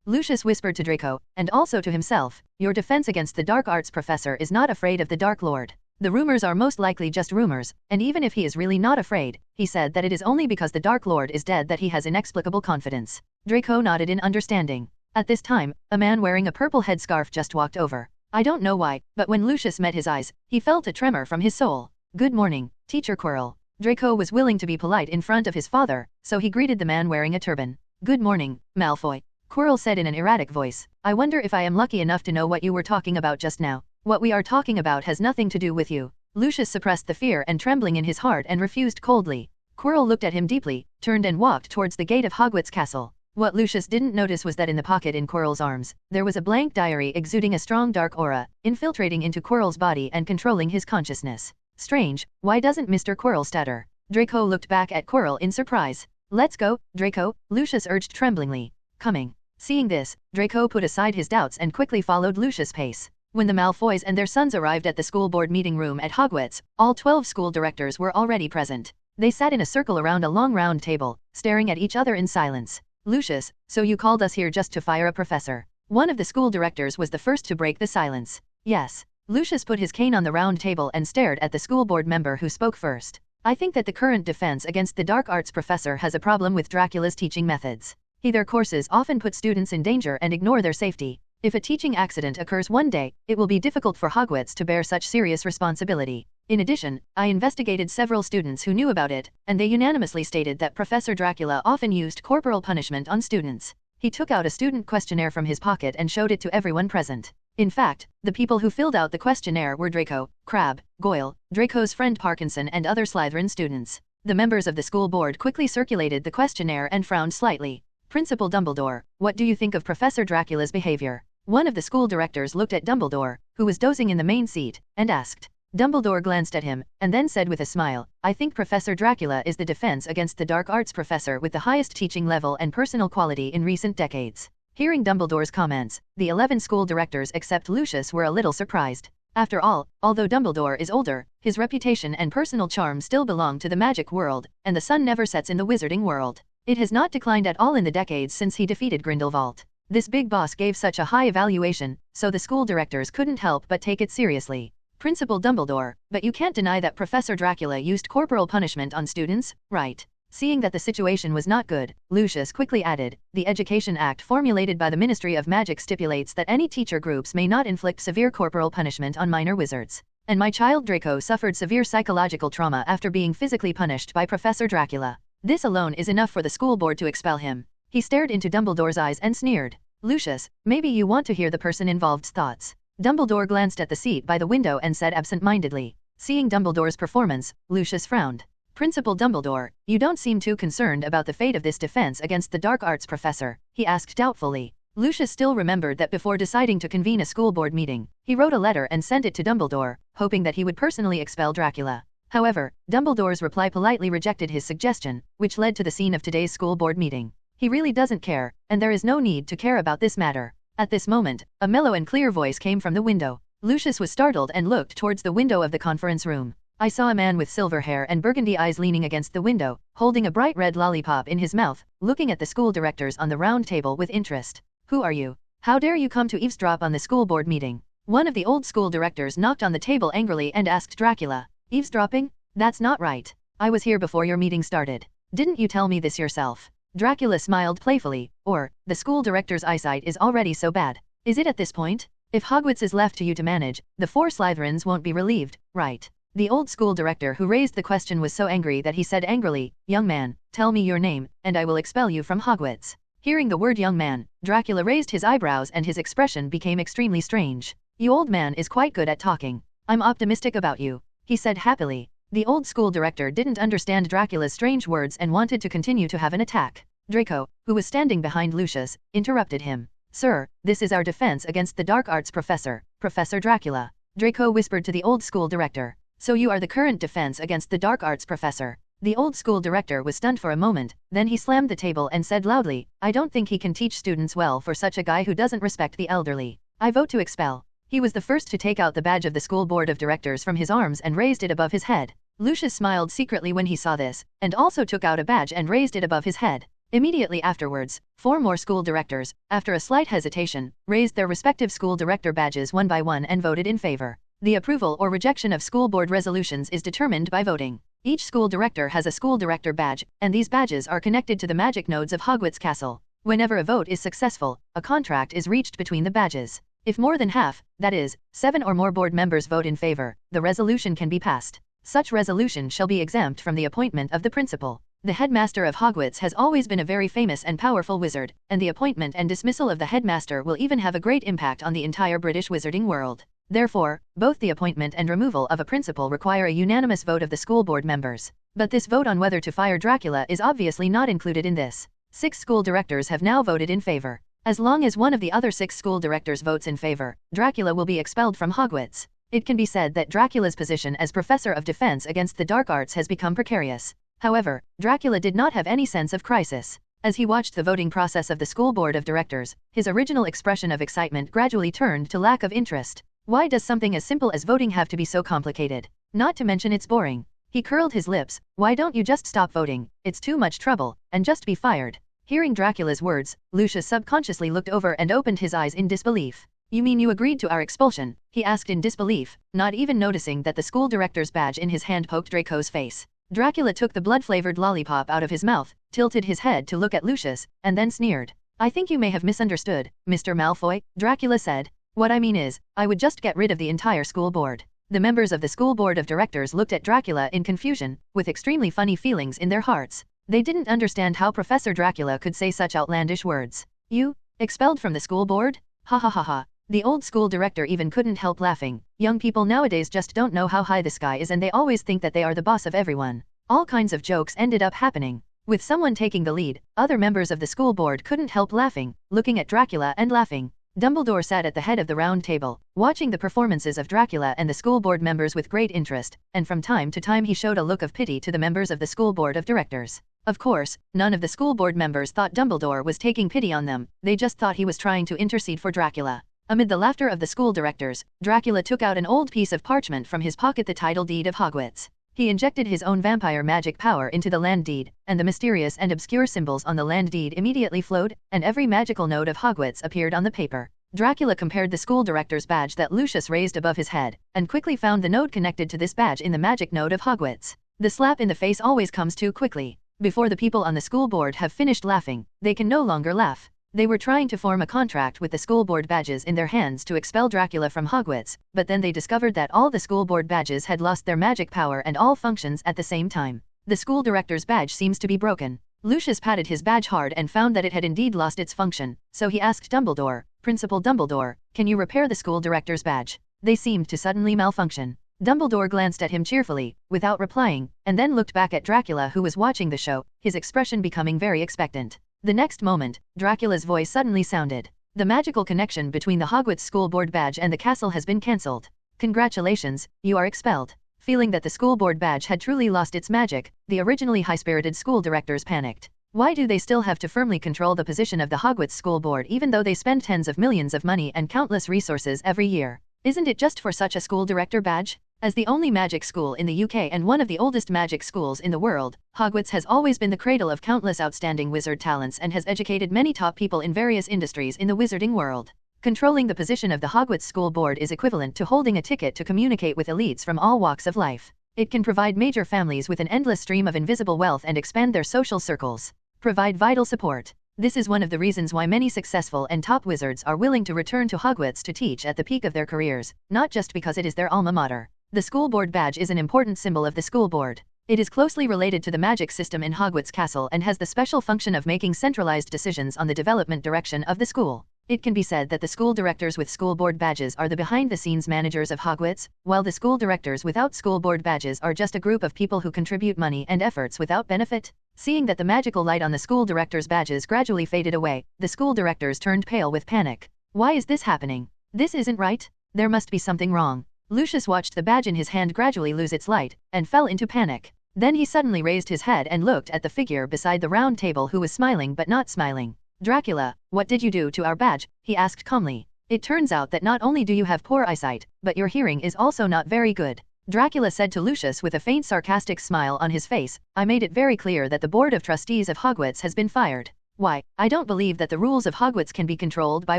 Lucius whispered to Draco, and also to himself, your defense against the Dark Arts professor is not afraid of the Dark Lord. The rumors are most likely just rumors, and even if he is really not afraid, he said that it is only because the Dark Lord is dead that he has inexplicable confidence. Draco nodded in understanding. At this time, a man wearing a purple headscarf just walked over. I don't know why, but when Lucius met his eyes, he felt a tremor from his soul. Good morning, Teacher Quirrell. Draco was willing to be polite in front of his father, so he greeted the man wearing a turban. Good morning, Malfoy. Quirrell said in an erratic voice. I wonder if I am lucky enough to know what you were talking about just now. What we are talking about has nothing to do with you. Lucius suppressed the fear and trembling in his heart and refused coldly. Quirrell looked at him deeply, turned and walked towards the gate of Hogwarts Castle. What Lucius didn't notice was that in the pocket in Quirrell's arms, there was a blank diary exuding a strong dark aura, infiltrating into Quirrell's body and controlling his consciousness. Strange, why doesn't Mr. Quirrell stutter? Draco looked back at Quirrell in surprise. Let's go, Draco, Lucius urged tremblingly. Coming. Seeing this, Draco put aside his doubts and quickly followed Lucius' pace. When the Malfoys and their sons arrived at the school board meeting room at Hogwarts, all 12 school directors were already present. They sat in a circle around a long round table, staring at each other in silence. Lucius, so you called us here just to fire a professor? One of the school directors was the first to break the silence. Yes. Lucius put his cane on the round table and stared at the school board member who spoke first. I think that the current defense against the dark arts professor has a problem with Dracula's teaching methods. Their courses often put students in danger and ignore their safety. If a teaching accident occurs one day, it will be difficult for Hogwarts to bear such serious responsibility. In addition, I investigated several students who knew about it, and they unanimously stated that Professor Dracula often used corporal punishment on students. He took out a student questionnaire from his pocket and showed it to everyone present. In fact, the people who filled out the questionnaire were Draco, Crabbe, Goyle, Draco's friend Parkinson and other Slytherin students. The members of the school board quickly circulated the questionnaire and frowned slightly. Principal Dumbledore, what do you think of Professor Dracula's behavior? One of the school directors looked at Dumbledore, who was dozing in the main seat, and asked. Dumbledore glanced at him, and then said with a smile, I think Professor Dracula is the defense against the dark arts professor with the highest teaching level and personal quality in recent decades. Hearing Dumbledore's comments, the 11 school directors except Lucius were a little surprised. After all, although Dumbledore is older, his reputation and personal charm still belong to the magic world, and the sun never sets in the wizarding world. It has not declined at all in the decades since he defeated Grindelwald. This big boss gave such a high evaluation, so the school directors couldn't help but take it seriously. Principal Dumbledore, but you can't deny that Professor Dracula used corporal punishment on students, right? Seeing that the situation was not good, Lucius quickly added, the Education Act formulated by the Ministry of Magic stipulates that any teacher groups may not inflict severe corporal punishment on minor wizards. And my child Draco suffered severe psychological trauma after being physically punished by Professor Dracula. This alone is enough for the school board to expel him. He stared into Dumbledore's eyes and sneered. Lucius, maybe you want to hear the person involved's thoughts. Dumbledore glanced at the seat by the window and said absent-mindedly. Seeing Dumbledore's performance, Lucius frowned. Principal Dumbledore, you don't seem too concerned about the fate of this defense against the dark arts professor, he asked doubtfully. Lucius still remembered that before deciding to convene a school board meeting, he wrote a letter and sent it to Dumbledore, hoping that he would personally expel Dracula. However, Dumbledore's reply politely rejected his suggestion, which led to the scene of today's school board meeting. He really doesn't care, and there is no need to care about this matter. At this moment, a mellow and clear voice came from the window. Lucius was startled and looked towards the window of the conference room. I saw a man with silver hair and burgundy eyes leaning against the window, holding a bright red lollipop in his mouth, looking at the school directors on the round table with interest. Who are you? How dare you come to eavesdrop on the school board meeting? One of the old school directors knocked on the table angrily and asked Dracula, "Eavesdropping? That's not right. I was here before your meeting started. Didn't you tell me this yourself?" Dracula smiled playfully. "Or, the school director's eyesight is already so bad. Is it at this point? If Hogwarts is left to you to manage, the 4 Slytherins won't be relieved, right?" The old school director who raised the question was so angry that he said angrily, "Young man, tell me your name, and I will expel you from Hogwarts." Hearing the word young man, Dracula raised his eyebrows and his expression became extremely strange. "You old man is quite good at talking. I'm optimistic about you," he said happily. The old school director didn't understand Dracula's strange words and wanted to continue to have an attack. Draco, who was standing behind Lucius, interrupted him. "Sir, this is our defense against the dark arts professor, Professor Dracula," Draco whispered to the old school director. "So you are the current defense against the dark arts professor." The old school director was stunned for a moment, then he slammed the table and said loudly, "I don't think he can teach students well for such a guy who doesn't respect the elderly. I vote to expel." He was the first to take out the badge of the school board of directors from his arms and raised it above his head. Lucius smiled secretly when he saw this, and also took out a badge and raised it above his head. Immediately afterwards, 4 more school directors, after a slight hesitation, raised their respective school director badges one by one and voted in favor. The approval or rejection of school board resolutions is determined by voting. Each school director has a school director badge, and these badges are connected to the magic nodes of Hogwarts Castle. Whenever a vote is successful, a contract is reached between the badges. If more than half, that is, 7 or more board members vote in favor, the resolution can be passed. Such resolution shall be exempt from the appointment of the principal. The headmaster of Hogwarts has always been a very famous and powerful wizard, and the appointment and dismissal of the headmaster will even have a great impact on the entire British wizarding world. Therefore, both the appointment and removal of a principal require a unanimous vote of the school board members. But this vote on whether to fire Dracula is obviously not included in this. 6 school directors have now voted in favor. As long as one of the other 6 school directors votes in favor, Dracula will be expelled from Hogwarts. It can be said that Dracula's position as professor of defense against the dark arts has become precarious. However, Dracula did not have any sense of crisis. As he watched the voting process of the school board of directors, his original expression of excitement gradually turned to lack of interest. Why does something as simple as voting have to be so complicated? Not to mention it's boring. He curled his lips. "Why don't you just stop voting? It's too much trouble, and just be fired." Hearing Dracula's words, Lucius subconsciously looked over and opened his eyes in disbelief. "You mean you agreed to our expulsion?" he asked in disbelief, not even noticing that the school director's badge in his hand poked Draco's face. Dracula took the blood-flavored lollipop out of his mouth, tilted his head to look at Lucius, and then sneered. "I think you may have misunderstood, Mr. Malfoy," Dracula said. "What I mean is, I would just get rid of the entire school board." The members of the school board of directors looked at Dracula in confusion, with extremely funny feelings in their hearts. They didn't understand how Professor Dracula could say such outlandish words. "You? Expelled from the school board? Ha ha ha ha." The old school director even couldn't help laughing. Young people nowadays just don't know how high the sky is and they always think that they are the boss of everyone. All kinds of jokes ended up happening. With someone taking the lead, other members of the school board couldn't help laughing, looking at Dracula and laughing. Dumbledore sat at the head of the round table, watching the performances of Dracula and the school board members with great interest, and from time to time he showed a look of pity to the members of the school board of directors. Of course, none of the school board members thought Dumbledore was taking pity on them, they just thought he was trying to intercede for Dracula. Amid the laughter of the school directors, Dracula took out an old piece of parchment from his pocket, the title deed of Hogwarts. He injected his own vampire magic power into the land deed, and the mysterious and obscure symbols on the land deed immediately flowed, and every magical node of Hogwarts appeared on the paper. Dracula compared the school director's badge that Lucius raised above his head, and quickly found the node connected to this badge in the magic node of Hogwarts. The slap in the face always comes too quickly. Before the people on the school board have finished laughing, they can no longer laugh. They were trying to form a contract with the school board badges in their hands to expel Dracula from Hogwarts, but then they discovered that all the school board badges had lost their magic power and all functions at the same time. The school director's badge seems to be broken. Lucius patted his badge hard and found that it had indeed lost its function, so he asked Dumbledore, "Principal Dumbledore, can you repair the school director's badge? They seemed to suddenly malfunction." Dumbledore glanced at him cheerfully, without replying, and then looked back at Dracula who was watching the show, his expression becoming very expectant. The next moment, Dracula's voice suddenly sounded. "The magical connection between the Hogwarts school board badge and the castle has been cancelled. Congratulations, you are expelled." Feeling that the school board badge had truly lost its magic, the originally high-spirited school directors panicked. Why do they still have to firmly control the position of the Hogwarts school board even though they spend tens of millions of money and countless resources every year? Isn't it just for such a school director badge? As the only magic school in the UK and one of the oldest magic schools in the world, Hogwarts has always been the cradle of countless outstanding wizard talents and has educated many top people in various industries in the wizarding world. Controlling the position of the Hogwarts School Board is equivalent to holding a ticket to communicate with elites from all walks of life. It can provide major families with an endless stream of invisible wealth and expand their social circles. Provide vital support. This is one of the reasons why many successful and top wizards are willing to return to Hogwarts to teach at the peak of their careers, not just because it is their alma mater. The school board badge is an important symbol of the school board. It is closely related to the magic system in Hogwarts Castle and has the special function of making centralized decisions on the development direction of the school. It can be said that the school directors with school board badges are the behind-the-scenes managers of Hogwarts, while the school directors without school board badges are just a group of people who contribute money and efforts without benefit. Seeing that the magical light on the school directors' badges gradually faded away, the school directors turned pale with panic. Why is this happening? This isn't right. There must be something wrong. Lucius watched the badge in his hand gradually lose its light, and fell into panic. Then he suddenly raised his head and looked at the figure beside the round table who was smiling but not smiling. Dracula, what did you do to our badge? He asked calmly. It turns out that not only do you have poor eyesight, but your hearing is also not very good. Dracula said to Lucius with a faint sarcastic smile on his face, I made it very clear that the Board of Trustees of Hogwarts has been fired. Why, I don't believe that the rules of Hogwarts can be controlled by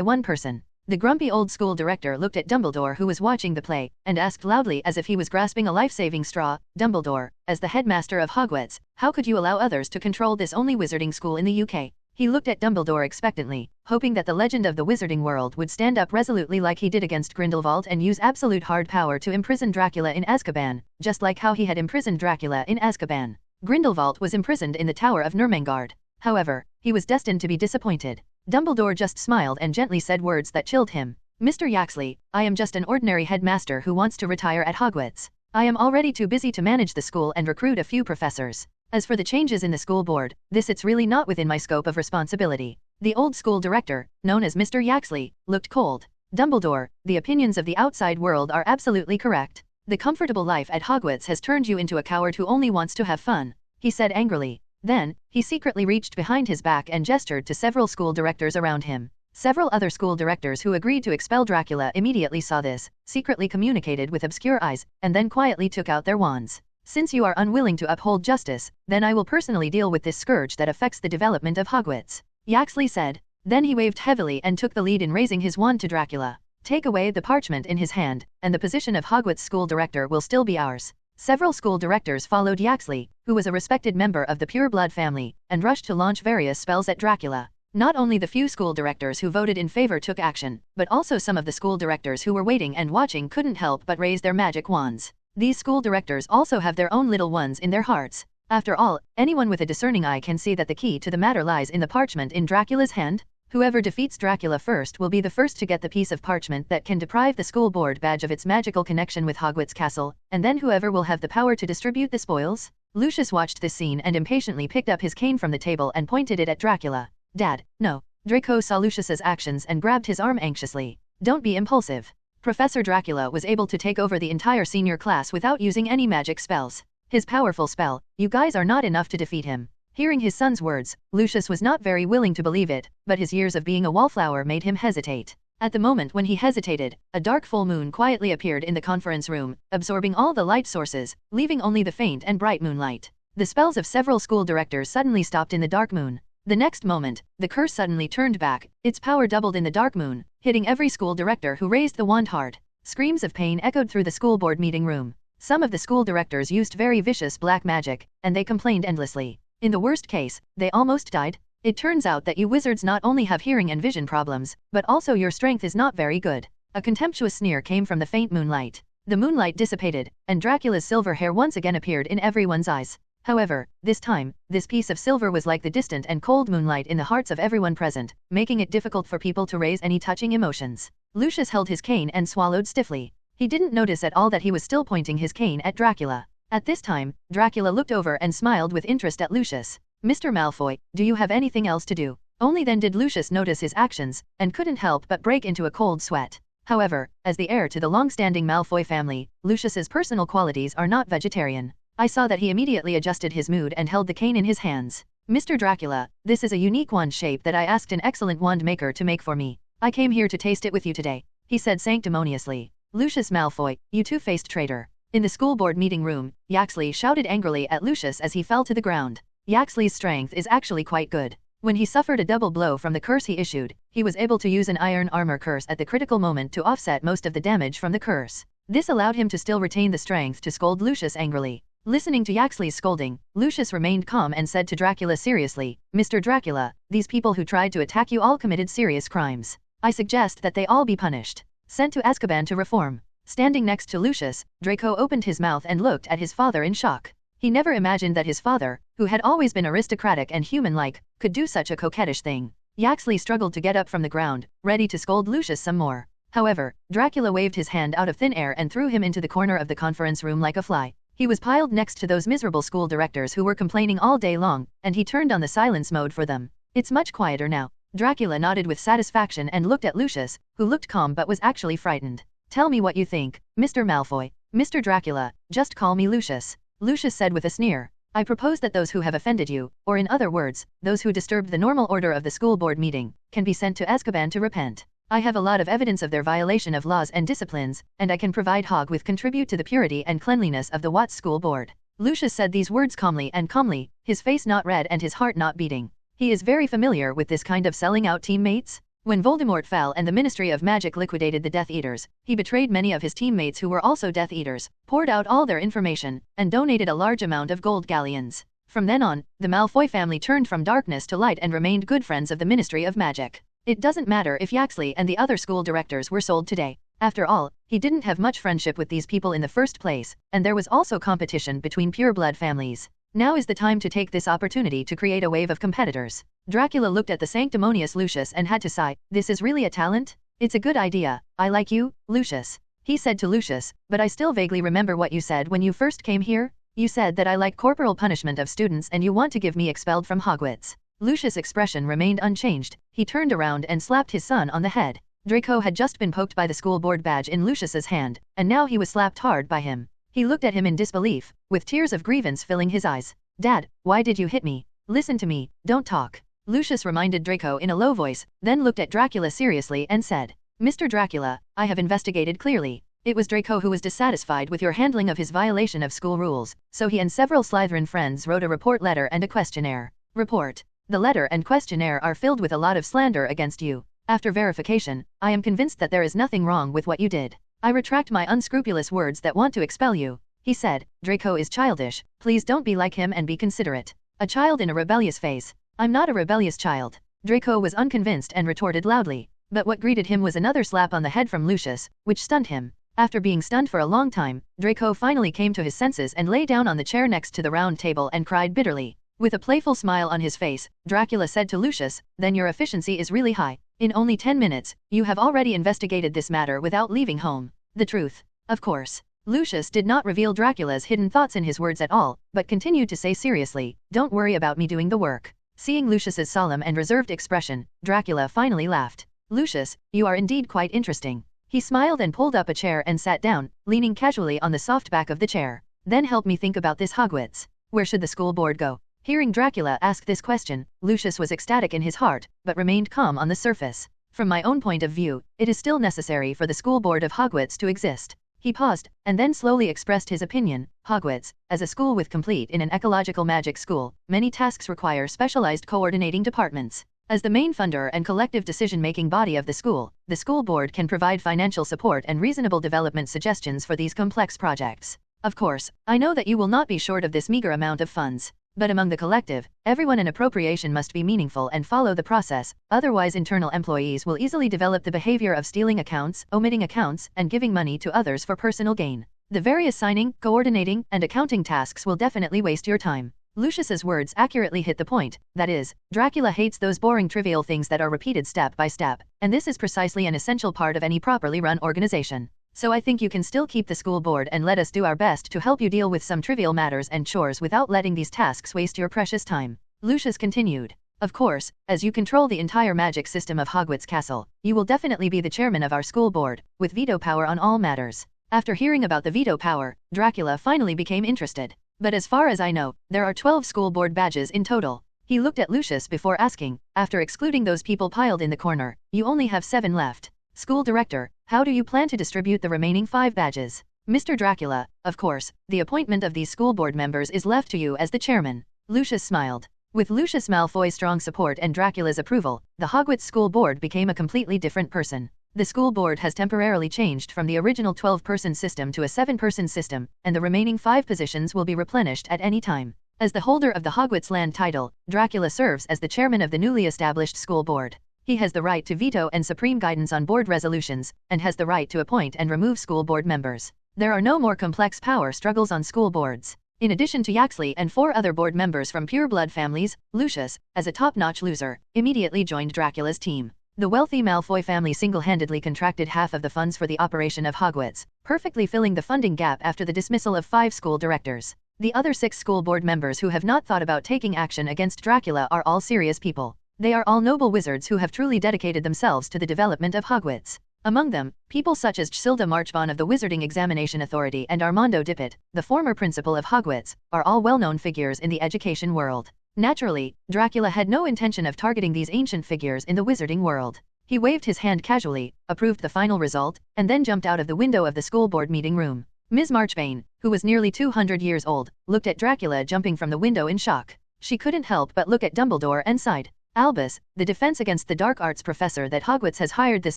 one person. The grumpy old school director looked at Dumbledore who was watching the play, and asked loudly as if he was grasping a life-saving straw, Dumbledore, as the headmaster of Hogwarts, how could you allow others to control this only wizarding school in the UK? He looked at Dumbledore expectantly, hoping that the legend of the wizarding world would stand up resolutely like he did against Grindelwald and use absolute hard power to imprison Dracula in Azkaban, just like how he had imprisoned Dracula in Azkaban. Grindelwald was imprisoned in the Tower of Nurmengard. However, he was destined to be disappointed. Dumbledore just smiled and gently said words that chilled him. Mr. Yaxley, I am just an ordinary headmaster who wants to retire at Hogwarts. I am already too busy to manage the school and recruit a few professors. As for the changes in the school board, it's really not within my scope of responsibility. The old school director, known as Mr. Yaxley, looked cold. Dumbledore, the opinions of the outside world are absolutely correct. The comfortable life at Hogwarts has turned you into a coward who only wants to have fun, he said angrily. Then, he secretly reached behind his back and gestured to several school directors around him. Several other school directors who agreed to expel Dracula immediately saw this, secretly communicated with obscure eyes, and then quietly took out their wands. Since you are unwilling to uphold justice, then I will personally deal with this scourge that affects the development of Hogwarts, Yaxley said. Then he waved heavily and took the lead in raising his wand to Dracula. Take away the parchment in his hand, and the position of Hogwarts school director will still be ours. Several school directors followed Yaxley, who was a respected member of the pureblood family, and rushed to launch various spells at Dracula. Not only the few school directors who voted in favor took action, but also some of the school directors who were waiting and watching couldn't help but raise their magic wands. These school directors also have their own little ones in their hearts. After all, anyone with a discerning eye can see that the key to the matter lies in the parchment in Dracula's hand. Whoever defeats Dracula first will be the first to get the piece of parchment that can deprive the school board badge of its magical connection with Hogwarts Castle, and then whoever will have the power to distribute the spoils. Lucius watched this scene and impatiently picked up his cane from the table and pointed it at Dracula. Dad, no. Draco saw Lucius's actions and grabbed his arm anxiously. Don't be impulsive. Professor Dracula was able to take over the entire senior class without using any magic spells. His powerful spell, you guys are not enough to defeat him. Hearing his son's words, Lucius was not very willing to believe it, but his years of being a wallflower made him hesitate. At the moment when he hesitated, a dark full moon quietly appeared in the conference room, absorbing all the light sources, leaving only the faint and bright moonlight. The spells of several school directors suddenly stopped in the dark moon. The next moment, the curse suddenly turned back, its power doubled in the dark moon, hitting every school director who raised the wand hard. Screams of pain echoed through the school board meeting room. Some of the school directors used very vicious black magic, and they complained endlessly. In the worst case, they almost died. It turns out that you wizards not only have hearing and vision problems, but also your strength is not very good. A contemptuous sneer came from the faint moonlight. The moonlight dissipated, and Dracula's silver hair once again appeared in everyone's eyes. However, this time, this piece of silver was like the distant and cold moonlight in the hearts of everyone present, making it difficult for people to raise any touching emotions. Lucius held his cane and swallowed stiffly. He didn't notice at all that he was still pointing his cane at Dracula. At this time, Dracula looked over and smiled with interest at Lucius. Mr. Malfoy, do you have anything else to do? Only then did Lucius notice his actions, and couldn't help but break into a cold sweat. However, as the heir to the long-standing Malfoy family, Lucius's personal qualities are not vegetarian. I saw that he immediately adjusted his mood and held the cane in his hands. Mr. Dracula, this is a unique wand shape that I asked an excellent wand maker to make for me. I came here to taste it with you today, he said sanctimoniously. Lucius Malfoy, you two-faced traitor. In the school board meeting room, Yaxley shouted angrily at Lucius as he fell to the ground. Yaxley's strength is actually quite good. When he suffered a double blow from the curse he issued, he was able to use an iron armor curse at the critical moment to offset most of the damage from the curse. This allowed him to still retain the strength to scold Lucius angrily. Listening to Yaxley's scolding, Lucius remained calm and said to Dracula seriously, "Mr. Dracula, these people who tried to attack you all committed serious crimes. I suggest that they all be punished. Sent to Azkaban to reform." Standing next to Lucius, Draco opened his mouth and looked at his father in shock. He never imagined that his father, who had always been aristocratic and human-like, could do such a coquettish thing. Yaxley struggled to get up from the ground, ready to scold Lucius some more. However, Dracula waved his hand out of thin air and threw him into the corner of the conference room like a fly. He was piled next to those miserable school directors who were complaining all day long, and he turned on the silence mode for them. "It's much quieter now." Dracula nodded with satisfaction and looked at Lucius, who looked calm but was actually frightened. "Tell me what you think, Mr. Malfoy." "Mr. Dracula, just call me Lucius," Lucius said with a sneer. "I propose that those who have offended you, or in other words, those who disturbed the normal order of the school board meeting, can be sent to Azkaban to repent. I have a lot of evidence of their violation of laws and disciplines, and I can provide Hog with contribute to the purity and cleanliness of the Watts School Board." Lucius said these words calmly, his face not red and his heart not beating. He is very familiar with this kind of selling out teammates. When Voldemort fell and the Ministry of Magic liquidated the Death Eaters, he betrayed many of his teammates who were also Death Eaters, poured out all their information, and donated a large amount of gold galleons. From then on, the Malfoy family turned from darkness to light and remained good friends of the Ministry of Magic. It doesn't matter if Yaxley and the other school directors were sold today. After all, he didn't have much friendship with these people in the first place, and there was also competition between pureblood families. Now is the time to take this opportunity to create a wave of competitors. Dracula looked at the sanctimonious Lucius and had to sigh. "This is really a talent? It's a good idea. I like you, Lucius," he said to Lucius, "but I still vaguely remember what you said when you first came here. You said that I like corporal punishment of students and you want to give me expelled from Hogwarts." Lucius' expression remained unchanged. He turned around and slapped his son on the head. Draco had just been poked by the school board badge in Lucius's hand, and now he was slapped hard by him. He looked at him in disbelief, with tears of grievance filling his eyes. "Dad, why did you hit me? Listen to me, don't talk," Lucius reminded Draco in a low voice, then looked at Dracula seriously and said, "Mr. Dracula, I have investigated clearly. It was Draco who was dissatisfied with your handling of his violation of school rules, so he and several Slytherin friends wrote a report letter and a questionnaire. Report. The letter and questionnaire are filled with a lot of slander against you. After verification, I am convinced that there is nothing wrong with what you did. I retract my unscrupulous words that want to expel you," he said. "Draco is childish. Please don't be like him and be considerate." A child in a rebellious phase. "I'm not a rebellious child." Draco was unconvinced and retorted loudly. But what greeted him was another slap on the head from Lucius, which stunned him. After being stunned for a long time, Draco finally came to his senses and lay down on the chair next to the round table and cried bitterly. With a playful smile on his face, Dracula said to Lucius, "Then your efficiency is really high. In only 10 minutes, you have already investigated this matter without leaving home. The truth, of course." Lucius did not reveal Dracula's hidden thoughts in his words at all, but continued to say seriously, "Don't worry about me doing the work." Seeing Lucius's solemn and reserved expression, Dracula finally laughed. "Lucius, you are indeed quite interesting." He smiled and pulled up a chair and sat down, leaning casually on the soft back of the chair. "Then help me think about this Hogwarts. Where should the school board go?" Hearing Dracula ask this question, Lucius was ecstatic in his heart, but remained calm on the surface. "From my own point of view, it is still necessary for the school board of Hogwarts to exist." He paused, and then slowly expressed his opinion. "Hogwarts, as a school with complete in an ecological magic school, many tasks require specialized coordinating departments. As the main funder and collective decision-making body of the school board can provide financial support and reasonable development suggestions for these complex projects. Of course, I know that you will not be short of this meager amount of funds. But among the collective, everyone an appropriation must be meaningful and follow the process, otherwise internal employees will easily develop the behavior of stealing accounts, omitting accounts, and giving money to others for personal gain. The various signing, coordinating, and accounting tasks will definitely waste your time." Lucius's words accurately hit the point, that is, Dracula hates those boring trivial things that are repeated step by step, and this is precisely an essential part of any properly run organization. "So I think you can still keep the school board and let us do our best to help you deal with some trivial matters and chores without letting these tasks waste your precious time," Lucius continued. "Of course, as you control the entire magic system of Hogwarts Castle, you will definitely be the chairman of our school board, with veto power on all matters." After hearing about the veto power, Dracula finally became interested. "But as far as I know, there are 12 school board badges in total." He looked at Lucius before asking, "After excluding those people piled in the corner, you only have 7 left. School director, how do you plan to distribute the remaining 5 badges?" "Mr. Dracula, of course, the appointment of these school board members is left to you as the chairman." Lucius smiled. With Lucius Malfoy's strong support and Dracula's approval, the Hogwarts School Board became a completely different person. The school board has temporarily changed from the original 12-person system to a 7-person system, and the remaining 5 positions will be replenished at any time. As the holder of the Hogwarts land title, Dracula serves as the chairman of the newly established school board. He has the right to veto and supreme guidance on board resolutions, and has the right to appoint and remove school board members. There are no more complex power struggles on school boards. In addition to Yaxley and 4 other board members from pure blood families, Lucius, as a top-notch loser, immediately joined Dracula's team. The wealthy Malfoy family single-handedly contracted half of the funds for the operation of Hogwarts, perfectly filling the funding gap after the dismissal of 5 school directors. The other 6 school board members who have not thought about taking action against Dracula are all serious people. They are all noble wizards who have truly dedicated themselves to the development of Hogwarts. Among them, people such as Gilda Marchbon of the Wizarding Examination Authority and Armando Dippet, the former principal of Hogwarts, are all well-known figures in the education world. Naturally, Dracula had no intention of targeting these ancient figures in the wizarding world. He waved his hand casually, approved the final result, and then jumped out of the window of the school board meeting room. Ms. Marchbane, who was nearly 200 years old, looked at Dracula jumping from the window in shock. She couldn't help but look at Dumbledore and sighed. Albus, the defense against the dark arts professor that Hogwarts has hired this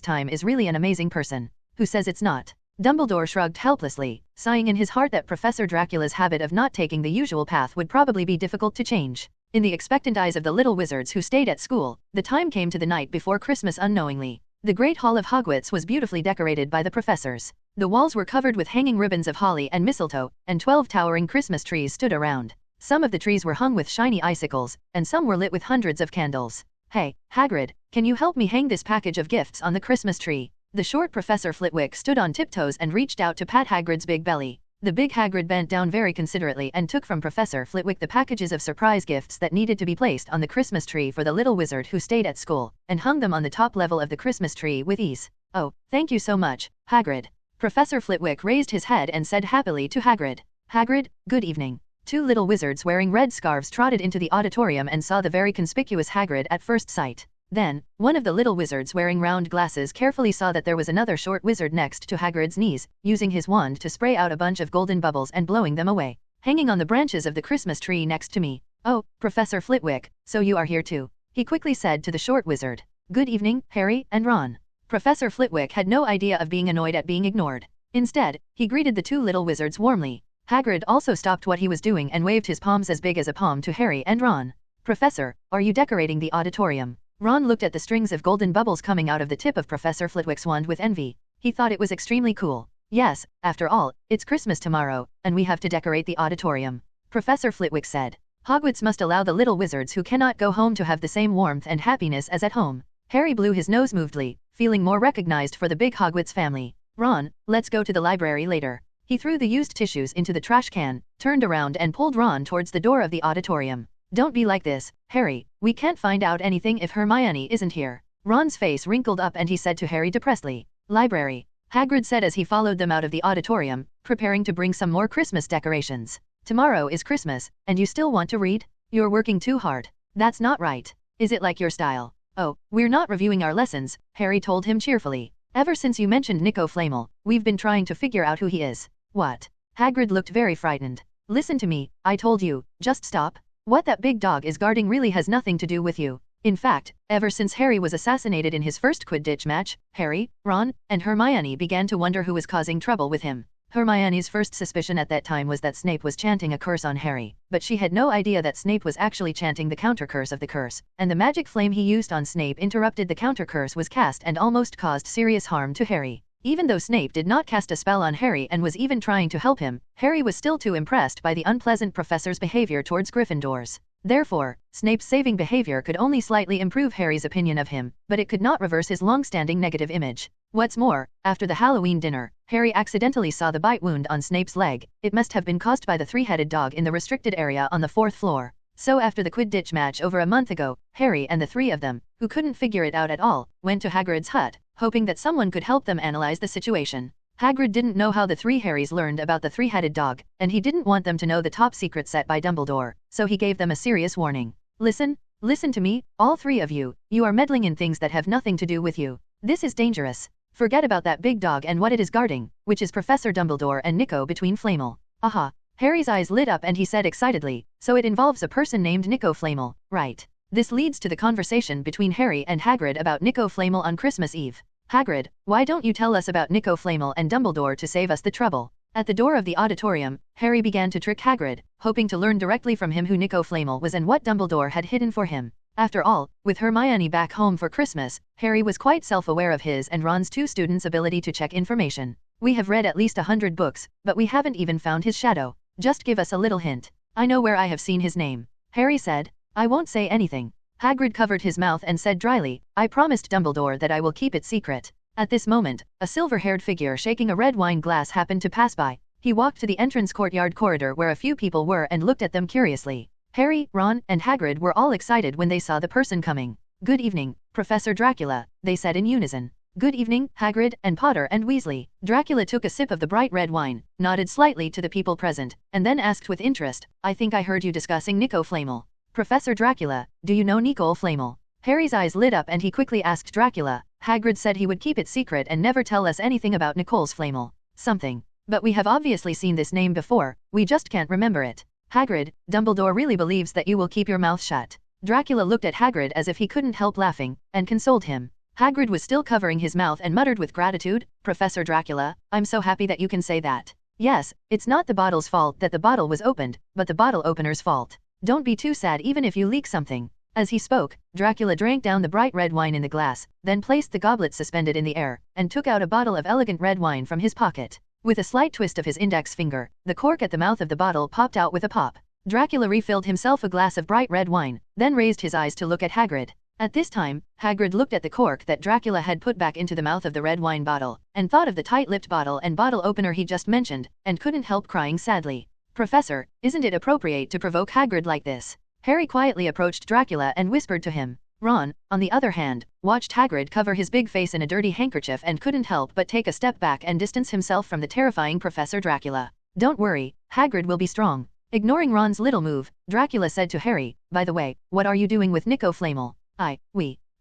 time is really an amazing person. Who says it's not? Dumbledore shrugged helplessly, sighing in his heart that Professor Dracula's habit of not taking the usual path would probably be difficult to change. In the expectant eyes of the little wizards who stayed at school, the time came to the night before Christmas unknowingly. The Great Hall of Hogwarts was beautifully decorated by the professors. The walls were covered with hanging ribbons of holly and mistletoe, and 12 towering Christmas trees stood around. Some of the trees were hung with shiny icicles, and some were lit with hundreds of candles. Hey, Hagrid, can you help me hang this package of gifts on the Christmas tree? The short Professor Flitwick stood on tiptoes and reached out to pat Hagrid's big belly. The big Hagrid bent down very considerately and took from Professor Flitwick the packages of surprise gifts that needed to be placed on the Christmas tree for the little wizard who stayed at school, and hung them on the top level of the Christmas tree with ease. Oh, thank you so much, Hagrid. Professor Flitwick raised his head and said happily to Hagrid. Hagrid, good evening. 2 little wizards wearing red scarves trotted into the auditorium and saw the very conspicuous Hagrid at first sight. Then, one of the little wizards wearing round glasses carefully saw that there was another short wizard next to Hagrid's knees, using his wand to spray out a bunch of golden bubbles and blowing them away. Hanging on the branches of the Christmas tree next to me. Oh, Professor Flitwick, so you are here too, he quickly said to the short wizard. Good evening, Harry and Ron. Professor Flitwick had no idea of being annoyed at being ignored. Instead, he greeted the 2 little wizards warmly. Hagrid also stopped what he was doing and waved his palms as big as a palm to Harry and Ron. Professor, are you decorating the auditorium? Ron looked at the strings of golden bubbles coming out of the tip of Professor Flitwick's wand with envy. He thought it was extremely cool. Yes, after all, it's Christmas tomorrow, and we have to decorate the auditorium. Professor Flitwick said. Hogwarts must allow the little wizards who cannot go home to have the same warmth and happiness as at home. Harry blew his nose movedly, feeling more recognized for the big Hogwarts family. Ron, let's go to the library later. He threw the used tissues into the trash can, turned around and pulled Ron towards the door of the auditorium. Don't be like this, Harry, we can't find out anything if Hermione isn't here. Ron's face wrinkled up and he said to Harry depressedly. Library. Hagrid said as he followed them out of the auditorium, preparing to bring some more Christmas decorations. Tomorrow is Christmas, and you still want to read? You're working too hard. That's not right. Is it like your style? Oh, we're not reviewing our lessons, Harry told him cheerfully. Ever since you mentioned Nico Flamel, we've been trying to figure out who he is. What? Hagrid looked very frightened. Listen to me, I told you, just stop. What that big dog is guarding really has nothing to do with you. In fact, ever since Harry was assassinated in his first Quidditch match, Harry, Ron, and Hermione began to wonder who was causing trouble with him. Hermione's first suspicion at that time was that Snape was chanting a curse on Harry, but she had no idea that Snape was actually chanting the counter-curse of the curse, and the magic flame he used on Snape interrupted the counter-curse was cast and almost caused serious harm to Harry. Even though Snape did not cast a spell on Harry and was even trying to help him, Harry was still too impressed by the unpleasant professor's behavior towards Gryffindors. Therefore, Snape's saving behavior could only slightly improve Harry's opinion of him, but it could not reverse his long-standing negative image. What's more, after the Halloween dinner, Harry accidentally saw the bite wound on Snape's leg. It must have been caused by the 3-headed dog in the restricted area on the 4th floor. So after the Quidditch match over a month ago, Harry and the 3 of them, who couldn't figure it out at all, went to Hagrid's hut, hoping that someone could help them analyze the situation. Hagrid didn't know how the 3 Harrys learned about the 3-headed dog, and he didn't want them to know the top secret set by Dumbledore, so he gave them a serious warning. Listen to me, all 3 of you, you are meddling in things that have nothing to do with you. This is dangerous. Forget about that big dog and what it is guarding, which is Professor Dumbledore and Nico between Flamel. Aha. Harry's eyes lit up and he said excitedly, so it involves a person named Nico Flamel, right? This leads to the conversation between Harry and Hagrid about Nico Flamel on Christmas Eve. Hagrid, why don't you tell us about Nico Flamel and Dumbledore to save us the trouble? At the door of the auditorium, Harry began to trick Hagrid, hoping to learn directly from him who Nico Flamel was and what Dumbledore had hidden for him. After all, with Hermione back home for Christmas, Harry was quite self-aware of his and Ron's two students' ability to check information. We have read at least 100 books, but we haven't even found his shadow. Just give us a little hint. I know where I have seen his name. Harry said. I won't say anything. Hagrid covered his mouth and said dryly, I promised Dumbledore that I will keep it secret. At this moment, a silver-haired figure shaking a red wine glass happened to pass by. He walked to the entrance courtyard corridor where a few people were and looked at them curiously. Harry, Ron, and Hagrid were all excited when they saw the person coming. Good evening, Professor Dracula, they said in unison. Good evening, Hagrid, and Potter and Weasley. Dracula took a sip of the bright red wine, nodded slightly to the people present, and then asked with interest, I think I heard you discussing Nico Flamel. Professor Dracula, do you know Nico Flamel? Harry's eyes lit up and he quickly asked Dracula. Hagrid said he would keep it secret and never tell us anything about Nicole's Flamel. Something. But we have obviously seen this name before, we just can't remember it. Hagrid, Dumbledore really believes that you will keep your mouth shut. Dracula looked at Hagrid as if he couldn't help laughing, and consoled him. Hagrid was still covering his mouth and muttered with gratitude, Professor Dracula, I'm so happy that you can say that. Yes, it's not the bottle's fault that the bottle was opened, but the bottle opener's fault. Don't be too sad even if you leak something. As he spoke, Dracula drank down the bright red wine in the glass, then placed the goblet suspended in the air, and took out a bottle of elegant red wine from his pocket. With a slight twist of his index finger, the cork at the mouth of the bottle popped out with a pop. Dracula refilled himself a glass of bright red wine, then raised his eyes to look at Hagrid. At this time, Hagrid looked at the cork that Dracula had put back into the mouth of the red wine bottle, and thought of the tight-lipped bottle and bottle opener he just mentioned, and couldn't help crying sadly. Professor, isn't it appropriate to provoke Hagrid like this? Harry quietly approached Dracula and whispered to him. Ron, on the other hand, watched Hagrid cover his big face in a dirty handkerchief and couldn't help but take a step back and distance himself from the terrifying Professor Dracula. Don't worry, Hagrid will be strong. Ignoring Ron's little move, Dracula said to Harry, by the way, what are you doing with Nico Flamel?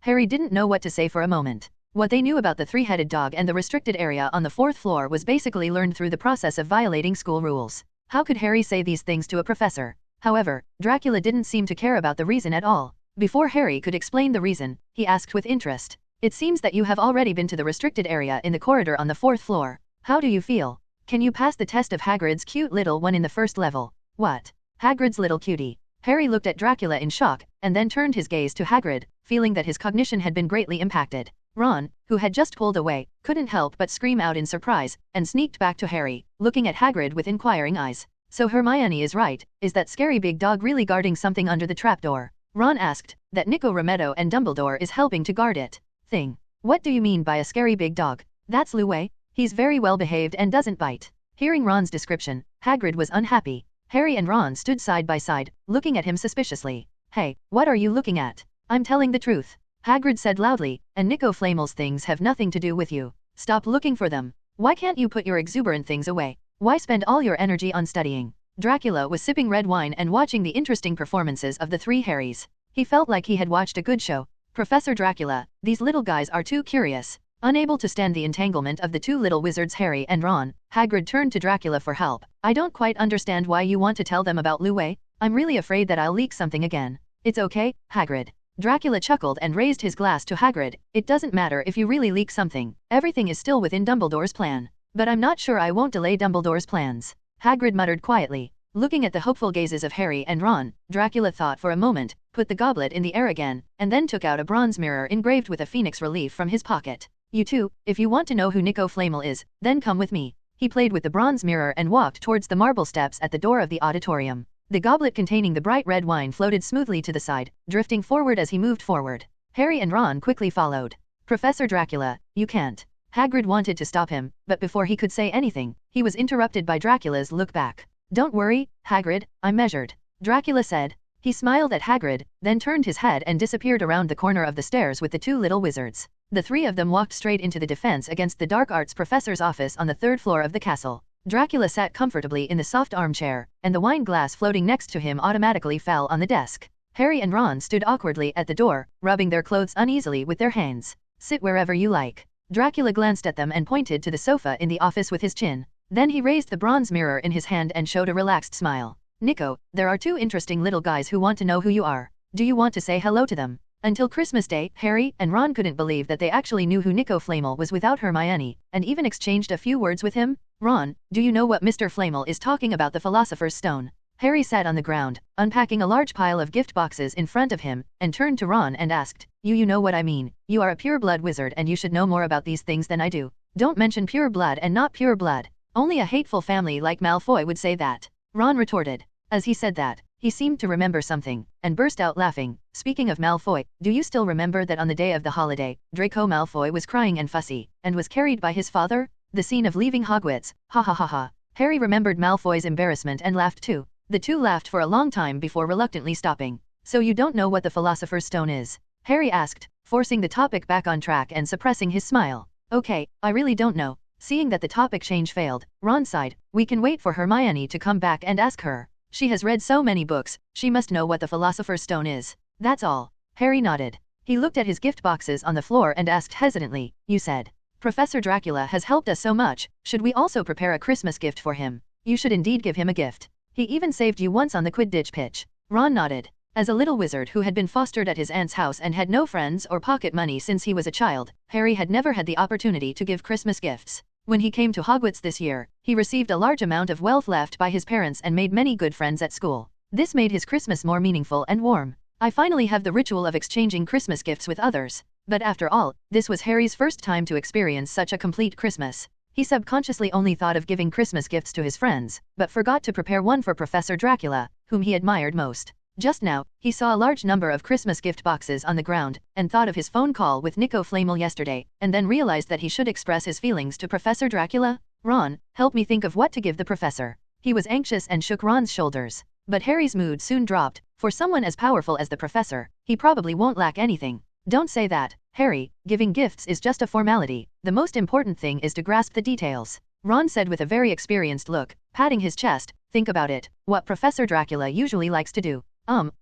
Harry didn't know what to say for a moment. What they knew about the three-headed dog and the restricted area on the 4th floor was basically learned through the process of violating school rules. How could Harry say these things to a professor? However, Dracula didn't seem to care about the reason at all. Before Harry could explain the reason, he asked with interest. It seems that you have already been to the restricted area in the corridor on the 4th floor. How do you feel? Can you pass the test of Hagrid's cute little one in the 1st level? What? Hagrid's little cutie. Harry looked at Dracula in shock, and then turned his gaze to Hagrid, feeling that his cognition had been greatly impacted. Ron, who had just pulled away, couldn't help but scream out in surprise, and sneaked back to Harry, looking at Hagrid with inquiring eyes. So Hermione is right, is that scary big dog really guarding something under the trapdoor? Ron asked. That Nico Rametto and Dumbledore is helping to guard it. Thing. What do you mean by a scary big dog? That's Louis. He's very well behaved and doesn't bite. Hearing Ron's description, Hagrid was unhappy. Harry and Ron stood side by side, looking at him suspiciously. Hey, what are you looking at? I'm telling the truth. Hagrid said loudly, and Nico Flamel's things have nothing to do with you. Stop looking for them. Why can't you put your exuberant things away? Why spend all your energy on studying? Dracula was sipping red wine and watching the interesting performances of the three Harrys. He felt like he had watched a good show. Professor Dracula, these little guys are too curious. Unable to stand the entanglement of the two little wizards Harry and Ron, Hagrid turned to Dracula for help. I don't quite understand why you want to tell them about Louis. I'm really afraid that I'll leak something again. It's okay, Hagrid. Dracula chuckled and raised his glass to Hagrid. It doesn't matter if you really leak something. Everything is still within Dumbledore's plan. But I'm not sure I won't delay Dumbledore's plans. Hagrid muttered quietly. Looking at the hopeful gazes of Harry and Ron, Dracula thought for a moment, put the goblet in the air again, and then took out a bronze mirror engraved with a phoenix relief from his pocket. You two, if you want to know who Nico Flamel is, then come with me. He played with the bronze mirror and walked towards the marble steps at the door of the auditorium. The goblet containing the bright red wine floated smoothly to the side, drifting forward as he moved forward. Harry and Ron quickly followed. Professor Dracula, you can't. Hagrid wanted to stop him, but before he could say anything, he was interrupted by Dracula's look back. Don't worry, Hagrid, I'm measured. Dracula said. He smiled at Hagrid, then turned his head and disappeared around the corner of the stairs with the two little wizards. The three of them walked straight into the Defense Against the Dark Arts professor's office on the 3rd floor of the castle. Dracula sat comfortably in the soft armchair, and the wine glass floating next to him automatically fell on the desk. Harry and Ron stood awkwardly at the door, rubbing their clothes uneasily with their hands. Sit wherever you like. Dracula glanced at them and pointed to the sofa in the office with his chin. Then he raised the bronze mirror in his hand and showed a relaxed smile. Nico, there are two interesting little guys who want to know who you are. Do you want to say hello to them? Until Christmas Day, Harry and Ron couldn't believe that they actually knew who Nico Flamel was without Hermione, and even exchanged a few words with him. Ron, do you know what Mr. Flamel is talking about, the Philosopher's Stone? Harry sat on the ground, unpacking a large pile of gift boxes in front of him, and turned to Ron and asked, You know what I mean. You are a pure-blood wizard and you should know more about these things than I do. Don't mention pure blood and not pure blood. Only a hateful family like Malfoy would say that. Ron retorted. As he said that, he seemed to remember something, and burst out laughing. Speaking of Malfoy, do you still remember that on the day of the holiday, Draco Malfoy was crying and fussy, and was carried by his father? The scene of leaving Hogwarts, ha ha ha ha. Harry remembered Malfoy's embarrassment and laughed too. The two laughed for a long time before reluctantly stopping. So you don't know what the Philosopher's Stone is? Harry asked, forcing the topic back on track and suppressing his smile. Okay, I really don't know. Seeing that the topic change failed, Ron sighed. We can wait for Hermione to come back and ask her. She has read so many books, she must know what the Philosopher's Stone is. That's all. Harry nodded. He looked at his gift boxes on the floor and asked hesitantly, You said, Professor Dracula has helped us so much, should we also prepare a Christmas gift for him? You should indeed give him a gift. He even saved you once on the Quidditch pitch. Ron nodded. As a little wizard who had been fostered at his aunt's house and had no friends or pocket money since he was a child, Harry had never had the opportunity to give Christmas gifts. When he came to Hogwarts this year, he received a large amount of wealth left by his parents and made many good friends at school. This made his Christmas more meaningful and warm. I finally have the ritual of exchanging Christmas gifts with others. But after all, this was Harry's first time to experience such a complete Christmas. He subconsciously only thought of giving Christmas gifts to his friends, but forgot to prepare one for Professor Dracula, whom he admired most. Just now, he saw a large number of Christmas gift boxes on the ground, and thought of his phone call with Nico Flamel yesterday, and then realized that he should express his feelings to Professor Dracula. Ron, help me think of what to give the professor. He was anxious and shook Ron's shoulders. But Harry's mood soon dropped. For someone as powerful as the professor, he probably won't lack anything. Don't say that, Harry. Giving gifts is just a formality. The most important thing is to grasp the details. Ron said with a very experienced look, patting his chest. Think about it. What Professor Dracula usually likes to do.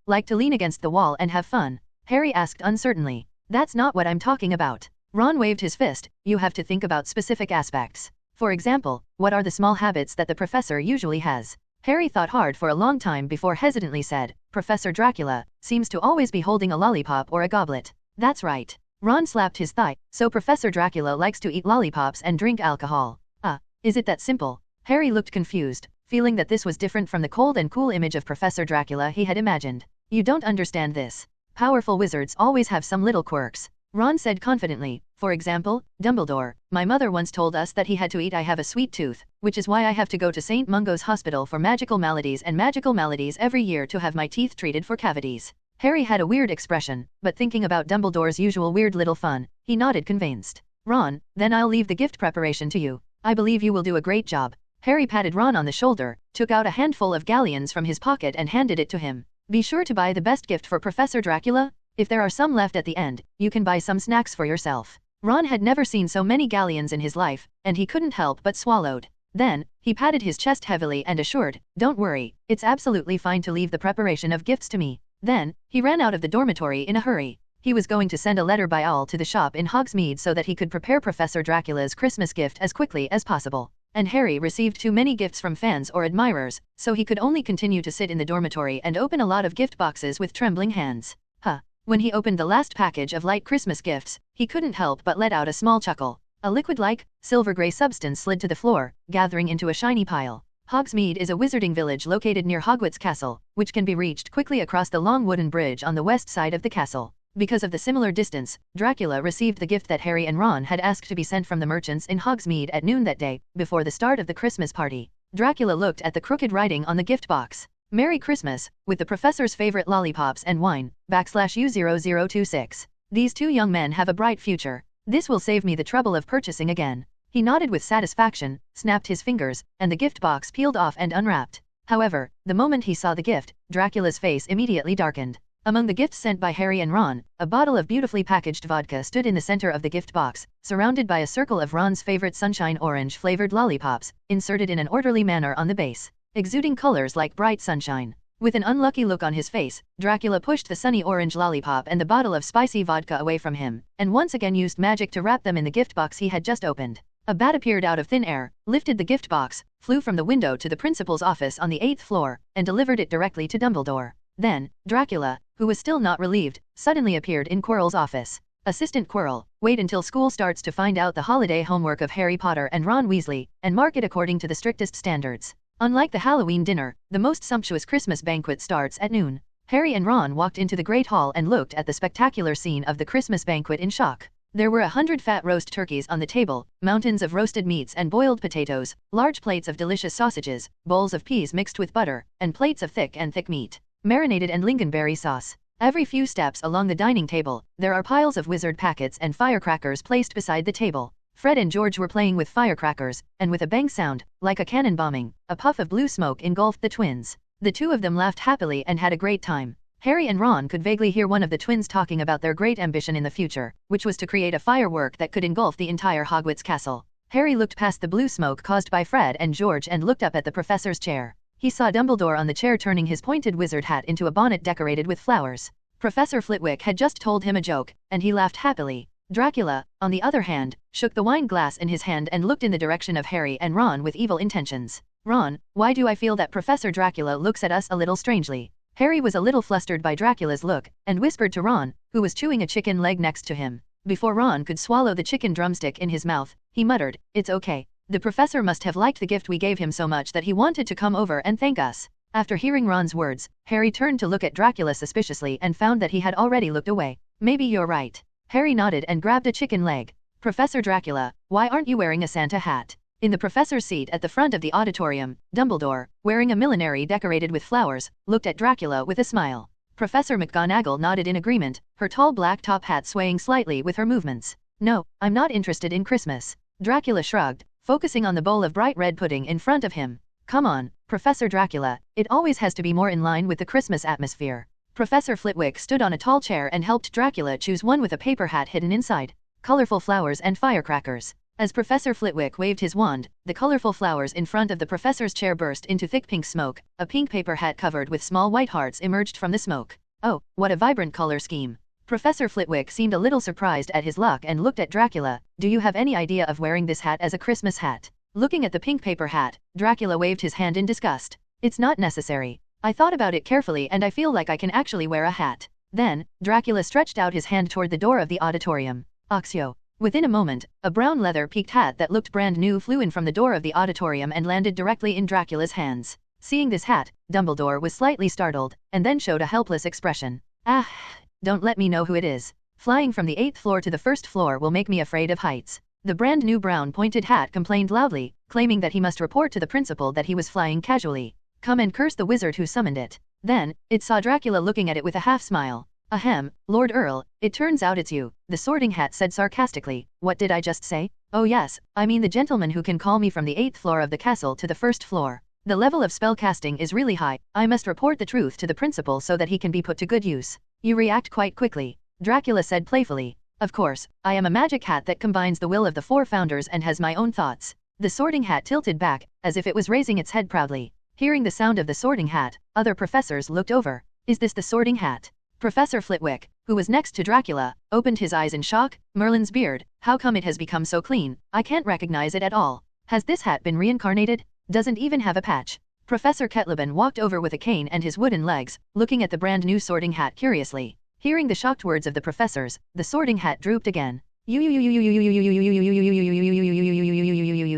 Like to lean against the wall and have fun. Harry asked uncertainly. That's not what I'm talking about. Ron waved his fist. You have to think about specific aspects. For example, what are the small habits that the professor usually has? Harry thought hard for a long time before hesitantly said, Professor Dracula seems to always be holding a lollipop or a goblet. That's right. Ron slapped his thigh. So Professor Dracula likes to eat lollipops and drink alcohol. Is it that simple? Harry looked confused, feeling that this was different from the cold and cool image of Professor Dracula he had imagined. You don't understand this. Powerful wizards always have some little quirks. Ron said confidently. For example, Dumbledore, my mother once told us that he had to eat I have a sweet tooth, which is why I have to go to St. Mungo's Hospital for magical maladies every year to have my teeth treated for cavities. Harry had a weird expression, but thinking about Dumbledore's usual weird little fun, he nodded convinced. Ron, then I'll leave the gift preparation to you. I believe you will do a great job. Harry patted Ron on the shoulder, took out a handful of galleons from his pocket and handed it to him. Be sure to buy the best gift for Professor Dracula. If there are some left at the end, you can buy some snacks for yourself. Ron had never seen so many galleons in his life, and he couldn't help but swallowed. Then, he patted his chest heavily and assured, Don't worry, it's absolutely fine to leave the preparation of gifts to me. Then, he ran out of the dormitory in a hurry. He was going to send a letter by Owl to the shop in Hogsmeade so that he could prepare Professor Dracula's Christmas gift as quickly as possible. And Harry received too many gifts from fans or admirers, so he could only continue to sit in the dormitory and open a lot of gift boxes with trembling hands. When he opened the last package of light Christmas gifts, he couldn't help but let out a small chuckle. A liquid-like, silver-gray substance slid to the floor, gathering into a shiny pile. Hogsmeade is a wizarding village located near Hogwarts Castle, which can be reached quickly across the long wooden bridge on the west side of the castle. Because of the similar distance, Dracula received the gift that Harry and Ron had asked to be sent from the merchants in Hogsmeade at noon that day, before the start of the Christmas party. Dracula looked at the crooked writing on the gift box. Merry Christmas, with the professor's favorite lollipops and wine, /U0026. These two young men have a bright future. This will save me the trouble of purchasing again. He nodded with satisfaction, snapped his fingers, and the gift box peeled off and unwrapped. However, the moment he saw the gift, Dracula's face immediately darkened. Among the gifts sent by Harry and Ron, a bottle of beautifully packaged vodka stood in the center of the gift box, surrounded by a circle of Ron's favorite sunshine orange-flavored lollipops, inserted in an orderly manner on the base, exuding colors like bright sunshine. With an unlucky look on his face, Dracula pushed the sunny orange lollipop and the bottle of spicy vodka away from him, and once again used magic to wrap them in the gift box he had just opened. A bat appeared out of thin air, lifted the gift box, flew from the window to the principal's office on the 8th floor, and delivered it directly to Dumbledore. Then, Dracula, who was still not relieved, suddenly appeared in Quirrell's office. Assistant Quirrell, wait until school starts to find out the holiday homework of Harry Potter and Ron Weasley, and mark it according to the strictest standards. Unlike the Halloween dinner, the most sumptuous Christmas banquet starts at noon. Harry and Ron walked into the Great Hall and looked at the spectacular scene of the Christmas banquet in shock. There were 100 fat roast turkeys on the table, mountains of roasted meats and boiled potatoes, large plates of delicious sausages, bowls of peas mixed with butter, and plates of thick meat, marinated and lingonberry sauce. Every few steps along the dining table, there are piles of wizard packets and firecrackers placed beside the table. Fred and George were playing with firecrackers, and with a bang sound, like a cannon bombing, a puff of blue smoke engulfed the twins. The two of them laughed happily and had a great time. Harry and Ron could vaguely hear one of the twins talking about their great ambition in the future, which was to create a firework that could engulf the entire Hogwarts castle. Harry looked past the blue smoke caused by Fred and George and looked up at the professor's chair. He saw Dumbledore on the chair turning his pointed wizard hat into a bonnet decorated with flowers. Professor Flitwick had just told him a joke, and he laughed happily. Dracula, on the other hand, shook the wine glass in his hand and looked in the direction of Harry and Ron with evil intentions. Ron, why do I feel that Professor Dracula looks at us a little strangely? Harry was a little flustered by Dracula's look, and whispered to Ron, who was chewing a chicken leg next to him. Before Ron could swallow the chicken drumstick in his mouth, he muttered, "It's okay. The professor must have liked the gift we gave him so much that he wanted to come over and thank us." After hearing Ron's words, Harry turned to look at Dracula suspiciously and found that he had already looked away. "Maybe you're right." Harry nodded and grabbed a chicken leg. "Professor Dracula, why aren't you wearing a Santa hat?" In the professor's seat at the front of the auditorium, Dumbledore, wearing a millinery decorated with flowers, looked at Dracula with a smile. Professor McGonagall nodded in agreement, her tall black top hat swaying slightly with her movements. "No, I'm not interested in Christmas." Dracula shrugged, focusing on the bowl of bright red pudding in front of him. "Come on, Professor Dracula, it always has to be more in line with the Christmas atmosphere." Professor Flitwick stood on a tall chair and helped Dracula choose one with a paper hat hidden inside, colorful flowers and firecrackers. As Professor Flitwick waved his wand, the colorful flowers in front of the professor's chair burst into thick pink smoke. A pink paper hat covered with small white hearts emerged from the smoke. "Oh, what a vibrant color scheme." Professor Flitwick seemed a little surprised at his luck and looked at Dracula. "Do you have any idea of wearing this hat as a Christmas hat?" Looking at the pink paper hat, Dracula waved his hand in disgust. "It's not necessary. I thought about it carefully and I feel like I can actually wear a hat." Then, Dracula stretched out his hand toward the door of the auditorium. Oxio. Within a moment, a brown leather peaked hat that looked brand new flew in from the door of the auditorium and landed directly in Dracula's hands. Seeing this hat, Dumbledore was slightly startled, and then showed a helpless expression. "Ah, don't let me know who it is. Flying from the 8th floor to the 1st floor will make me afraid of heights." The brand new brown pointed hat complained loudly, claiming that he must report to the principal that he was flying casually. "Come and curse the wizard who summoned it." Then, it saw Dracula looking at it with a half smile. "Ahem, Lord Earl, it turns out it's you," the Sorting Hat said sarcastically. "What did I just say?" "Oh yes, I mean the gentleman who can call me from the 8th floor of the castle to the 1st floor. The level of spell casting is really high. I must report the truth to the principal so that he can be put to good use." "You react quite quickly," Dracula said playfully. "Of course, I am a magic hat that combines the will of the 4 founders and has my own thoughts." The Sorting Hat tilted back, as if it was raising its head proudly. Hearing the sound of the Sorting Hat, other professors looked over. "Is this the Sorting Hat?" Professor Flitwick, who was next to Dracula, opened his eyes in shock. "Merlin's beard, how come it has become so clean? I can't recognize it at all. Has this hat been reincarnated? Doesn't even have a patch." Professor Ketleben walked over with a cane and his wooden legs, looking at the brand new Sorting Hat curiously. Hearing the shocked words of the professors, the Sorting Hat drooped again.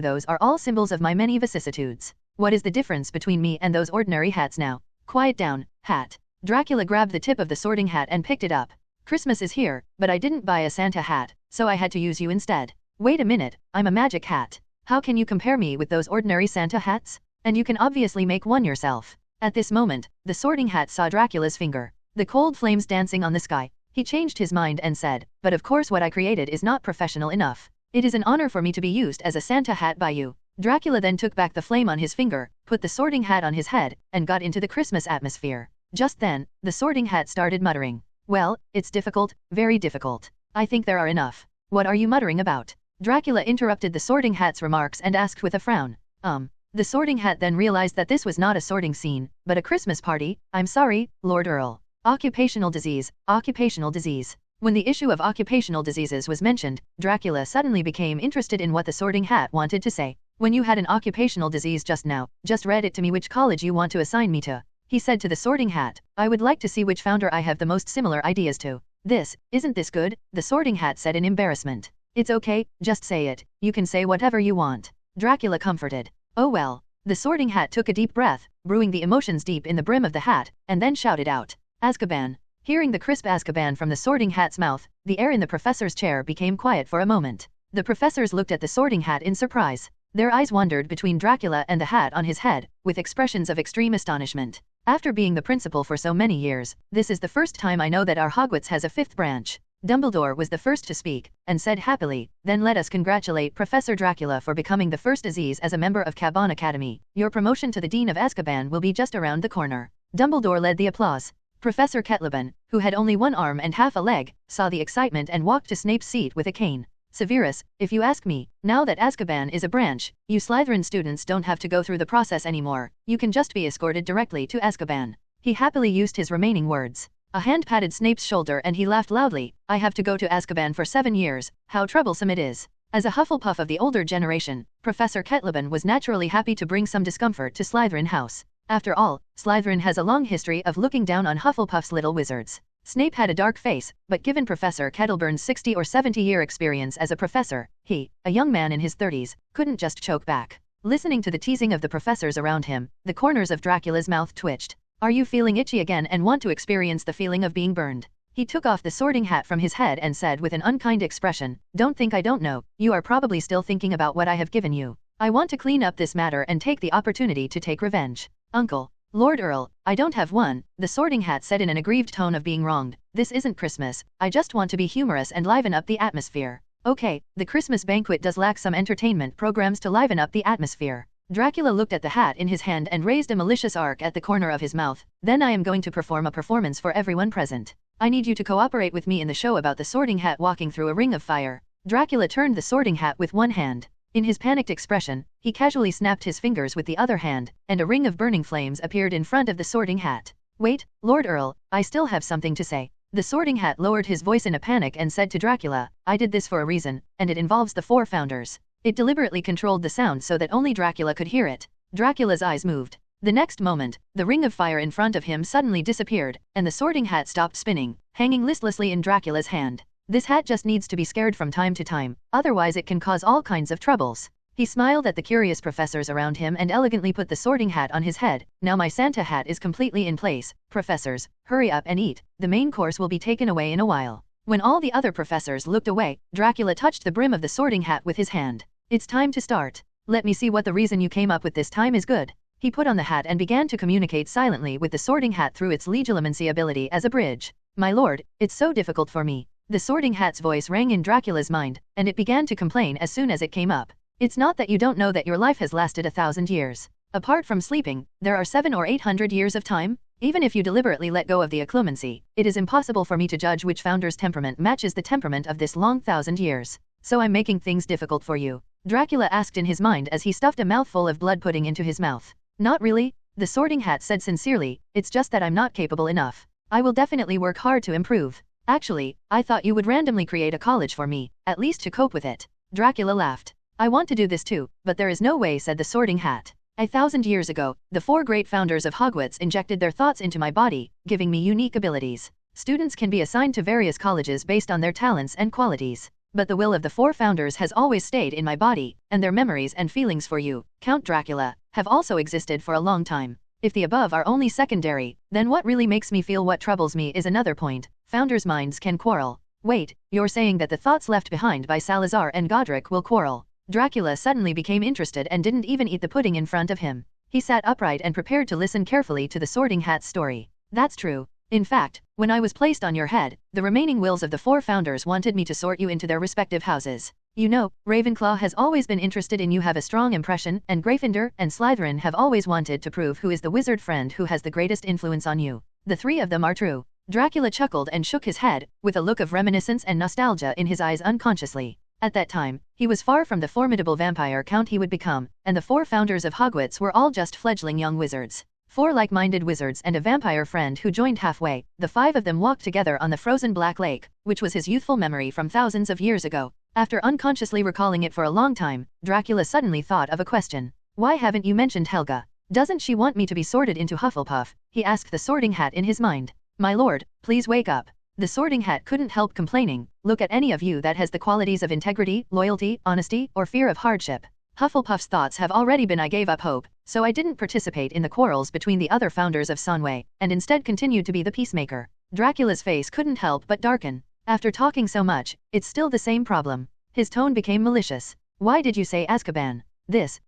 "Those are all symbols of my many vicissitudes. What is the difference between me and those ordinary hats now?" "Quiet down, hat." Dracula grabbed the tip of the Sorting Hat and picked it up. "Christmas is here, but I didn't buy a Santa hat, so I had to use you instead." "Wait a minute, I'm a magic hat. How can you compare me with those ordinary Santa hats? And you can obviously make one yourself." At this moment, the Sorting Hat saw Dracula's finger, the cold flames dancing on the sky. He changed his mind and said, "But of course what I created is not professional enough. It is an honor for me to be used as a Santa hat by you." Dracula then took back the flame on his finger, put the Sorting Hat on his head, and got into the Christmas atmosphere. Just then, the Sorting Hat started muttering. "Well, it's difficult, very difficult. I think there are enough." "What are you muttering about?" Dracula interrupted the Sorting Hat's remarks and asked with a frown. The Sorting Hat then realized that this was not a sorting scene, but a Christmas party. "I'm sorry, Lord Earl. Occupational disease, occupational disease." When the issue of occupational diseases was mentioned, Dracula suddenly became interested in what the Sorting Hat wanted to say. When you had an occupational disease just now, just read it to me which college you want to assign me to. He said to the Sorting Hat, I would like to see which founder I have the most similar ideas to. Isn't this good? The Sorting Hat said in embarrassment. It's okay, just say it. You can say whatever you want. Dracula comforted. Oh well. The Sorting Hat took a deep breath, brewing the emotions deep in the brim of the hat, and then shouted out, Azkaban. Hearing the crisp Azkaban from the Sorting Hat's mouth, the air in the professor's chair became quiet for a moment. The professors looked at the Sorting Hat in surprise. Their eyes wandered between Dracula and the hat on his head, with expressions of extreme astonishment. After being the principal for so many years, this is the first time I know that our Hogwarts has a fifth branch. Dumbledore was the first to speak, and said happily, then let us congratulate Professor Dracula for becoming the first Aziz as a member of Caban Academy. Your promotion to the Dean of Azkaban will be just around the corner. Dumbledore led the applause. Professor Ketlaban, who had only one arm and half a leg, saw the excitement and walked to Snape's seat with a cane. Severus, if you ask me, now that Azkaban is a branch, you Slytherin students don't have to go through the process anymore, you can just be escorted directly to Azkaban. He happily used his remaining words. A hand patted Snape's shoulder and he laughed loudly, I have to go to Azkaban for 7 years, how troublesome it is. As a Hufflepuff of the older generation, Professor Ketlaban was naturally happy to bring some discomfort to Slytherin House. After all, Slytherin has a long history of looking down on Hufflepuff's little wizards. Snape had a dark face, but given Professor Kettleburn's 60 or 70-year experience as a professor, he, a young man in his 30s, couldn't just choke back. Listening to the teasing of the professors around him, the corners of Dracula's mouth twitched. Are you feeling itchy again and want to experience the feeling of being burned? He took off the Sorting Hat from his head and said with an unkind expression, Don't think I don't know, you are probably still thinking about what I have given you. I want to clean up this matter and take the opportunity to take revenge. Uncle. Lord Earl, I don't have one, the Sorting Hat said in an aggrieved tone of being wronged. This isn't Christmas, I just want to be humorous and liven up the atmosphere. Okay, the Christmas banquet does lack some entertainment programs to liven up the atmosphere. Dracula looked at the hat in his hand and raised a malicious arc at the corner of his mouth. Then I am going to perform a performance for everyone present. I need you to cooperate with me in the show about the Sorting Hat walking through a ring of fire. Dracula turned the Sorting Hat with one hand. In his panicked expression, he casually snapped his fingers with the other hand, and a ring of burning flames appeared in front of the Sorting Hat. Wait, Lord Earl, I still have something to say. The Sorting Hat lowered his voice in a panic and said to Dracula, I did this for a reason, and it involves the 4 founders. It deliberately controlled the sound so that only Dracula could hear it. Dracula's eyes moved. The next moment, the ring of fire in front of him suddenly disappeared, and the Sorting Hat stopped spinning, hanging listlessly in Dracula's hand. This hat just needs to be scared from time to time, otherwise it can cause all kinds of troubles. He smiled at the curious professors around him and elegantly put the Sorting Hat on his head. Now my Santa hat is completely in place. Professors, hurry up and eat. The main course will be taken away in a while. When all the other professors looked away, Dracula touched the brim of the Sorting Hat with his hand. It's time to start. Let me see what the reason you came up with this time is good. He put on the hat and began to communicate silently with the Sorting Hat through its legilimency ability as a bridge. My lord, it's so difficult for me. The Sorting Hat's voice rang in Dracula's mind, and it began to complain as soon as it came up. It's not that you don't know that your life has lasted 1,000 years. Apart from sleeping, there are 700 or 800 years of time. Even if you deliberately let go of the occlumency, it is impossible for me to judge which founder's temperament matches the temperament of this long 1,000 years. So I'm making things difficult for you. Dracula asked in his mind as he stuffed a mouthful of blood pudding into his mouth. Not really, the Sorting Hat said sincerely, it's just that I'm not capable enough. I will definitely work hard to improve. Actually, I thought you would randomly create a college for me, at least to cope with it. Dracula laughed. I want to do this too, but there is no way, said the Sorting Hat. 1,000 years ago, the 4 great founders of Hogwarts injected their thoughts into my body, giving me unique abilities. Students can be assigned to various colleges based on their talents and qualities. But the will of the 4 founders has always stayed in my body, and their memories and feelings for you, Count Dracula, have also existed for a long time. If the above are only secondary, then what really makes me feel what troubles me is another point. Founders' minds can quarrel. Wait, you're saying that the thoughts left behind by Salazar and Godric will quarrel? Dracula suddenly became interested and didn't even eat the pudding in front of him. He sat upright and prepared to listen carefully to the Sorting Hat's story. That's true. In fact, when I was placed on your head, the remaining wills of the 4 founders wanted me to sort you into their respective houses. You know, Ravenclaw has always been interested in you, have a strong impression, and Gryffindor and Slytherin have always wanted to prove who is the wizard friend who has the greatest influence on you. The 3 of them are true. Dracula chuckled and shook his head, with a look of reminiscence and nostalgia in his eyes unconsciously. At that time, he was far from the formidable vampire count he would become, and the 4 founders of Hogwarts were all just fledgling young wizards. 4 like-minded wizards and a vampire friend who joined halfway. The 5 of them walked together on the frozen black lake, which was his youthful memory from thousands of years ago. After unconsciously recalling it for a long time, Dracula suddenly thought of a question. Why haven't you mentioned Helga? Doesn't she want me to be sorted into Hufflepuff? He asked the Sorting Hat in his mind. My lord, please wake up. The Sorting Hat couldn't help complaining. Look at any of you that has the qualities of integrity, loyalty, honesty, or fear of hardship. Hufflepuff's thoughts have already been I gave up hope, so I didn't participate in the quarrels between the other founders of Sonway, and instead continued to be the peacemaker. Dracula's face couldn't help but darken. After talking so much, it's still the same problem. His tone became malicious. Why did you say Azkaban? This,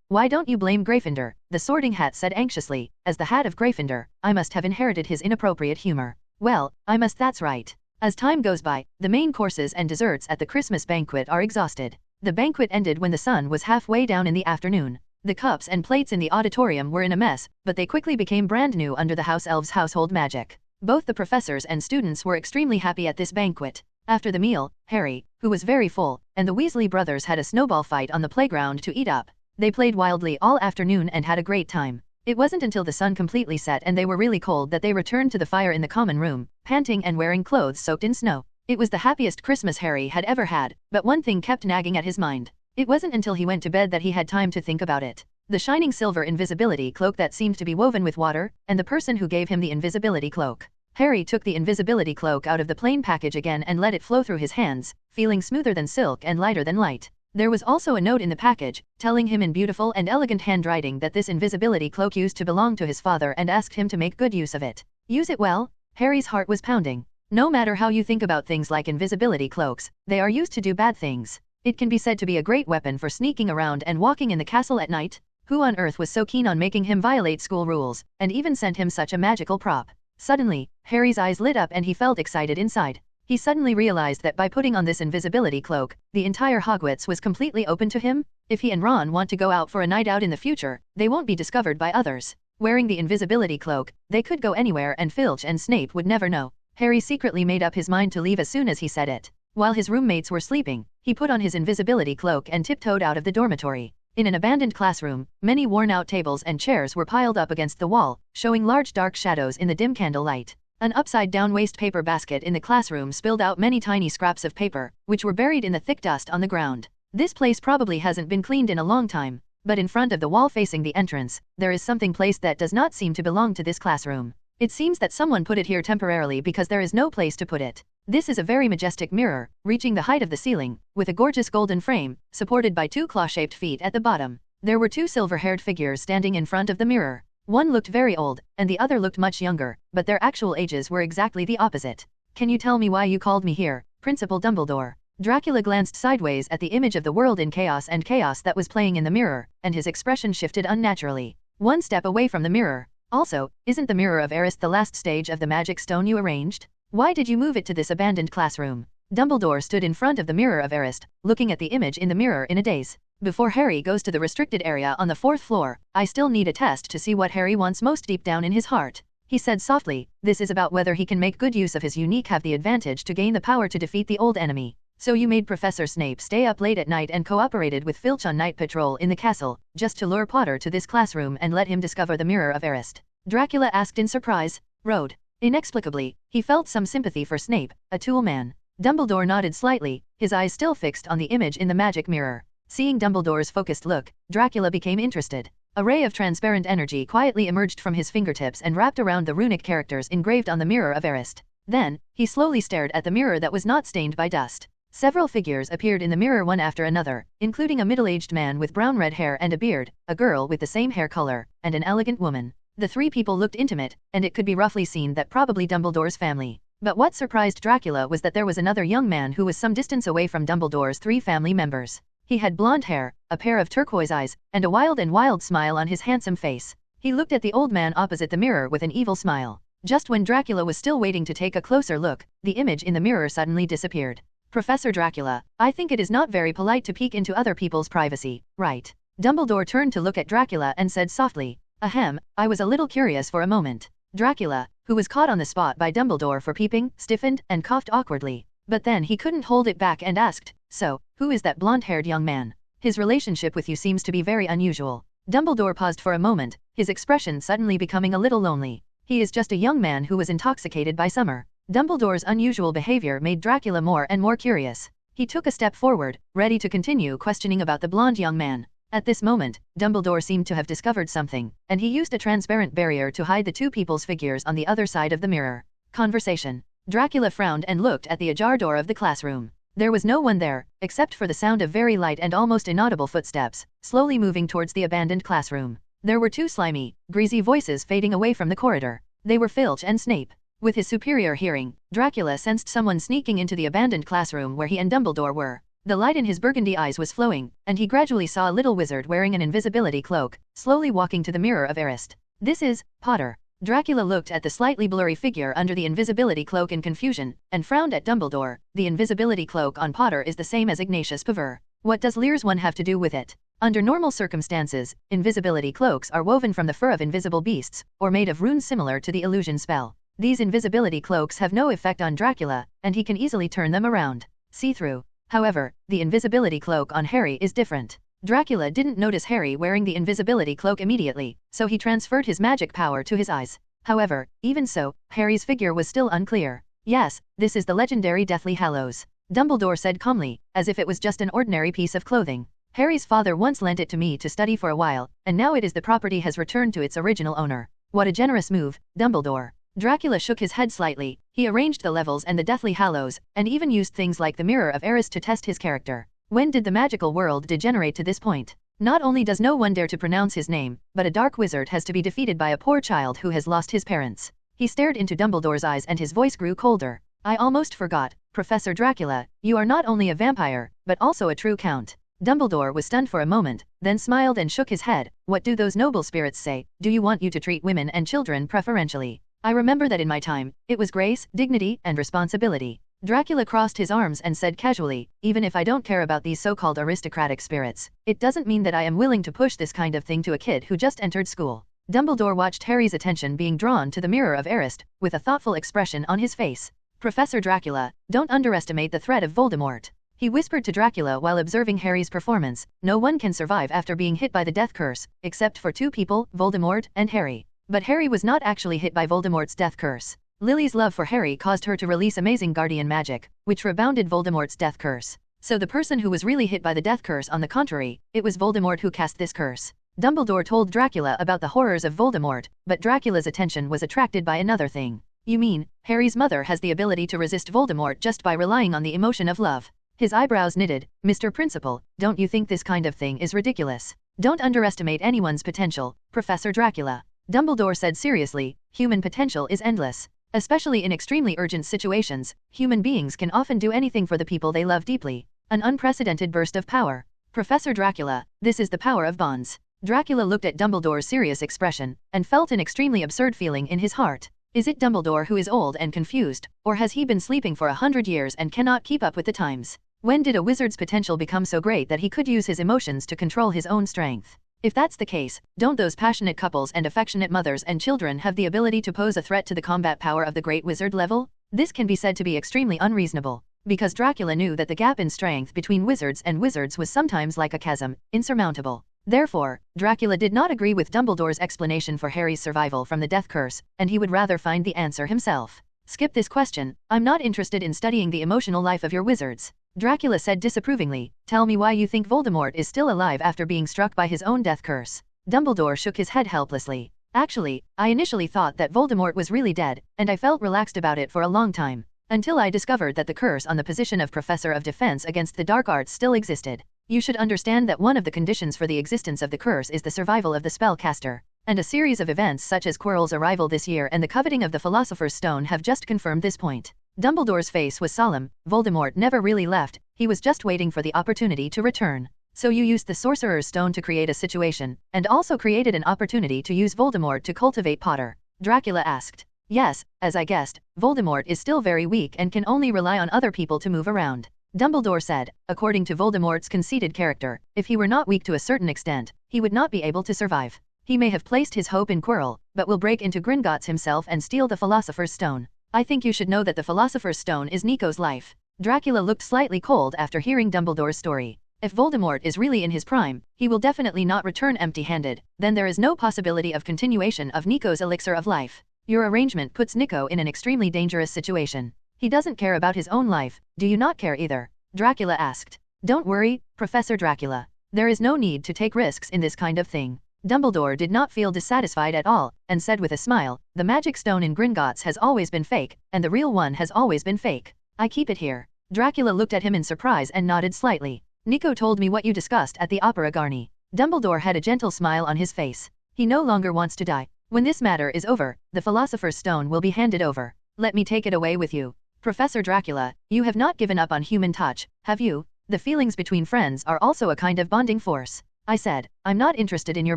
why don't you blame Gryffindor? The Sorting Hat said anxiously. As the Hat of Gryffindor, I must have inherited his inappropriate humor. Well, I must, that's right. As time goes by, the main courses and desserts at the Christmas banquet are exhausted. The banquet ended when the sun was halfway down in the afternoon. The cups and plates in the auditorium were in a mess, but they quickly became brand new under the house elves' household magic. Both the professors and students were extremely happy at this banquet. After the meal, Harry, who was very full, and the Weasley brothers had a snowball fight on the playground to eat up. They played wildly all afternoon and had a great time. It wasn't until the sun completely set and they were really cold that they returned to the fire in the common room, panting and wearing clothes soaked in snow. It was the happiest Christmas Harry had ever had, but one thing kept nagging at his mind. It wasn't until he went to bed that he had time to think about it. The shining silver invisibility cloak that seemed to be woven with water, and the person who gave him the invisibility cloak. Harry took the invisibility cloak out of the plain package again and let it flow through his hands, feeling smoother than silk and lighter than light. There was also a note in the package, telling him in beautiful and elegant handwriting that this invisibility cloak used to belong to his father and asked him to make good use of it. Use it well? Harry's heart was pounding. No matter how you think about things like invisibility cloaks, they are used to do bad things. It can be said to be a great weapon for sneaking around and walking in the castle at night. Who on earth was so keen on making him violate school rules, and even sent him such a magical prop? Suddenly, Harry's eyes lit up and he felt excited inside. He suddenly realized that by putting on this invisibility cloak, the entire Hogwarts was completely open to him. If he and Ron want to go out for a night out in the future, they won't be discovered by others. Wearing the invisibility cloak, they could go anywhere and Filch and Snape would never know. Harry secretly made up his mind to leave as soon as he said it. While his roommates were sleeping, he put on his invisibility cloak and tiptoed out of the dormitory. In an abandoned classroom, many worn-out tables and chairs were piled up against the wall, showing large dark shadows in the dim candlelight. An upside-down waste paper basket in the classroom spilled out many tiny scraps of paper, which were buried in the thick dust on the ground. This place probably hasn't been cleaned in a long time, but in front of the wall facing the entrance, there is something placed that does not seem to belong to this classroom. It seems that someone put it here temporarily because there is no place to put it. This is a very majestic mirror, reaching the height of the ceiling, with a gorgeous golden frame, supported by 2 claw-shaped feet at the bottom. There were 2 silver-haired figures standing in front of the mirror. One looked very old, and the other looked much younger, but their actual ages were exactly the opposite. Can you tell me why you called me here, Principal Dumbledore? Dracula glanced sideways at the image of the world in chaos and chaos that was playing in the mirror, and his expression shifted unnaturally. One step away from the mirror. Also, isn't the Mirror of Eris the last stage of the magic stone you arranged? Why did you move it to this abandoned classroom? Dumbledore stood in front of the Mirror of Eris, looking at the image in the mirror in a daze. Before Harry goes to the restricted area on the 4th floor, I still need a test to see what Harry wants most deep down in his heart. He said softly, this is about whether he can make good use of his unique have the advantage to gain the power to defeat the old enemy. So you made Professor Snape stay up late at night and cooperated with Filch on night patrol in the castle, just to lure Potter to this classroom and let him discover the Mirror of Eris? Dracula asked in surprise. Rode. Inexplicably, he felt some sympathy for Snape, a tool man. Dumbledore nodded slightly, his eyes still fixed on the image in the magic mirror. Seeing Dumbledore's focused look, Dracula became interested. A ray of transparent energy quietly emerged from his fingertips and wrapped around the runic characters engraved on the Mirror of Eris. Then, he slowly stared at the mirror that was not stained by dust. Several figures appeared in the mirror one after another, including a middle-aged man with brown-red hair and a beard, a girl with the same hair color, and an elegant woman. The 3 people looked intimate, and it could be roughly seen that probably Dumbledore's family. But what surprised Dracula was that there was another young man who was some distance away from Dumbledore's 3 family members. He had blonde hair, a pair of turquoise eyes, and a wild smile on his handsome face. He looked at the old man opposite the mirror with an evil smile. Just when Dracula was still waiting to take a closer look, the image in the mirror suddenly disappeared. Professor Dracula, I think it is not very polite to peek into other people's privacy, right? Dumbledore turned to look at Dracula and said softly, ahem, I was a little curious for a moment. Dracula, who was caught on the spot by Dumbledore for peeping, stiffened and coughed awkwardly. But then he couldn't hold it back and asked, so, who is that blonde-haired young man? His relationship with you seems to be very unusual. Dumbledore paused for a moment, his expression suddenly becoming a little lonely. He is just a young man who was intoxicated by summer. Dumbledore's unusual behavior made Dracula more and more curious. He took a step forward, ready to continue questioning about the blonde young man. At this moment, Dumbledore seemed to have discovered something, and he used a transparent barrier to hide the two people's figures on the other side of the mirror. Conversation. Dracula frowned and looked at the ajar door of the classroom. There was no one there, except for the sound of very light and almost inaudible footsteps, slowly moving towards the abandoned classroom. There were two slimy, greasy voices fading away from the corridor. They were Filch and Snape. With his superior hearing, Dracula sensed someone sneaking into the abandoned classroom where he and Dumbledore were. The light in his burgundy eyes was flowing, and he gradually saw a little wizard wearing an invisibility cloak, slowly walking to the mirror of Erist. This is Potter. Dracula looked at the slightly blurry figure under the invisibility cloak in confusion, and frowned at Dumbledore. The invisibility cloak on Potter is the same as Ignatius Pavur. What does Lear's one have to do with it? Under normal circumstances, invisibility cloaks are woven from the fur of invisible beasts, or made of runes similar to the illusion spell. These invisibility cloaks have no effect on Dracula, and he can easily turn them around. See-through. However, the invisibility cloak on Harry is different. Dracula didn't notice Harry wearing the invisibility cloak immediately, so he transferred his magic power to his eyes. However, even so, Harry's figure was still unclear. Yes, this is the legendary Deathly Hallows. Dumbledore said calmly, as if it was just an ordinary piece of clothing. Harry's father once lent it to me to study for a while, and now it is the property has returned to its original owner. What a generous move, Dumbledore. Dracula shook his head slightly. He arranged the levels and the Deathly Hallows, and even used things like the Mirror of Erist to test his character. When did the magical world degenerate to this point? Not only does no one dare to pronounce his name, but a dark wizard has to be defeated by a poor child who has lost his parents. He stared into Dumbledore's eyes and his voice grew colder. I almost forgot, Professor Dracula, you are not only a vampire, but also a true count. Dumbledore was stunned for a moment, then smiled and shook his head. What do those noble spirits say? Do you want you to treat women and children preferentially? I remember that in my time, it was grace, dignity, and responsibility. Dracula crossed his arms and said casually, even if I don't care about these so-called aristocratic spirits, it doesn't mean that I am willing to push this kind of thing to a kid who just entered school. Dumbledore watched Harry's attention being drawn to the Mirror of Erist, with a thoughtful expression on his face. Professor Dracula, don't underestimate the threat of Voldemort. He whispered to Dracula while observing Harry's performance. No one can survive after being hit by the death curse, except for two people, Voldemort and Harry. But Harry was not actually hit by Voldemort's death curse. Lily's love for Harry caused her to release amazing guardian magic, which rebounded Voldemort's death curse. So the person who was really hit by the death curse, on the contrary, it was Voldemort who cast this curse. Dumbledore told Dracula about the horrors of Voldemort, but Dracula's attention was attracted by another thing. You mean, Harry's mother has the ability to resist Voldemort just by relying on the emotion of love? His eyebrows knitted. Mr. Principal, don't you think this kind of thing is ridiculous? Don't underestimate anyone's potential, Professor Dracula. Dumbledore said seriously, human potential is endless. Especially in extremely urgent situations, human beings can often do anything for the people they love deeply. An unprecedented burst of power. Professor Dracula, this is the power of bonds. Dracula looked at Dumbledore's serious expression, and felt an extremely absurd feeling in his heart. Is it Dumbledore who is old and confused, or has he been sleeping for 100 years and cannot keep up with the times? When did a wizard's potential become so great that he could use his emotions to control his own strength? If that's the case, don't those passionate couples and affectionate mothers and children have the ability to pose a threat to the combat power of the great wizard level? This can be said to be extremely unreasonable, because Dracula knew that the gap in strength between wizards and wizards was sometimes like a chasm, insurmountable. Therefore, Dracula did not agree with Dumbledore's explanation for Harry's survival from the death curse, and he would rather find the answer himself. Skip this question, I'm not interested in studying the emotional life of your wizards. Dracula said disapprovingly, tell me why you think Voldemort is still alive after being struck by his own death curse. Dumbledore shook his head helplessly. Actually, I initially thought that Voldemort was really dead, and I felt relaxed about it for a long time, until I discovered that the curse on the position of Professor of Defense against the Dark Arts still existed. You should understand that one of the conditions for the existence of the curse is the survival of the spellcaster, and a series of events such as Quirrell's arrival this year and the coveting of the Philosopher's Stone have just confirmed this point. Dumbledore's face was solemn. Voldemort never really left, he was just waiting for the opportunity to return. So you used the Sorcerer's Stone to create a situation, and also created an opportunity to use Voldemort to cultivate Potter? Dracula asked. Yes, as I guessed, Voldemort is still very weak and can only rely on other people to move around. Dumbledore said, according to Voldemort's conceited character, if he were not weak to a certain extent, he would not be able to survive. He may have placed his hope in Quirrell, but will break into Gringotts himself and steal the Philosopher's Stone. I think you should know that the Philosopher's Stone is Nico's life. Dracula looked slightly cold after hearing Dumbledore's story. If Voldemort is really in his prime, he will definitely not return empty-handed. Then there is no possibility of continuation of Nico's elixir of life. Your arrangement puts Nico in an extremely dangerous situation. He doesn't care about his own life, do you not care either? Dracula asked. Don't worry, Professor Dracula. There is no need to take risks in this kind of thing. Dumbledore did not feel dissatisfied at all, and said with a smile, the magic stone in Gringotts has always been fake, and the real one has always been fake. I keep it here. Dracula looked at him in surprise and nodded slightly. Nico told me what you discussed at the Opera Garni. Dumbledore had a gentle smile on his face. He no longer wants to die. When this matter is over, the Philosopher's Stone will be handed over. Let me take it away with you. Professor Dracula, you have not given up on human touch, have you? The feelings between friends are also a kind of bonding force. I said, I'm not interested in your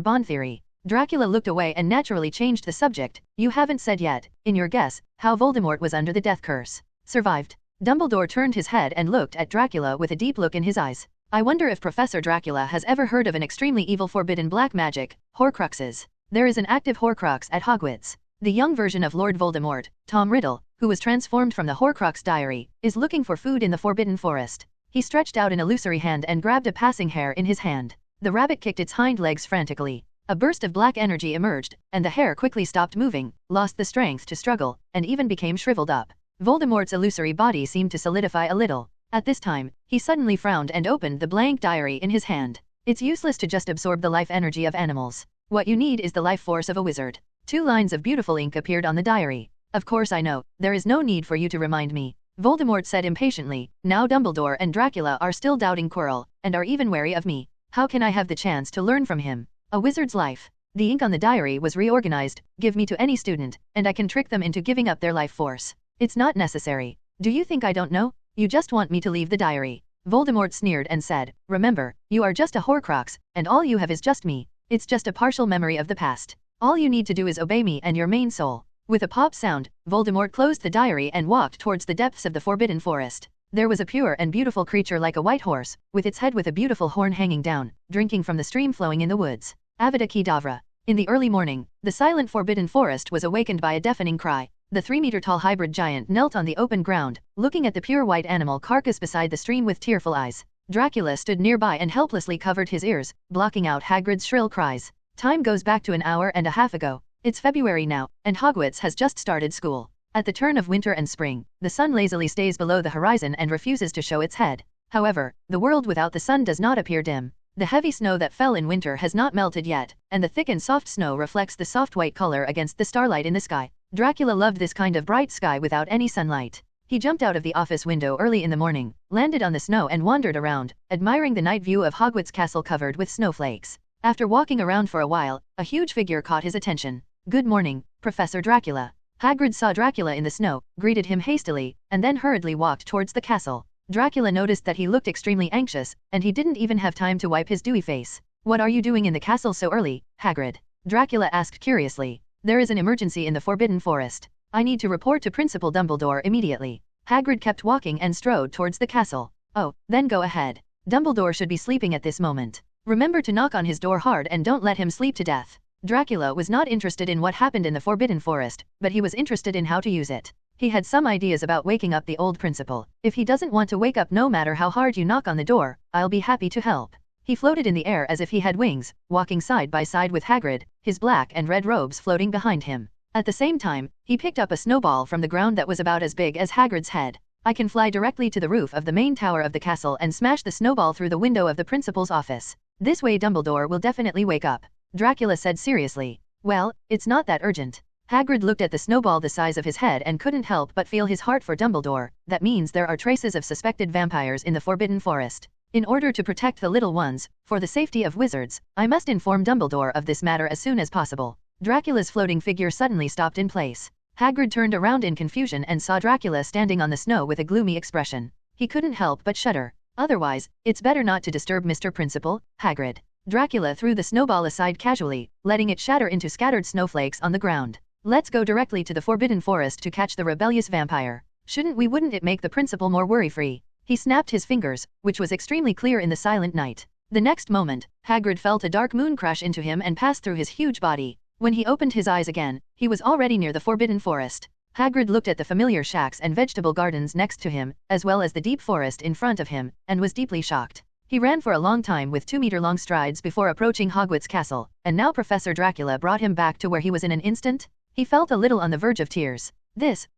bond theory. Dracula looked away and naturally changed the subject. You haven't said yet, in your guess, how Voldemort was under the death curse. Survived. Dumbledore turned his head and looked at Dracula with a deep look in his eyes. I wonder if Professor Dracula has ever heard of an extremely evil forbidden black magic, Horcruxes. There is an active Horcrux at Hogwarts. The young version of Lord Voldemort, Tom Riddle, who was transformed from the Horcrux diary, is looking for food in the Forbidden Forest. He stretched out an illusory hand and grabbed a passing hare in his hand. The rabbit kicked its hind legs frantically. A burst of black energy emerged, and the hare quickly stopped moving, lost the strength to struggle, and even became shriveled up. Voldemort's illusory body seemed to solidify a little. At this time, he suddenly frowned and opened the blank diary in his hand. It's useless to just absorb the life energy of animals. What you need is the life force of a wizard. 2 lines of beautiful ink appeared on the diary. Of course I know, there is no need for you to remind me. Voldemort said impatiently. Now Dumbledore and Dracula are still doubting Quirrell, and are even wary of me. How can I have the chance to learn from him? A wizard's life. The ink on the diary was reorganized. Give me to any student, and I can trick them into giving up their life force. It's not necessary. Do you think I don't know? You just want me to leave the diary. Voldemort sneered and said, remember, you are just a Horcrux, and all you have is just me. It's just a partial memory of the past. All you need to do is obey me and your main soul. With a pop sound, Voldemort closed the diary and walked towards the depths of the Forbidden Forest. There was a pure and beautiful creature like a white horse, with its head with a beautiful horn hanging down, drinking from the stream flowing in the woods. Avada Kedavra. In the early morning, the silent Forbidden Forest was awakened by a deafening cry. The 3-meter-tall hybrid giant knelt on the open ground, looking at the pure white animal carcass beside the stream with tearful eyes. Dracula stood nearby and helplessly covered his ears, blocking out Hagrid's shrill cries. Time goes back to an hour and a half ago. It's February now, and Hogwarts has just started school. At the turn of winter and spring, the sun lazily stays below the horizon and refuses to show its head. However, the world without the sun does not appear dim. The heavy snow that fell in winter has not melted yet, and the thick and soft snow reflects the soft white color against the starlight in the sky. Dracula loved this kind of bright sky without any sunlight. He jumped out of the office window early in the morning, landed on the snow and wandered around, admiring the night view of Hogwarts Castle covered with snowflakes. After walking around for a while, a huge figure caught his attention. Good morning, Professor Dracula. Hagrid saw Dracula in the snow, greeted him hastily, and then hurriedly walked towards the castle. Dracula noticed that he looked extremely anxious, and he didn't even have time to wipe his dewy face. What are you doing in the castle so early, Hagrid? Dracula asked curiously. There is an emergency in the Forbidden Forest. I need to report to Principal Dumbledore immediately. Hagrid kept walking and strode towards the castle. Oh, then go ahead. Dumbledore should be sleeping at this moment. Remember to knock on his door hard and don't let him sleep to death. Dracula was not interested in what happened in the Forbidden Forest, but he was interested in how to use it. He had some ideas about waking up the old principal. If he doesn't want to wake up no matter how hard you knock on the door, I'll be happy to help. He floated in the air as if he had wings, walking side by side with Hagrid, his black and red robes floating behind him. At the same time, he picked up a snowball from the ground that was about as big as Hagrid's head. I can fly directly to the roof of the main tower of the castle and smash the snowball through the window of the principal's office. This way Dumbledore will definitely wake up. Dracula said seriously. Well, it's not that urgent. Hagrid looked at the snowball the size of his head and couldn't help but feel his heart for Dumbledore. That means there are traces of suspected vampires in the Forbidden Forest. In order to protect the little ones, for the safety of wizards, I must inform Dumbledore of this matter as soon as possible. Dracula's floating figure suddenly stopped in place. Hagrid turned around in confusion and saw Dracula standing on the snow with a gloomy expression. He couldn't help but shudder. Otherwise, it's better not to disturb Mr. Principal, Hagrid. Dracula threw the snowball aside casually, letting it shatter into scattered snowflakes on the ground. Let's go directly to the Forbidden Forest to catch the rebellious vampire. Wouldn't it make the principal more worry-free? He snapped his fingers, which was extremely clear in the silent night. The next moment, Hagrid felt a dark moon crash into him and pass through his huge body. When he opened his eyes again, he was already near the Forbidden Forest. Hagrid looked at the familiar shacks and vegetable gardens next to him, as well as the deep forest in front of him, and was deeply shocked. He ran for a long time with 2-meter-long strides before approaching Hogwarts Castle, and now Professor Dracula brought him back to where he was in an instant. He felt a little on the verge of tears.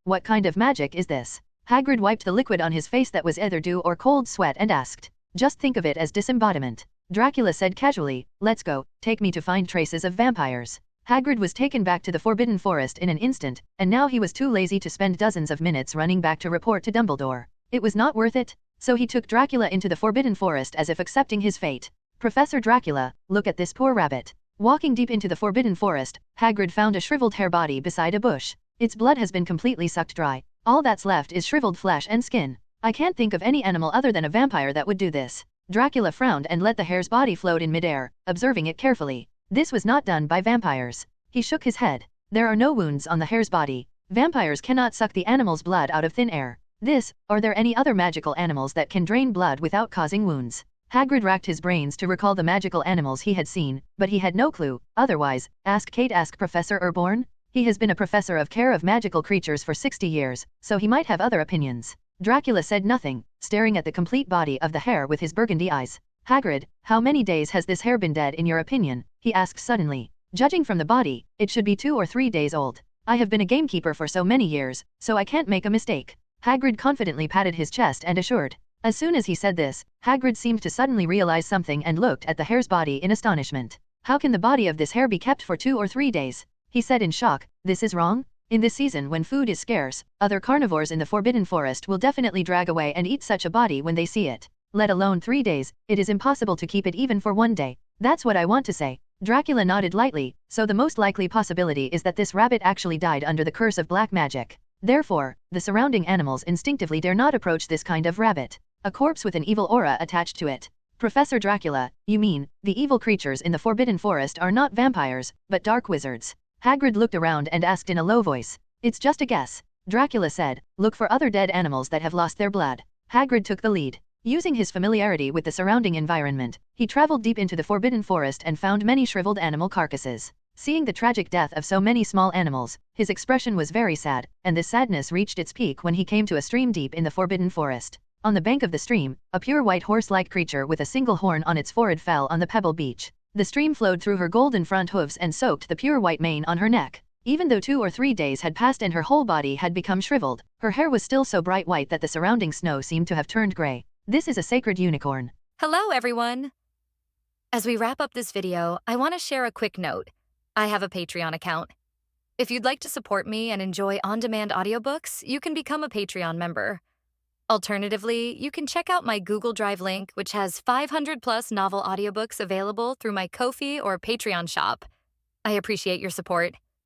What kind of magic is this? Hagrid wiped the liquid on his face that was either dew or cold sweat and asked. Just think of it as disembodiment. Dracula said casually, let's go, take me to find traces of vampires. Hagrid was taken back to the Forbidden Forest in an instant, and now he was too lazy to spend dozens of minutes running back to report to Dumbledore. It was not worth it, so he took Dracula into the Forbidden Forest as if accepting his fate. Professor Dracula, look at this poor rabbit. Walking deep into the Forbidden Forest, Hagrid found a shriveled hair body beside a bush. Its blood has been completely sucked dry. All that's left is shriveled flesh and skin. I can't think of any animal other than a vampire that would do this. Dracula frowned and let the hare's body float in midair, observing it carefully. This was not done by vampires. He shook his head. There are no wounds on the hare's body. Vampires cannot suck the animal's blood out of thin air. Are there any other magical animals that can drain blood without causing wounds? Hagrid racked his brains to recall the magical animals he had seen, but he had no clue. Otherwise, ask Professor Urborn. He has been a professor of care of magical creatures for 60 years, so he might have other opinions. Dracula said nothing, staring at the complete body of the hare with his burgundy eyes. Hagrid, how many days has this hare been dead in your opinion? He asked suddenly. Judging from the body, it should be 2 or 3 days old. I have been a gamekeeper for so many years, so I can't make a mistake. Hagrid confidently patted his chest and assured. As soon as he said this, Hagrid seemed to suddenly realize something and looked at the hare's body in astonishment. How can the body of this hare be kept for 2 or 3 days? He said in shock, this is wrong? In this season when food is scarce, other carnivores in the Forbidden Forest will definitely drag away and eat such a body when they see it. Let alone 3 days, it is impossible to keep it even for 1 day. That's what I want to say. Dracula nodded lightly, so the most likely possibility is that this rabbit actually died under the curse of black magic. Therefore, the surrounding animals instinctively dare not approach this kind of rabbit. A corpse with an evil aura attached to it. Professor Dracula, you mean, the evil creatures in the Forbidden Forest are not vampires, but dark wizards? Hagrid looked around and asked in a low voice. It's just a guess. Dracula said, look for other dead animals that have lost their blood. Hagrid took the lead. Using his familiarity with the surrounding environment, he traveled deep into the Forbidden Forest and found many shriveled animal carcasses. Seeing the tragic death of so many small animals, his expression was very sad, and this sadness reached its peak when he came to a stream deep in the Forbidden Forest. On the bank of the stream, a pure white horse-like creature with a single horn on its forehead fell on the pebble beach. The stream flowed through her golden front hooves and soaked the pure white mane on her neck. Even though 2 or 3 days had passed and her whole body had become shriveled, her hair was still so bright white that the surrounding snow seemed to have turned gray. This is a sacred unicorn. Hello, everyone! As we wrap up this video, I want to share a quick note. I have a Patreon account. If you'd like to support me and enjoy on-demand audiobooks, you can become a Patreon member. Alternatively, you can check out my Google Drive link, which has 500+ novel audiobooks available through my Ko-fi or Patreon shop. I appreciate your support.